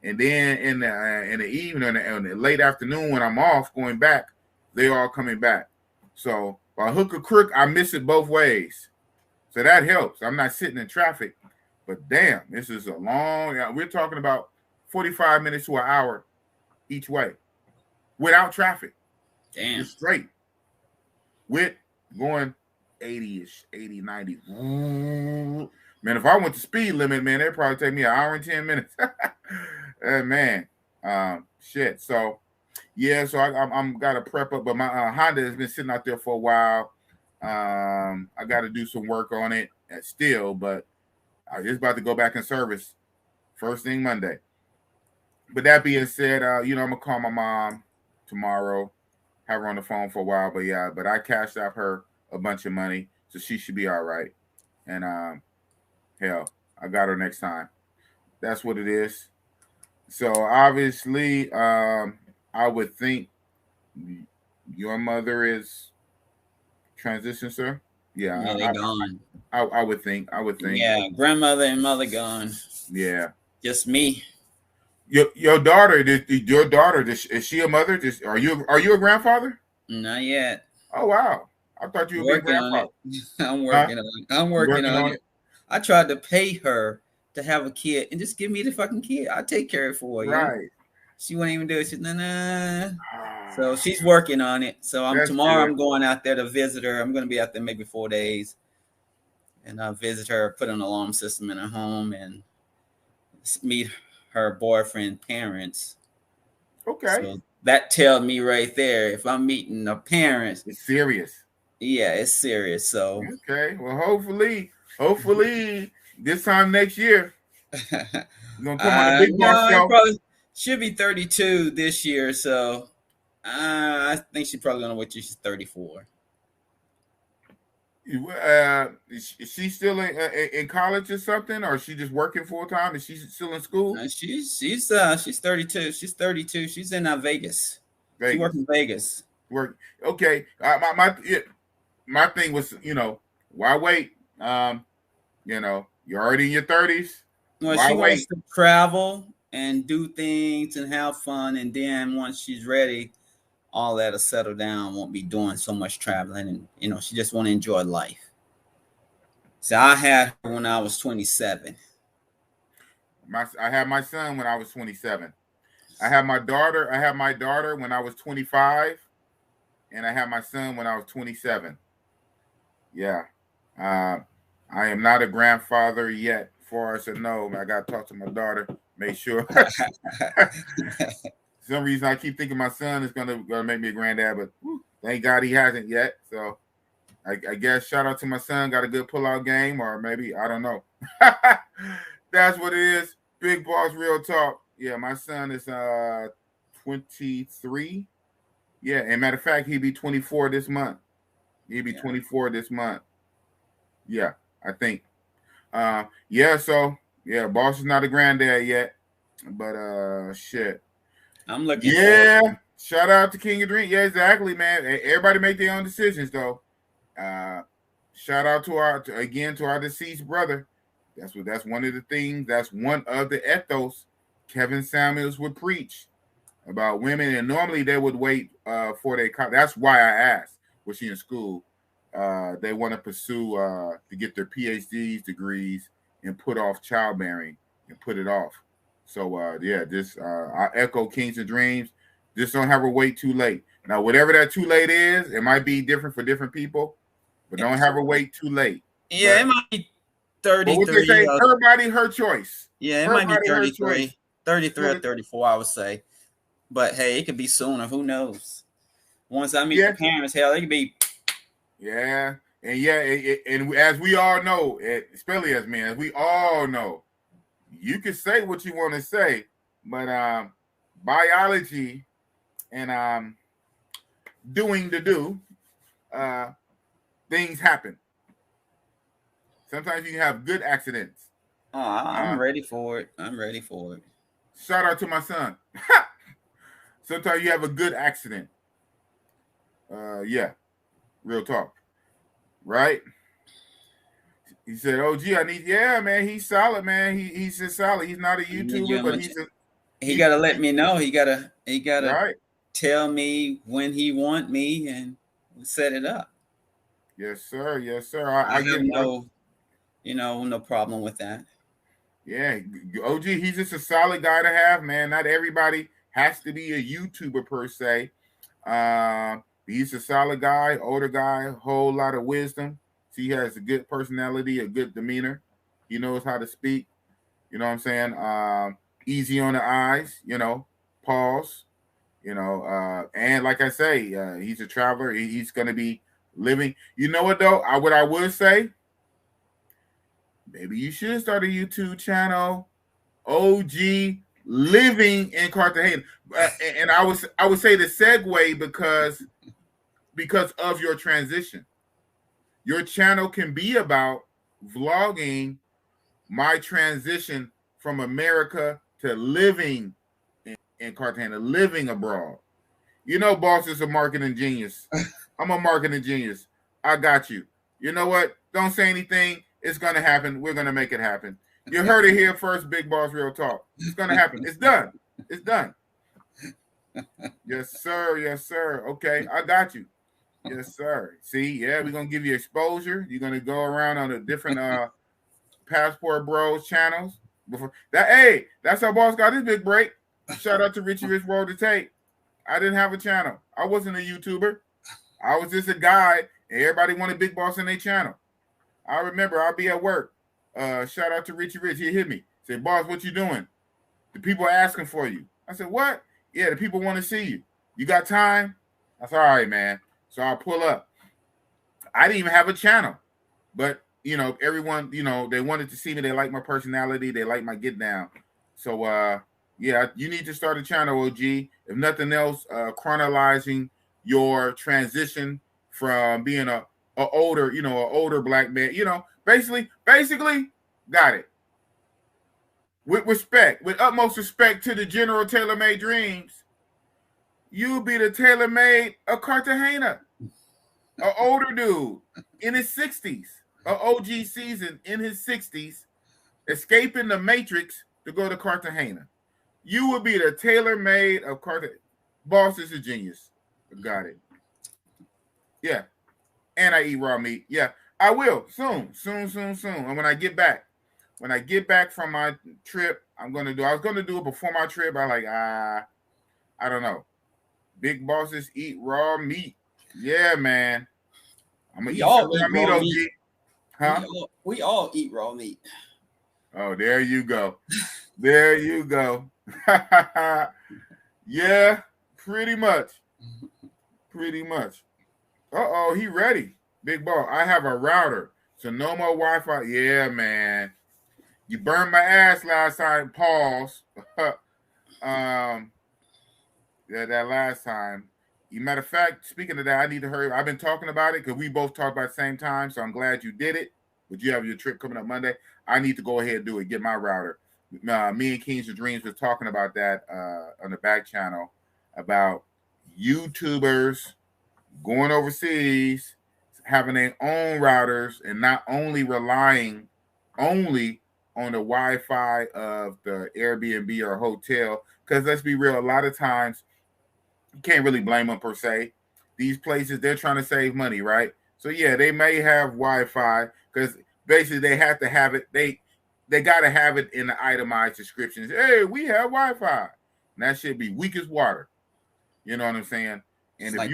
And then in the evening, in the late afternoon when I'm off going back, they all coming back. So by hook or crook, I miss it both ways. So that helps. I'm not sitting in traffic. But damn, this is a long, we're talking about 45 minutes to an hour each way without traffic. Damn. Just straight. With going 80-ish, 80, 90. Man, if I went to speed limit, man, it'd probably take me an hour and 10 minutes. Man, shit. So, yeah, so I'm got to prep up, but my Honda has been sitting out there for a while. I got to do some work on it still, but I'm just about to go back in service first thing Monday. But that being said, I'm going to call my mom tomorrow, have her on the phone for a while. But I cashed out her a bunch of money, so she should be all right. And hell, I got her next time. That's what it is. So obviously, I would think your mother is transition, sir. Yeah, they're gone. I would think. Yeah, grandmother and mother gone. Yeah, just me. Your daughter, is she a mother? Are you a grandfather? Not yet. Oh wow, I thought you were a grandfather. I'm working on it. I'm working on it. I tried to pay her to have a kid and just give me the fucking kid. I'll take care of it for her. Right. She wouldn't even do it. She's nah. So she's working on it. So tomorrow I'm going out there to visit her. I'm going to be out there maybe 4 days. And I'll visit her, put an alarm system in her home, and meet her boyfriend parents. Okay. So that tells me right there, if I'm meeting the parents, it's serious. Yeah, it's serious. So okay. Well, hopefully this time next year, you're gonna come on the Big Boss show. Probably should be 32 this year, so I think she's probably gonna wait till she's 34. Is she still in college or something, or is she just working full time? Is she still in school? She's 32. She's 32. She's in Vegas. She works in Vegas. Okay. My thing was, why wait? You're already in your 30s. Well, she wants to travel and do things and have fun, and then once she's ready, all that'll settle down. Won't be doing so much traveling, and she just want to enjoy life. So I had her when I was 27. I had my son when I was 27. I had my daughter when I was 25, and I had my son when I was 27. Yeah. I am not a grandfather yet. For us to know, I got to talk to my daughter, make sure. Some reason I keep thinking my son is gonna make me a granddad, but thank God he hasn't yet. So I guess shout out to my son, got a good pullout game, or maybe I don't know. That's what it is. Big Boss Real Talk. Yeah, my son is 23. Yeah, and matter of fact, he'll be 24 this month. He'll be 24 this month. Yeah, I think. So Boss is not a granddad yet, but shit. I'm looking. Yeah, shout out to King of Dream. Yeah, exactly, man. Everybody make their own decisions, though. Shout out to our deceased brother. That's one of the things. That's one of the ethos Kevin Samuels would preach about women, and normally they would wait for their. That's why I asked, was she in school? They want to pursue to get their PhDs degrees and put off childbearing and put it off. So I echo Kings and Dreams. Just don't have her wait too late. Now, whatever that too late is, it might be different for different people, but don't have her wait too late. Yeah, it might be 33. What they say, her body, her choice. Yeah, it might be 33 or 34, I would say. But hey, it could be sooner. Who knows? Once I meet the parents, hell, it could be. Yeah, and as we all know, especially as men, as we all know, you can say what you want to say, but biology and doing things happen. Sometimes you can have good accidents. Oh, I'm ready for it. Shout out to my son. Sometimes you have a good accident. Yeah, real talk, right? He said, "Oh, gee, I need." Yeah, man, he's solid, man. He's just solid. He's not a YouTuber, but he gotta let me know. He gotta right. Tell me when he want me and set it up. Yes, sir. Yes, sir. I have no problem with that. Yeah, OG, he's just a solid guy to have, man. Not everybody has to be a YouTuber per se. He's a solid guy, older guy, whole lot of wisdom. He has a good personality, a good demeanor. He knows how to speak. You know what I'm saying? Easy on the eyes, pause, and like I say, he's a traveler. He's going to be living. You know what, though? What I would say, maybe you should start a YouTube channel, OG living in Cartagena. And I would say the segue because of your transition. Your channel can be about vlogging my transition from America to living in Cartagena, living abroad. Boss is a marketing genius. I'm a marketing genius. I got you. You know what? Don't say anything. It's going to happen. We're going to make it happen. You heard it here first, Big Boss Real Talk. It's going to happen. It's done. It's done. Yes, sir. Yes, sir. Okay, I got you. Yes, sir. See, yeah, we're going to give you exposure. You're going to go around on the different Passport Bros channels. That's how Boss got his big break. Shout out to Richie Rich Roll the Tape. I didn't have a channel. I wasn't a YouTuber. I was just a guy, and everybody wanted Big Boss in their channel. I remember I'll be at work. Shout out to Richie Rich. He hit me. Said, "Boss, what you doing? The people are asking for you." I said, "What?" "Yeah, the people want to see you. You got time?" I said, "All right, man." So I'll pull up. I didn't even have a channel. But, everyone, they wanted to see me. They like my personality. They like my get down. So, yeah, you need to start a channel, OG. If nothing else, chronologizing your transition from being an older black man. Basically, got it. With respect, with utmost respect to the General Tailor-Made Dreams, you be the tailor-made of Cartagena. An older dude in his 60s, an OG season in his 60s, escaping the Matrix to go to Cartagena. You would be the tailor-made of Cartagena. Boss is a genius. Got it. Yeah. And I eat raw meat. Yeah, I will soon. And when I get back from my trip, I was going to do it before my trip. I don't know. Big bosses eat raw meat. Yeah, man. I'm going to eat some raw meat, OG. Huh? We all eat raw meat. Oh, there you go. There you go. Yeah, pretty much. Uh-oh, he ready. Big ball. I have a router, so no more Wi-Fi. Yeah, man. You burned my ass last time. Pause. Yeah, that last time. Matter of fact, speaking of that, I need to hurry. I've been talking about it because we both talked about it at the same time, so I'm glad you did it. But you have your trip coming up Monday. I need to go ahead and do it. Get my router. Me and Kings of Dreams was talking about that on the back channel about YouTubers going overseas, having their own routers, and not only relying only on the Wi-Fi of the Airbnb or hotel. Because let's be real, a lot of times you can't really blame them per se. These places, they're trying to save money, right? So yeah, they may have Wi-Fi because basically they have to have it. They got to have it in the itemized descriptions. Hey, we have Wi-Fi. And that should be weak as water. You know what I'm saying? And if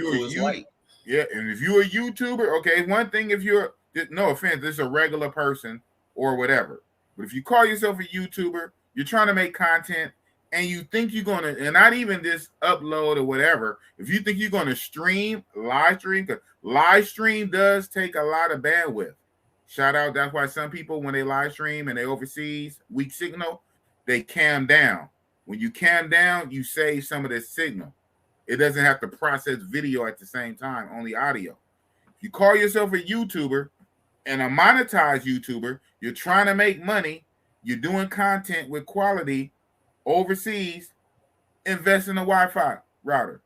you're a YouTuber, okay, one thing if you're, no offense, this is a regular person or whatever. But if you call yourself a YouTuber, you're trying to make content, and you think you're going to, and not even just upload or whatever, if you think you're going to live stream, because live stream does take a lot of bandwidth. Shout out, that's why some people, when they live stream and they overseas, weak signal, they cam down. When you cam down, you save some of the signal. It doesn't have to process video at the same time, only audio. If you call yourself a YouTuber and a monetized YouTuber, you're trying to make money, you're doing content with quality overseas, invest in the Wi-Fi. router.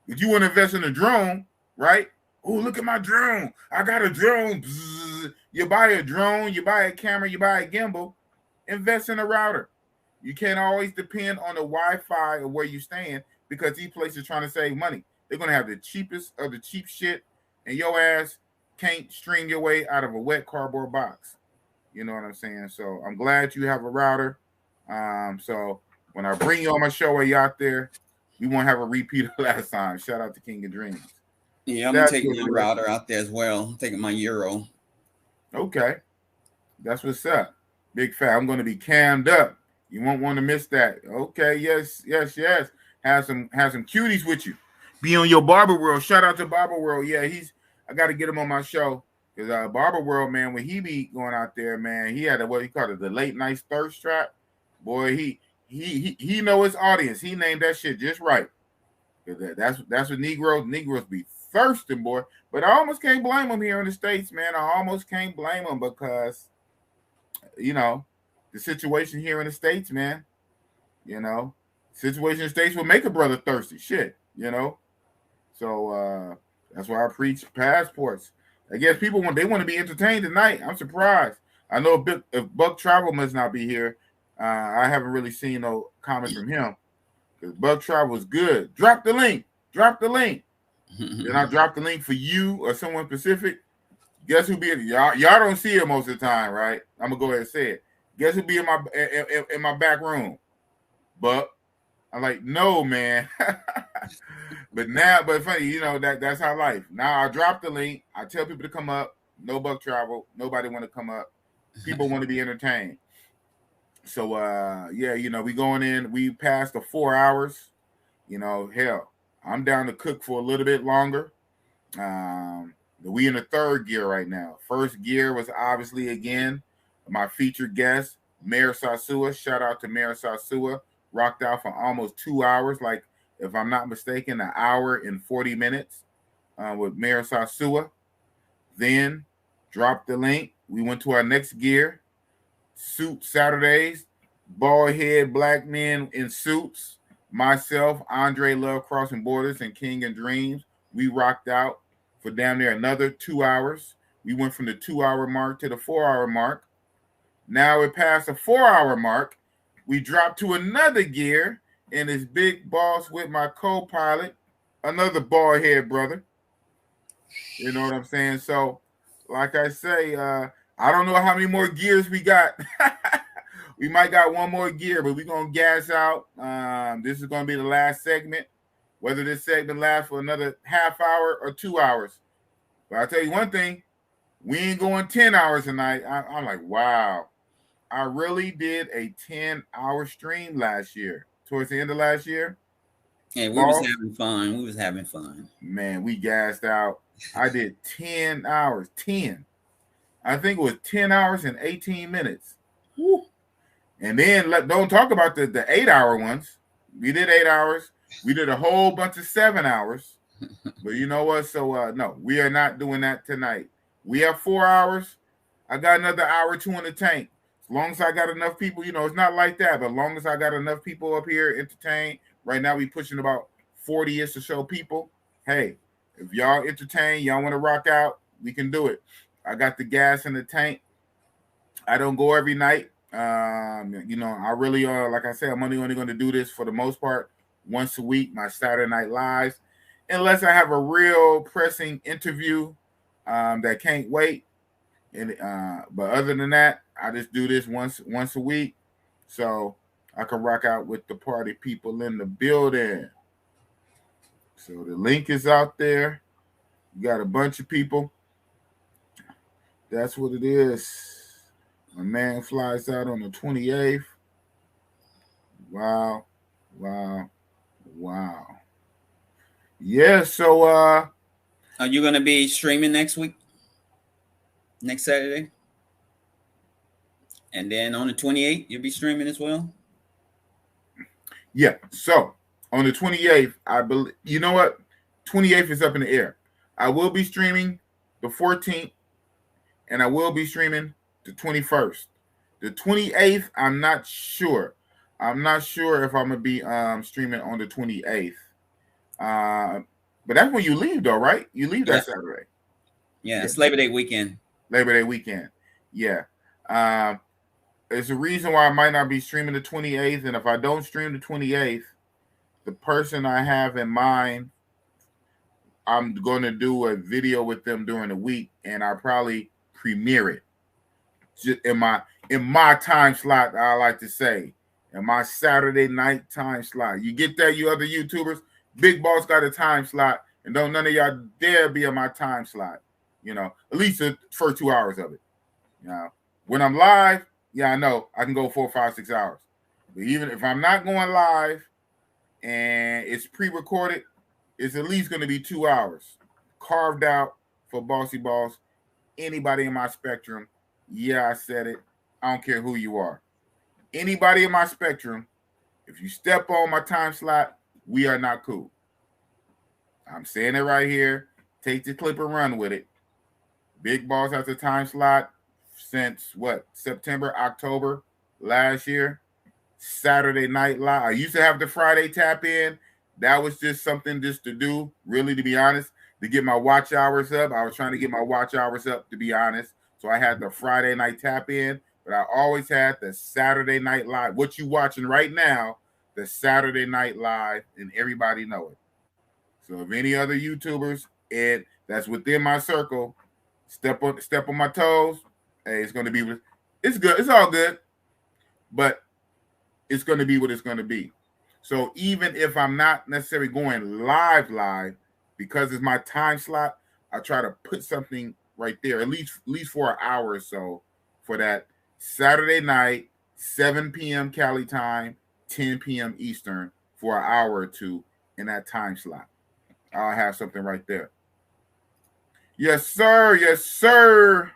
If you want to invest in a drone, right? Oh, look at my drone. I got a drone. Bzzz. You buy a drone, you buy a camera, you buy a gimbal, invest in a router. You can't always depend on the Wi-Fi or where you're staying because these places are trying to save money. They're going to have the cheapest of the cheap shit, and your ass can't string your way out of a wet cardboard box. You know what I'm saying? So I'm glad you have a router. So when I bring you on my show while you're out there, we won't have a repeat of last time. Shout out to King of Dreams. Yeah, I'm taking my router out there as well. I'm taking my Euro. Okay. That's what's up. Big fat. I'm going to be cammed up. You won't want to miss that. Okay. Yes. Have some cuties with you. Be on your Barber World. Shout out to Barber World. Yeah, I got to get him on my show. Because Barber World, man, when he be going out there, man, he had what he called it, the late night thirst trap. Boy, he know his audience. He named that shit just right. That's what Negroes be thirsting, boy. But I almost can't blame them here in the States, man. I almost can't blame them because, you know, the situation here in the States, man. You know, situation in the States will make a brother thirsty. Shit, you know. So that's why I preach passports. I guess people want to be entertained tonight. I'm surprised. I know if Buck Travel must not be here. I haven't really seen no comments from him. Because Buck Travel is good. Drop the link. Then I drop the link for you or someone specific. Guess who be y'all don't see it most of the time, right? I'm gonna go ahead and say it. Guess who be in my back room? Buck. I'm like, no, man. But funny, you know, that's how life. Now I drop the link. I tell people to come up. No Buck Travel. Nobody want to come up. People want to be entertained. So yeah, you know, we going in. We passed the 4 hours. You know, hell, I'm down to cook for a little bit longer. We in the third gear right now. First gear was obviously again my featured guest, Mayor Sosua. Shout out to Mayor Sosua. Rocked out for almost 2 hours, like if I'm not mistaken, 1 hour and 40 minutes with Mayor Sosua. Then dropped the link. We went to our next gear, Suit Saturdays, bald head black men in suits. Myself, Andre Love Crossing Borders, and King and Dreams. We rocked out for damn near another 2 hours. We went from the 2 hour mark to the 4 hour mark. Now we're past the 4 hour mark. We dropped to another gear in this big boss with my co-pilot, another bald head brother. You know what I'm saying? So, like I say, I don't know how many more gears we got. We might got one more gear, but we're going to gas out. This is going to be the last segment, whether this segment lasts for another half hour or 2 hours. But I'll tell you one thing, we ain't going 10 hours tonight. I'm like, wow. I really did a 10-hour stream last year, towards the end of last year. Yeah, we was having fun. Man, we gassed out. I did 10 hours. 10. I think it was 10 hours and 18 minutes. Woo. And then don't talk about the 8-hour ones. We did 8 hours. We did a whole bunch of 7 hours. But you know what? So, no, we are not doing that tonight. We have 4 hours. I got another hour or two in the tank. As long as I got enough people, you know, it's not like that. But as long as I got enough people up here entertained, right now we pushing about 40-ish or so people. Hey, if y'all entertain, y'all want to rock out, we can do it. I got the gas in the tank. I don't go every night. You know, I really like I said, I'm only going to do this for the most part once a week, my Saturday Night Lives, unless I have a real pressing interview that can't wait. And but other than that, I just do this once a week, so I can rock out with the party people in the building. So the link is out there. You got a bunch of people. That's what it is. My man flies out on the 28th. Wow. Yeah, so are you gonna be streaming next week? Next Saturday? And then on the 28th, you'll be streaming as well? Yeah, so on the 28th, I believe, you know what? 28th is up in the air. I will be streaming the 14th, and I will be streaming the 21st. The 28th, I'm not sure. I'm not sure if I'm going to be streaming on the 28th. But that's when you leave, though, right? You leave that Saturday. Yeah, it's Labor Day weekend. Labor Day weekend. Yeah. There's a reason why I might not be streaming the 28th, and if I don't stream the 28th, the person I have in mind, I'm going to do a video with them during the week, and I'll probably premiere it just in my time slot. I like to say, in my Saturday night time slot. You get that, you other YouTubers? Big Boss got a time slot, and don't none of y'all dare be in my time slot. You know, at least the first 2 hours of it. You know, when I'm live, yeah, I know I can go 4, 5, 6 hours. But even if I'm not going live and it's pre-recorded, it's at least going to be 2 hours carved out for Bossy Boss. Anybody in my spectrum, yeah, I said it. I don't care who you are. Anybody in my spectrum, if you step on my time slot, we are not cool. I'm saying it right here. Take the clip and run with it. Big Boss has a time slot since what? September, October last year. Saturday Night Live. I used to have the Friday tap in. That was just something just to do, really, to be honest, to get my watch hours up. I was trying to get my watch hours up, to be honest. So I had the Friday night tap in, but I always had the Saturday Night Live. What you watching right now, the Saturday Night Live, and everybody know it. So if any other YouTubers and that's within my circle step on my toes, hey, it's gonna be, it's good, it's all good, but it's gonna be what it's gonna be. So even if I'm not necessarily going live, because it's my time slot, I try to put something right there, at least for an hour or so, for that Saturday night, 7 p.m. Cali time, 10 p.m. Eastern, for an hour or two in that time slot. I'll have something right there. Yes, sir. Yes, sir.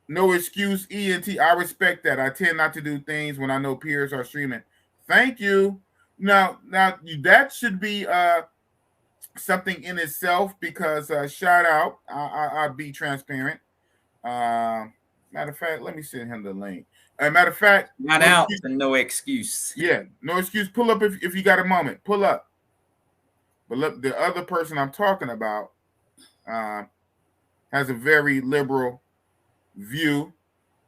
No excuse, ENT. I respect that. I tend not to do things when I know peers are streaming. Thank you. Now that should be something in itself, because shout out. I'll be transparent. Matter of fact, let me send him the link. Matter of fact, not no out excuse. No excuse. Yeah, no excuse. Pull up if you got a moment. Pull up. But look, the other person I'm talking about has a very liberal view,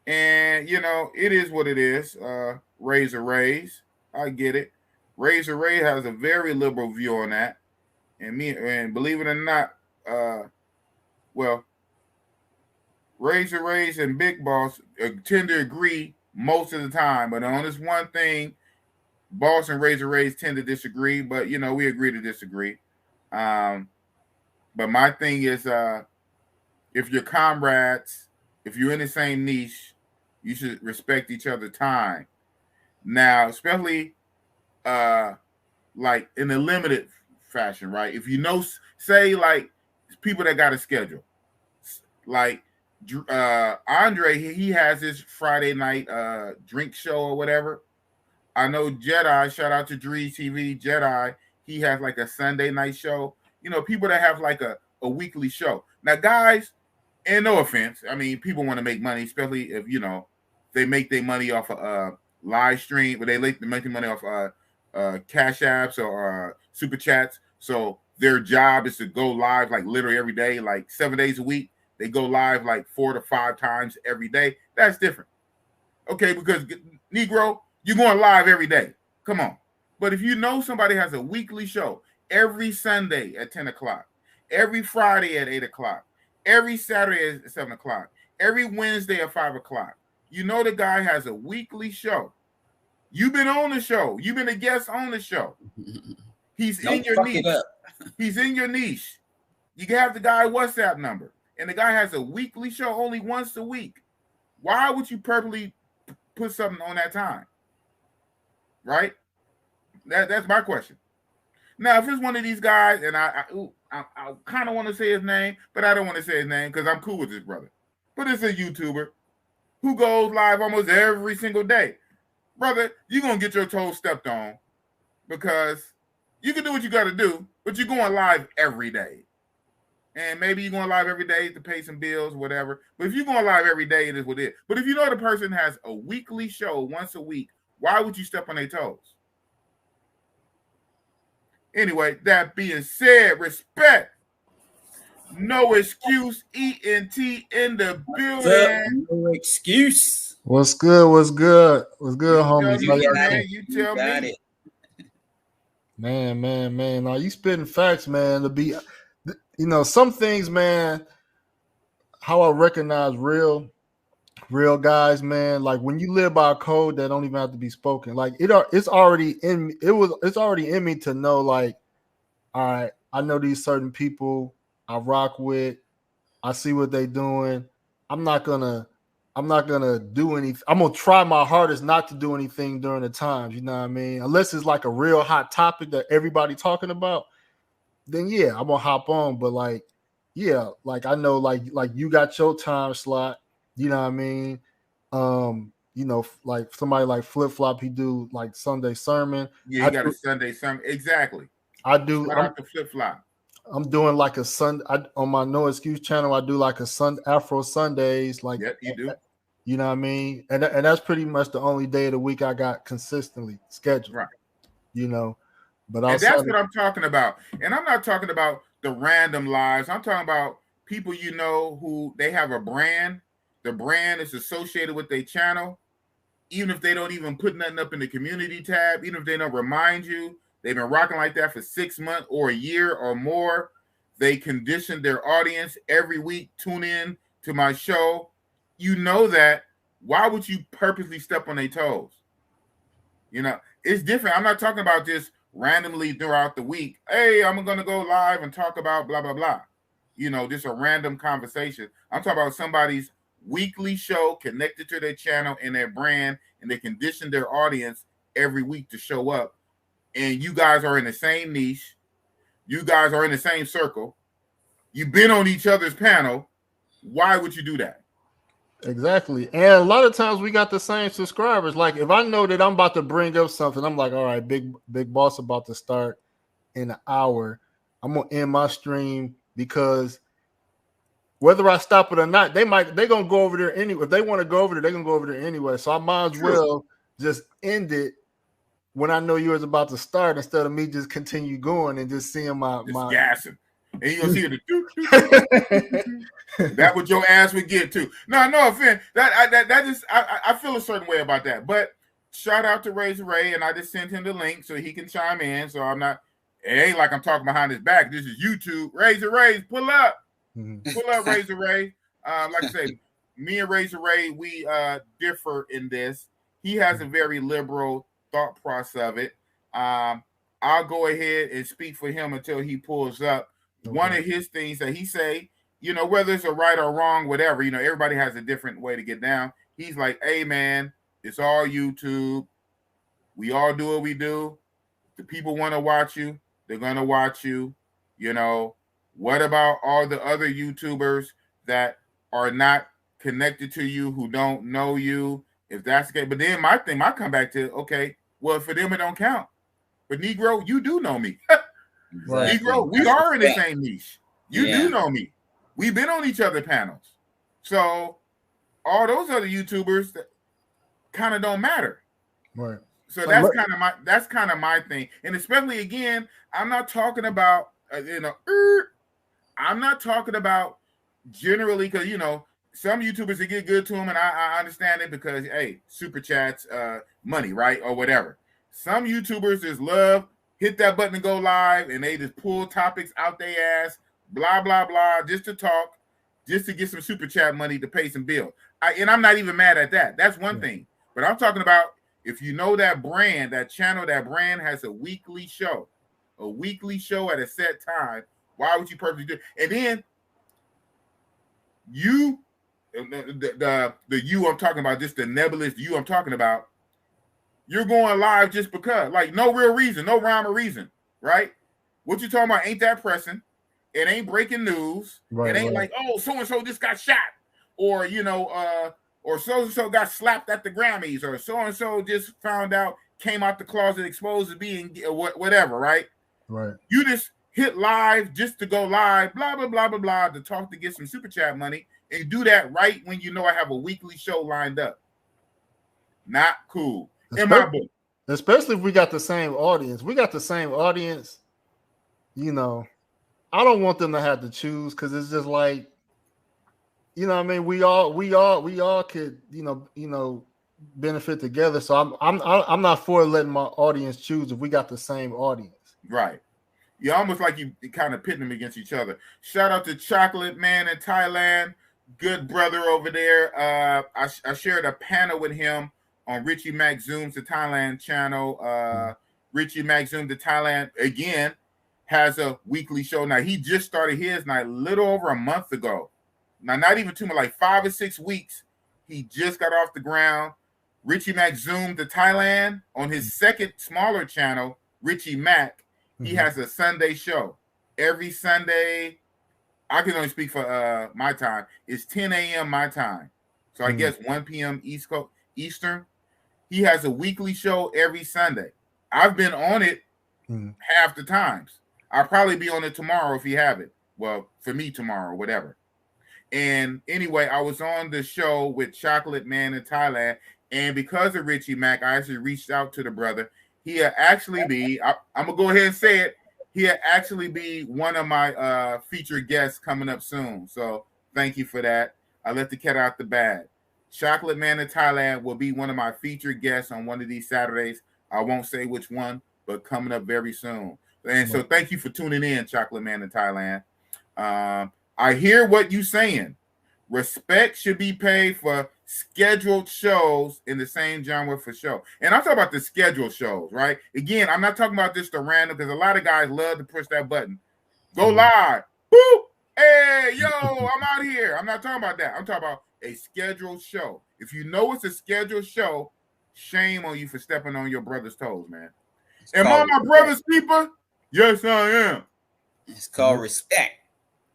and you know it is what it is. Raise a raise. I get it. Raise a raise has a very liberal view on that, and believe it or not, well, Raise a Raise and Big Boss tend to agree most of the time, but on this one thing, Boss and Raise a Raise tend to disagree. But you know we agree to disagree. But my thing is, if you're comrades, if you're in the same niche, you should respect each other's time. Now, especially like in a limited fashion, right? If you know, say like people that got a schedule, like Andre, he has his Friday night drink show or whatever. I know Jedi, shout out to Dree TV, Jedi, he has like a Sunday night show. You know, people that have like a weekly show. Now, guys, and no offense, I mean, people want to make money, especially if, you know, they make their money off of live stream, but they make their money off cash apps or super chats. So their job is to go live like literally every day, like 7 days a week. They go live like 4 to 5 times every day. That's different. Okay, because Negro, you're going live every day. Come on. But if you know somebody has a weekly show every Sunday at 10 o'clock, every Friday at 8 o'clock, every Saturday at 7 o'clock, every Wednesday at 5 o'clock, you know the guy has a weekly show. You've been on the show. You've been a guest on the show. He's in your niche. He's in your niche. You can have the guy WhatsApp number, and the guy has a weekly show only once a week. Why would you purposely put something on that time? Right? That's my question. Now, if it's one of these guys, and I kind of want to say his name, but I don't want to say his name because I'm cool with this brother. But it's a YouTuber who goes live almost every single day. Brother, you're going to get your toes stepped on because you can do what you got to do, but you're going live every day. And maybe you're going live every day to pay some bills or whatever. But if you're going live every day, it is what it is. But if you know the person has a weekly show once a week, why would you step on their toes? Anyway, that being said, respect. No excuse. ENT in the building. No excuse. What's good? What's good? What's good, You homies? tell How me, y'all man. doing? You tell got me. it. Man. Now you spitting facts, man. To be, some things, man. How I recognize real guys, man. Like when you live by a code that don't even have to be spoken. Like it's already in me. It's already in me to know, like, all right, I know these certain people I rock with. I see what they doing. I'm not gonna do anything. I'm gonna try my hardest not to do anything during the times, you know what I mean? Unless it's like a real hot topic that everybody talking about, then yeah, I'm gonna hop on. But like, yeah, like I know like you got your time slot, you know what I mean? Like somebody like Flip Flop, he do like Sunday sermon. Yeah, you got a Sunday sermon. Exactly. I do. Shout out to Flip Flop. I'm doing like a on my No Excuse channel. I do like a Afro Sundays. Like, Yep, you do. You know what I mean? And that's pretty much the only day of the week I got consistently scheduled. Right. But and that's what I'm talking about. And I'm not talking about the random lives. I'm talking about people who they have a brand. The brand is associated with their channel. Even if they don't even put nothing up in the community tab, even if they don't remind you, they've been rocking like that for 6 months or a year or more. They condition their audience every week. Tune in to my show. You know that. Why would you purposely step on their toes? It's different. I'm not talking about just randomly throughout the week. Hey, I'm going to go live and talk about blah, blah, blah. Just a random conversation. I'm talking about somebody's weekly show connected to their channel and their brand, and they condition their audience every week to show up. And you guys are in the same niche. You guys are in the same circle. You've been on each other's panel. Why would you do that? Exactly. And a lot of times we got the same subscribers. Like if I know that I'm about to bring up something, I'm like, all right, big boss about to start in an hour. I'm going to end my stream because whether I stop it or not, they're going to go over there anyway. If they want to go over there, they're going to go over there anyway. So I might as well just end it when I know yours about to start instead of me just continue going and just seeing my gassing. And you're gonna see the that what your ass would get to. No offense. That is I feel a certain way about that. But shout out to Razor Ray, and I just sent him the link so he can chime in. So it ain't like I'm talking behind his back. This is YouTube. Razor Ray, pull up. Pull up, Razor Ray. Like I say, me and Razor Ray, we differ in this. He has a very liberal thought process of it. I'll go ahead and speak for him until he pulls up. Okay. One of his things that he say, whether it's a right or wrong, whatever, everybody has a different way to get down. He's like, hey, man, it's all YouTube. We all do what we do. The people want to watch you. They're going to watch you. What about all the other YouTubers that are not connected to you, who don't know you? If that's the case. But then my comeback to, okay, well, for them, it don't count. But Negro, you do know me. Exactly. Negro, we are in the same niche. You do know me. We've been on each other's panels. So all those other YouTubers that kind of don't matter. Right. So that's kind of my thing. And especially again, I'm not talking about I'm not talking about generally because some YouTubers that get good to them, and I understand it because hey, super chats, money, right, or whatever. Some YouTubers just love hit that button and go live, and they just pull topics out their ass, blah, blah, blah, just to talk, just to get some super chat money to pay some bills. And I'm not even mad at that. That's one thing. But I'm talking about if you know that brand, that channel, that brand has a weekly show at a set time, why would you purposely do it? And then you, the you I'm talking about, just the nebulous you I'm talking about, you're going live just because, like, no real reason, no rhyme or reason, right? What you talking about ain't that pressing. It ain't breaking news. Right, it ain't like, oh, so-and-so just got shot. Or, or so-and-so got slapped at the Grammys. Or so-and-so just found out, came out the closet exposed as being whatever, right? Right. You just hit live just to go live, blah, blah, blah, blah, blah, to talk to get some super chat money. And do that right when you know I have a weekly show lined up. Not cool. In my book. Especially if we got the same audience. We got the same audience you know, I don't want them to have to choose because it's just like, you know what I mean? We all could, you know, benefit together. So I'm not for letting my audience choose if we got the same audience. Right. You almost like you kind of pitting them against each other. Shout out to Chocolate Man in Thailand. Good brother over there. I shared a panel with him on Richie Mac Zooms to Thailand channel. Richie Mac Zoom to Thailand again has a weekly show. Now he just started his a little over a month ago. Now, not even too much, like 5 or 6 weeks. He just got off the ground. Richie Mac Zoom to Thailand on his second smaller channel, Richie Mac. He has a Sunday show. Every Sunday, I can only speak for my time. It's 10 a.m. my time. So I guess 1 p.m. East Coast Eastern. He has a weekly show every Sunday. I've been on it half the times. I'll probably be on it tomorrow if you have it. Well, for me tomorrow, whatever. And anyway, I was on the show with Chocolate Man in Thailand. And because of Richie Mac, I actually reached out to the brother. He'll actually be, I'm going to go ahead and say it, he'll actually be one of my featured guests coming up soon. So thank you for that. I let the cat out the bag. Chocolate Man in Thailand will be one of my featured guests on one of these Saturdays. I won't say which one, but coming up very soon. And so thank you for tuning in, Chocolate Man in Thailand. I hear what you're saying. Respect should be paid for scheduled shows in the same genre for show. And I'm talking about the scheduled shows, right? Again, I'm not talking about this to random because a lot of guys love to push that button. Go live. Boop. Hey, yo, I'm out here. I'm not talking about that. I'm talking about a scheduled show. If you know it's a scheduled show, shame on you for stepping on your brother's toes, man. Am I my brother's keeper? Yes, I am. It's called respect.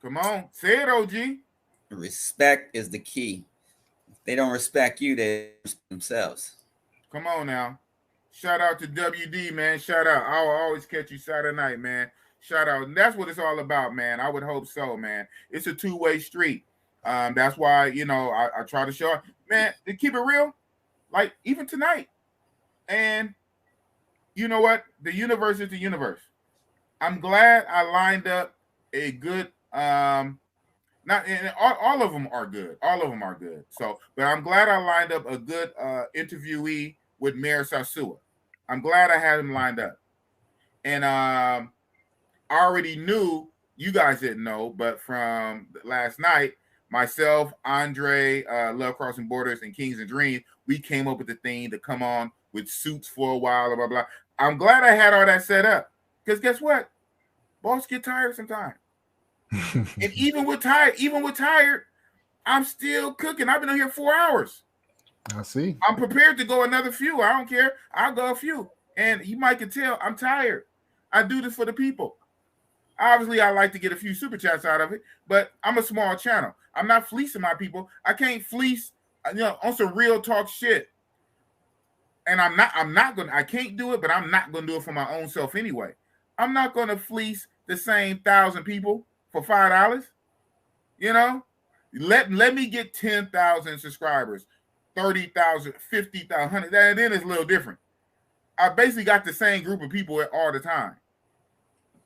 Come on. Say it, OG. Respect is the key. If they don't respect you, they respect themselves. Come on now. Shout out to WD, man. Shout out. I'll always catch you Saturday night, man. Shout out. And that's what it's all about, man. I would hope so, man. It's a two-way street. That's why, you know, I try to show, man, to keep it real, like even tonight. And you know what? The universe is the universe. I'm glad I lined up a good, not and all of them are good. All of them are good. So, but I'm glad I lined up a good interviewee with Mayor Sosua. I'm glad I had him lined up. And I already knew, you guys didn't know, but from last night, myself, Andre, Love Crossing Borders, and Kings and Dreams, we came up with the thing to come on with suits for a while, blah, blah, blah. I'm glad I had all that set up. Because guess what? Boss get tired sometimes. And even with tired, I'm still cooking. I've been on here 4 hours. I see. I'm prepared to go another few. I don't care. I'll go a few. And you might can tell I'm tired. I do this for the people. Obviously, I like to get a few super chats out of it, but I'm a small channel. I'm not fleecing my people. I can't fleece, you know, on some real talk shit. And I can't do it, but I'm not gonna do it for my own self anyway. I'm not gonna fleece the same 1,000 people for $5. You know, let me get 10,000 subscribers, 30,000, 50,000, 100. Then it's a little different. I basically got the same group of people all the time.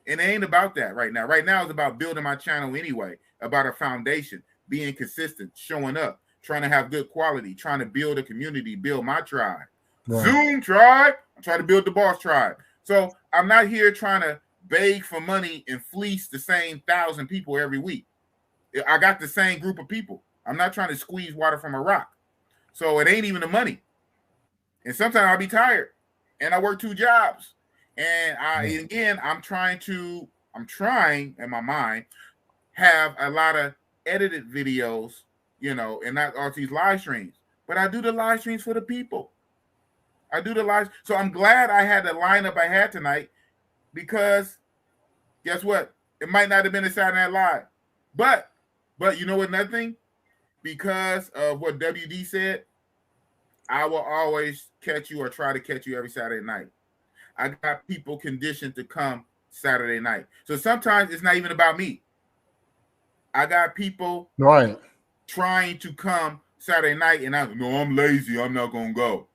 And it ain't about that right now. Right now it's about building my channel anyway, about a foundation, being consistent, showing up, trying to have good quality, trying to build a community, build my tribe. Right. Zoom tribe. I'm trying to build the boss tribe. So I'm not here trying to beg for money and fleece the same 1,000 people every week. I got the same group of people. I'm not trying to squeeze water from a rock. So it ain't even the money. And sometimes I'll be tired and I work 2 jobs. And I'm trying in my mind, have a lot of edited videos, you know, and not all these live streams. But I do the live streams for the people. I do the live. So I'm glad I had the lineup I had tonight because guess what? It might not have been a Saturday Night Live. But you know what, nothing? Because of what WD said, I will always catch you or try to catch you every Saturday night. I got people conditioned to come Saturday night. So sometimes it's not even about me. I got people trying to come Saturday night and I'm lazy. I'm not going to go.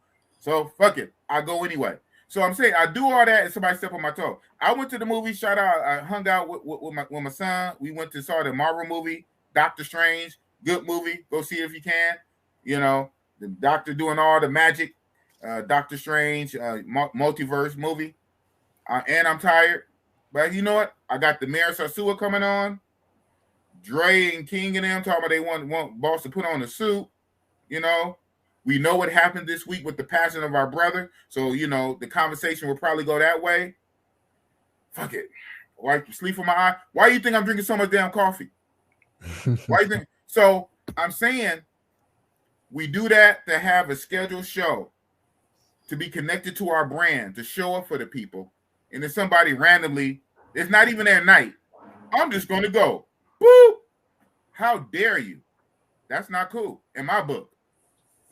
So fuck it. I go anyway. So I'm saying I do all that and somebody step on my toe. I went to the movie, shout out, I hung out with my son. We went to saw the Marvel movie, Doctor Strange, good movie. Go see it if you can. You know, the doctor doing all the magic, Doctor Strange, multiverse movie. And I'm tired. But you know what? I got the Mayor Sosua coming on. Dre and King and them talking about they want boss to put on a suit. You know, we know what happened this week with the passing of our brother. So, you know, the conversation will probably go that way. Fuck it. Wipe sleep from my eye. Why do you think I'm drinking so much damn coffee? Why do you think? So I'm saying we do that to have a scheduled show, to be connected to our brand, to show up for the people. And then somebody randomly, it's not even their night. I'm just going to go. Woo! How dare you? That's not cool in my book.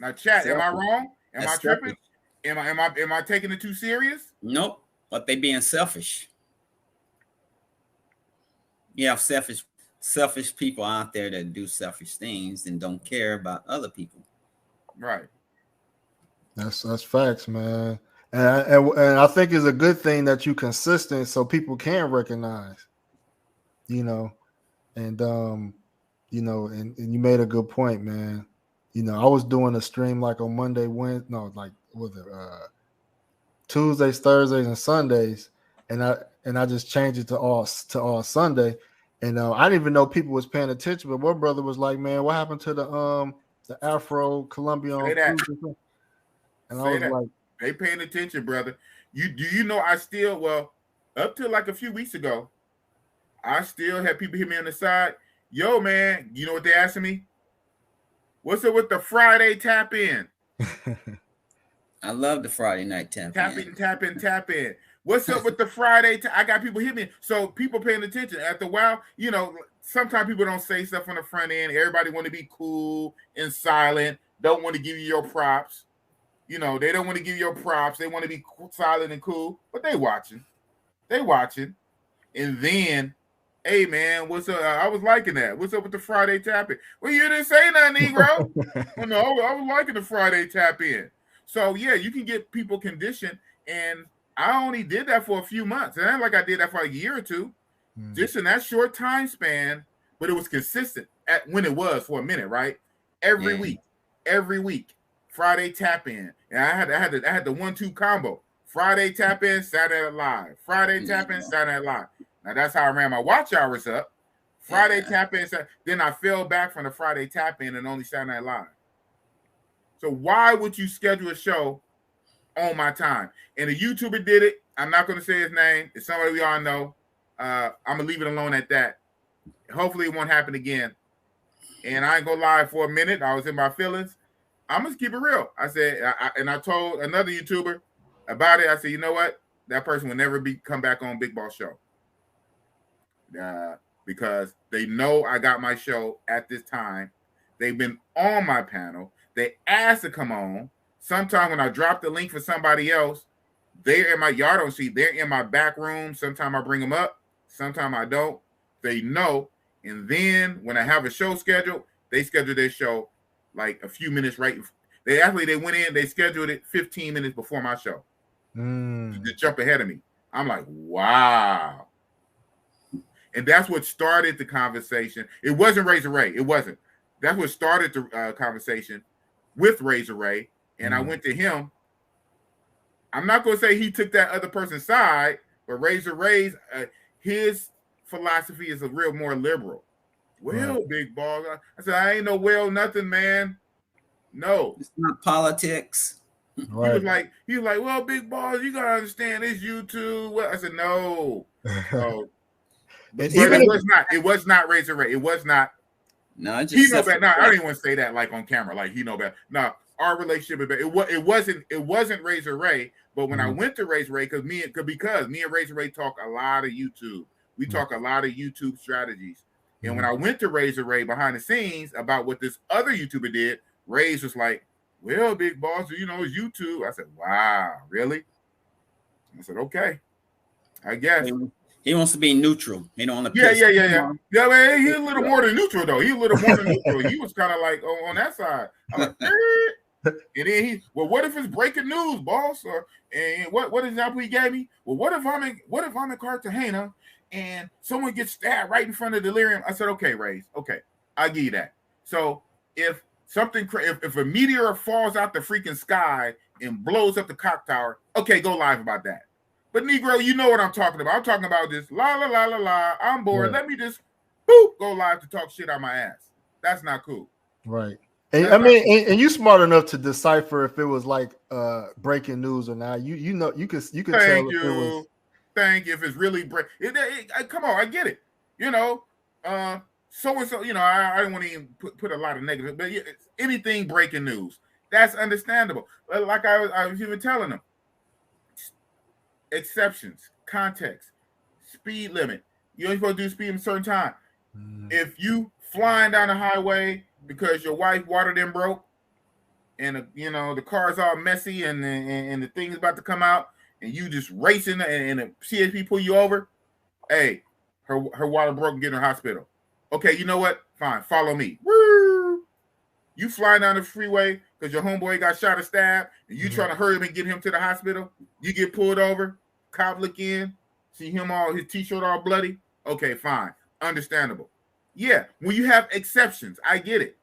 Now, chat, am I wrong? Am I tripping? Am I taking it too serious? Nope. But they being selfish. You have selfish people out there that do selfish things and don't care about other people. Right. That's facts, man. And I think it's a good thing that you consistent so people can recognize, you know, and you know, and you made a good point, man. You know, I was doing a stream like on Monday, Tuesdays, Thursdays, and Sundays, and I just changed it to all Sunday, and I didn't even know people was paying attention. But one brother was like, "Man, what happened to the Afro Colombian?" And I was like, "They paying attention, brother. You know I still up to like a few weeks ago, I still had people hit me on the side. Yo, man, you know what they asking me? What's up with the Friday tap in? I love the Friday night tap in. What's up with the Friday? I got people hit me. So people paying attention. After a while, you know, sometimes people don't say stuff on the front end. Everybody want to be cool and silent. Don't want to give you your props. You know, they don't want to give you your props. They want to be silent and cool, but they watching. And then, hey, man, what's up? I was liking that. What's up with the Friday tap in? Well, you didn't say nothing, Negro. Well, no, I was liking the Friday tap in. So, yeah, you can get people conditioned. And I only did that for a few months. It ain't like I did that for a year or two. Just in that short time span, but it was consistent when it was for a minute, right? Every week, Friday tap in. And I had the 1-2 combo. Friday tap in, Saturday Night Live. Friday tap in, Saturday Night Live. Now that's how I ran my watch hours up. Friday tap in, then I fell back from the Friday tap in and only Saturday Night Live. So why would you schedule a show on my time? And a YouTuber did it. I'm not going to say his name. It's somebody we all know. I'm going to leave it alone at that. Hopefully it won't happen again. And I ain't going to lie, for a minute, I was in my feelings. I'm going to keep it real. I said, I told another YouTuber about it. I said, you know what? That person will never come back on Big Boss Show. Because they know I got my show at this time. They've been on my panel. They asked to come on. Sometimes when I drop the link for somebody else, they're in my yard. Don't see, they're in my back room. Sometimes I bring them up. Sometimes I don't. They know. And then when I have a show scheduled, they schedule their show like a few minutes right. They went in, they scheduled it 15 minutes before my show. To jump ahead of me. I'm like, wow. And that's what started the conversation. It wasn't Razor Ray. It wasn't. That's what started the conversation with Razor Ray. And I went to him. I'm not going to say he took that other person's side, but Razor Ray's, his philosophy is a real more liberal. Well, Big Boss. I said, I ain't no nothing, man. No. It's not politics. Right. He was like, well, Big Boss, you gotta understand it's YouTube. Well, I said, no. So, but it was not Razor Ray. It was not. No, I just he know better. No, I don't even want to say that like on camera. Like he know better. No, our relationship is better. It wasn't Razor Ray. But when I went to Razor Ray, because me and Razor Ray talk a lot of YouTube. We talk a lot of YouTube strategies. And when I went to Razor Ray behind the scenes about what this other YouTuber did, Ray's was like, well, Big Boss, you know, it's YouTube. I said, wow, really? I said, okay, I guess. He wants to be neutral. He don't want to. Yeah, man, he's a little more than neutral, though. He was kind of like on that side. I'm like, And then what if it's breaking news, boss? Or and what example he gave me? Well, what if I'm in Cartagena and someone gets stabbed right in front of Delirium? I said, okay, Rays, okay, I'll give you that. So if a meteor falls out the freaking sky and blows up the clock tower, okay, go live about that. But Negro, you know what I'm talking about. I'm talking about this la la la la la. I'm bored. Yeah. Let me just go live to talk shit out my ass. That's not cool. Right. And I mean, and you smart enough to decipher if it was like breaking news or not. You know you could tell Thank if you. it was. Thank you. If it's really come on, I get it. You know, so and so. You know, I don't want to even put a lot of negative, but anything breaking news, that's understandable. Like I was even telling them, exceptions, context, speed limit. You ain't supposed to do speed in a certain time. If you flying down the highway because your wife water them broke, and the car's all messy and the thing's about to come out, and you just racing and the CHP pull you over, hey, her water broke and get in the hospital. Okay, you know what? Fine, follow me. Woo! You flying down the freeway because your homeboy got shot or stabbed, and you trying to hurry him and get him to the hospital. You get pulled over, cop look in, see him his t-shirt all bloody. Okay, fine, understandable. Yeah, when you have exceptions, I get it.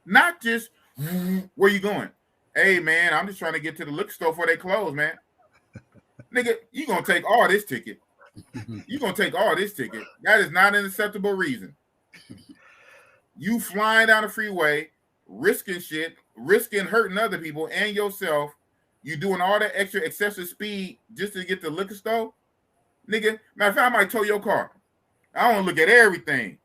Not just where you going? Hey man, I'm just trying to get to the liquor store before they close, man. Nigga, you gonna take all this ticket. You gonna take all this ticket. That is not an acceptable reason. You flying down the freeway, risking shit, risking hurting other people and yourself. You doing all that extra excessive speed just to get to the liquor store? Nigga, matter of fact, I might tow your car. I want to look at everything.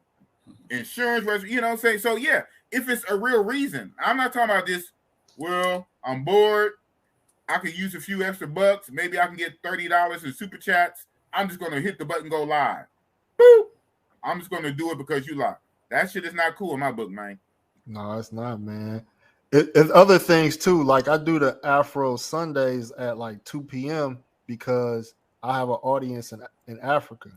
Insurance, you know what I'm saying? So yeah, if it's a real reason, I'm not talking about this. Well, I'm bored. I could use a few extra bucks. Maybe I can get $30 in super chats. I'm just gonna hit the button, go live. Boop. I'm just gonna do it because you live. That shit is not cool in my book, man. No, it's not, man. It's other things too. Like I do the Afro Sundays at like 2 p.m. because I have an audience in Africa,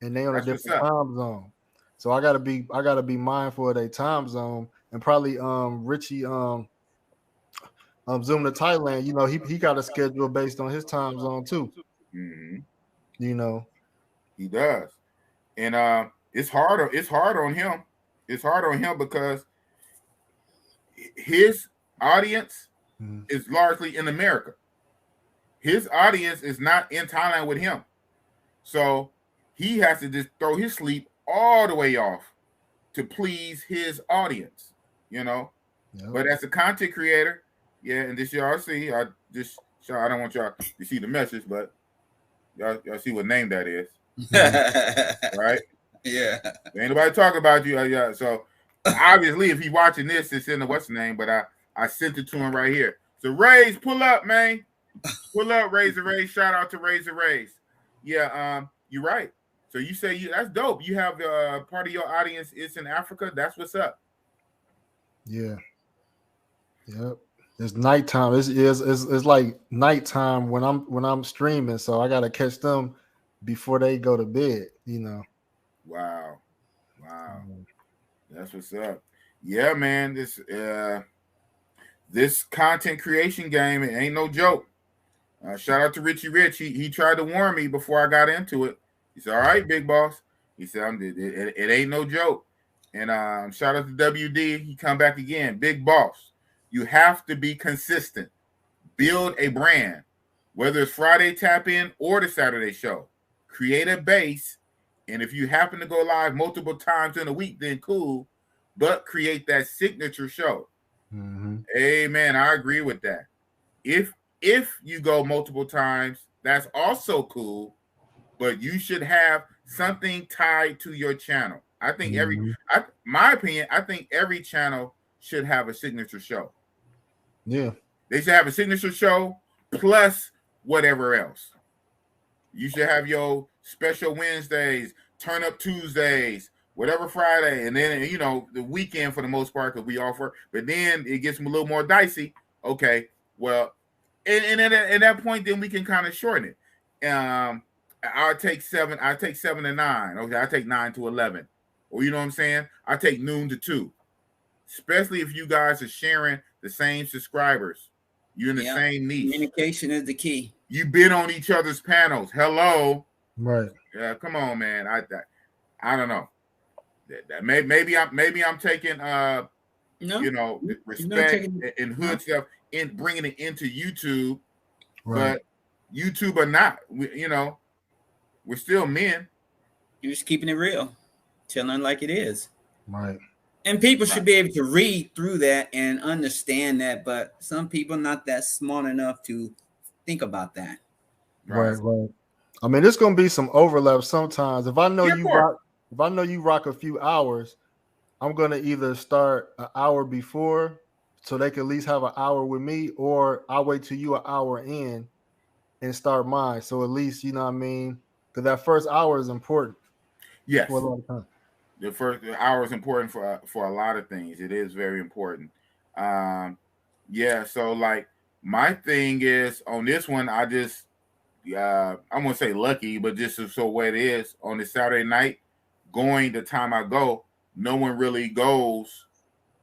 and they on a different time zone. So I gotta be mindful of their time zone, and probably Richie Zoom to Thailand. You know, he got a schedule based on his time zone too. Mm-hmm. You know, he does, and it's hard on him. It's hard on him because his audience is largely in America. His audience is not in Thailand with him, so he has to just throw his sleep all the way off to please his audience, you know. Yep. But as a content creator, yeah, and this y'all see, I don't want y'all to see the message, but y'all see what name that is, right? Yeah, ain't nobody talking about you, yeah. So obviously, if he's watching this, it's in the what's the name, but I sent it to him right here. So Rays, pull up, man, pull up, Razor Rays. Shout out to Razor Rays. Yeah, you're right. So you say that's dope. You have part of your audience is in Africa. That's what's up. Yeah. Yep. It's nighttime. It's like nighttime when I'm streaming. So I gotta catch them before they go to bed. You know. Wow. That's what's up. Yeah, man. This content creation game, it ain't no joke. Shout out to Richie Rich. He tried to warn me before I got into it. He said, all right, big boss. He said, it ain't no joke. And shout out to WD. He come back again. Big boss. You have to be consistent. Build a brand. Whether it's Friday Tap In or the Saturday show. Create a base. And if you happen to go live multiple times in a week, then cool. But create that signature show. Mm-hmm. Amen. I agree with that. If you go multiple times, that's also cool. But you should have something tied to your channel. I think my opinion, I think every channel should have a signature show. Yeah. They should have a signature show plus whatever else. You should have your special Wednesdays, turn up Tuesdays, whatever Friday, and then, the weekend for the most part because we offer. But then it gets a little more dicey. Okay, well, and at that point, then we can kind of shorten it. I'll take 7 to 9. Okay, I take 9 to 11. Or you know what I'm saying? I take noon to 2. Especially if you guys are sharing the same subscribers. You're in the same niche. Communication is the key. You've been on each other's panels. Hello. Right. Yeah, come on, man. I don't know. Maybe I'm taking respect and hood stuff and bringing it into YouTube, Right. but YouTube or not, we're still men. You're just keeping it real, telling like it is. Right. And people should be able to read through that and understand that, but some people not that smart enough to think about that. Right. I mean, there's gonna be some overlap sometimes. If I know you rock a few hours, I'm gonna either start an hour before so they can at least have an hour with me, or I'll wait till you an hour in and start mine. So at least, you know what I mean? Because that first hour is important. Yes. For a lot of time. The first hour is important for a lot of things. It is very important. So like my thing is on this one, I just I'm gonna say lucky, but just so way it is on this Saturday night, going the time I go, no one really goes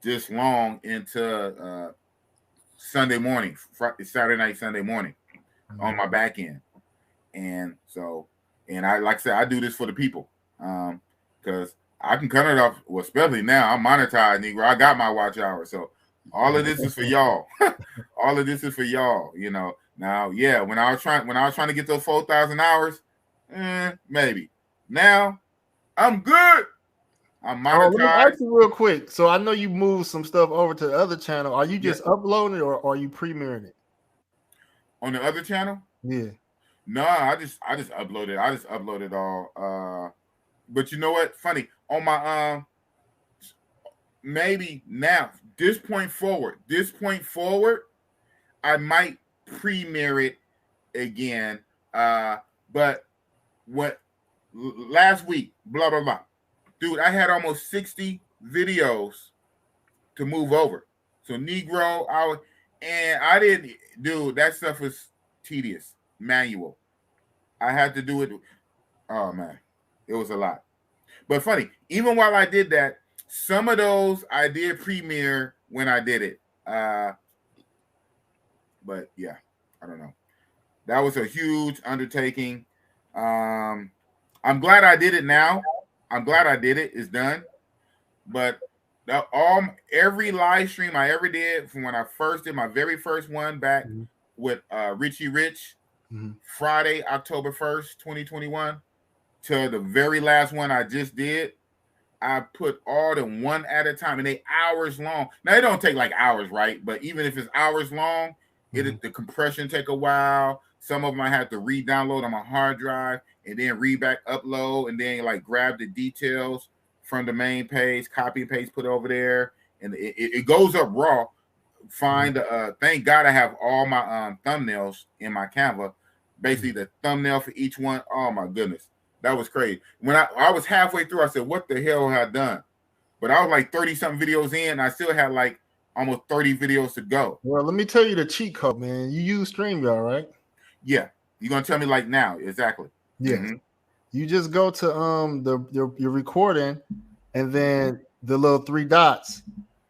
this long into Sunday morning, Saturday night, Sunday morning on my back end. And so, and I like I said, I do this for the people. Because I can cut it off, well, especially now. I'm monetized, Negro. I got my watch hour. So all of this is for y'all. All of this is for y'all, Now, yeah, when I was trying to get those 4,000 hours, maybe. Now, I'm good. I'm monetized. Let me ask you real quick. So I know you moved some stuff over to the other channel. Are you just uploading it or are you premiering it? On the other channel? Yeah. No, I just uploaded. I just uploaded all. But you know what? Funny. On my maybe now, this point forward, I might premiere it again. But what last week, blah blah blah. Dude, I had almost 60 videos to move over. So Negro, I didn't, dude, that stuff was tedious, manual. I had to do it. Oh man, it was a lot. But funny, even while I did that, some of those I did premiere when I did it. But yeah, I don't know. That was a huge undertaking. I'm glad I did it now. I'm glad I did it. It's done. But every live stream I ever did from when I first did my very first one back with Richie Rich, Friday, October 1st, 2021, to the very last one I just did, I put all them one at a time, and they hours long. Now, it don't take like hours, right? But even if it's hours long, the compression take a while. Some of them I have to re-download on my hard drive and then re-back upload, and then like grab the details from the main page, copy and paste, put it over there, and it goes up raw. Thank God I have all my thumbnails in my Canva. Basically, the thumbnail for each one. Oh my goodness, that was crazy. When I was halfway through, I said, "What the hell have I done?" But I was like 30-something videos in. And I still had like almost 30 videos to go. Well, let me tell you the cheat code, man. You use StreamYard, right? Yeah, you're gonna tell me like now exactly. Yeah. You just go to your recording, and then the little three dots.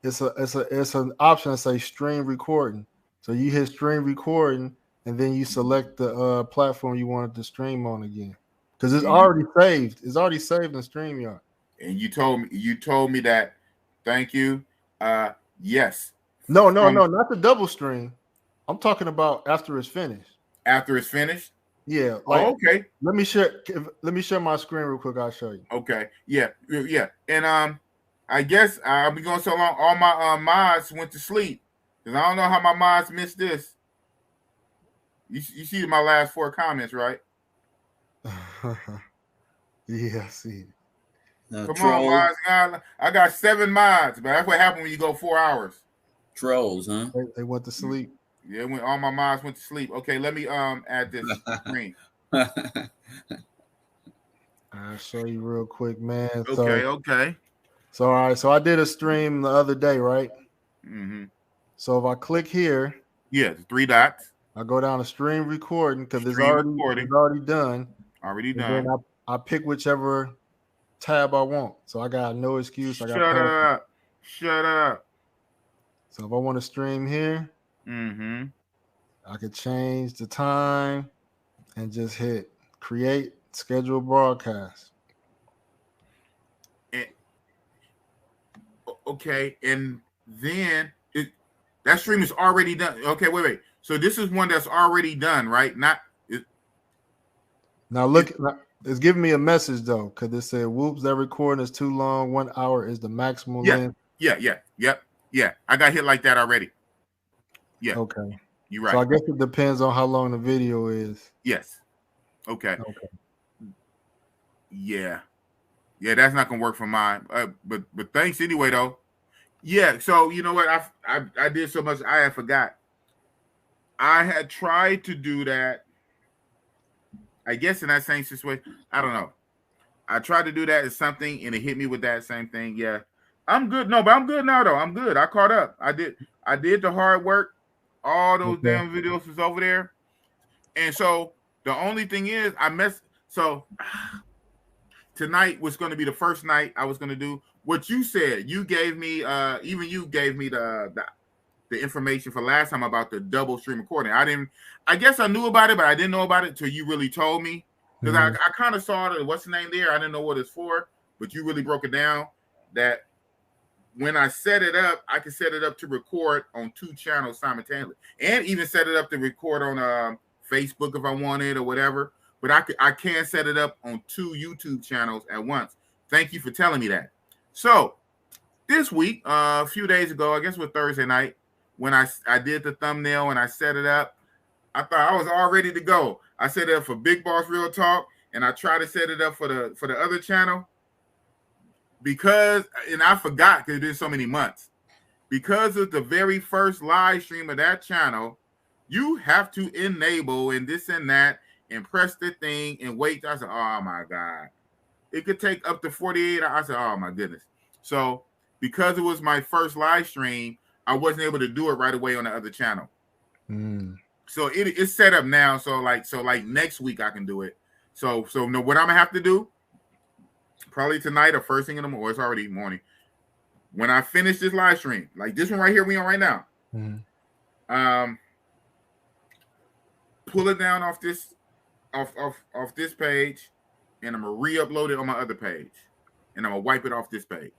It's an option that says stream recording. So you hit stream recording, and then you select the platform you wanted to stream on again, because it's already saved. It's already saved in StreamYard. And you told me that. Thank you. Yes. No, not the double stream. I'm talking about after it's finished. After it's finished. Yeah. Okay. Let me share my screen real quick. I'll show you. Okay. Yeah. And I guess I'll be going so long. All my mods went to sleep because I don't know how my mods missed this. You see my last 4 comments, right? Yeah, I see. Come on, mods. I got 7 mods, but that's what happened when you go 4 hours. Trolls, huh? They went to sleep. Yeah, when all my mods went to sleep. Okay, let me add this screen. I'll show you real quick, man. Okay. So all right, so I did a stream the other day, right? Mm-hmm. So if I click here, the 3 dots. I go down to stream recording because it's already done. Already done. And then I pick whichever tab I want. So I got no excuse. Shut up. So if I want to stream here, I could change the time and just hit create schedule broadcast. Okay, and then that stream is already done. Okay, wait. So this is one that's already done, right? Now look, it's giving me a message though, because it said, "Whoops, that recording is too long. 1 hour is the maximum length." Yeah. I got hit like that already. Yeah. Okay. You're right. So I guess it depends on how long the video is. Yes. Okay. Yeah, that's not gonna work for mine. But thanks anyway though. Yeah. So you know what? I did so much I had forgot. I had tried to do that. I guess in that same situation, I don't know. I tried to do that as something, and it hit me with that same thing. Yeah, I'm good. No, but I'm good now though. I'm good. I caught up. I did the hard work. All those damn videos was over there, and so the only thing is I messed. So tonight was going to be the first night I was going to do what you said. You gave me, even you gave me the information for last time about the double stream recording. I guess I knew about it, but I didn't know about it until you really told me. Because I kind of saw it. What's the name there? I didn't know what it's for, but you really broke it down that when I set it up, I can set it up to record on 2 channels simultaneously, and even set it up to record on Facebook if I wanted or whatever. But I can set it up on 2 YouTube channels at once. Thank you for telling me that. So this week, a few days ago, I guess it was Thursday night, when I did the thumbnail and I set it up, I thought I was all ready to go. I set it up for Big Boss Real Talk, and I tried to set it up for the other channel and I forgot because it's been so many months. Because of the very first live stream of that channel, you have to enable and this and that and press the thing and wait. I said, oh my God. It could take up to 48 hours. I said, oh my goodness. So because it was my first live stream, I wasn't able to do it right away on the other channel. So it's set up now. So like next week I can do it. So no, what I'm gonna have to do, probably tonight or first thing in the morning, or it's already morning. When I finish this live stream, like this one right here we on right now, pull it down off this this page, and I'm gonna re-upload it on my other page, and I'm gonna wipe it off this page.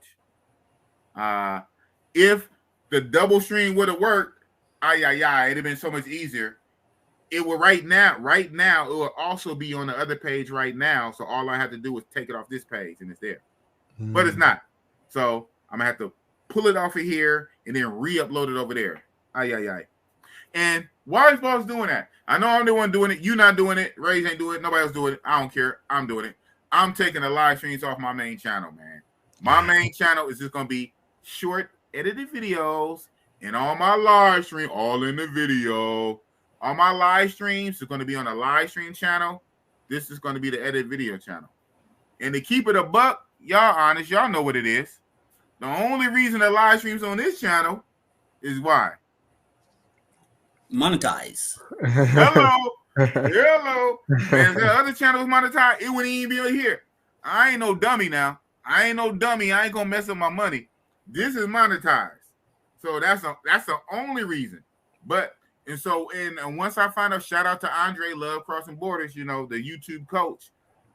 If the double stream would have worked, it'd have been so much easier. It will right now, it will also be on the other page right now. So all I have to do is take it off this page and it's there. But it's not. So I'm gonna have to pull it off of here and then re-upload it over there. And why is Boss doing that? I know I'm the one doing it. You not doing it. Ray's ain't doing it. Nobody else doing it. I don't care. I'm doing it. I'm taking the live streams off my main channel, man. My main channel is just gonna be short edited videos, and all my live stream, all in the video. All my live streams are going to be on a live stream channel. This is going to be the edit video channel. And to keep it a buck, y'all honest, y'all know what it is. The only reason the live streams on this channel is why? Monetize. Hello. And the other channel was monetized, it wouldn't even be on here. I ain't no dummy now. I ain't no dummy. I ain't going to mess up my money. This is monetized. So that's the only reason. And once I find out, shout out to Andre Love Crossing Borders, the YouTube coach.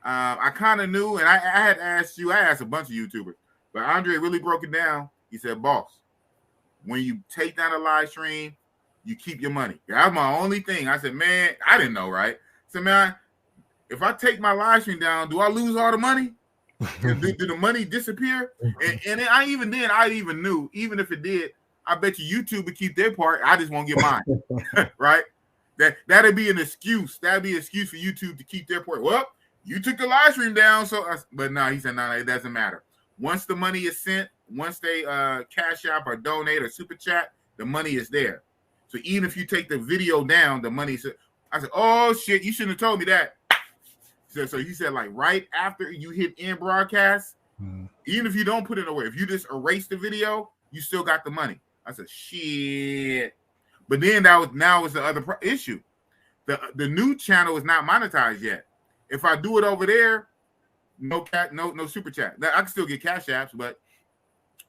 I kind of knew, and I had asked you, I asked a bunch of YouTubers, but Andre really broke it down. He said, boss, when you take down a live stream, you keep your money. That's my only thing. I said, man, I didn't know, right? So, man, if I take my live stream down, do I lose all the money? do the money disappear? And I even knew, even if it did, I bet you YouTube would keep their part. I just won't get mine, right? That'd be an excuse. That'd be an excuse for YouTube to keep their part. Well, you took the live stream down, but no, he said no, it doesn't matter. Once the money is sent, once they cash app or donate or super chat, the money is there. So even if you take the video down, the money's. I said, oh shit, you shouldn't have told me that. So he said, like right after you hit end broadcast, even if you don't put it away, if you just erase the video, you still got the money. I said, shit. But then now is the other issue. The new channel is not monetized yet. If I do it over there, no super chat. I can still get cash apps, but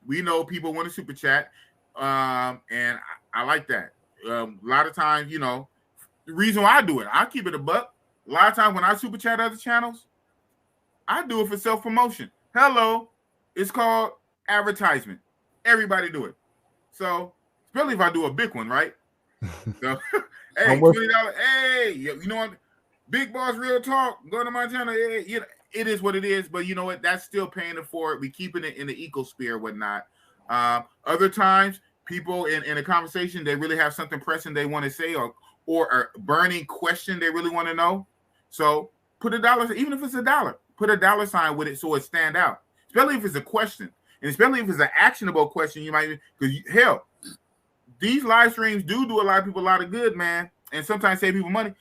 we know people want to super chat. And I like that. A lot of times, you know, the reason why I do it, I keep it a buck. A lot of times when I super chat other channels, I do it for self-promotion. Hello, it's called advertisement. Everybody do it. So, especially if I do a big one, right? So, hey, $20. Hey, you know what? Big Boss Real Talk. Go to my channel. Hey, you know, it is what it is, but you know what? That's still paying it for it. We keeping it in the ecosphere, whatnot. Other times, people in a conversation, they really have something pressing they want to say, or a burning question they really want to know. So put $1, even if it's $1, put a dollar sign with it so it stand out. Especially if it's a question, and especially if it's an actionable question, you might, because hell, these live streams do a lot of people a lot of good, man, and sometimes save people money.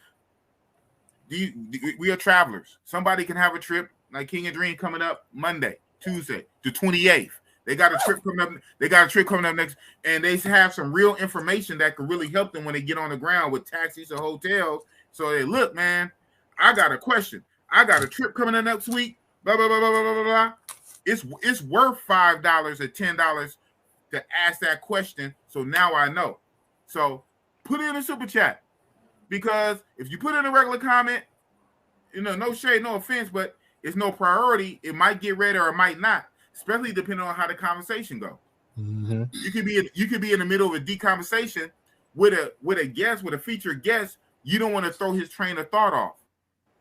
We are travelers. Somebody can have a trip like King and Dream coming up Monday, Tuesday, the 28th. They got a trip coming up. They got a trip coming up next, and they have some real information that could really help them when they get on the ground with taxis or hotels. So they look, man, I got a question. I got a trip coming in next week. Blah blah blah blah blah blah blah. It's worth $5 or $10 to ask that question. So now I know. So put it in a super chat, because if you put in a regular comment, you know, no shade, no offense, but it's no priority. It might get read or it might not, especially depending on how the conversation goes. Mm-hmm. You could be in the middle of a deep conversation with a guest, with a featured guest. You don't want to throw his train of thought off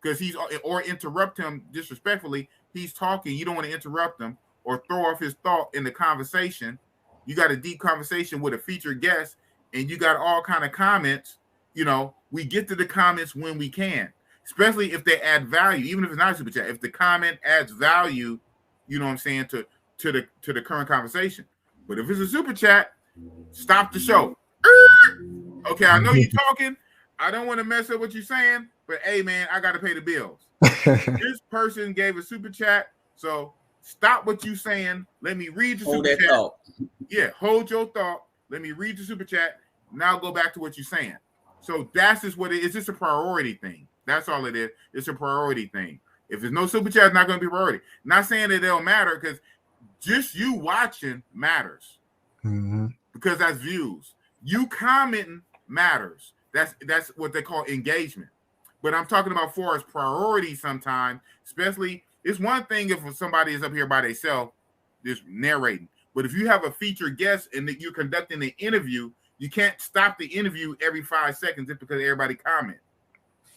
because or interrupt him disrespectfully. He's talking. You don't want to interrupt him or throw off his thought in the conversation. You got a deep conversation with a featured guest, and you got all kind of comments. You know, we get to the comments when we can, especially if they add value, even if it's not a super chat. If the comment adds value, you know what I'm saying, to the current conversation. But if it's a super chat, stop the show. Okay, I know you're talking. I don't want to mess up what you're saying, but hey, man, I got to pay the bills. This person gave a super chat, so stop what you're saying. Let me read the super chat. Thought. Yeah, hold your thought. Let me read the super chat. Now go back to what you're saying. So that's just what it is. It's just a priority thing. That's all it is. It's a priority thing. If there's no super chat, it's not going to be priority. Not saying that they'll matter, because just you watching matters. Mm-hmm. Because that's views. You commenting matters. That's what they call engagement. But I'm talking about for as priority sometimes, especially, it's one thing if somebody is up here by themselves just narrating. But if you have a featured guest and that you're conducting an interview, you can't stop the interview every 5 seconds just because everybody comment.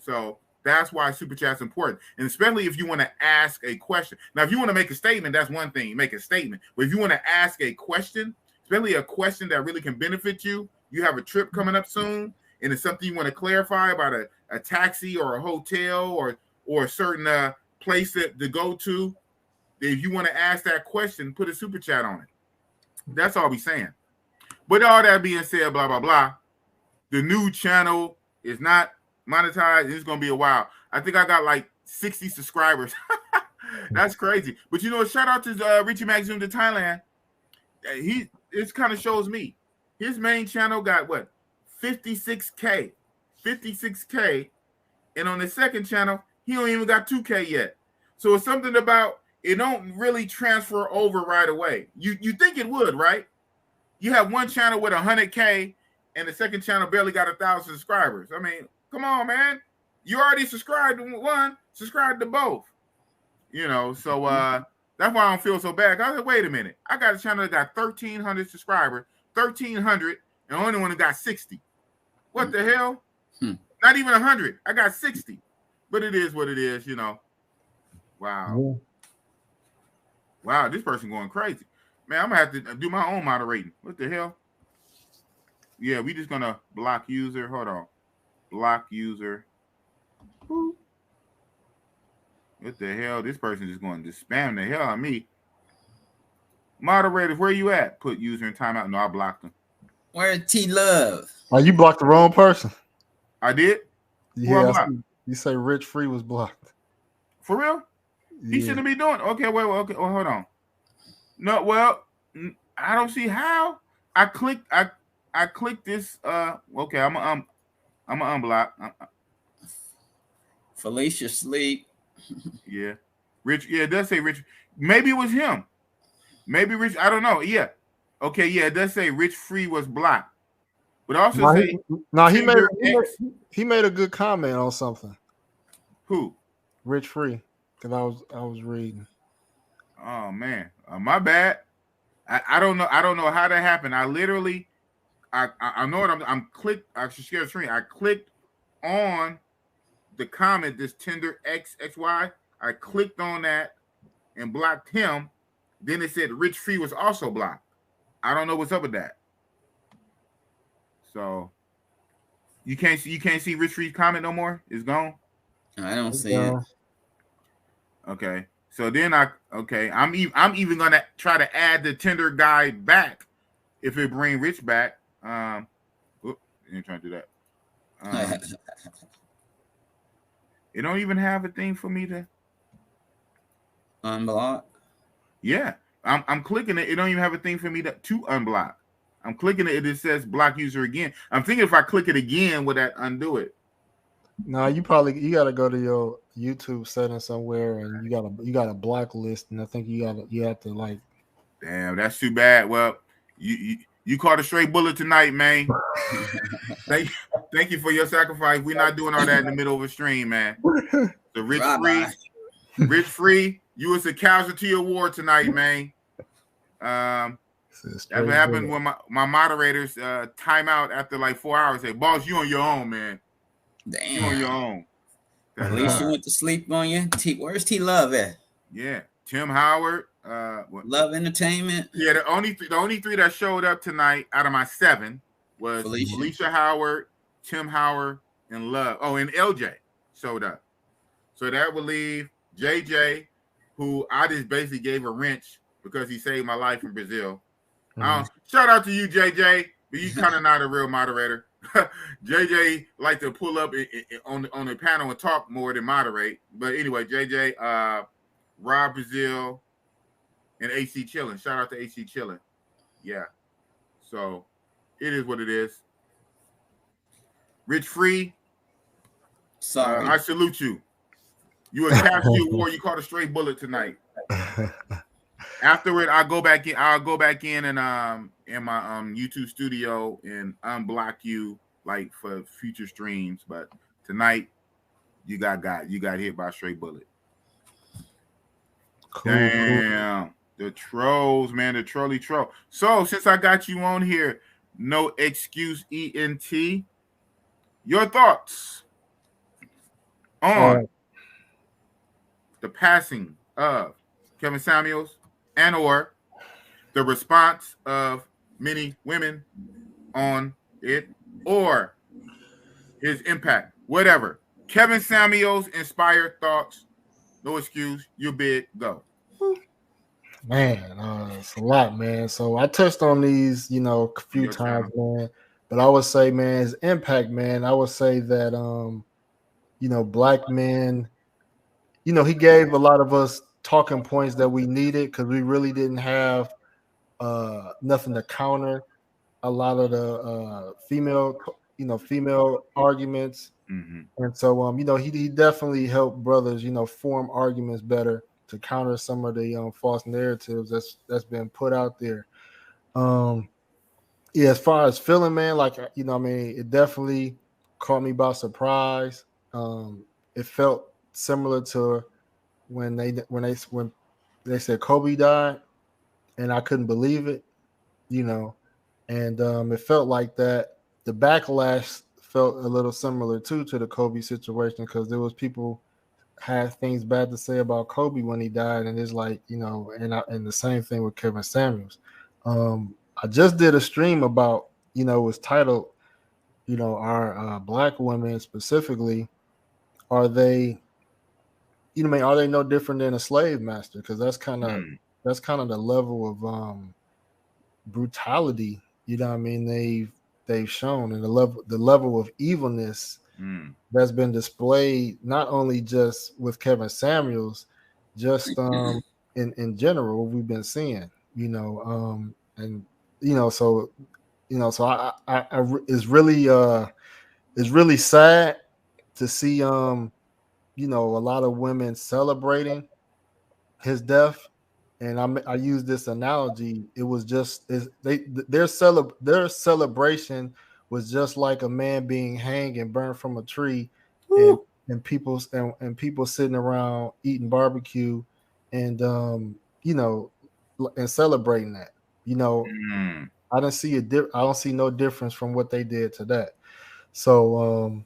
So that's why super chat's important. And especially if you want to ask a question. Now, if you want to make a statement, that's one thing. Make a statement. But if you want to ask a question, especially a question that really can benefit you, you have a trip coming up soon, and it's something you want to clarify about a taxi or a hotel or a certain place to go to. If you want to ask that question, put a super chat on it. That's all we're saying. But all that being said, blah, blah, blah, the new channel is not monetized. It's going to be a while. I think I got like 60 subscribers. That's crazy. But you know, shout out to Richie Magazine to Thailand. It kind of shows me. His main channel got what? 56K. 56K. And on the second channel, he don't even got 2K yet. So it's something about it don't really transfer over right away. You think it would, right? You have one channel with 100K and the second channel barely got 1,000 subscribers. I mean, come on, man. You already subscribed to one, subscribe to both. You know, so that's why I don't feel so bad. I was like, wait a minute. I got a channel that got 1,300 subscribers, 1,300, and only one that got 60. What the hell? Not even 100. I got 60. But it is what it is, you know. Wow. Yeah. Wow, this person going crazy. Man, I'm going to have to do my own moderating. What the hell? Yeah, we just going to block user. Hold on. Block user. What the hell? This person is going to spam the hell out of me. Moderators, where you at? Put user in timeout. No, I blocked them. Where T-Love? Oh, you blocked the wrong person. I did? Yeah, you say Rich Free was blocked. For real? He shouldn't be doing it. Okay, wait, okay. Oh, hold on. No, well, I don't see how. I clicked this. Okay, I'm gonna unblock. Felicia Sleep. Yeah. Rich, yeah, it does say Rich. Maybe it was him. Maybe Rich, I don't know. Yeah. Okay, yeah, it does say Rich Free was blocked, but also No, say he made Tinder X. he made a good comment on something. Who? Rich Free, because I was reading. Oh man, my bad. I don't know. I don't know how that happened. I literally, I know what I'm clicked. I should share the screen. I clicked on the comment. This Tinder XXY. I clicked on that and blocked him. Then it said Rich Free was also blocked. I don't know what's up with that. So you can't see Rich Free's comment no more. It's gone. I don't see it. Okay. So then I'm even gonna try to add the Tinder guy back if it bring Rich back. Whoop, I ain't trying to do that. It don't even have a thing for me to unblock. Yeah, I'm clicking it. It don't even have a thing for me to unblock. I'm clicking it. It says block user again. I'm thinking if I click it again, would that undo it? No, you gotta go to your YouTube setting somewhere, and you got a blacklist, and I think you have to like. Damn, that's too bad. Well, you caught a straight bullet tonight, man. Thank you for your sacrifice. We're not doing all that in the middle of a stream, man. The Rich Free, you was a casualty of war tonight, man. That's what happened when my moderators time out after like 4 hours. Say, boss, you on your own, man. Damn. You on your own. At least you went to sleep on you. Where's T Love at? Yeah, Tim Howard. Love Entertainment. Yeah, the only three that showed up tonight out of my 7 was Felicia Howard, Tim Howard, and Love. Oh, and LJ showed up. So that would leave JJ, who I just basically gave a wrench because he saved my life in Brazil. Shout out to you, JJ, but you kind of not a real moderator. JJ like to pull up on the panel and talk more than moderate. But anyway, JJ, Rob Brazil, and AC Chillin. Shout out to AC Chillin. Yeah. So it is what it is. Rich Free. Sorry. I salute you. You a casualty of war. You caught a straight bullet tonight. Afterward, I'll go back in and in my YouTube studio and unblock you like for future streams. But tonight, you got hit by a straight bullet. Cool, damn. Cool. The trolls, man, the trolly troll. So since I got you on here, no excuse ENT. Your thoughts on the passing of Kevin Samuels and or the response of many women on it or his impact, whatever. Kevin Samuels inspired thoughts. No excuse. You bid. Go. Man, it's a lot, man. So I touched on these, a few times, man. But I would say, man, his impact, man. I would say that, black men, he gave a lot of us talking points that we needed because we really didn't have nothing to counter a lot of the female arguments. Mm-hmm. And so, he definitely helped brothers, form arguments better to counter some of the false narratives that's been put out there. Yeah, as far as feeling, man, like it definitely caught me by surprise. It felt similar to when they said Kobe died, and I couldn't believe it, and it felt like that. The backlash felt a little similar too to the Kobe situation because there was people had things bad to say about Kobe when he died, and it's like and the same thing with Kevin Samuels. I just did a stream about it was titled our black women specifically, are they are they no different than a slave master? Because that's kind of the level of brutality they've shown, and the level of evilness that's been displayed not only just with Kevin Samuels, just in general what we've been seeing, so it's really sad to see a lot of women celebrating his death, and I use this analogy. It was just their celebration was just like a man being hanged and burned from a tree, and people sitting around eating barbecue, and and celebrating that. I don't see I don't see no difference from what they did to that. So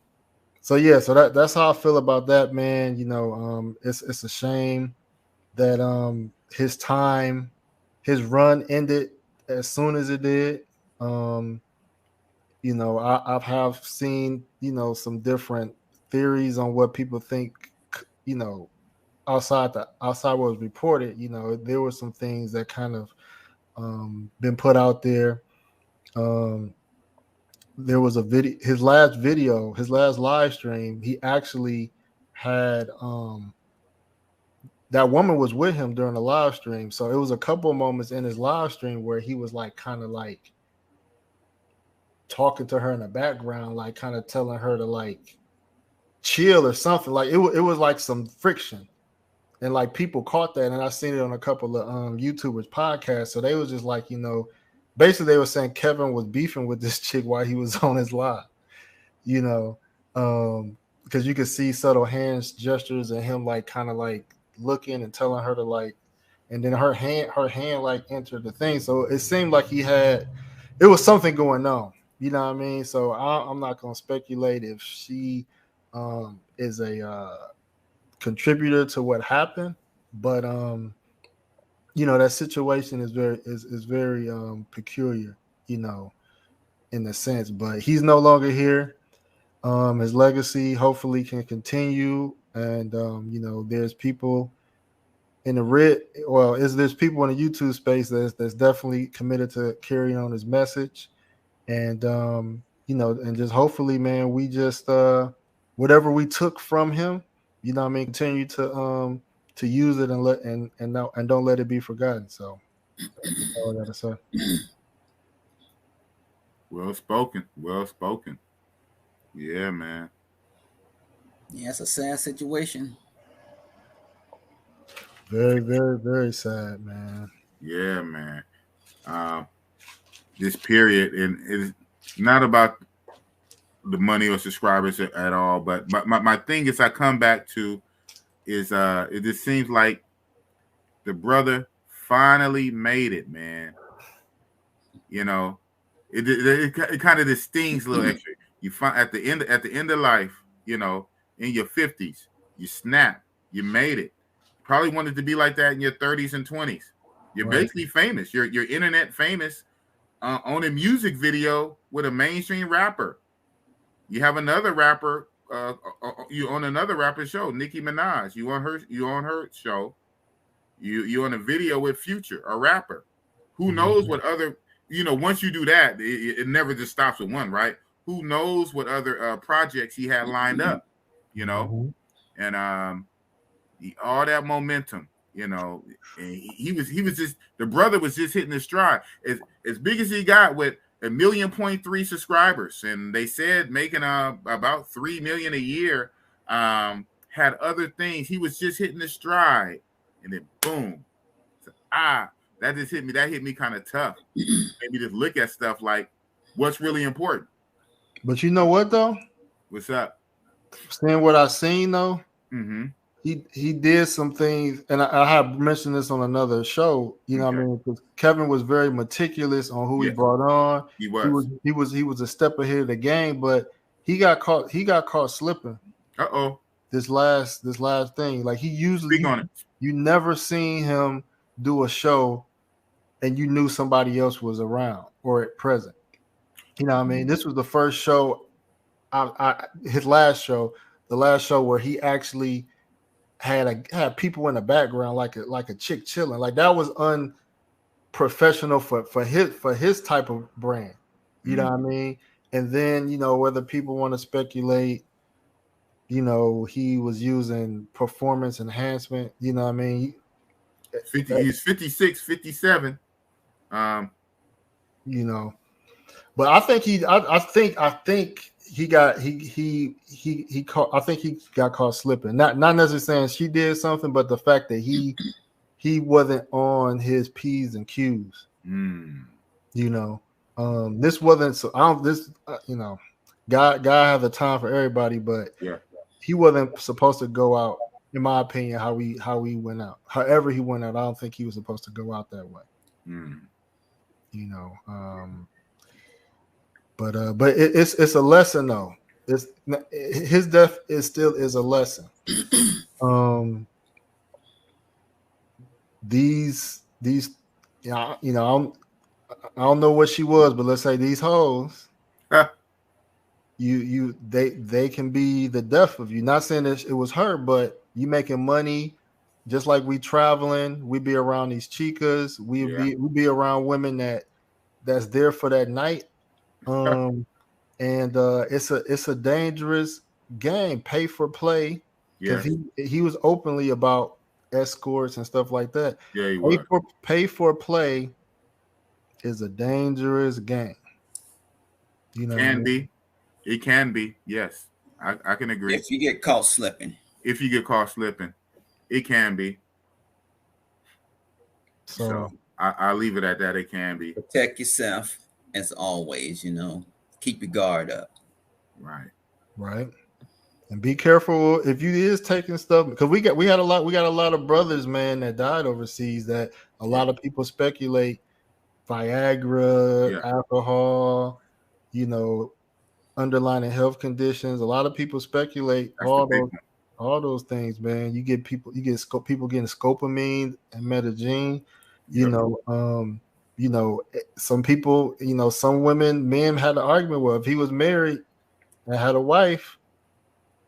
that's how I feel about that, man. It's a shame that his run ended as soon as it did. I have seen some different theories on what people think. Outside what was reported, there were some things that kind of been put out there. There was a video, his last live stream, he actually had that woman was with him during the live stream. So it was a couple of moments in his live stream where he was like kind of like talking to her in the background, like kind of telling her to like chill or something. Like it was like some friction. And like people caught that, and I seen it on a couple of YouTubers podcasts. So they was just like, basically they were saying Kevin was beefing with this chick while he was on his live, because you could see subtle hands gestures and him like kind of like looking and telling her to like, and then her hand like entered the thing. So it seemed like it was something going on. You know what I mean? So I'm not gonna speculate if she is a contributor to what happened, but that situation is very peculiar, in a sense. But he's no longer here. His legacy hopefully can continue, and there's people in there's people in the YouTube space that's definitely committed to carrying on his message, and and just hopefully, man, we just whatever we took from him, continue to use it and don't let it be forgotten. So that's all I gotta say. Well spoken. Yeah, man. Yeah, it's a sad situation. Very, very, very sad, man. Yeah, man. This period, and it's not about the money or subscribers at all, but my thing is I come back to is it just seems like the brother finally made it, man. It kind of just stings a little extra. You find at the end of life, in your 50s, you snap, you made it. Probably wanted to be like that in your 30s and 20s. You're basically famous. You're internet famous on a music video with a mainstream rapper. You have another rapper. You on another rapper show, Nicki Minaj. You on her show. You on a video with Future, a rapper. Who knows what other? Once you do that, it never just stops with one, right? Who knows what other projects he had lined up? And all that momentum, and he was just, the brother was just hitting his stride as big as he got with 1.3 million subscribers, and they said making about 3 million a year. Had other things. He was just hitting his stride, and then boom, that just hit me. That hit me kind of tough. Maybe just look at stuff like what's really important. But you know what though? What's up? Seeing what I've seen though. Mm-hmm. He did some things, and I have mentioned this on another show. What I mean? Because Kevin was very meticulous on who he brought on. He was a step ahead of the game, but he got caught slipping. This last thing, like he usually you never seen him do a show, and you knew somebody else was around or at present. What I mean? This was the first show, his last show, the last show where he actually had people in the background like a chick chilling. Like that was unprofessional for his type of brand. You know what I mean? And then whether people want to speculate, he was using performance enhancement. You know what I mean? He's 56, 57. But I think he got caught. I think he got caught slipping. Not necessarily saying she did something, but the fact that he he wasn't on his P's and Q's. You know, this wasn't so. I don't. This you know, God has a time for everybody, but yeah, he wasn't supposed to go out. In my opinion, how he went out. However he went out, I don't think he was supposed to go out that way. You know, but it's a lesson though. It's his death is a lesson. These you know I don't know what she was, but let's say these hoes, they can be the death of you. Not saying that it was her, but you making money, just like we traveling, we be around these chicas, we be around women that's there for that night. And it's a dangerous game, pay for play, because he was openly about escorts and stuff like that. Yeah, he was. Pay for play is a dangerous game. You know, it can be. Yes, I can agree. If you get caught slipping, it can be. So I'll leave it at that. It can be. Protect yourself as always. You know, keep your guard up. Right. And be careful if you is taking stuff, because we got a lot of brothers, man, that died overseas. That a lot of people speculate Viagra, alcohol, you know, underlying health conditions. A lot of people speculate all those things, man. You get people getting scopolamine and metagene. You know, some people, you know, some men had an argument with if he was married and had a wife,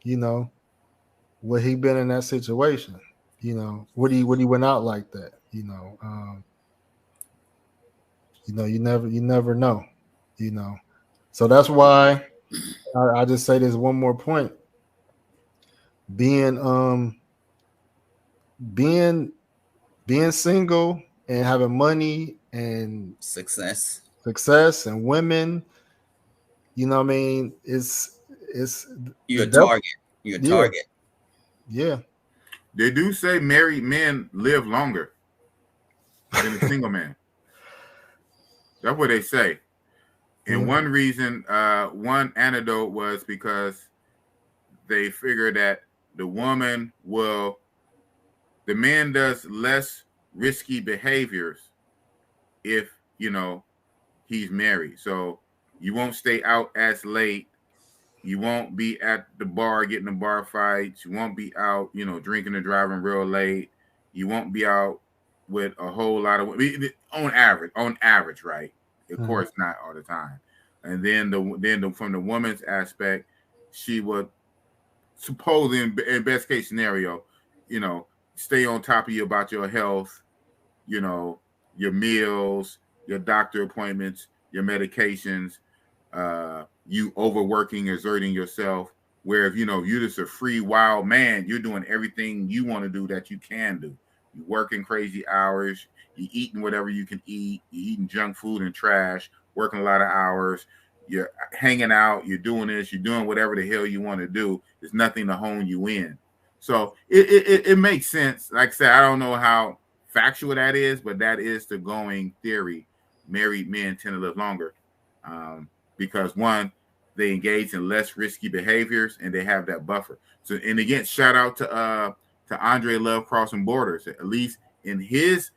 you know, would he been in that situation? You know, would he went out like that? You know, you never know, you know. So that's why I just say this one more point. Being single and having money and success and women, you know what I mean, it's you're a target. You're a target. Yeah. They do say married men live longer than a single man. That's what they say. And one reason, one antidote was because they figure that the man does less risky behaviors if, you know, he's married. So you won't stay out as late. You won't be at the bar getting in bar fights. You won't be out, you know, drinking and driving real late. You won't be out with a whole lot of on average, right? Of course, not all the time. And then from the woman's aspect, she would supposedly in best case scenario, you know, stay on top of you about your health, you know, your meals, your doctor appointments, your medications, you overworking, exerting yourself. Where if, you know, you're just a free wild man, you're doing everything you want to do that you can do. You're working crazy hours, you're eating whatever you can eat, you're eating junk food and trash, working a lot of hours, you're hanging out, you're doing this, you're doing whatever the hell you want to do. There's nothing to hone you in. So it makes sense. Like I said, I don't know how factual that is, but that is the going theory. Married men tend to live longer because one, they engage in less risky behaviors and they have that buffer. So, and again, shout out to Andre Love Crossing Borders. At least in his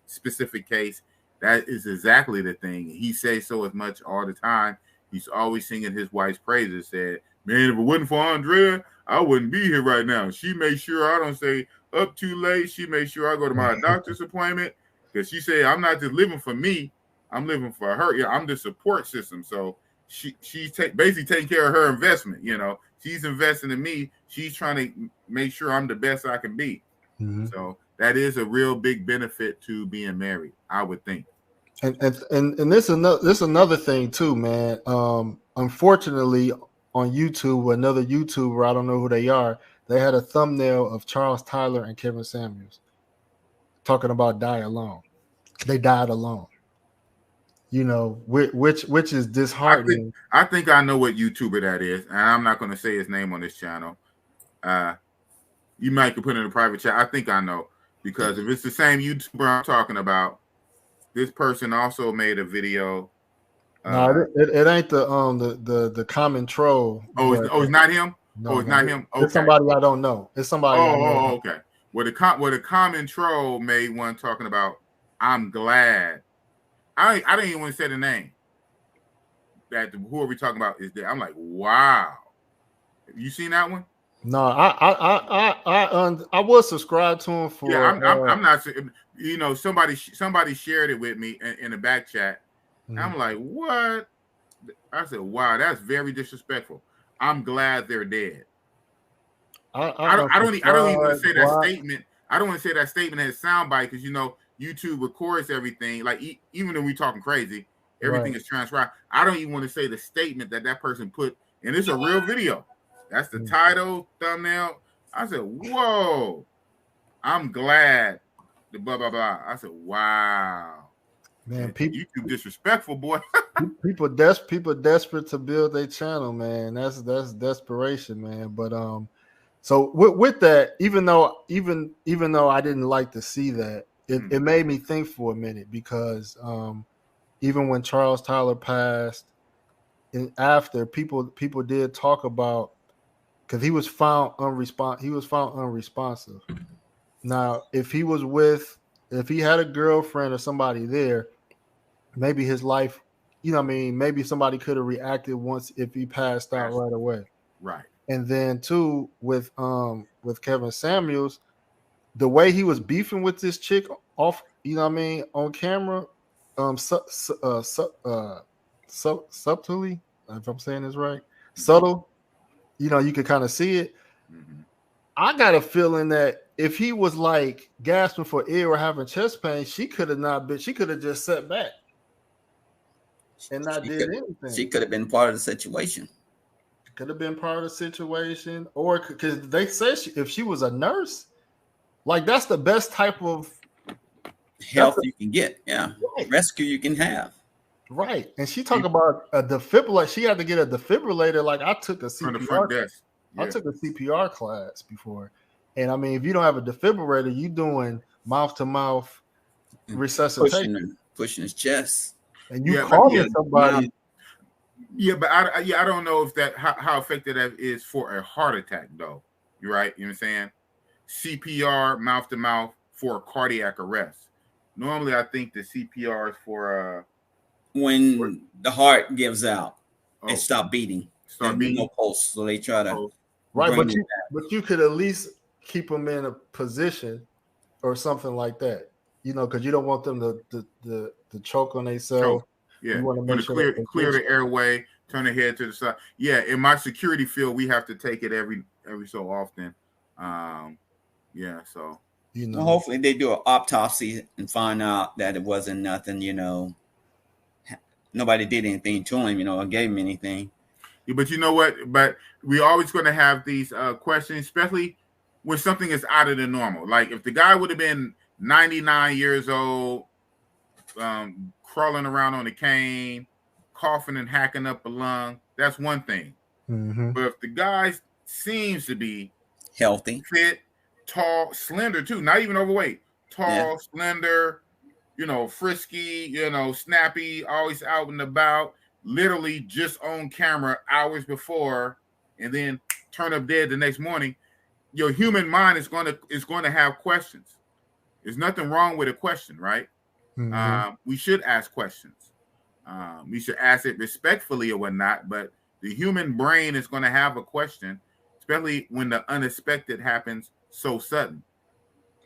specific case, that is exactly the thing. He says so as much all the time. He's always singing his wife's praises. Said, man, if it wasn't for Andrea, I wouldn't be here right now. She made sure I don't stay up too late. She made sure I go to my doctor's appointment because she said I'm not just living for me. I'm living for her. Yeah, I'm the support system. So she's basically taking care of her investment. You know, she's investing in me. She's trying to make sure I'm the best I can be. Mm-hmm. So that is a real big benefit to being married, I would think. And this is another thing too, man. Unfortunately, on YouTube, another YouTuber, I don't know who they are, they had a thumbnail of Charles Tyler and Kevin Samuels talking about die alone. They died alone. You know, which is disheartening. I think I know what YouTuber that is, and I'm not going to say his name on this channel. You might could put it in a private chat. I think I know. Because if it's the same YouTuber I'm talking about, this person also made a video. No, it ain't the common troll. It's not him. No, it's not him. Okay. It's somebody I don't know. It's somebody. Okay. Well, the common troll made one talking about. I'm glad. I didn't even want to say the name. That whoever we talking about is there. I'm like, wow. You seen that one? No, I was subscribed to him for. Yeah, I'm not. You know, somebody shared it with me in the back chat. I'm like, what? I said, wow, that's very disrespectful. I'm glad they're dead. I don't even want to say that statement. I don't want to say that statement as a soundbite because YouTube records everything. Like even when we talking crazy, everything is transcribed. I don't even want to say the statement that person put, and it's a real video. That's the title, thumbnail. I said, whoa, I'm glad. The blah blah blah. I said, wow. Man, YouTube disrespectful, boy. people desperate to build their channel, man. That's desperation, man. But so with that, even though I didn't like to see that, it made me think for a minute because even when Charles Tyler passed, and after people did talk about because he was found unresponsive. Now, if he had a girlfriend or somebody there, maybe his life, maybe somebody could have reacted once if he passed out right away. Right. And then too, with Kevin Samuels, the way he was beefing with this chick off, on camera, subtly, if I'm saying this right, subtle, you could kind of see it. Mm-hmm. I got a feeling that if he was like gasping for air or having chest pain, she could have just sat back and not did anything. She could have been part of the situation. Could have been part of the situation, or because they said if she was a nurse, like that's the best type of help you can get. Yeah, right. Rescue you can have. Right, and she talked about a defibrillator. She had to get a defibrillator. Like I took a CPR. I took a CPR class before, and I mean, if you don't have a defibrillator, you doing mouth to mouth resuscitation, pushing his chest, and you calling somebody. Yeah, but I don't know if that how effective that is for a heart attack though. You're right. You know what I'm saying? CPR mouth to mouth for a cardiac arrest. Normally, I think the CPR is for when the heart gives out and stop beating. No pulse, so they try to right. But you could at least keep them in a position or something like that. Because you don't want them to choke on themselves. Yeah, you want to make sure clear the airway, turn the head to the side. Yeah, in my security field, we have to take it every so often. Yeah, so well, hopefully they do an autopsy and find out that it wasn't nothing. Nobody did anything to him, or gave him anything. Yeah, but you know what? But we're always going to have these questions, especially when something is out of the normal. Like if the guy would have been 99 years old, crawling around on a cane, coughing and hacking up a lung, that's one thing. Mm-hmm. But if the guy seems to be healthy, fit, tall, slender too, not even overweight, tall, slender, frisky, snappy, always out and about, literally just on camera hours before, and then turn up dead the next morning, your human mind is going to have questions. There's nothing wrong with a question, right? Mm-hmm. We should ask questions. We should ask it respectfully or whatnot, but the human brain is going to have a question, especially when the unexpected happens so sudden.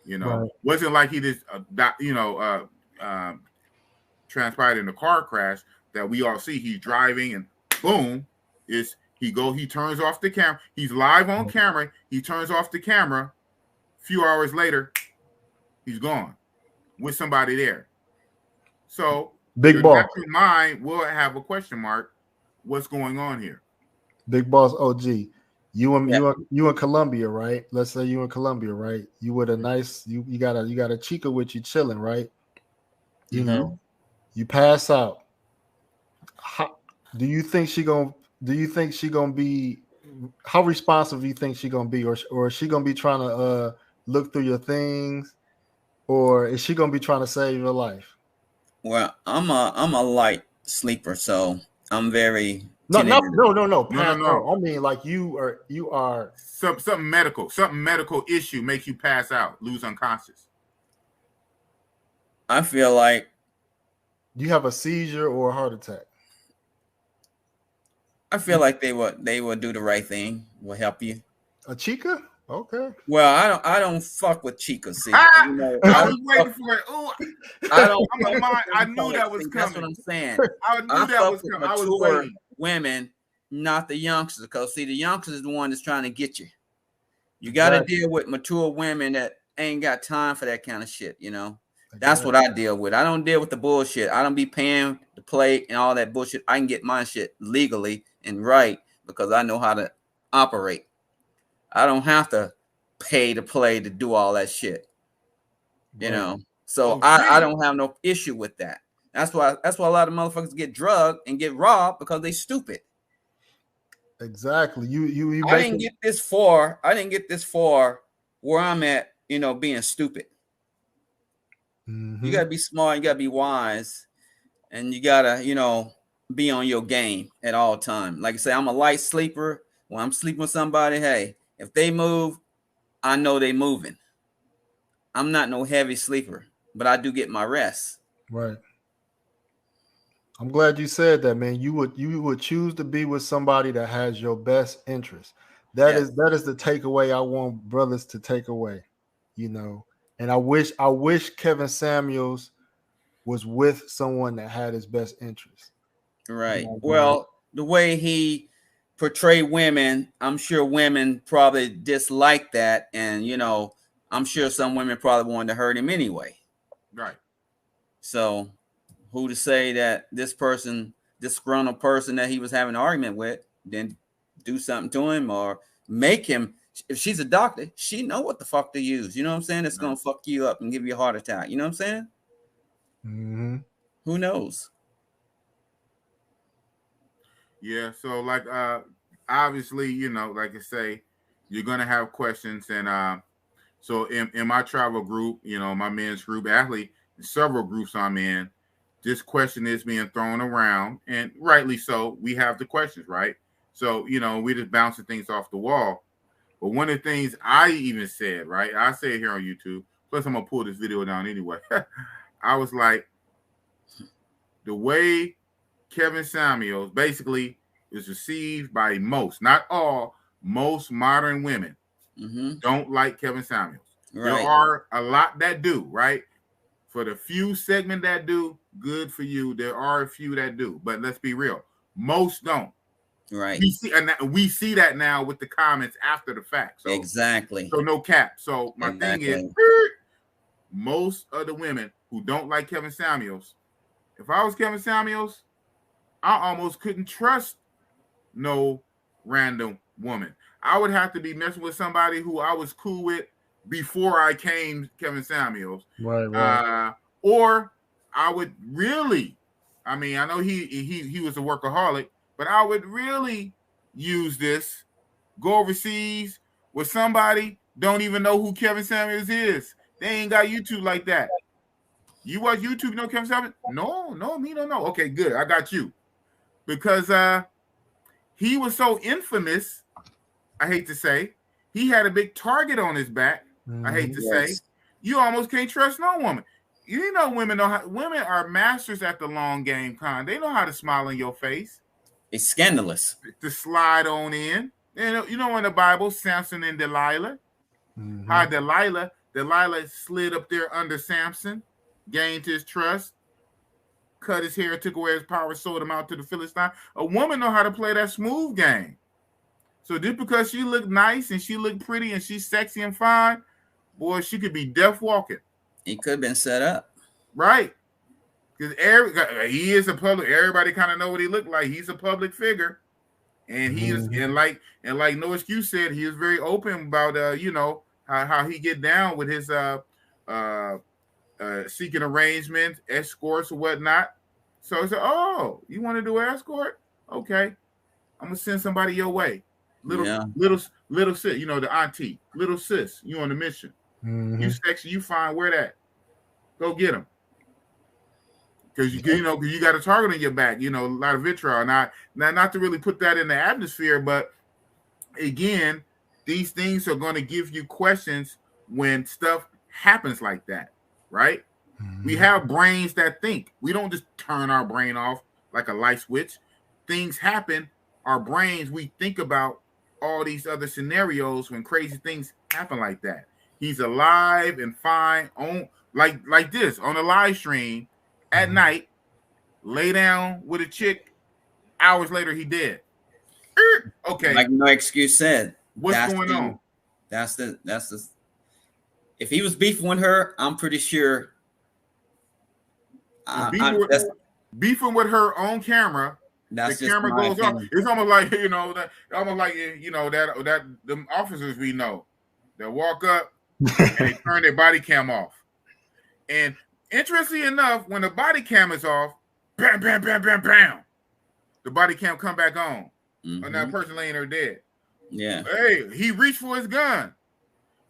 Right. Wasn't like he just, transpired in a car crash that we all see. He's driving and boom, he turns off the camera. He's live on camera. He turns off the camera. A few hours later, he's gone with somebody there. So Big Boss mind will have a question mark. What's going on here? Big Boss OG. You in Colombia, right? Let's say you in Colombia, right? You with a nice you got a chica with you chilling, right? You pass out. Do you think she gonna be? How responsive do you think she gonna be, or is she gonna be trying to look through your things or is she gonna be trying to save your life? Well, I'm a light sleeper, so I'm very No, tentative. No. Pass out. I mean, like you are Something medical issue makes you pass out, lose unconscious. I feel like you have a seizure or a heart attack. I feel like they would do the right thing, will help you. A chica? Okay. Well, I don't fuck with chicas. See, I was waiting for it. Ooh, I knew that was coming. That's what I'm saying. I knew that was coming. I was waiting. Women, not the youngsters, because see, the youngsters is the one that's trying to get you. You got to deal with mature women that ain't got time for that kind of shit. You know, that's what I deal with. I don't deal with the bullshit. I don't be paying to play and all that bullshit. I can get my shit legally and right because I know how to operate. I don't have to pay to play to do all that shit. You know, so I don't have no issue with that. That's why a lot of motherfuckers get drugged and get robbed because they stupid. Exactly. You I didn't get this far where I'm at, you know, being stupid. You gotta be smart, you gotta be wise, and you gotta, you know, be on your game at all time. Like I say, I'm a light sleeper. When I'm sleeping with somebody, hey, if they move, I know they moving. I'm not no heavy sleeper, but I do get my rest. Right. I'm glad you said that, man. You would choose to be with somebody that has your best interest. That is the takeaway I want brothers to take away, you know. And I wish Kevin Samuels was with someone that had his best interest. Right. You know, well, the way he portrayed women, I'm sure women probably dislike that, and you know, I'm sure some women probably wanted to hurt him anyway. Right. So who to say that this disgruntled person that he was having an argument with didn't do something to him or make him? If she's a doctor, she know what the fuck to use. You know what I'm saying? It's gonna fuck you up and give you a heart attack. You know what I'm saying? Mm-hmm. Who knows? Yeah. So like, obviously, you know, like I say, you're gonna have questions, and so in my travel group, you know, my men's group, athlete, several groups I'm in, this question is being thrown around, and rightly so. We have the questions, right? So, you know, we just bouncing things off the wall. But one of the things I even said, right? I say it here on YouTube. Plus, I'm gonna pull this video down anyway. I was like, the way Kevin Samuels basically is received by most, not all, most modern women don't like Kevin Samuels. Right. There are a lot that do, right? For the few segment that do, good for you. There are a few that do, but let's be real, most don't. Right. We see that now with the comments after the fact. So, exactly. So no cap. So my thing is, most of the women who don't like Kevin Samuels, if I was Kevin Samuels, I almost couldn't trust no random woman. I would have to be messing with somebody who I was cool with before I came Kevin Samuels. Right. Or I would really, I mean, I know he was a workaholic, but I would really use this, go overseas with somebody, don't even know who Kevin Samuels is. They ain't got YouTube like that. You watch YouTube, you know Kevin Samuels? No, me don't know. Okay, good. I got you. Because he was so infamous, I hate to say. He had a big target on his back, I hate to say. You almost can't trust no woman. You know women are masters at the long game, Con. They know how to smile in your face. It's scandalous. To slide on in. You know in the Bible, Samson and Delilah. How Delilah slid up there under Samson, gained his trust, cut his hair, took away his power, sold him out to the Philistine. A woman know how to play that smooth game. So just because she looked nice and she looked pretty and she's sexy and fine, boy, she could be deaf walking. He could have been set up. Right. Because he is a public, everybody kind of know what he looked like. He's a public figure. And he is, and like No Excuse said, he is very open about you know, how he get down with his seeking arrangements, escorts or whatnot. So he said, oh, you want to do an escort? Okay. I'm gonna send somebody your way. Little sis, you know, the auntie, little sis, you on a mission. You sexy, you fine, where that? Go get him. Because you know, because you got a target on your back, you know, a lot of vitriol. Now, not to really put that in the atmosphere, but again, these things are going to give you questions when stuff happens like that, right? We have brains that think. We don't just turn our brain off like a light switch. Things happen. Our brains, we think about all these other scenarios when crazy things happen like that. He's alive and fine on like this on a live stream at night, lay down with a chick, hours later he dead. Okay. Like No Excuse said. What's going on? That's the if he was beefing with her, I'm pretty sure beefing with her on camera. The camera goes off. It's almost like that them officers we know that walk up and they turn their body cam off. And interestingly enough, when the body cam is off, bam, bam, bam, bam, bam, the body cam come back on, and that person laying there dead. Yeah. Hey, he reached for his gun.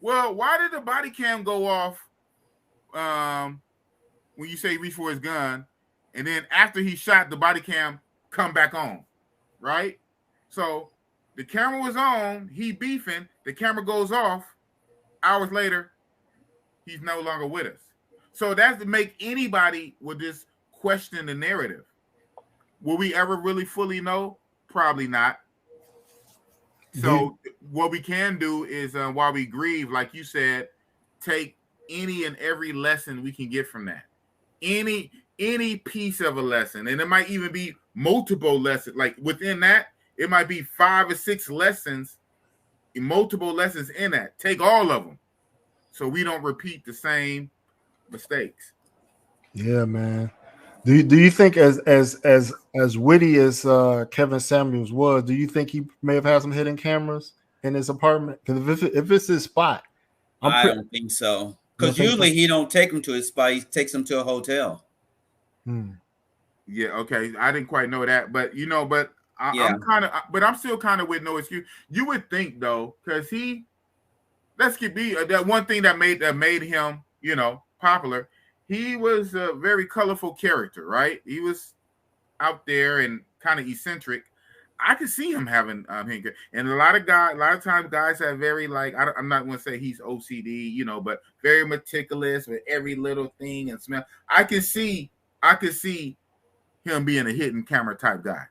Well, why did the body cam go off? When you say reach for his gun, and then after he shot, the body cam come back on, right? So the camera was on, he beefing, the camera goes off, hours later, he's no longer with us. So that's to make anybody would just question the narrative. Will we ever really fully know? Probably not. So what we can do is while we grieve, like you said, take any and every lesson we can get from that. Any piece of a lesson, and it might even be multiple lessons. Like within that, it might be 5 or 6 lessons, multiple lessons in that. Take all of them, so we don't repeat the same mistakes. Yeah, man. Do you think as witty as Kevin Samuels was, do you think he may have had some hidden cameras in his apartment? Because if it's his spot, I don't think so. Because usually he don't take him to his spot; he takes him to a hotel. Yeah, okay. I didn't quite know that, but I'm still kind of with No Excuse. You would think though, because that one thing that made him, popular. He was a very colorful character, right? He was out there and kind of eccentric. I could see him having and a lot of times guys have very I'm not going to say he's OCD, but very meticulous with every little thing and smell. I could see him being a hidden camera type guy.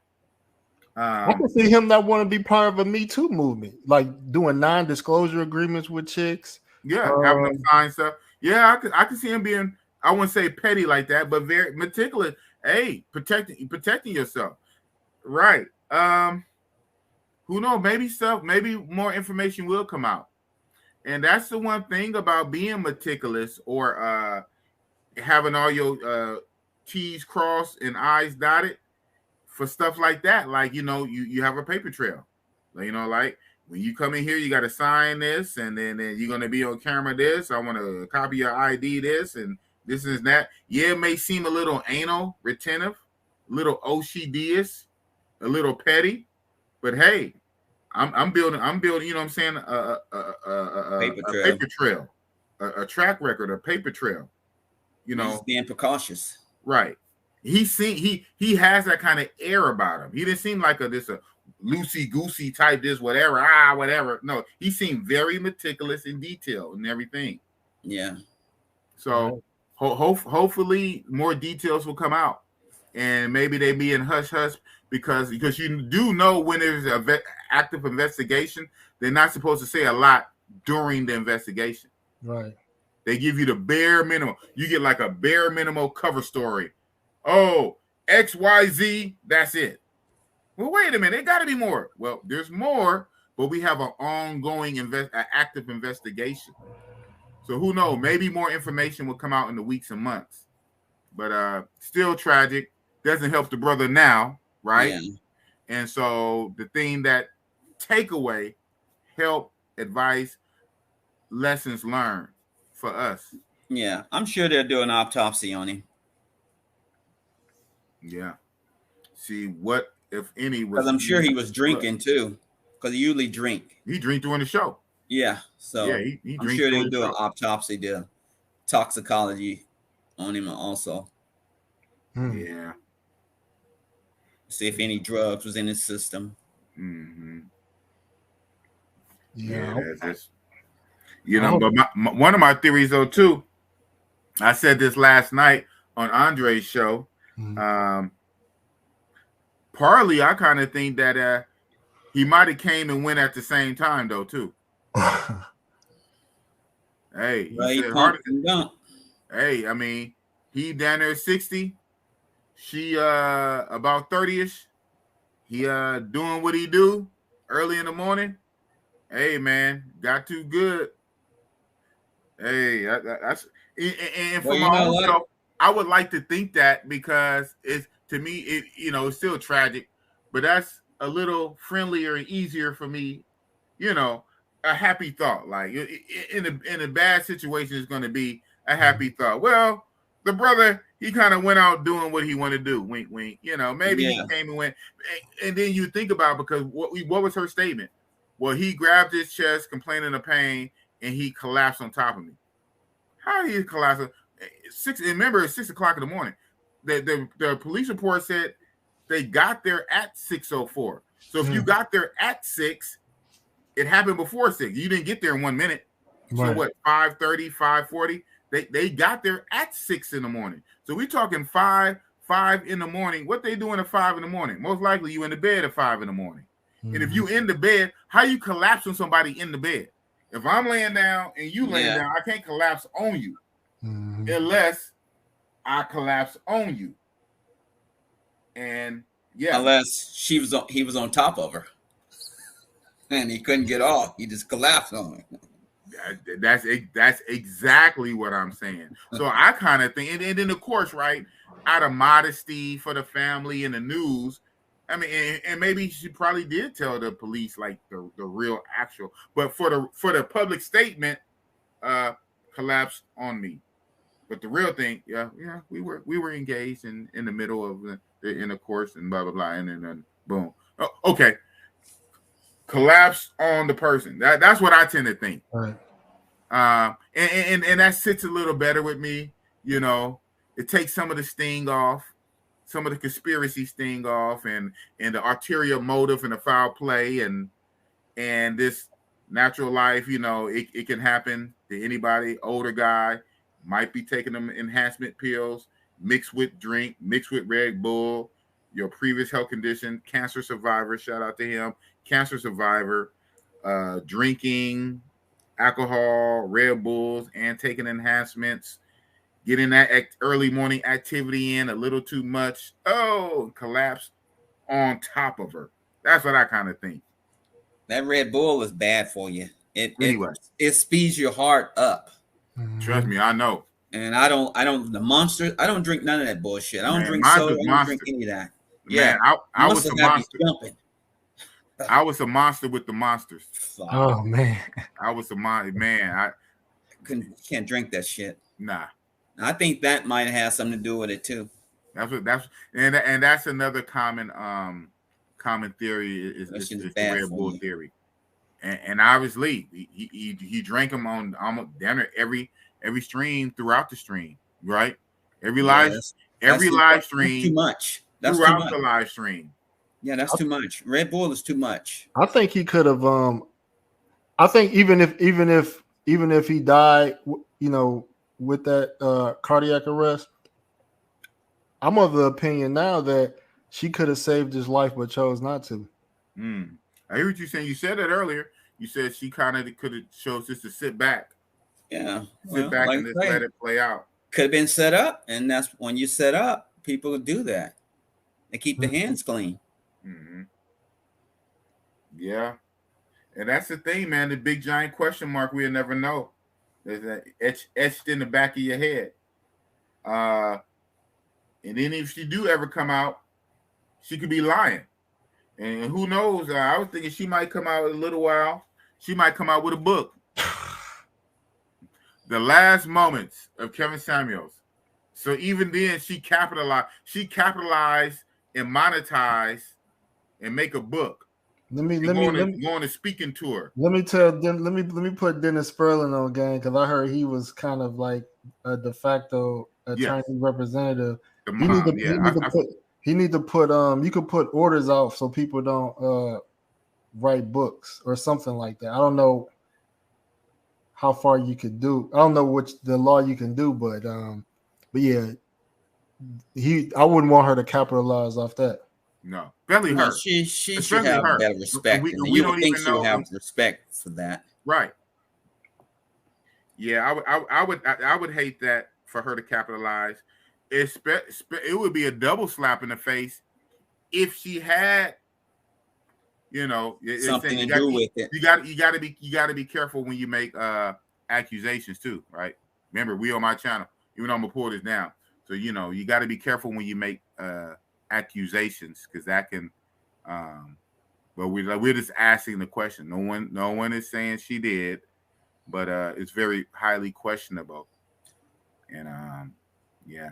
I can see him not want to be part of a Me Too movement, like doing non-disclosure agreements with chicks. Yeah, having them sign stuff. Yeah, I could see him being, I wouldn't say petty like that, but very meticulous. Hey, protecting yourself. Right. Who knows? Maybe more information will come out. And that's the one thing about being meticulous or having all your T's crossed and I's dotted for stuff like that. Like, you have a paper trail. Like when you come in here, you got to sign this, and then you're going to be on camera this. I want to copy your ID this, and this is that. Yeah, it may seem a little anal retentive, a little OCD-ish, a little petty, but hey, I'm building, you know what I'm saying, a paper trail, a track record, a paper trail. He's being precautious. Right. He has that kind of air about him. He didn't seem like a loosey-goosey type, whatever. No, he seemed very meticulous in detail and everything. Yeah. So hopefully more details will come out, and maybe they be in hush-hush because you do know when there's an active investigation, they're not supposed to say a lot during the investigation. Right. They give you the bare minimum. You get like a bare minimum cover story. Oh, XYZ, that's it. Well, wait a minute. It got to be more. Well, there's more, but we have an ongoing active investigation. So who knows? Maybe more information will come out in the weeks and months. But still tragic. Doesn't help the brother now, right? Yeah. And so the thing that takeaway, help, advice, lessons learned for us. Yeah, I'm sure they'll do an autopsy on him. Yeah. See what, if any, was. Because I'm sure he was drinking too. Because he usually drink. He drink during the show. Yeah. So yeah, he I'm sure they'll do an autopsy, the toxicology on him also. Yeah. See if any drugs was in his system. Yeah. That's but one of my theories though too, I said this last night on Andre's show. Partly, I kind of think that he might have came and went at the same time though too. Hey, he said harder. Hey, I mean, he down there 60. She about 30ish. He doing what he do early in the morning. Hey man, got too good. Hey, that's and for my own self, I would like to think that, because it's, to me, it's still tragic, but that's a little friendlier and easier for me. A happy thought. Like in a bad situation, is going to be a happy thought. Well, the brother, he kind of went out doing what he wanted to do. Wink, wink. Maybe he came and went, and then you think about, because what was her statement? Well, he grabbed his chest, complaining of pain, and he collapsed on top of me. How did he collapse? Remember, it's 6 o'clock in the morning. The police report said they got there at 6:04. So if you got there at 6, it happened before 6. You didn't get there in 1 minute. Right. So what? 5:30, 5:40. They got there at 6 in the morning. So we're talking 5 in the morning. What they doing at 5 in the morning? Most likely you in the bed at 5 in the morning. And if you in the bed, how you collapse on somebody in the bed? If I'm laying down and you laying down, I can't collapse on you unless I collapse on you. And unless he was on top of her and he couldn't get off, he just collapsed on her. That's exactly what I'm saying. So I kind of think, and then of course, right, out of modesty for the family and the news, I mean, and maybe she probably did tell the police like the real actual, but for the public statement, collapsed on me. But the real thing, we were engaged in the middle of the intercourse and blah blah blah, and then boom. Oh, okay, collapse on the person. That's what I tend to think. Right. And that sits a little better with me. It takes some of the sting off. Some of the conspiracy sting off, and the ulterior motive and the foul play, and this natural life, it can happen to anybody. Older guy might be taking them enhancement pills, mixed with drink, mixed with Red Bull, your previous health condition, cancer survivor, shout out to him, cancer survivor, drinking alcohol, Red Bulls, and taking enhancements. Getting that early morning activity in a little too much. Oh, collapse on top of her. That's what I kind of think. That Red Bull is bad for you. It speeds your heart up. Trust me, I know. And I don't drink none of that bullshit. I don't drink soda. I don't drink any of that. Man, I was a monster. I was a monster with the monsters. Oh man. I was a monster. Man, I can't drink that shit. Nah. I think that might have something to do with it too. That's another common theory is the Red Bull theory, and obviously he drank them on almost dinner every stream throughout the stream, right? Every live stream. Too much. That's throughout too much. The live stream. Yeah, that's too much. Red Bull is too much. I think he could have. I think even if he died, with that cardiac arrest, I'm of the opinion now that she could have saved his life but chose not to. I hear what you're saying. You said it earlier. You said she kind of could have chose just to sit back. Yeah. Sit back and just let it play out. Could have been set up. And that's when you set up, people do that. They keep their hands clean. Mm-hmm. Yeah. And that's the thing, man. The big giant question mark we'll never know. There's that etched in the back of your head. And then if she do ever come out, she could be lying. And who knows? I was thinking she might come out in a little while. She might come out with a book. The last moments of Kevin Samuels. So even then, she capitalized and monetized and make a book. Let me go on a speaking tour. Let me put Dennis Sperling on game, because I heard he was kind of like a de facto attorney representative. The He need mom, to put you could put orders out so people don't write books or something like that. I don't know how far you could do. I don't know which the law you can do, but yeah, I wouldn't want her to capitalize off that. No, especially No, her. she should Especially have her. better respect. We You don't would think even she would know. have respect for that. Right. Yeah, I would hate that for her to capitalize. It would be a double slap in the face if she had, you know, Something to do with it. You got to be careful when you make accusations too, right? Remember, we on my channel. Even though I'm gonna pull this down, so you know you got to be careful when you make accusations because that can. But we're just asking the question. No one is saying she did, but it's very highly questionable. And yeah.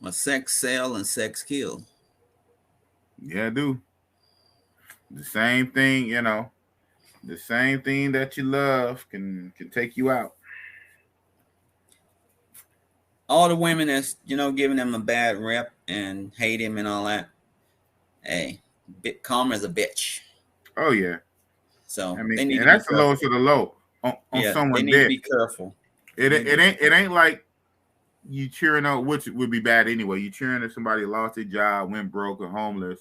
Well, sex sell and sex kill. Yeah, I do. The same thing, you know. The same thing that you love can take you out. All the women that's giving him a bad rep and hate him and all that. Hey, karma's a bitch. Oh yeah. So I mean, and that's the lowest of the low on someone they need dead. to be careful. It ain't like you cheering out, which would be bad anyway. You cheering if somebody lost their job, went broke, or homeless,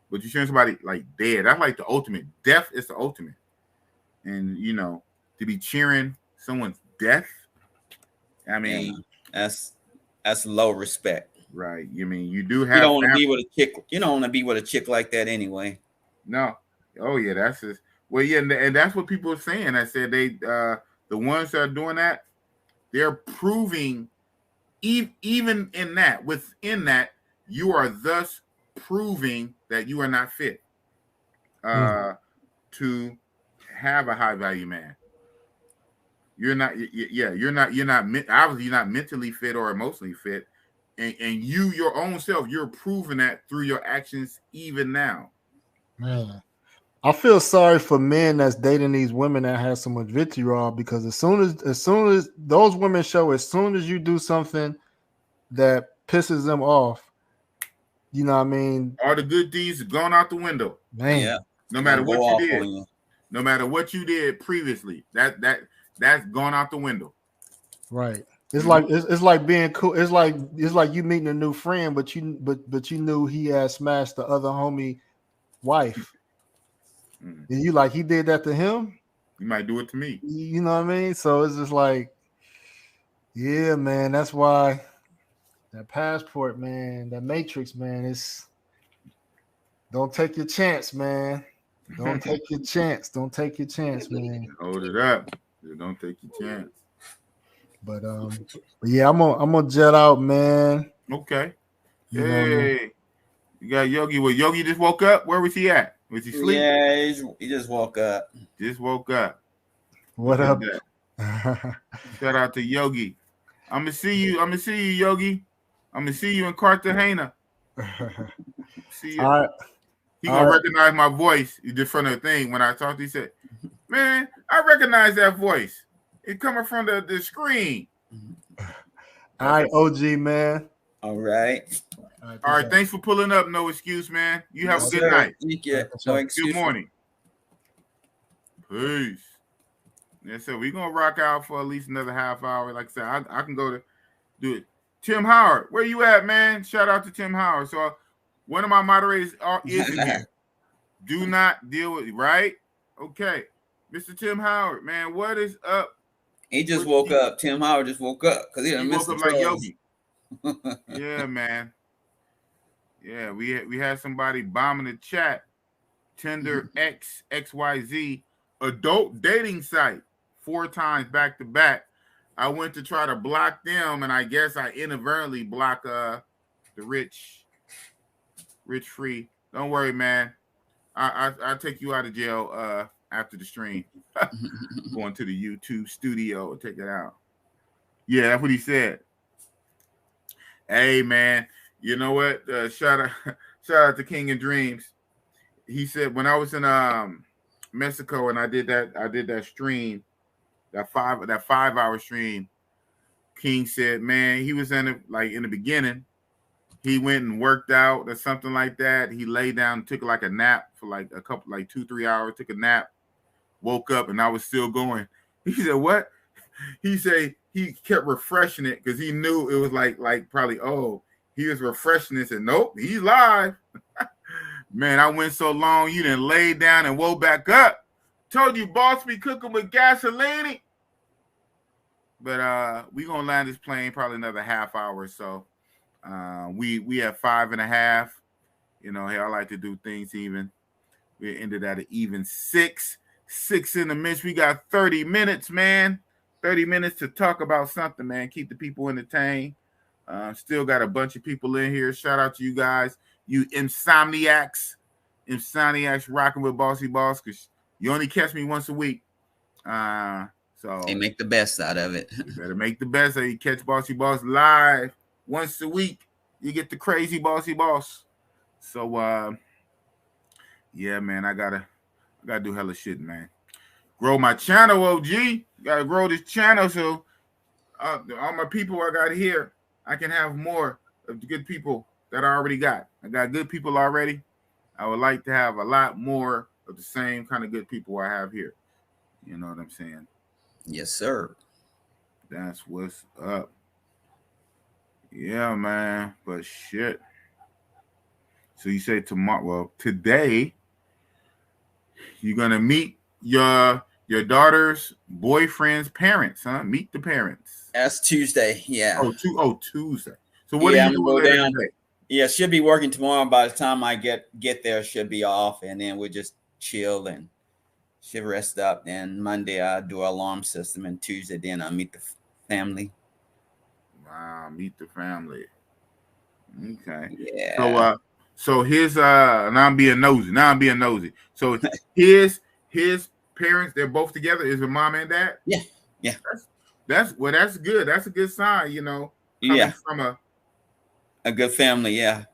but you cheering somebody like dead. That's like the ultimate. Death is the ultimate. And you know, to be cheering someone's death, I mean, that's low respect. Right. You mean you do have. You don't want to be with a chick. You don't want to be with a chick like that anyway. No. Oh yeah, that's just. Well, yeah, and that's what people are saying. I said they, the ones that are doing that, they're proving, even in that, within that, you are thus proving that you are not fit to have a high value man. You're not. Yeah, you're not. Obviously, you're not mentally fit or emotionally fit, and you, your own self, you're proving that through your actions, even now. Man. I feel sorry for men that's dating these women that have so much vitriol because as soon as those women show, as soon as you do something that pisses them off, you know what I mean? All the good deeds are gone out the window. Man. Yeah. No matter what you did. No matter what you did previously. That's gone out the window. Right. It's like it's like being cool. It's like you meeting a new friend, but you knew he had smashed the other homie wife. And you like he did that to him? You might do it to me. You know what I mean? So it's just like, yeah, man. That's why that passport, man, that matrix, man, it's don't take your chance, man. Don't take your chance. Don't take your chance, man. Hold it up. Don't take your chance. But yeah, I'm gonna jet out, man. Okay. You hey, you got Yogi. Well, Yogi just woke up. Where was he at? Was he sleeping? Yeah, he just woke up. Just woke up. What up? Shout out to Yogi. I'm gonna see you, Yogi. I'm gonna see you in Cartagena. See you. All right. He gonna recognize my voice in front of the thing. When I talked, he said, "Man, I recognize that voice. It coming from the screen." All right, OG man. All right. All right. Thanks for pulling up. No excuse, man. You have a good night. Good morning. Peace. Yeah, so we're gonna rock out for at least another half hour. Like I said, I can go to do it. Tim Howard, where you at, man? Shout out to Tim Howard. So one of my moderators is in here. Do not deal with it, right? Okay. Mr. Tim Howard, man, what is up? He just woke up. Tim Howard just woke up because he woke up like Yogi. Yeah, man. Yeah, we had somebody bombing the chat. Tinder XYZ adult dating site 4 times back to back. I went to try to block them, and I guess I inadvertently blocked the rich free. Don't worry, man. I'll take you out of jail after the stream. Going to the YouTube studio and take it out. Yeah, that's what he said. Hey, man, you know what? Shout out to King and Dreams. He said when I was in Mexico and I did that stream, that 5 hour stream, King said, man, he was in the beginning. He went and worked out or something like that. He lay down and took like a nap for like 2-3 hours, took a nap, woke up, and I was still going. He said, what? He said he kept refreshing it because he knew it was like probably, he was refreshing it. Said, nope, he's live. Man, I went so long, you didn't lay down and woke back up. Told you, boss, be cooking with gasoline. But we gonna land this plane probably another half hour or so. We have 5.5. You know, hey, I like to do things even. We ended at an even 6 in the midst. We got 30 minutes, man. 30 minutes to talk about something, man. Keep the people entertained. Still got a bunch of people in here. Shout out to you guys, you insomniacs rocking with Bossy Boss, because you only catch me once a week. So they make the best out of it. You better make the best. So you catch Bossy Boss live once a week. You get the crazy Bossy Boss. So yeah, man, I gotta do hella shit, man. Grow my channel, OG. Gotta grow this channel so all my people I got here, I can have more of the good people that I already got. I got good people already. I would like to have a lot more of the same kind of good people I have here. You know what I'm saying? Yes, sir. That's what's up. Yeah, man. But shit. So you say tomorrow? Well, today you're gonna meet your daughter's boyfriend's parents, huh? Meet the parents. That's Tuesday. Yeah. Tuesday. So what are you doing later today? Yeah, should be working tomorrow. By the time I get there, should be off, and then we'll just chill and should rest up. Then Monday I do our alarm system, and Tuesday then I meet the family. Wow, meet the family. Okay. Yeah. So his now I'm being nosy. So his parents, they're both together. Is it mom and dad? Yeah. That's good. That's a good sign, you know. Yeah. From a good family. Yeah.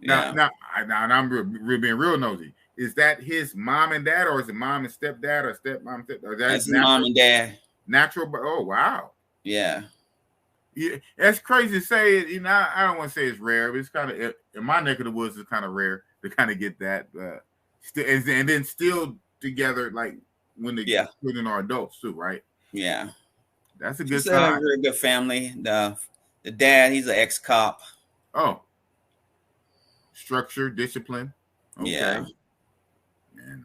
Now I'm being real nosy. Is that his mom and dad, or is it mom and stepdad, or stepmom, stepdad? That's mom and dad. Natural, but oh wow. Yeah. Yeah, that's crazy to say it. You know, I don't want to say it's rare, but it's kind of in my neck of the woods. It's kind of rare to kind of get that. And then still together, like when the children are adults too, right? Yeah, that's a good sign. A very good family. The dad, he's an ex-cop. Oh, structure, discipline. Okay. Yeah. And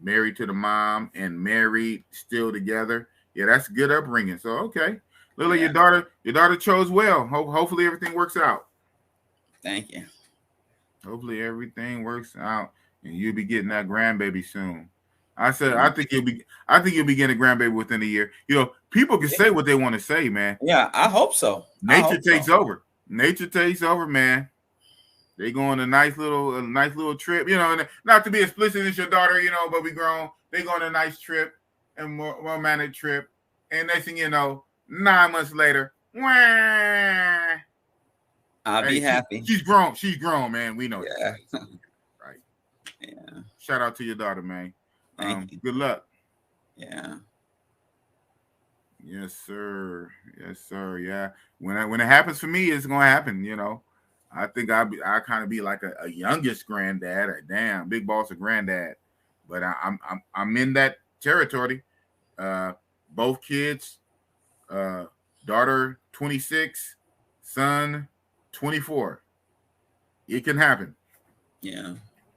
married to the mom and married still together. Yeah, that's good upbringing. So okay. Lily, your daughter chose well. Hopefully everything works out. Thank you. Hopefully everything works out, and you'll be getting that grandbaby soon. I think you'll be getting a grandbaby within a year. You know, people can say what they want to say, man. Yeah, I hope so. Nature takes over. Nature takes over, man. They go on a nice little trip. You know, not to be explicit as your daughter, you know, but we grown. They go on a nice trip and more romantic trip, and next thing you know, 9 months later, wah, I'll be happy. She's grown, man. We know that. Right. Yeah. Shout out to your daughter, man. Thank you. Good luck. Yeah. Yes, sir. Yeah. When it happens for me, it's gonna happen. You know, I think I kind of be like a youngest granddad. Or damn, big boss of granddad. But I'm in that territory. Both kids. Daughter 26, son 24. It can happen. Yeah.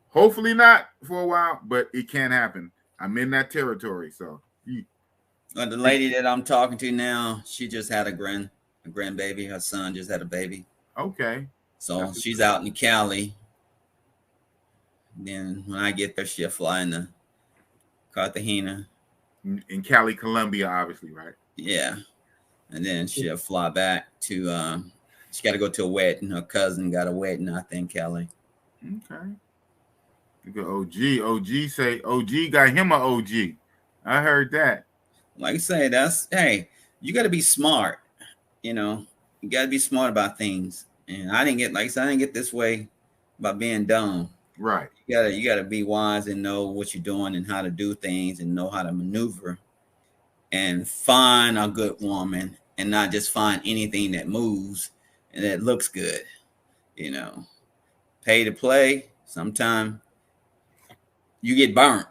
Hopefully not for a while, but it can happen. I'm in that territory. So the lady that I'm talking to now, she just had a grandbaby. Her son just had a baby. Okay. So she's out in Cali. Then when I get there, she'll fly into Cartagena. In Cali, Colombia, obviously, right? Yeah. And then she'll fly back to she got to go to a wedding. Her cousin got a wedding out there in Cali. Okay. Look at OG say OG got him an OG. I heard that. Like I say, hey, you got to be smart. You know, you got to be smart about things. And I didn't get this way by being dumb. Right. You gotta be wise and know what you're doing and how to do things and know how to maneuver and find a good woman and not just find anything that moves and that looks good. You know, pay to play. Sometimes you get burnt.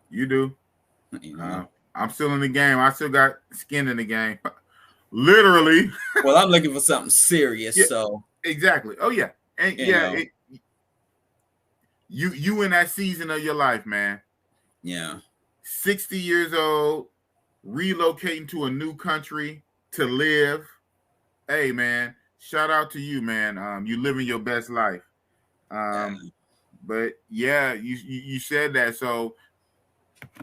You do. You know? I'm still in the game. I still got skin in the game. Literally. Well, I'm looking for something serious. Yeah, so exactly. Oh yeah, and you in that season of your life, man. Yeah. 60 years old, relocating to a new country to live. Hey, man, shout out to you, man. You living your best life. But yeah, you said that, so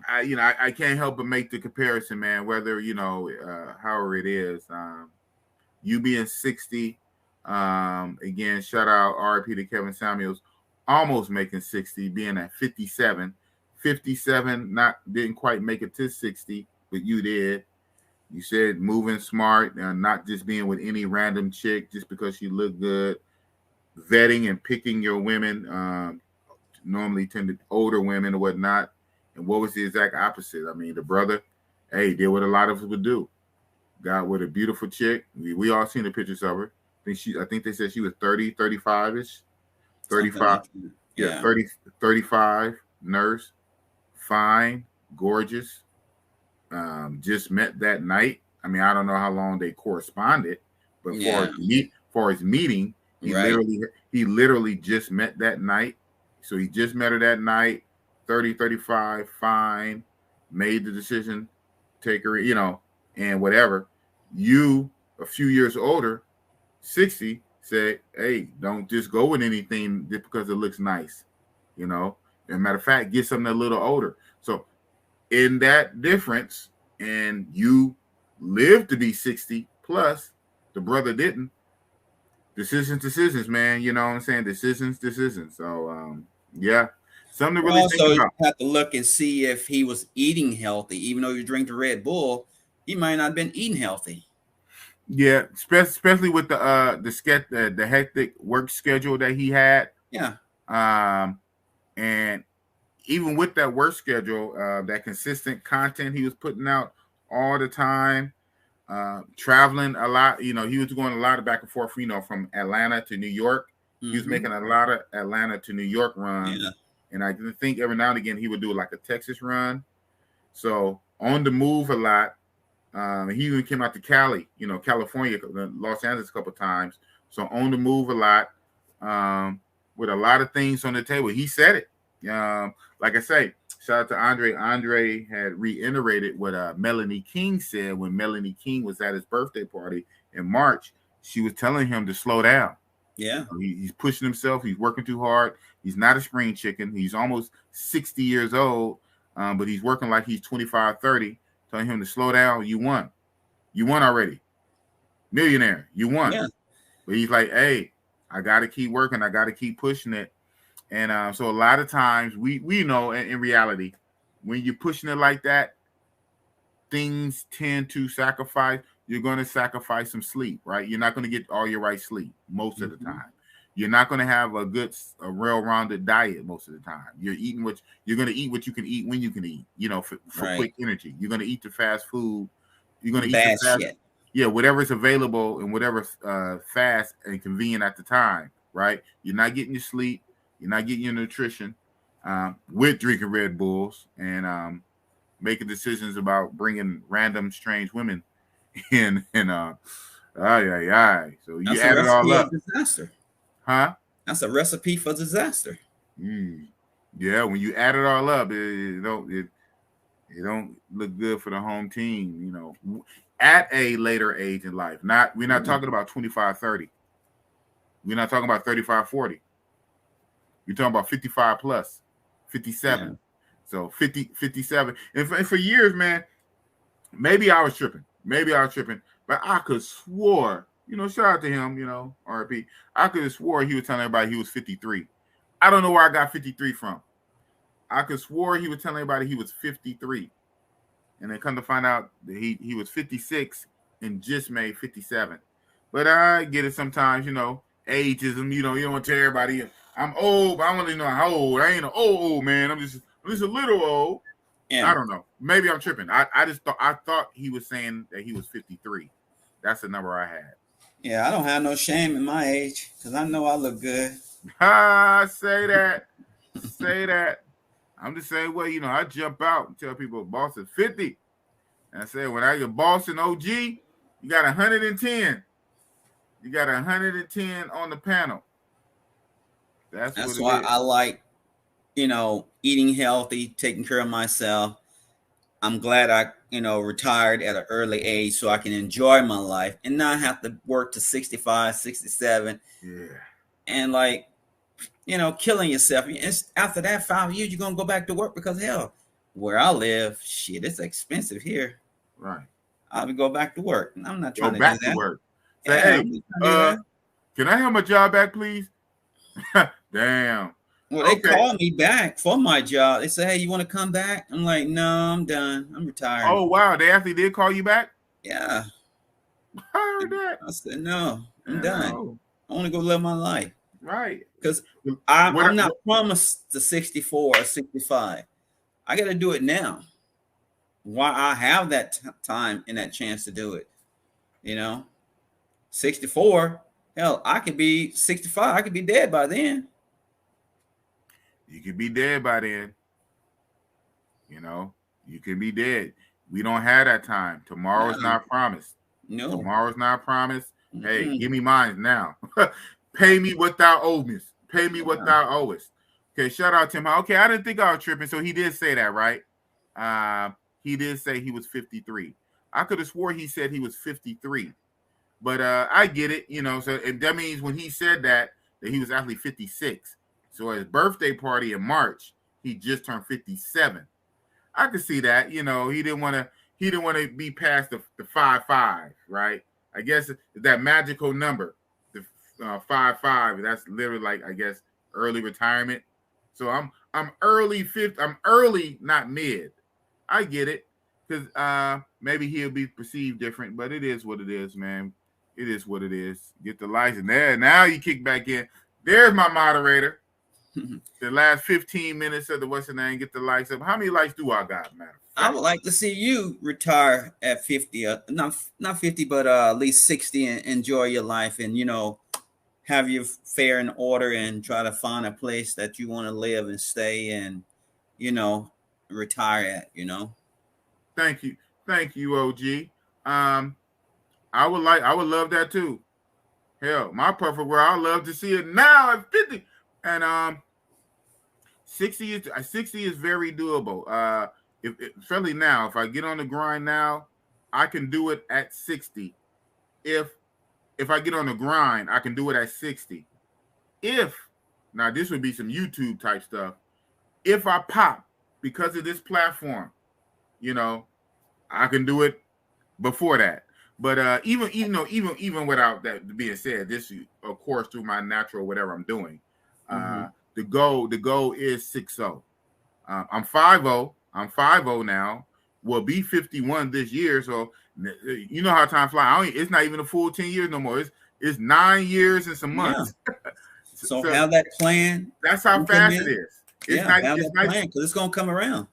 I can't help but make the comparison, man. Whether however it is, you being 60, again, shout out RIP to Kevin Samuels, almost making 60, being at 57. 57, didn't quite make it to 60, but you did. You said moving smart, not just being with any random chick just because she looked good. Vetting and picking your women, normally tended older women or whatnot. And what was the exact opposite? I mean, the brother, did what a lot of us would do. Got with a beautiful chick. We all seen the pictures of her. I think they said she was 30, 35-ish. 35. Yeah, 30, 35, nurse. Fine, gorgeous. Just met that night. I mean, I don't know how long they corresponded, but for his meeting, he literally just met that night. So he just met her that night. 30, 35, fine. Made the decision, take her, and whatever. You, a few years older, 60, said, hey, don't just go with anything just because it looks nice. As a matter of fact, get something a little older. So in that difference, and you lived to be 60 plus, the brother didn't. Decisions, man. You know what I'm saying? Decisions. So, yeah, something to really think about. You have to look and see if he was eating healthy. Even though you drink the Red Bull, he might not have been eating healthy. Yeah, especially with the hectic work schedule that he had. Yeah. And even with that work schedule, that consistent content he was putting out all the time, traveling a lot. He was going a lot of back and forth, from Atlanta to New York. Mm-hmm. He was making a lot of Atlanta to New York runs. Yeah. And I think every now and again he would do like a Texas run. So on the move a lot. He even came out to Cali, California, Los Angeles a couple of times. So on the move a lot, with a lot of things on the table. He said it. Like I say, shout out to Andre. Andre had reiterated what Melanie King said when Melanie King was at his birthday party in March. She was telling him to slow down. Yeah. He's pushing himself. He's working too hard. He's not a spring chicken. He's almost 60 years old, but he's working like he's 25, 30. Telling him to slow down. You won already. Millionaire, you won. Yeah. But he's like, hey, I got to keep working. I got to keep pushing it. And so a lot of times we know in reality, when you're pushing it like that, things tend to sacrifice. You're going to sacrifice some sleep, right? You're not going to get all your right sleep most of the time. You're not going to have a well-rounded diet most of the time. You're going to eat what you can eat when you can eat, for quick energy. You're going to eat the fast food. You're going to eat the fast shit. Yeah, whatever's available and whatever's fast and convenient at the time, right? You're not getting your sleep. You're not getting your nutrition with drinking Red Bulls and making decisions about bringing random strange women in. So you add it all up. Disaster. Huh? That's a recipe for disaster. Yeah, when you add it all up, it don't look good for the home team, at a later age in life. We're not talking about 25, 30. We're not talking about 35, 40. We're talking about 55 plus, 57. Yeah. So 50, 57. And for years, man, maybe I was tripping, but I could swore, shout out to him, RP. I could have swore he was telling everybody he was 53. I don't know where I got 53 from. I could swore he was telling everybody he was 53. And then come to find out that he was 56 and just made 57. But I get it sometimes, ageism, you don't want to tell everybody I'm old, but I want to know how old. I ain't an old man. I'm just a little old. Yeah. I don't know. Maybe I'm tripping. I thought he was saying that he was 53. That's the number I had. Yeah, I don't have no shame in my age because I know I look good. Say that. Say that. I'm the same way. You know, I jump out and tell people boss is 50. And I say, when I get boss and OG, you got 110. You got 110 on the panel. That's why I like, you know, eating healthy, taking care of myself. I'm glad I, you know, retired at an early age so I can enjoy my life and not have to work to 65, 67. Yeah. And like, you know, killing yourself. It's, after that 5 years, you're going to go back to work because hell, where I live, shit, it's expensive here. Right. I would go back to work. I'm not trying go to back do that. To work. Say, Yeah, hey, can I have my job back, please? Damn. Well, they called me back for my job. They said, hey, you want to come back? I'm like, no, I'm done. I'm retired. Oh, wow. They actually did call you back? Yeah. I heard that. I said, no, I'm done. I want to go live my life. Right. Because I'm not promised to 64 or 65. I got to do it now. Why I have that time and that chance to do it. You know, 64, hell, I could be 65. I could be dead by then. You could be dead by then. You know, you could be dead. We don't have that time. Tomorrow's not promised. No. Tomorrow's not promised. Hey, give me mine now. Pay me what thou owest. Pay me what thou owest. Okay, shout out to him. Okay, I didn't think I was tripping. So he did say that, right? He did say he was 53. I could have swore he said he was 53. But I get it, you know. So that means when he said that he was actually 56. So at his birthday party in March, he just turned 57. I could see that, you know. He didn't want to be past the 5-5, right? I guess that magical number, the 5-5. That's literally like, I guess, early retirement. So I'm early 50. I'm early, not mid. I get it, because maybe he'll be perceived different, but it is what it is, man. It is what it is. Get the license there. Now you kick back in. There's my moderator. The last 15 minutes of the what's the name? Get the lights up. How many lights do I got, man? I would like to see you retire at 50, not 50, but at least 60, and enjoy your life, and you know, have your fare in order, and try to find a place that you want to live and stay, and you know, retire at. You know. Thank you, OG. I would love that too. Hell, my perfect world, I love to see it now at 50, and 60 is very doable. Especially now, if I get on the grind now, I can do it at 60. If I get on the grind, I can do it at 60. Now this would be some YouTube type stuff. If I pop because of this platform, you know, I can do it before that. But even without that being said, this of course through my natural whatever I'm doing, the goal is 6-0. I'm 5-0. I'm 5-0 now. Will be 51 this year. So you know how time flies. It's not even a full 10 years no more. It's 9 years and some months. Yeah. So have that plan. That's how fast it is. Have that plan, because it's gonna come around.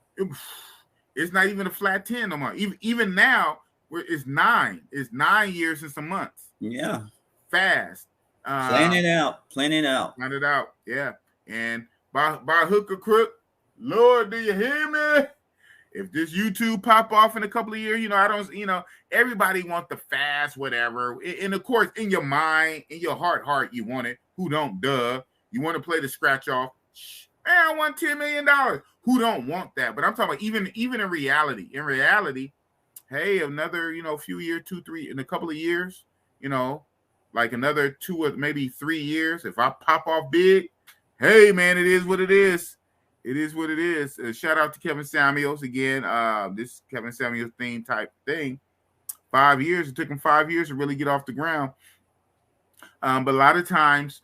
It's not even a flat 10 no more. Even now, it's 9. It's 9 years and some months. Yeah. Fast. Plan it out. Plan it out. Yeah. And by hook or crook, Lord, do you hear me? If this YouTube pop off in a couple of years, you know, everybody want the fast whatever. And of course, in your mind, in your heart, you want it. Who don't? Duh. You want to play the scratch off. Man, I want $10 million. Who don't want that? But I'm talking about even in reality. In reality, hey, another, few years, 2, 3, in a couple of years, like another 2 or maybe 3 years, if I pop off big, hey, man, it is what it is. It is what it is. Shout out to Kevin Samuels again. This Kevin Samuels theme type thing. 5 years. It took him 5 years to really get off the ground. But a lot of times,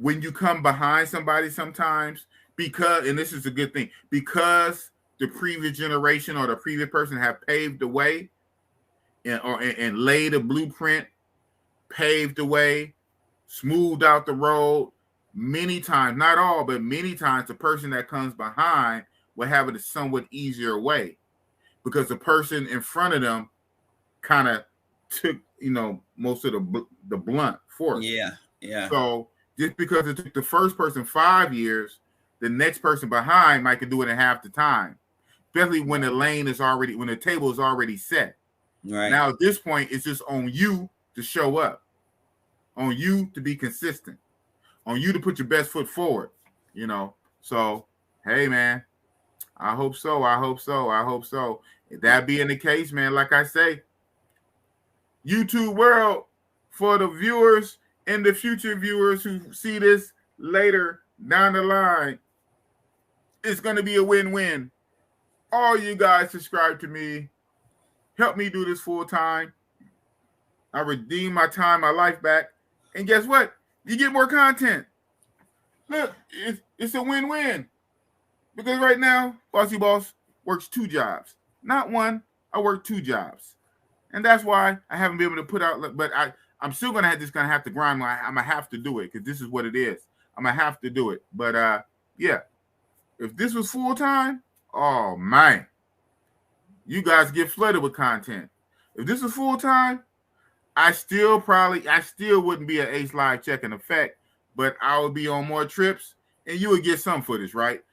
when you come behind somebody, sometimes and this is a good thing, because the previous generation or the previous person have paved the way and laid a blueprint, paved the way, smoothed out the road. Many times, not all, but many times, the person that comes behind will have it a somewhat easier way because the person in front of them kind of took, most of the blunt force. Yeah. So just because it took the first person 5 years, the next person behind might can do it in half the time. Especially when the table is already set. Right. Now at this point, it's just on you to show up, on you to be consistent, on you to put your best foot forward. So hey man, I hope so. If that being the case, man, like I say, YouTube world, for the viewers and the future viewers who see this later down the line, it's going to be a win-win. All you guys subscribe to me. Help me do this full time. I redeem my time, my life back. And guess what? You get more content. Look, it's a win-win. Because right now, Bossy Boss works 2 jobs. Not one, I work 2 jobs. And that's why I haven't been able to put out, but I'm still gonna have to grind. I'm gonna have to do it because this is what it is. I'm gonna have to do it. But yeah, if this was full time, oh man, you guys get flooded with content. If this was full time, I still wouldn't be an Ace Live checking effect, but I would be on more trips, and you would get some footage, right?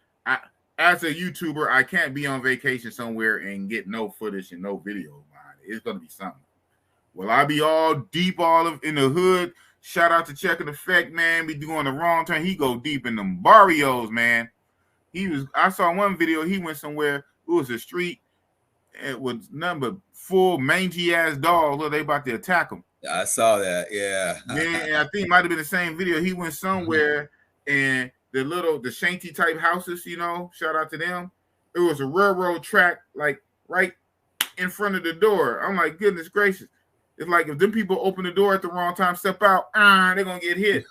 As a YouTuber, I can't be on vacation somewhere and get no footage and no video. It's gonna be something. Well, I be all deep, in the hood. Shout out to Check and Effect, man. Be doing the wrong turn. He go deep in them barrios, man. I saw one video. He went somewhere. It was a street. It was number full mangy ass dogs. Look, they about to attack him. I saw that. Yeah. Yeah, I think it might have been the same video. He went somewhere and the shanty type houses, shout out to them. It was a railroad track, like right in front of the door. I'm like, goodness gracious. It's like if them people open the door at the wrong time, step out, they're going to get hit.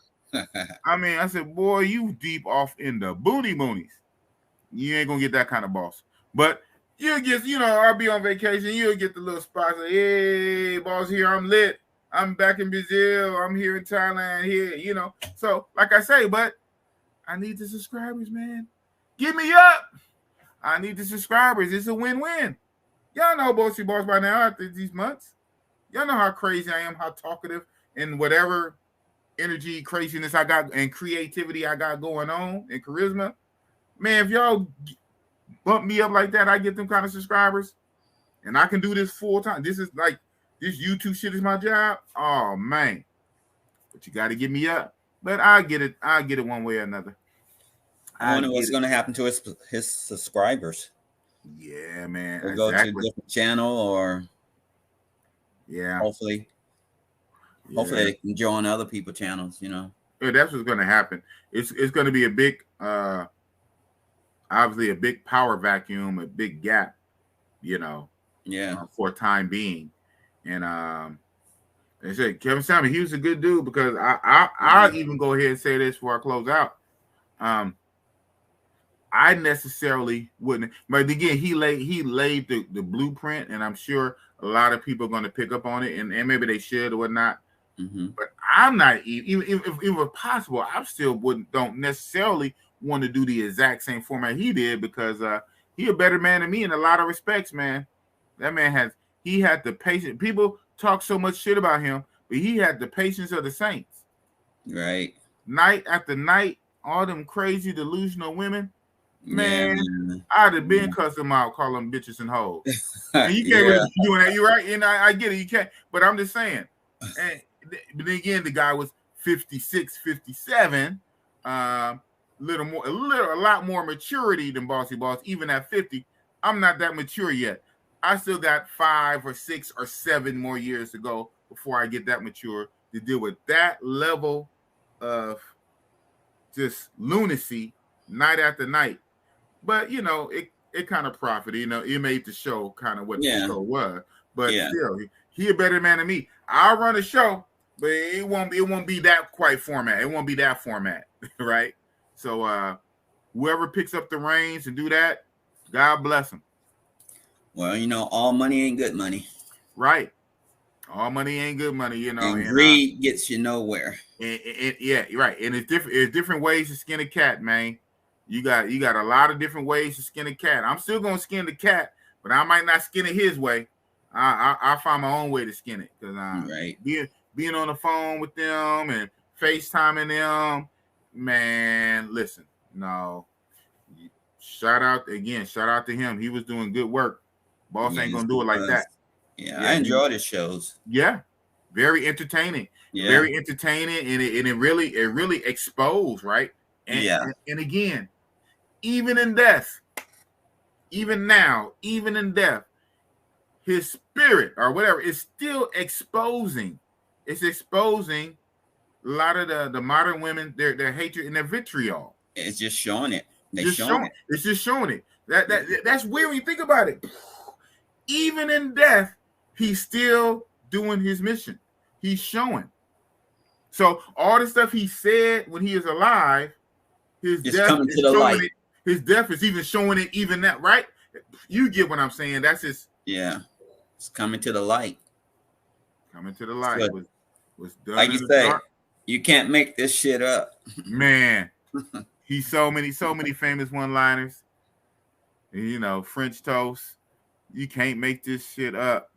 I said, boy, you deep off in the boonies. You ain't going to get that kind of boss. But you'll get, I'll be on vacation. You'll get the little spots like, hey, boss, here, I'm lit. I'm back in Brazil. I'm here in Thailand here, So, like I say, but I need the subscribers, man. Get me up. I need the subscribers. It's a win-win. Y'all know Bossy Boss by now after these months. Y'all know how crazy I am, how talkative, and whatever energy, craziness I got, and creativity I got going on, and charisma. Man, if y'all bump me up like that, I get them kind of subscribers, and I can do this full time. This YouTube shit is my job. Oh, man. But you got to get me up. But I'll get it one way or another. I wonder what's going to happen to his subscribers. Yeah, man. Or go to a different channel, or hopefully they can join other people's channels. Yeah, that's what's going to happen. It's going to be a big, obviously a big power vacuum, a big gap, for time being. And they said Kevin Samuel, he was a good dude because I'll even go ahead and say this before I close out. I necessarily wouldn't, but again, he laid the blueprint, and I'm sure a lot of people are going to pick up on it, and maybe they should or whatnot. But I'm not even if possible, I still don't necessarily want to do the exact same format he did, because he a better man than me in a lot of respects, man. That man had the patience. People talk so much shit about him, but he had the patience of the saints. Right. Night after night, all them crazy delusional women. Man, I'd have been cussing them out, calling them bitches and hoes. And you can't really be doing that. You're right. And I get it. You can't. But I'm just saying. But then again, the guy was 56, 57. A lot more maturity than Bossy Boss. Even at 50, I'm not that mature yet. I still got 5 or 6 or 7 more years to go before I get that mature to deal with that level of just lunacy night after night. But it kind of profited. It made the show kind of what the show was. But still, he a better man than me. I'll run a show, but it won't be that quite format. It won't be that format, right? So whoever picks up the reins and do that, God bless him. Well, all money ain't good money. Right. All money ain't good money, And greed gets you nowhere. Yeah, right. And it's different ways to skin a cat, man. You got a lot of different ways to skin a cat. I'm still gonna skin the cat, but I might not skin it his way. I find my own way to skin it because right. being on the phone with them and FaceTiming them, man. Listen, no. Shout out to him. He was doing good work. Boss ain't gonna do it like that. Yeah, I enjoyed his shows. Yeah, very entertaining. Yeah, very entertaining, and it really exposed, right? And again, even in death, even now, even in death, his spirit or whatever is still exposing. It's exposing a lot of the modern women, their hatred and their vitriol. It's just showing it. It's just showing it. That's weird when you think about it. Even in death, he's still doing his mission. He's showing. So all the stuff he said when he is alive, his death is showing it. His death is even showing it. Even that, right? You get what I'm saying? That's his. Yeah, it's coming to the light. Coming to the light was done. Like you say, you can't make this shit up, man. He's so many famous one-liners. You know, French toast. You can't make this shit up.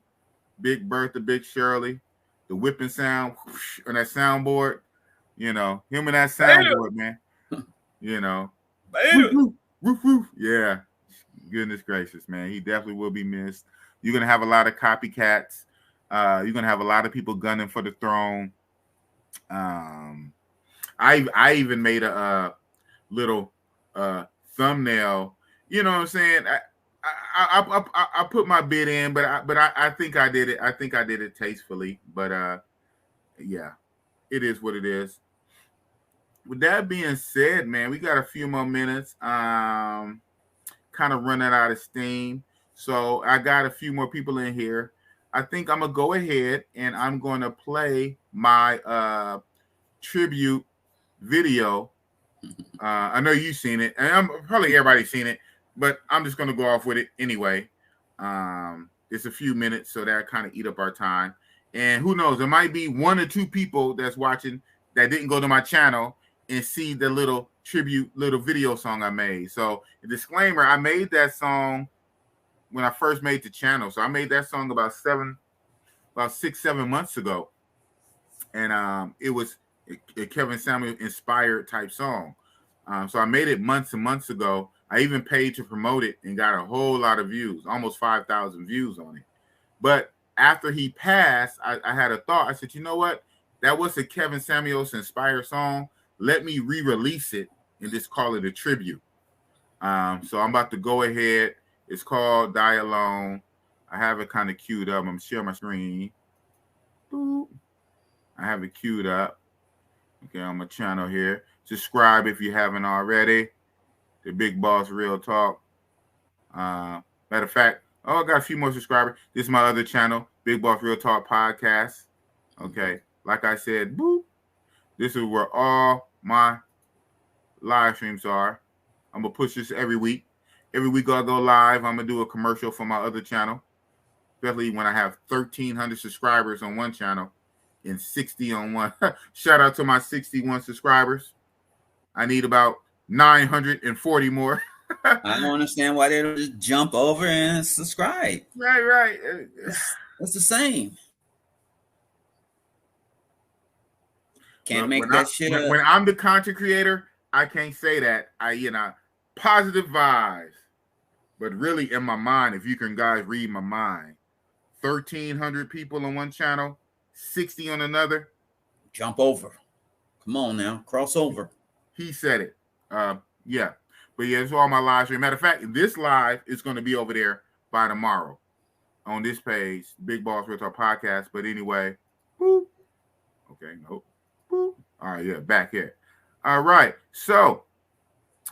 Big Bertha, Big Shirley, the whipping sound on that soundboard. You know, him and that soundboard, man. You know, woof, woof, woof. Yeah. Goodness gracious, man. He definitely will be missed. You're gonna have a lot of copycats. You're gonna have a lot of people gunning for the throne. I even made a little thumbnail. You know what I'm saying? I put my bid in, but I think I did it. I think I did it tastefully. But yeah, it is what it is. With that being said, man, we got a few more minutes. Kind of running out of steam. So I got a few more people in here. I think I'm gonna go ahead and I'm gonna play my tribute video. I know you've seen it, and probably everybody's seen it, but I'm just gonna go off with it anyway. It's a few minutes, so that kind of eat up our time. And who knows, there might be one or two people that's watching that didn't go to my channel and see the little tribute, little video song I made. So a disclaimer, I made that song when I first made the channel. So I made that song about 6-7 months ago. And it was a Kevin Samuel inspired type song. So I made it months and months ago. I even paid to promote it and got a whole lot of views, almost 5,000 views on it. But after he passed, I had a thought. I said, you know what? That was a Kevin Samuels inspired song. Let me re-release it and just call it a tribute. So I'm about to go ahead. It's called Die Alone. I have it kind of queued up. I'm going to share my screen. Boop. I have it queued up. Okay, on my channel here. Subscribe if you haven't already. The Big Boss Real Talk. Matter of fact, I got a few more subscribers. This is my other channel, Big Boss Real Talk Podcast. Okay, like I said, boop. This is where all my live streams are. I'm going to push this every week. Every week I'll go live. I'm going to do a commercial for my other channel, especially when I have 1,300 subscribers on one channel and 60 on one. Shout out to my 61 subscribers. I need about 940 more. I don't understand why they don't just jump over and subscribe. Right. It's the same. Can't make that shit up. When I'm the content creator, I can't say that. Positive vibes. But really, in my mind, if you can guys read my mind, 1,300 people on one channel, 60 on another. Jump over. Come on now. Cross over. He said it. Yeah. But yeah, it's all my live stream. Matter of fact, this live is going to be over there by tomorrow on this page, Big Boss Real Talk Podcast. But anyway, boop. Okay, nope. Boop. All right, yeah, back here. All right, so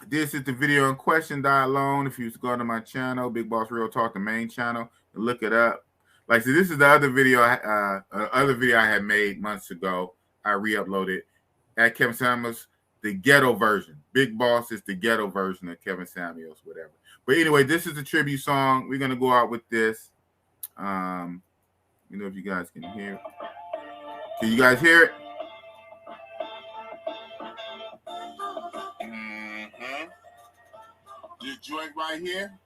this is the video in question, Die Alone. If you go to my channel, Big Boss Real Talk, the main channel, and look it up. Like, so this is the other video, I had made months ago. I re-uploaded at Kevin Samuels, the ghetto version. Big Boss is the ghetto version of Kevin Samuels, whatever. But anyway, this is a tribute song. We're gonna go out with this. If you guys can hear it. Can you guys hear it? This joint right here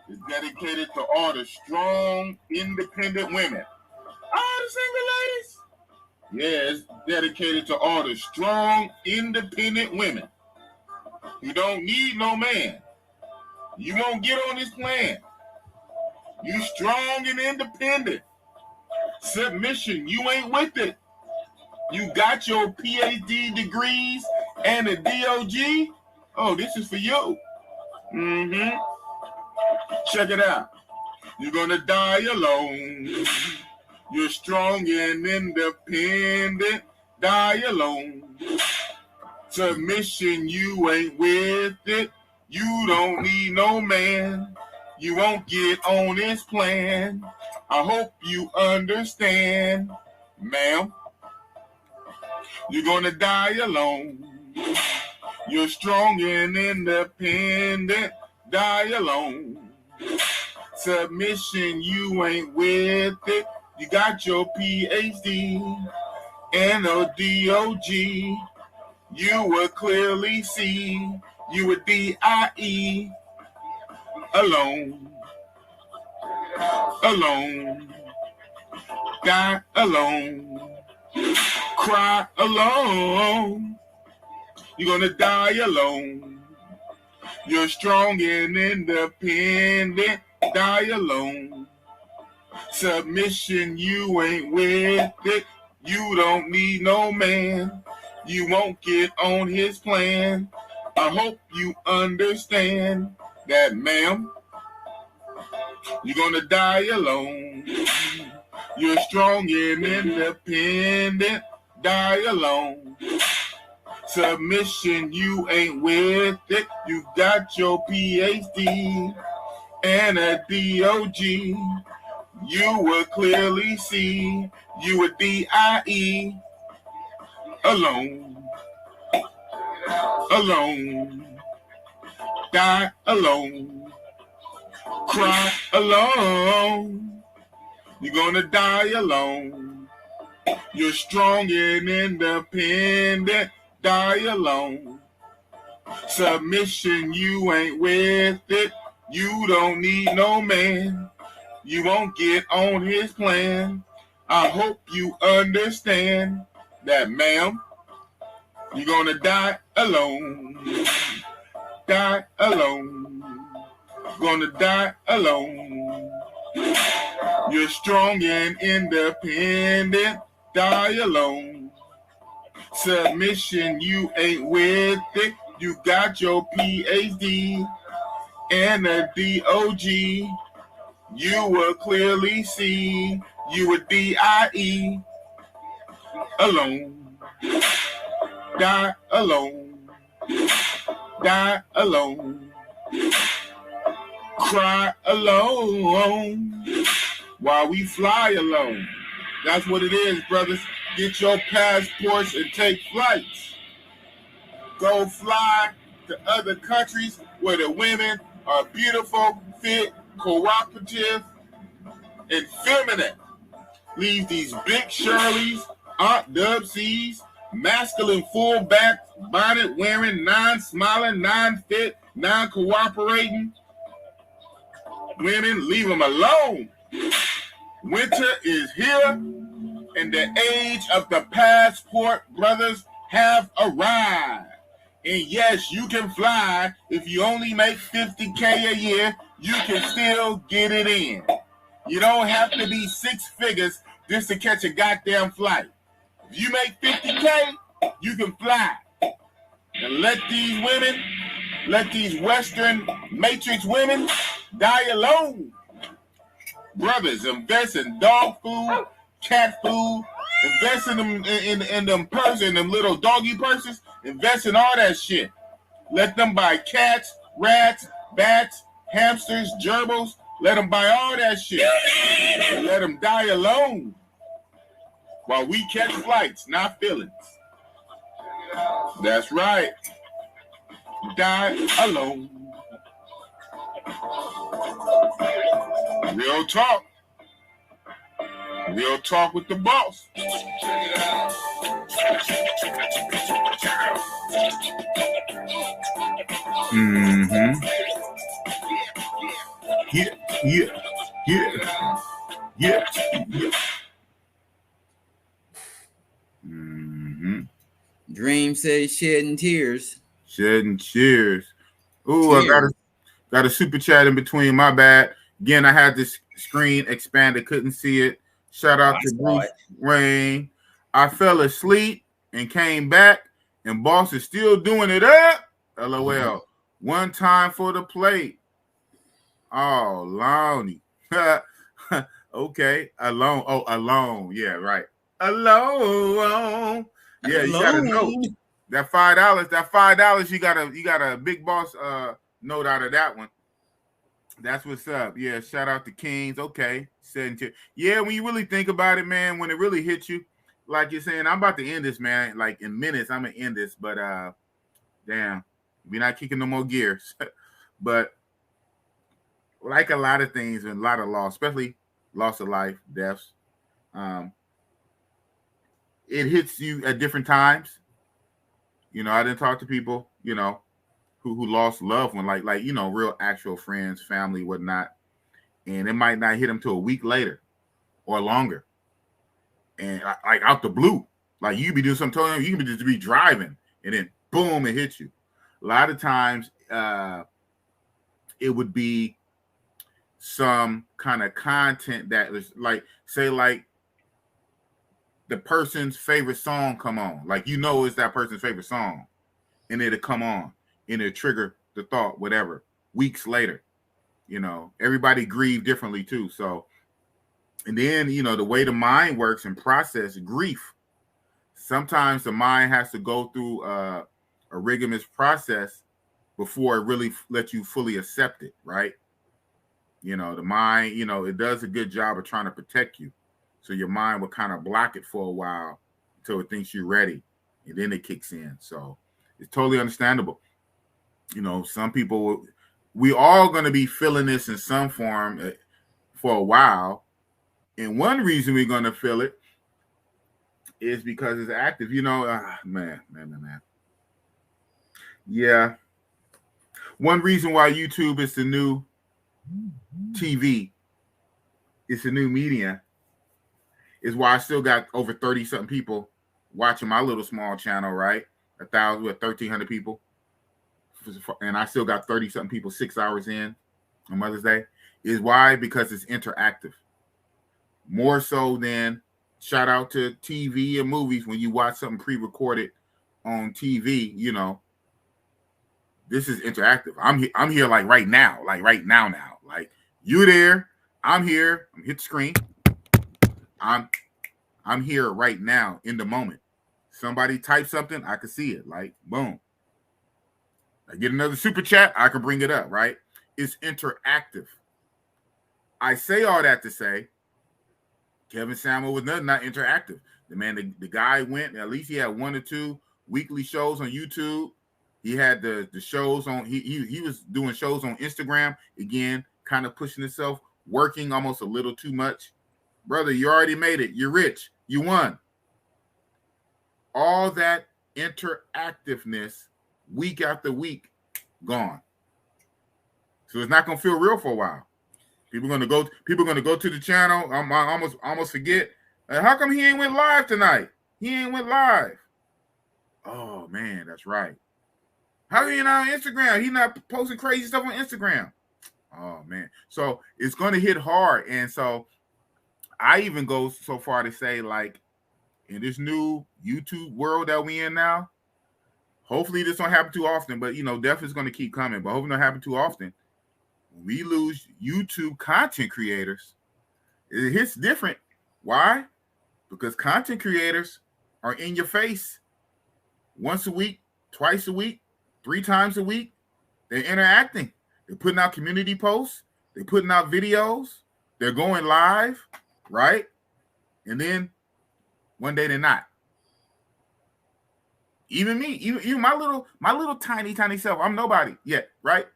is dedicated to all the strong, independent women. All the single ladies? Yeah, it's dedicated to all the strong, independent women who don't need no man. You won't get on this plan. You strong and independent. Submission, you ain't with it. You got your PhD degrees and a DOG. Oh, this is for you. Check it out. You're gonna die alone. You're strong and independent. Die alone. Submission, you ain't with it. You don't need no man. You won't get on his plan. I hope you understand, ma'am. You're gonna die alone. You're strong and independent. Die alone. Submission, you ain't with it. You got your PhD and a DOG. You will clearly see you a DIE. Alone. Alone. Die alone. Cry alone. You're gonna die alone. You're strong and independent. Die alone. Submission, you ain't with it. You don't need no man. You won't get on his plan. I hope you understand that, ma'am. You're gonna die alone. You're strong and independent. Die alone. Submission, you ain't with it. You got your PhD and a DOG. You will clearly see you a DIE. Alone. Alone. Die alone. Cry alone. You're gonna die alone. You're strong and independent. Die alone. Submission, you ain't with it. You don't need no man. You won't get on his plan. I hope you understand that, ma'am. You're gonna die alone. Die alone. Gonna die alone. You're strong and independent. Die alone. Submission, you ain't with it. You got your PhD and a DOG. You will clearly see you a DIE. Alone. Die alone. Die alone. Cry alone. While we fly alone. That's what it is, brothers. Get your passports and take flights. Go fly to other countries where the women are beautiful, fit, cooperative, and feminine. Leave these big Shirleys, Aunt Dubsies, masculine fullback, bonnet wearing, non-smiling, non-fit, non-cooperating women. Leave them alone. Winter is here, and the age of the passport, brothers, have arrived. And yes, you can fly. If you only make $50K a year, you can still get it in. You don't have to be six figures just to catch a goddamn flight. If you make $50K, you can fly. And let these women, let these Western Matrix women die alone. Brothers, invest in dog food, cat food, invest in them in them purses, in them little doggy purses. Invest in all that shit. Let them buy cats, rats, bats, hamsters, gerbils. Let them buy all that shit. And let them die alone. While we catch flights, not feelings. That's right. Die alone. Real talk. Real talk with the boss. Yeah. Yeah. Yeah. Yeah. Mm-hmm. Dream says shedding tears. Shedding tears. Ooh, I Tears. got a super chat in between. My bad. Again, I had this screen expanded, couldn't see it. Shout out to Bruce Wayne. I fell asleep and came back, and boss is still doing it up. LOL. One time for the plate. Oh, Lonnie. Okay. Alone. Oh, alone. Yeah, right. Alone. Yeah, you gotta know that $5. That $5, you got a big boss note out of that one. That's what's up. Yeah, shout out to Kings. Okay. Yeah, when you really think about it, man, when it really hits you, like you're saying, I'm about to end this, man. Like in minutes, I'm gonna end this, but damn, we're not kicking no more gears. But like a lot of things and a lot of loss, especially loss of life, deaths, it hits you at different times. You know, I didn't talk to people, you know, who lost loved one, like you know, real actual friends, family, whatnot, and it might not hit them till a week later or longer, and like out the blue, like you be doing something, you can just be driving, and then boom, it hits you. A lot of times, it would be some kind of content that was like, say, like the person's favorite song come on, like you know it's that person's favorite song, and it'll come on. And it trigger the thought, whatever, weeks later. You know, everybody grieve differently too. So, and then, you know, the way the mind works and process grief, sometimes the mind has to go through a rigorous process before it really lets you fully accept it, right? You know, the mind, you know, it does a good job of trying to protect you. So your mind will kind of block it for a while until it thinks you're ready. And then it kicks in. So it's totally understandable. You know, some people, we all going to be feeling this in some form for a while. And one reason we're going to feel it is because it's active. You know, man. Yeah. One reason why YouTube is the new TV, it's the new media, is why I still got over 30-something people watching my little small channel, right? 1,300 people. And I still got 30-something people 6 hours in on Mother's Day. Is why? Because it's interactive. More so than, shout out to TV and movies, when you watch something pre-recorded on TV, you know, this is interactive. I'm here like right now. Like you there, I'm here, I'm hit the screen. I'm here right now in the moment. Somebody type something, I can see it. Like, boom. I get another super chat, I can bring it up, right? It's interactive. I say all that to say Kevin Samuel was not interactive. The guy went, at least he had 1 or 2 weekly shows on YouTube. He had the shows on, he was doing shows on Instagram, again, kind of pushing himself, working almost a little too much. Brother, you already made it. You're rich. You won. All that interactiveness week after week gone. So it's not gonna feel real for a while. People are gonna go to the channel. I almost forget. How come he ain't went live tonight? He ain't went live. Oh man, that's right. How he not on Instagram? He not posting crazy stuff on Instagram. Oh man. So it's gonna hit hard. And so I even go so far to say, like, in this new YouTube world that we in now, hopefully this don't happen too often, but you know, death is going to keep coming, but hopefully it don't happen too often. When we lose YouTube content creators, it hits different. Why? Because content creators are in your face once a week, twice a week, 3 times a week. They're interacting. They're putting out community posts. They're putting out videos. They're going live, right? And then one day they're not. Even me, even my little tiny self, I'm nobody yet, right?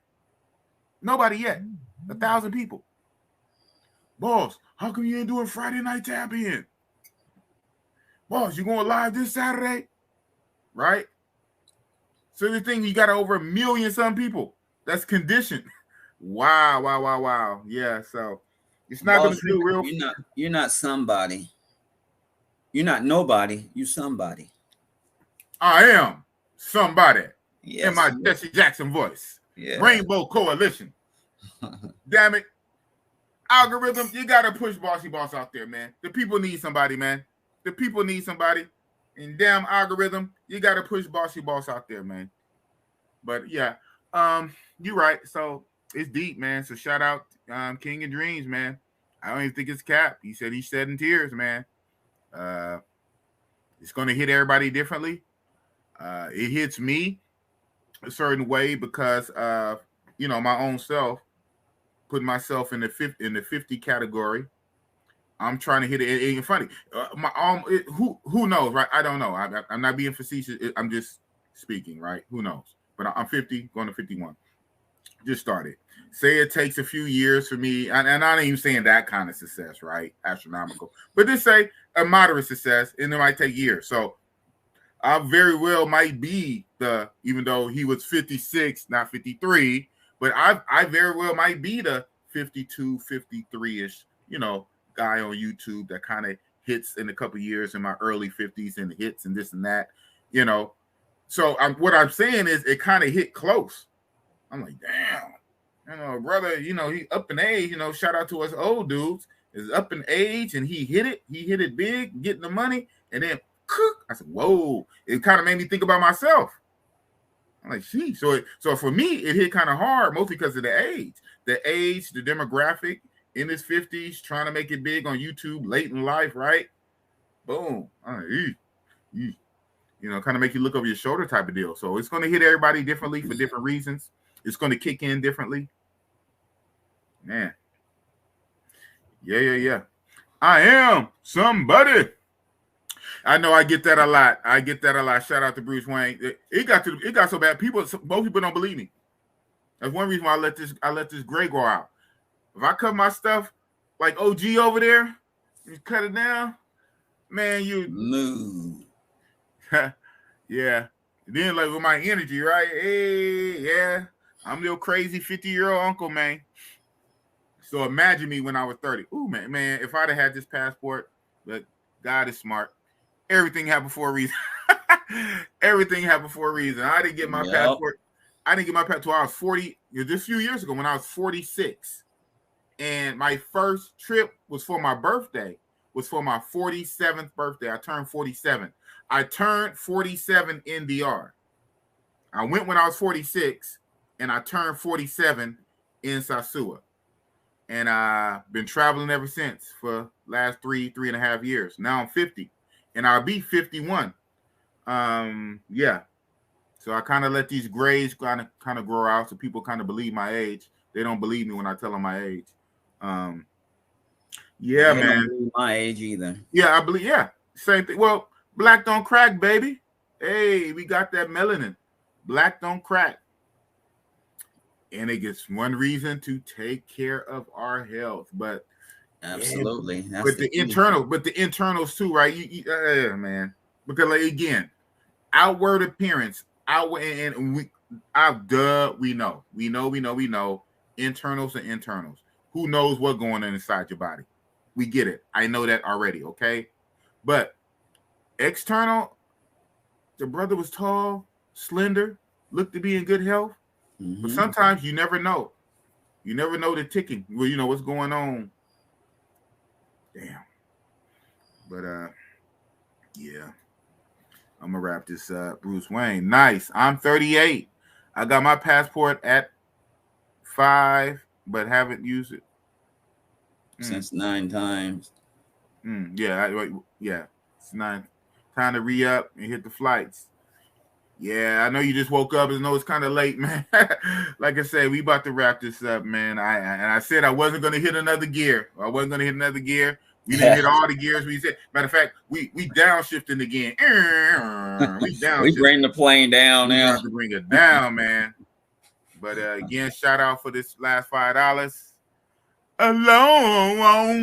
Nobody yet. 1,000 people. Boss, how come you ain't doing Friday night tap in? Boss, you going live this Saturday? Right? So the thing, you got over 1 million some people that's conditioned Wow. Yeah, so it's not Boss, gonna feel real. you're not somebody. You're not nobody. You somebody. I am somebody in Yes. my Jesse Jackson voice. Yeah. Rainbow Coalition. Damn it. Algorithm, you gotta push Bossy Boss out there, man. The people need somebody, man. The people need somebody. And damn algorithm, you gotta push Bossy Boss out there, man. But yeah, you're right. So it's deep, man. So shout out King of Dreams, man. I don't even think it's cap. He said he's shedding tears, man. It's gonna hit everybody differently. It hits me a certain way because my own self, putting myself in the 50 category. I'm trying to hit it. It ain't funny. Who knows, right? I don't know. I'm not being facetious. I'm just speaking, right? Who knows? But I'm 50, going to 51. Just started. Say it takes a few years for me, and I'm not even saying that kind of success, right? Astronomical. But just say a moderate success, and it might take years. So I very well might be even though he was 56, not 53, but I very well might be the 52, 53-ish, guy on YouTube that kind of hits in a couple years in my early 50s and hits and this and that, So what I'm saying is it kind of hit close. I'm like, damn, brother, he up in age, shout out to us old dudes, is up in age and he hit it big, getting the money, and then I said, whoa, it kind of made me think about myself. I'm like, gee, so for me, it hit kind of hard, mostly because of the age, the demographic, in his 50s, trying to make it big on YouTube late in life, right? Boom. Kind of make you look over your shoulder type of deal. So it's going to hit everybody differently for different reasons. It's going to kick in differently. Man. Yeah. I am somebody. I know I get that a lot. Shout out to Bruce Wayne. It got so bad. Most people don't believe me. That's one reason why I let this gray grow out. If I cut my stuff like OG over there, you cut it down, man, you move. Yeah. Then like with my energy, right? Hey, yeah. I'm your crazy 50-year-old uncle, man. So imagine me when I was 30. Ooh, man, if I'd have had this passport, but God is smart. Everything happened for a reason. Everything happened for a reason. I didn't get my passport. I didn't get my passport until I was 40. Just a few years ago when I was 46. And my first trip was for my birthday. Was for my 47th birthday. I turned 47. I turned 47 in DR. I went when I was 46, and I turned 47 in Sosua. And I've been traveling ever since for last 3.5 years. Now I'm 50, and I'll be 51. Yeah. So I kind of let these grays kind of grow out, so people kind of believe my age. They don't believe me when I tell them my age. Yeah, man. Don't believe my age either. Yeah, I believe. Yeah, same thing. Well, black don't crack, baby. Hey, we got that melanin. Black don't crack. And it gets one reason to take care of our health, but absolutely. Yeah, but the internals too, right? Man, because like again, outward appearance, and we know. Internals are internals. Who knows what's going on inside your body? We get it. I know that already. Okay, but external, the brother was tall, slender, looked to be in good health. Mm-hmm. But sometimes you never know. You never know the ticking. Well, what's going on. Damn. But yeah. I'm gonna wrap this up. Bruce Wayne. Nice. I'm 38. I got my passport at 5, but haven't used it since 9 times. Yeah. It's 9. Time to re-up and hit the flights. Yeah, I know you just woke up. I know it's kind of late, man. Like I said, we about to wrap this up, man. I said I wasn't going to hit another gear. We didn't hit all the gears. We said, matter of fact, we downshifting again. We bring the plane down now. We have to bring it down, man. But again, shout out for this last $5. Alone.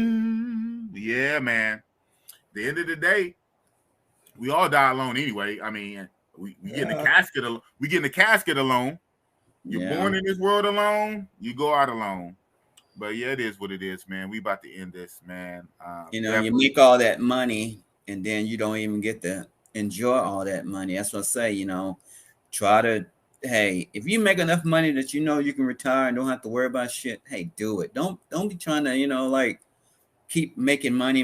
Yeah, man. At the end of the day, we all die alone anyway. I mean, we get in the casket. We get in the casket alone. You're born in this world alone, you go out alone. But yeah, it is what it is, man. We about to end this, man. You know, you make all that money and then you don't even get to enjoy all that money. That's what I say, you know, try to, hey, if you make enough money that you know you can retire and don't have to worry about shit, hey, do it. Don't be trying to, you know, like keep making money.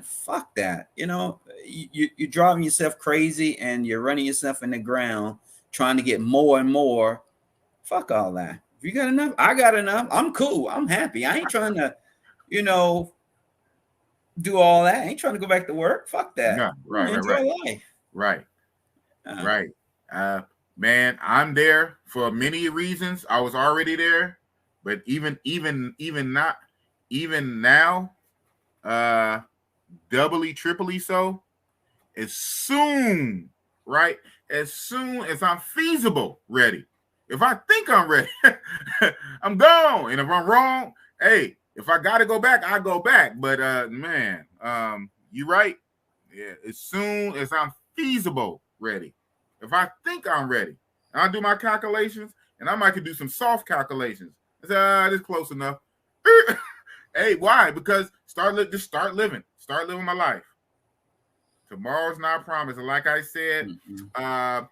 Fuck that. You know, you're driving yourself crazy and you're running yourself in the ground trying to get more and more. Fuck all that. If you got enough, I got enough. I'm cool. I'm happy. I ain't trying to, you know, do all that. I ain't trying to go back to work. Fuck that. No, right. Enjoy life. Right. Man, I'm there for many reasons. I was already there, but even now, doubly, triply so. As soon as I'm feasible ready. If I think I'm ready, I'm gone. And if I'm wrong, hey, if I gotta go back, I go back. But man, you right. Yeah, as soon as I'm feasible ready. If I think I'm ready, I'll do my calculations, and I might could do some soft calculations. I say, this close enough. Hey, why? Because start living my life. Tomorrow's not promised. And like I said, I'm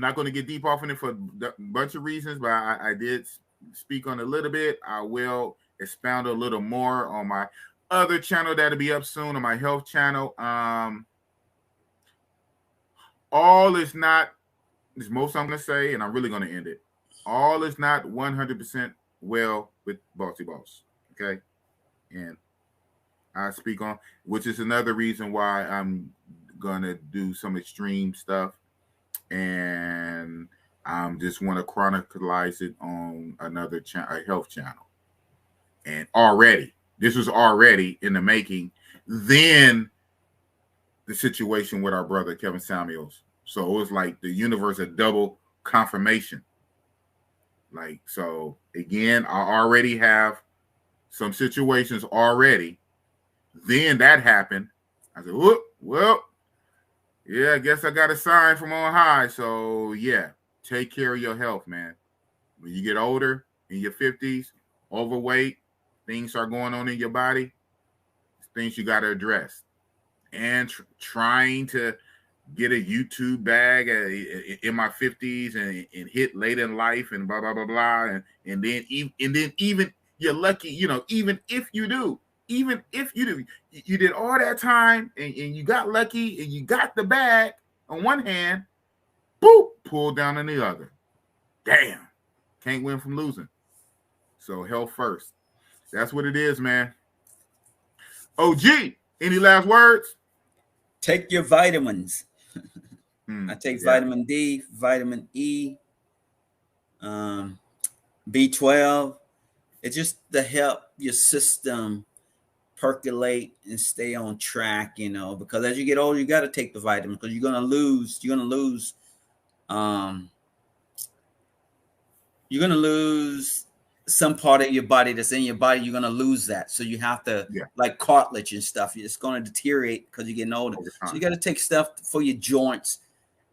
not going to get deep off in it for a bunch of reasons, but I did speak on it a little bit. I will expound a little more on my other channel that'll be up soon, on my health channel. All is not, is most I'm going to say, and I'm really going to end it. All is not 100% well with Bossy Boss. Okay. And I speak on, which is another reason why I'm going to do some extreme stuff. And I just want to chronicleize it on another a health channel. And this was already in the making. Then the situation with our brother Kevin Samuels. So it was like the universe a double confirmation. Like, so again, I already have some situations already. Then that happened. I said, whoop, well, yeah, I guess I got a sign from on high. So yeah, take care of your health, man. When you get older, in your 50s, overweight, things are going on in your body, things you got to address. And trying to get a YouTube bag in my 50s and hit late in life and blah, blah, blah, blah. And then even you're lucky, you know, even if you do, you did all that time and you got lucky and you got the bag on one hand, boop, pulled down on the other. Damn. Can't win from losing. So health first. That's what it is, man. OG, any last words? Take your vitamins. I take vitamin D, vitamin E, B12. It's just to help your system percolate and stay on track, you know, because as you get older, you got to take the vitamins because you're going to lose some part of your body that's in your body. You're going to lose that. So you have to like cartilage and stuff. It's going to deteriorate because you're getting older. So you got to take stuff for your joints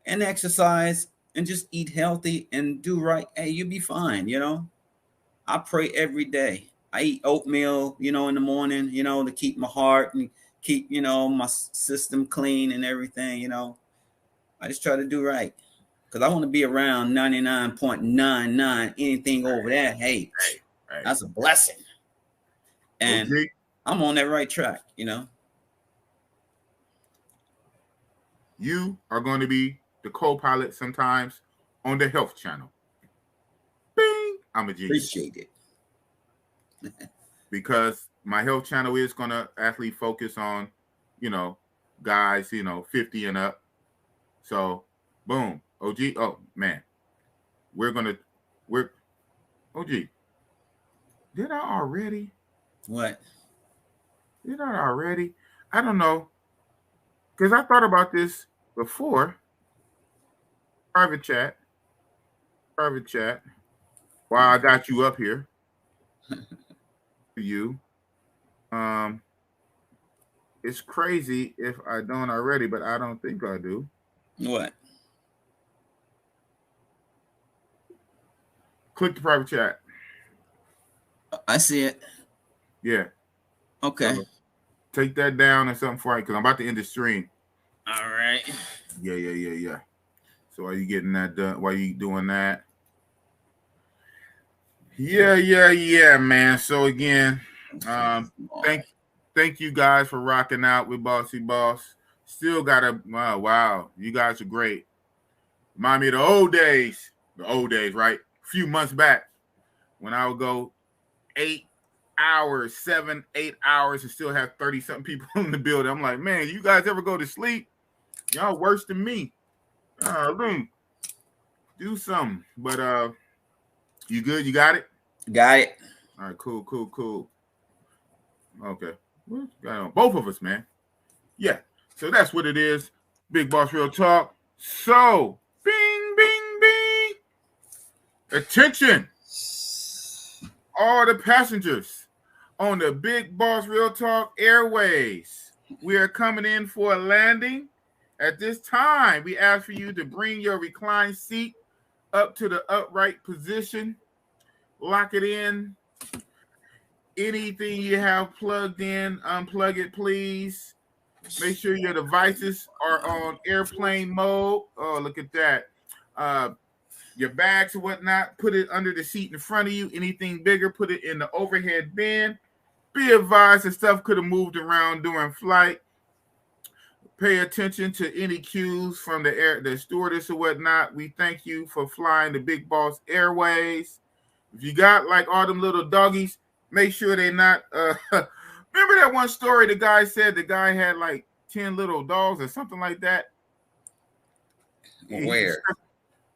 and exercise and just eat healthy and do right. Hey, you'll be fine. You know, I pray every day. I eat oatmeal, you know, in the morning, you know, to keep my heart and keep, you know, my system clean and everything, you know. I just try to do right because I want to be around 99.99. Anything over that, hey, that's a blessing. And I'm on that right track, you know. You are going to be the co-pilot sometimes on the health channel. Bing! I'm a genius. Appreciate it. Because my health channel is going to actually focus on, you know, guys, you know, 50 and up. So, boom. OG. Oh, man. OG. Did I already? What? Did I already? I don't know. Because I thought about this before. Private chat. While I got you up here. You. It's crazy if I don't already, but I don't think I do. What? Click the private chat. I see it. Yeah. Okay. Take that down or something for it, because I'm about to end the stream. All right. Yeah. So are you getting that done? Why are you doing that? Yeah, man. So again, thank you guys for rocking out with Bossy Boss. Still got a wow, you guys are great. Remind me of the old days, right? A few months back when I would go 8 hours, 7, 8 hours, and still have 30 something people in the building. I'm like, man, you guys ever go to sleep? Y'all worse than me. Do something. But you good? You got it? Got it. All right, cool. Okay. Both of us, man. Yeah. So that's what it is. Big Boss Real Talk. So, bing, bing, bing. Attention. All the passengers on the Big Boss Real Talk Airways. We are coming in for a landing. At this time, we ask for you to bring your reclined seat up to the upright position. Lock it in. Anything you have plugged in, unplug it, please. Make sure your devices are on airplane mode. Oh, look at that. Your bags or whatnot, put it under the seat in front of you. Anything bigger, put it in the overhead bin. Be advised that stuff could have moved around during flight. Pay attention to any cues from the stewardess or whatnot. We thank you for flying the Big Boss Airways. If you got like all them little doggies, make sure they're not. Remember that one story the guy said the guy had like 10 little dogs or something like that? Where?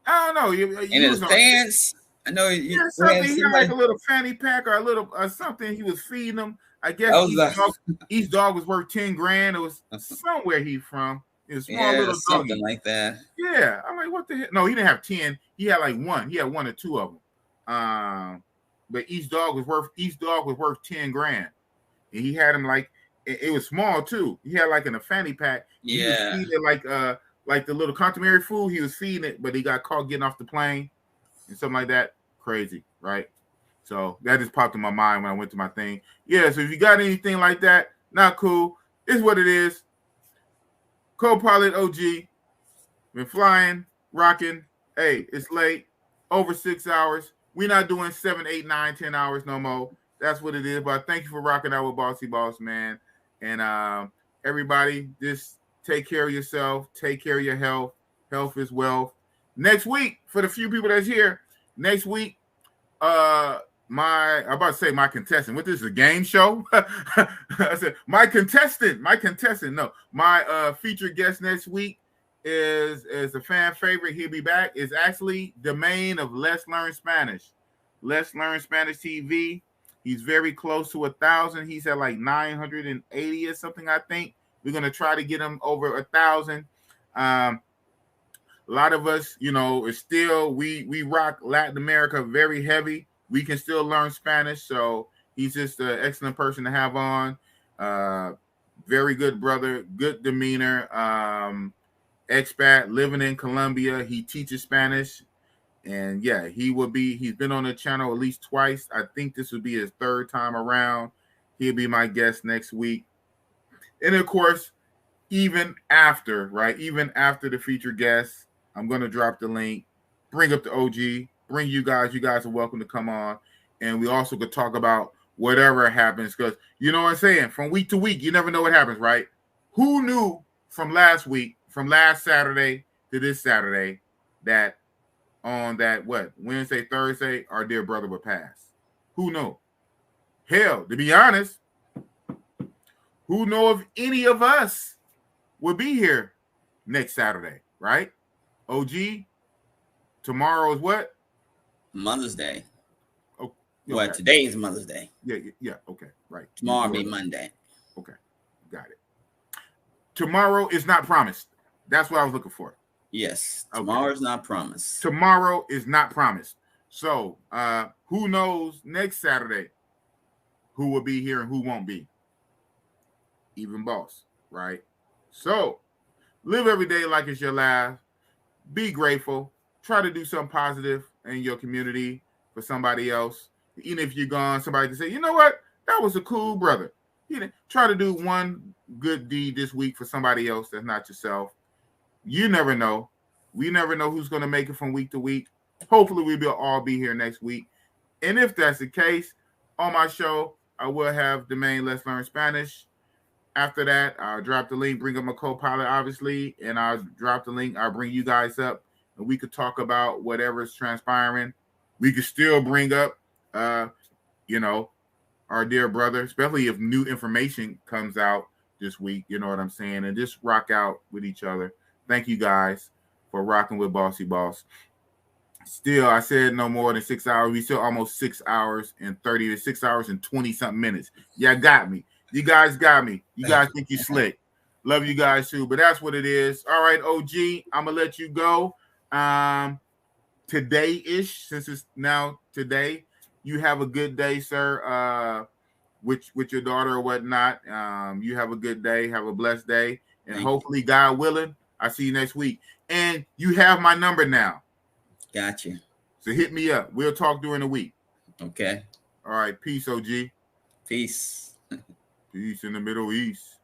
I don't know. In his pants? I know he had like a little fanny pack or a little something he was feeding them. I guess each dog was worth 10 grand. It was somewhere he's from. It was small little something doggy. like that. Yeah. I'm like, what the hell? No, he didn't have 10. He had like one. He had one or two of them. But each dog was worth 10 grand. And he had him like it was small too. He had like in a fanny pack. Yeah. He was feeding like the little complimentary food. He was feeding it, but he got caught getting off the plane and something like that. Crazy, right? So that just popped in my mind when I went to my thing. Yeah, so if you got anything like that, not cool. It's what it is. Co-pilot OG. Been flying, rocking. Hey, it's late. Over 6 hours. We're not doing 7, 8, 9, 10 hours no more. That's what it is. But thank you for rocking out with Bossy Boss, man. And everybody, just take care of yourself. Take care of your health. Health is wealth. Next week, for the few people that's here, next week, I'm about to say my contestant. What, this is a game show? I said my contestant. No, my featured guest next week is a fan favorite. He'll be back. Is actually Domain of Let's Learn Spanish. Let's Learn Spanish TV. He's very close to 1,000. He's at like 980 or something, I think. We're gonna try to get him over 1,000. A lot of us, is still we rock Latin America very heavy. We can still learn Spanish, so he's just an excellent person to have on. Very good brother, good demeanor. Expat living in Colombia. He teaches Spanish, and yeah, he's been on the channel at least twice. I think this will be his third time around. He'll be my guest next week, and of course, even after the featured guest, I'm going to drop the link, bring up the OG, bring you guys. You guys are welcome to come on. And we also could talk about whatever happens, because you know what I'm saying? From week to week, you never know what happens, right? Who knew from last Saturday to this Saturday, that on that, Wednesday, Thursday, our dear brother would pass? Who knew? Hell, to be honest, who know if any of us would be here next Saturday, right? OG, tomorrow is what? Mother's Day. Oh, well, today is Mother's Day. Yeah. Okay, right. Tomorrow will be Monday. Okay, got it. Tomorrow is not promised. That's what I was looking for. Yes, tomorrow is not promised. Tomorrow is not promised. So, who knows next Saturday who will be here and who won't be? Even boss, right? So, live every day like it's your last. Be grateful. Try to do something positive in your community. for somebody else. Even if you're gone, somebody can say, you know what? That was a cool brother. You know, try to do one good deed this week for somebody else that's not yourself. You never know. We never know who's going to make it from week to week. Hopefully, we'll all be here next week. And if that's the case, on my show, I will have the main Let's Learn Spanish. After that, I'll drop the link, bring up my co-pilot, obviously, and I'll drop the link. I'll bring you guys up, and we could talk about whatever's transpiring. We could still bring up, you know, our dear brother, especially if new information comes out this week, you know what I'm saying, and just rock out with each other. Thank you guys for rocking with Bossy Boss. Still, I said no more than 6 hours. We still almost 6 hours and 30 to 6 hours and 20-something minutes. Yeah, got me. You guys got me. You guys think you slick. Love you guys too, but that's what it is. All right, OG, I'm going to let you go. Today-ish, since it's now today, you have a good day, sir, with your daughter or whatnot. You have a good day. Have a blessed day. And Thank hopefully, God willing, I'll see you next week. And you have my number now. Got you. So hit me up. We'll talk during the week. Okay. All right. Peace, OG. Peace. Peace in the Middle East.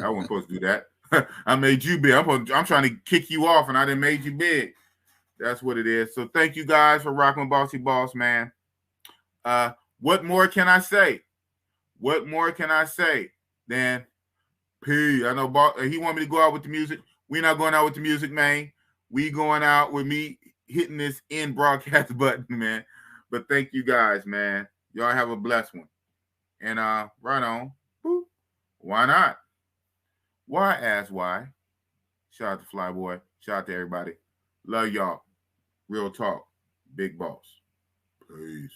I wasn't supposed to do that. I made you big. I'm trying to kick you off, and I didn't made you big. That's what it is. So thank you guys for rocking with Bossy Boss, man. What more can I say? What more can I say than P? I know he want me to go out with the music. We're not going out with the music, man. We going out with me hitting this end broadcast button, man. But thank you guys, man. Y'all have a blessed one. And right on. Boop. Why not? Why ask why? Shout out to Flyboy. Shout out to everybody. Love y'all. Real talk. Big boss. Peace.